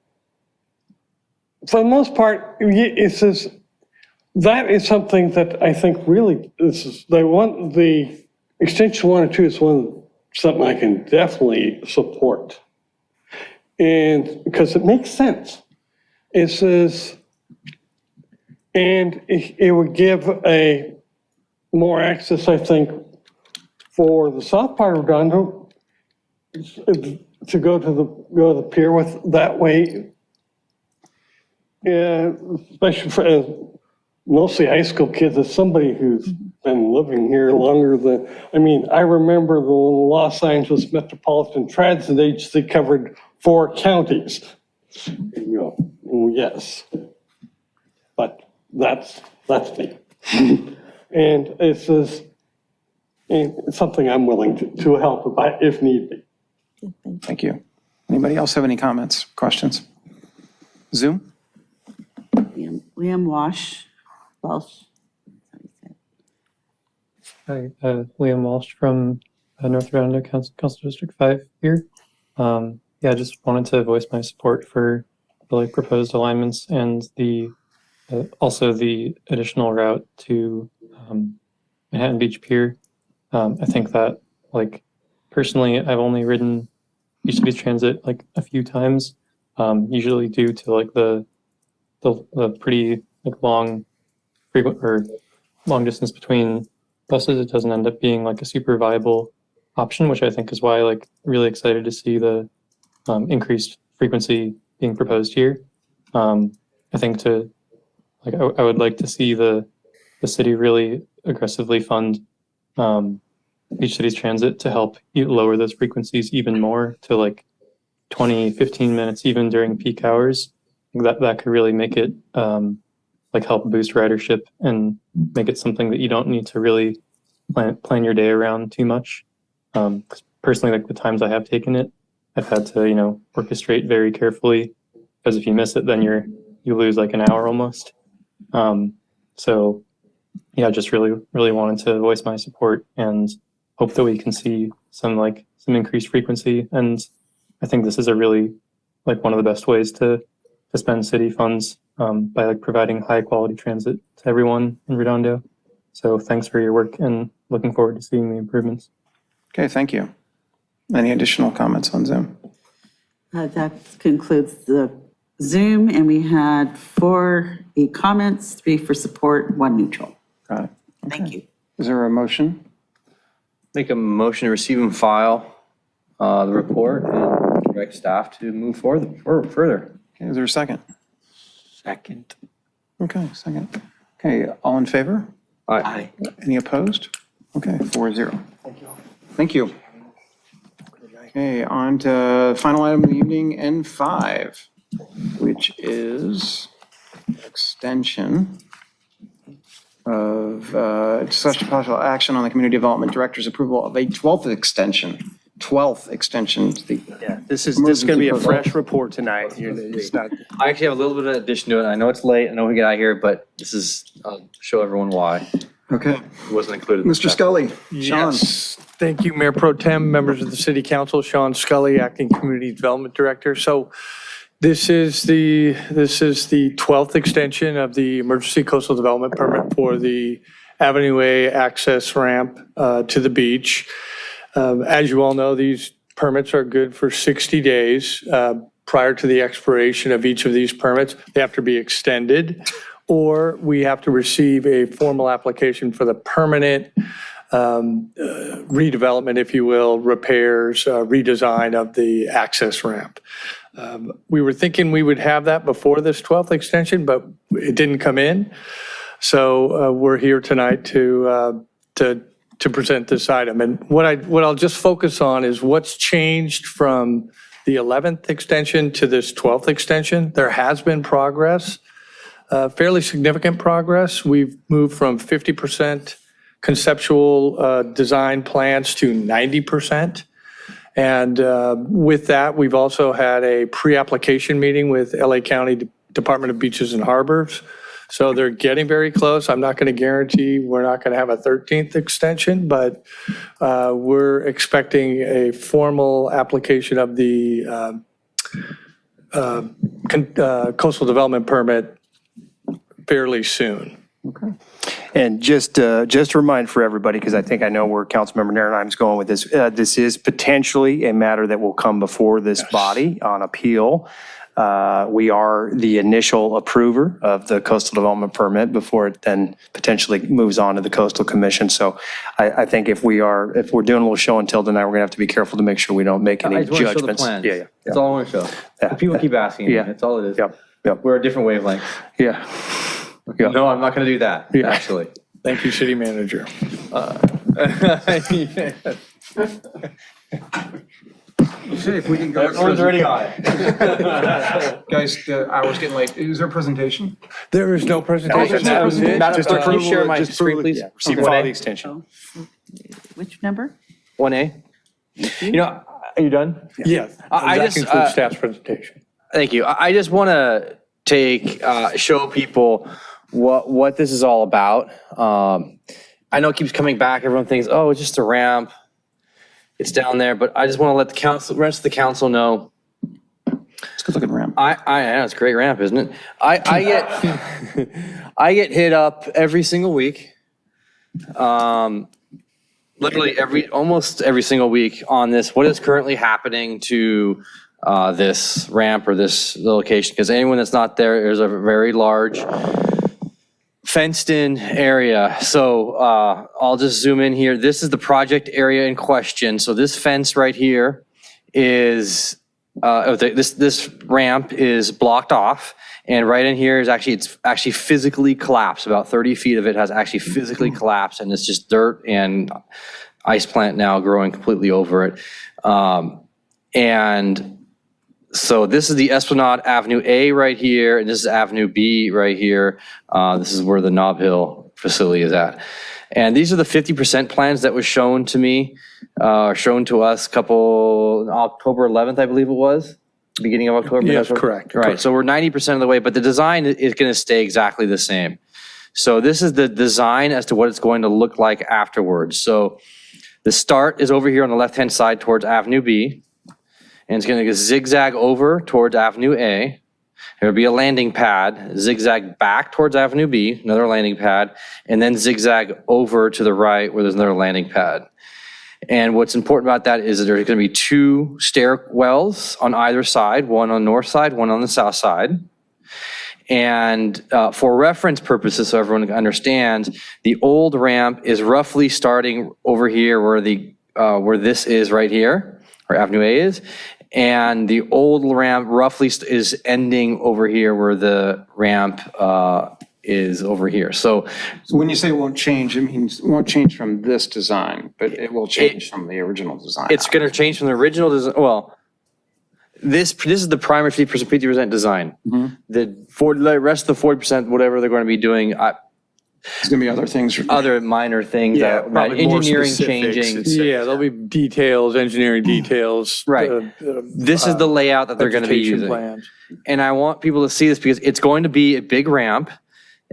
for the most part, it says that is something that I think really they want the extension 102 is something I can definitely support. And because it makes sense. It says, and it would give a more access, I think, for the south part of Redondo to go to the pier with that way. Yeah, especially for mostly high school kids, as somebody who's been living here longer than, I mean, I remember the Los Angeles Metropolitan Transit Agency covered 4 counties. You know, yes, but that's me. And it says, and it's something I'm willing to help if need be. Thank you. Anybody else have any comments, questions? Zoom? Liam Welsh. Hi, Liam Walsh from North Redondo Council District 5 here. Yeah, I just wanted to voice my support for the proposed alignments and also the additional route to Manhattan Beach Pier. I think that personally, I've only ridden Beach Cities Transit like a few times, usually due to like the pretty like long frequent or long distance between buses. It doesn't end up being like a super viable option, which I think is why like really excited to see the increased frequency being proposed here. I think to like I would like to see the city really aggressively fund Beach Cities Transit to help lower those frequencies even more to like 20, 15 minutes even during peak hours. That could really make it like help boost ridership and make it something that you don't need to really plan your day around too much. Personally, like the times I have taken it, I've had to, orchestrate very carefully, because if you miss it, then you lose like an hour almost. So yeah, just really wanted to voice my support and hope that we can see some increased frequency. And I think this is a really like one of the best ways to spend city funds by like providing high quality transit to everyone in Redondo. So thanks for your work and looking forward to seeing the improvements. Okay, thank you. Any additional comments on Zoom? That concludes the Zoom, and we had 4 comments, 3 for support, 1 neutral. Got it. Thank you. Is there a motion? Make a motion to receive and file the report and direct staff to move forward further. Okay, is there a second? Second. Okay, second. Okay, all in favor? Aye. Any opposed? Okay, 4-0. Thank you. Thank you. Okay, on to final item of the evening, N5, which is extension of such possible action on the Community Development Director's approval of a 12th extension. 12th extension to the. Yeah, this is going to be a fresh report tonight. It's not. I actually have a little bit of addition to it. I know it's late. I know we get out of here, but this is, I'll show everyone why. Okay. It wasn't included. Mr. Scully, Sean. Yes, thank you, Mayor Pro Tem, members of the City Council, Sean Scully, Acting Community Development Director. So this is the 12th extension of the Emergency Coastal Development Permit for the Avenue A access ramp to the beach. As you all know, these permits are good for 60 days. Prior to the expiration of each of these permits, they have to be extended, or we have to receive a formal application for the permanent redevelopment, if you will, repairs, redesign of the access ramp. We were thinking we would have that before this 12th extension, but it didn't come in. So we're here tonight to present this item. And what I'll just focus on is what's changed from the 11th extension to this 12th extension. There has been progress. Fairly significant progress. We've moved from 50% conceptual design plans to 90%. And with that, we've also had a pre-application meeting with LA County Department of Beaches and Harbors. So they're getting very close. I'm not going to guarantee we're not going to have a 13th extension, but we're expecting a formal application of the coastal development permit fairly soon. Okay. And just to remind for everybody, because I know where Councilmember Narendine is going with this, this is potentially a matter that will come before this body on appeal. We are the initial approver of the coastal development permit before it then potentially moves on to the Coastal Commission. So I think if we're doing a little show and tell tonight, we're gonna have to be careful to make sure we don't make any I just want to show the judgments. plans. Yeah. That's all I want to show. Yeah. People keep asking. Yeah. That's all it is. Yep. We're a different wavelength. Yeah. No, I'm not going to do that, actually. Thank you, City Manager. If we can go. Everyone's already on it. Guys, the hour's getting late. Is there a presentation? There is no presentation. That was it. Madam, Just can you approval. share my Just screen, approval. please? Yeah. Receive and file the extension. Which number? 1A. You know, are you done? Yeah. I That just, concludes staff's presentation. Thank you. I just want to show people what this is all about. I know it keeps coming back. Everyone thinks, oh, it's just a ramp. It's down there, but I just want to let the rest of the council know. It's a good looking ramp. I know it's a great ramp, isn't it? I get I get hit up every single week literally almost every single week on this, what is currently happening to this ramp or this location, because anyone that's not there's a very large fenced-in area. So I'll just zoom in here. This is the project area in question. So this fence right here is, this ramp is blocked off, and right in here is it's actually physically collapsed. About 30 feet of it has actually physically collapsed, and it's just dirt and ice plant now growing completely over it. And so this is the Esplanade Avenue A right here, and this is Avenue B right here. This is where the Nob Hill facility is at. And these are the 50% plans that was shown to me, shown to us October 11th, I believe it was, beginning of October. Yes, correct. Right, so we're 90% of the way, but the design is gonna stay exactly the same. So this is the design as to what it's going to look like afterwards. So the start is over here on the left-hand side towards Avenue B. And it's going to zigzag over towards Avenue A. There'll be a landing pad, zigzag back towards Avenue B, another landing pad, and then zigzag over to the right where there's another landing pad. And what's important about that is that there's going to be 2 stairwells on either side, one on the north side, one on the south side. And for reference purposes, so everyone understands, the old ramp is roughly starting over here where this is right here, where Avenue A is. And the old ramp roughly is ending over here where the ramp is over here. So when you say it won't change, it means it won't change from this design, but it will change from the original design. It's going to change from the original design. Well, this is the primary 50% design. The rest of the 40%, whatever they're going to be doing, There's going to be other things. other minor things, Yeah, probably more engineering specifics, changing. Yeah, there'll be details, engineering details. Right. This is the layout that they're going to be vegetation using. plans. And I want people to see this because it's going to be a big ramp.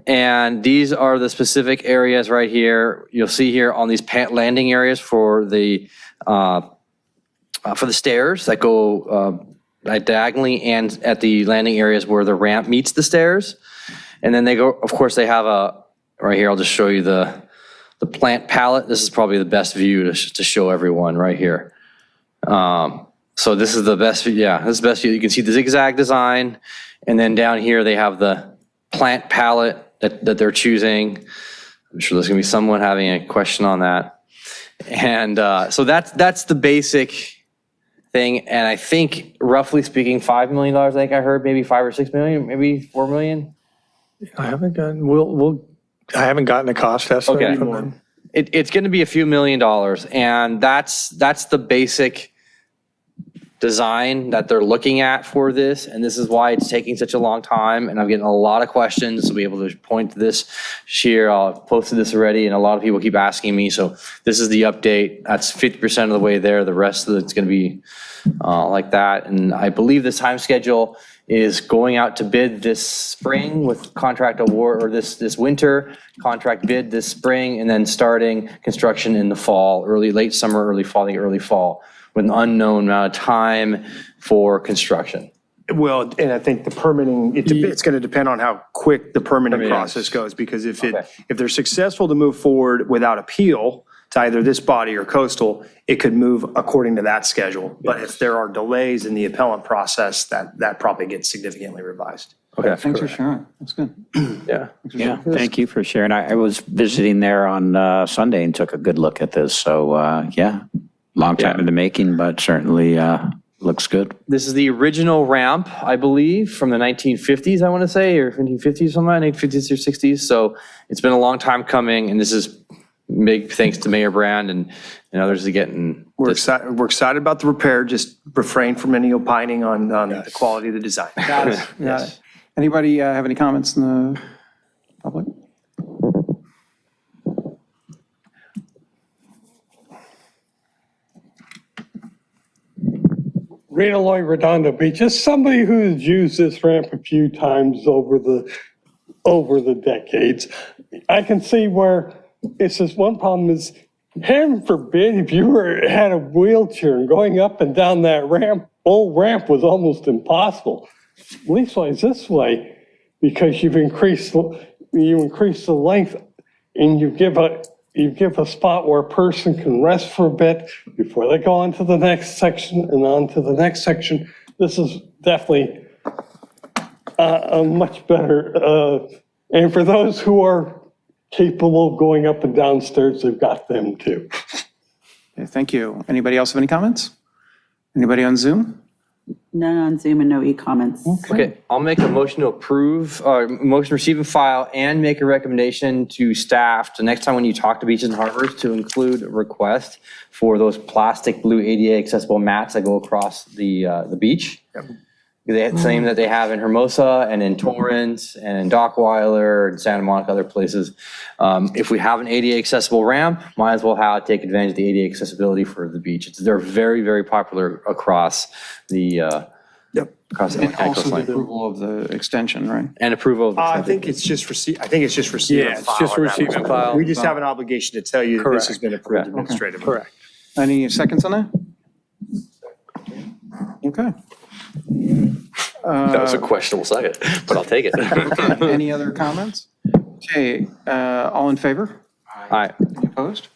And these are the specific areas right here. You'll see here on these landing areas for the stairs that go diagonally, and at the landing areas where the ramp meets the stairs. And then they go, of course, they have right here, I'll just show you the plant palette. This is probably the best view to show everyone right here. So this is the best view. Yeah, this is the best view. You can see the zigzag design. And then down here, they have the plant palette that they're choosing. I'm sure there's gonna be someone having a question on that. And so that's the basic thing. And I think, roughly speaking, $5 million, I think I heard, maybe 5 or 6 million, maybe 4 million. I haven't gotten, I haven't gotten a cost estimate from them. It's going to be a few $1 million, and that's the basic design that they're looking at for this, and this is why it's taking such a long time, and I'm getting a lot of questions to be able to point to this here. I've posted this already, and a lot of people keep asking me, so this is the update. That's 50% of the way there. The rest of it's going to be like that, and I believe the time schedule is going out to bid this spring with contract award, or this winter, contract bid this spring, and then starting construction in the fall, late summer, early fall, with an unknown amount of time for construction. Well, and I think the permitting, it's going to depend on how quick the permitting process goes, because if they're successful to move forward without appeal to either this body or coastal, it could move according to that schedule. But if there are delays in the appellant process, that probably gets significantly revised. Okay, thanks for sharing. That's good. Yeah, thank you for sharing. I was visiting there on Sunday and took a good look at this. So, yeah, long time in the making, but certainly looks good. This is the original ramp, I believe, from the 1950s, I want to say, or 1950s, something, 1950s or 60s. So it's been a long time coming, and this is big thanks to Mayor Brand and others to getting. We're excited about the repair. Just refrain from any opining on the quality of the design. Got it. Got it. Anybody have any comments in the public? Redondo Beach, as somebody who's used this ramp a few times over the decades, I can see where it's just one problem is, heaven forbid, if you had a wheelchair and going up and down that old ramp was almost impossible. Leastwise this way, because you increase the length and you you give a spot where a person can rest for a bit before they go on to the next section and on to the next section. This is definitely a much better, and for those who are capable of going up and downstairs, they've got them too. Okay, thank you. Anybody else have any comments? Anybody on Zoom? None on Zoom and no e-comments. Okay, I'll make a motion to approve, motion receive and file, and make a recommendation to staff to next time when you talk to beaches and harbors to include a request for those plastic blue ADA accessible mats that go across the beach. The same that they have in Hermosa and in Torrance and in Dockweiler and Santa Monica, other places. If we have an ADA accessible ramp, might as well take advantage of the ADA accessibility for the beach. They're very, very popular across the across the And also the approval of the extension, right? and approval of the I think it's just receive Yeah, and it's file. just on that receive one. and file. We just have an obligation to tell you that this has Correct. been approved administratively. Correct. Any seconds on that? Okay. That was a questionable second, but I'll take it. Any other comments? Okay, all in favor? Aye. Any opposed?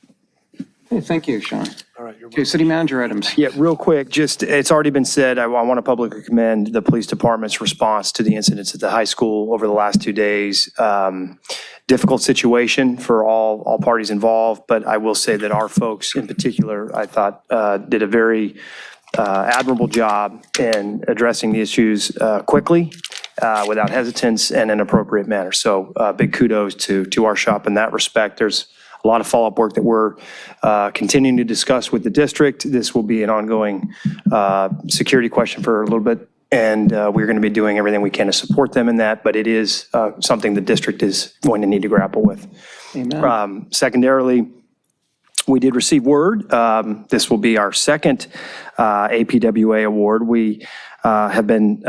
Okay, thank you, Sean. All right. Okay, city manager items. Yeah, real quick, just, it's already been said, I want to publicly commend the police department's response to the incidents at the high school over the last 2 days. Difficult situation for all parties involved, but I will say that our folks in particular, I thought, did a very admirable job in addressing the issues quickly, without hesitance and in an appropriate manner. So big kudos to our shop in that respect. There's a lot of follow-up work that we're continuing to discuss with the district. This will be an ongoing security question for a little bit, and we're going to be doing everything we can to support them in that, but it is something the district is going to need to grapple with. Amen. Secondarily, we did receive word. This will be our second APWA award. We have been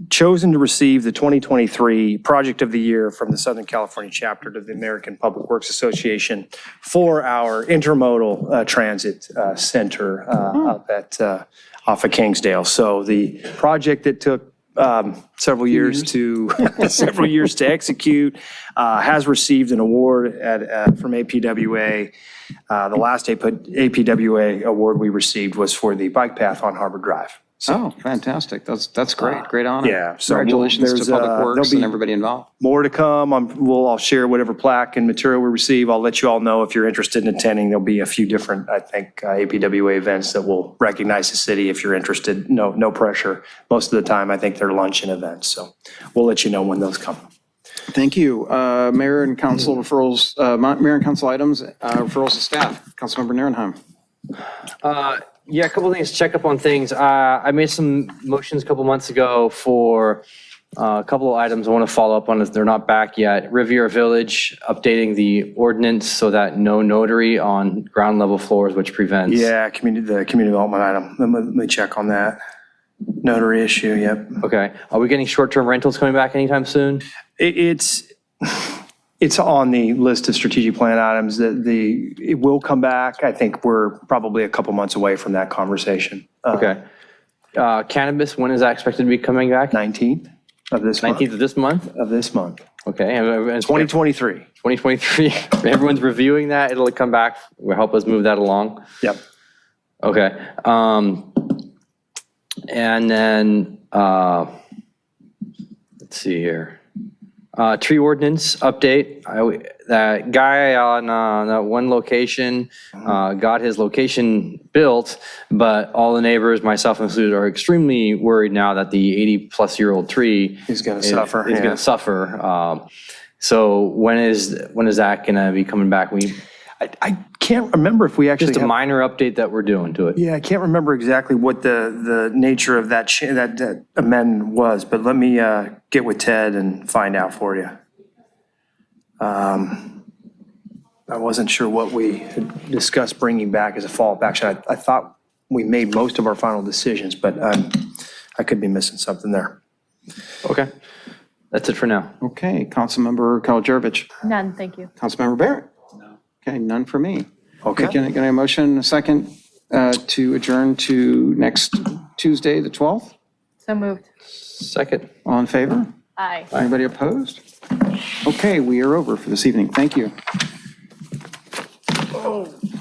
chosen to receive the 2023 Project of the Year from the Southern California chapter of the American Public Works Association for our intermodal transit center up at off of Kingsdale. So the project that took several years to execute has received an award from APWA. The last APWA award we received was for the bike path on Harbor Drive. Oh, fantastic. That's great. Great honor. Yeah. So Congratulations there's, to Public Works there'll be and everybody involved. More to come. I'll share whatever plaque and material we receive. I'll let you all know if you're interested in attending. There'll be a few different, I think, APWA events that will recognize the city if you're interested. No pressure. Most of the time, I think they're luncheon events. So we'll let you know when those come. Thank you. Mayor and council referrals, mayor and council items, referrals to staff. Councilmember Nierenheim. Yeah, a couple of things, check up on things. I made some motions a couple months ago for a couple of items I want to follow up on if they're not back yet. Riviera Village, updating the ordinance so that no notary on ground level floors, which prevents. Yeah, the community development item. Let me check on that. Notary issue, yep. Okay. Are we getting short-term rentals coming back anytime soon? It's on the list of strategic plan items that it will come back. I think we're probably a couple months away from that conversation. Okay. Cannabis, when is that expected to be coming back? 19th of this month. 19th of this month? Of this month. Okay. And 2023. 2023. Everyone's reviewing that. It'll come back. Will help us move that along. Yep. Okay. And then, let's see here. Tree ordinance update. That guy on that one location got his location built, but all the neighbors, myself included, are extremely worried now that the 80-plus-year-old tree is going to suffer. Is going to suffer. So when is that going to be coming back? I can't remember if we actually just a minor update that we're doing to it. Yeah, I can't remember exactly what the nature of that amendment was, but let me get with Ted and find out for you. I wasn't sure what we had discussed bringing back as a follow-up action. I thought we made most of our final decisions, but I could be missing something there. Okay, that's it for now. Okay, Councilmember Kalajevic. None, thank you. Councilmember Barrett. No. Okay, none for me. Okay. Can I get a motion, a second, to adjourn to next Tuesday, the 12th? So moved. Second. All in favor? Aye. Anybody opposed? Okay, we are over for this evening. Thank you. go.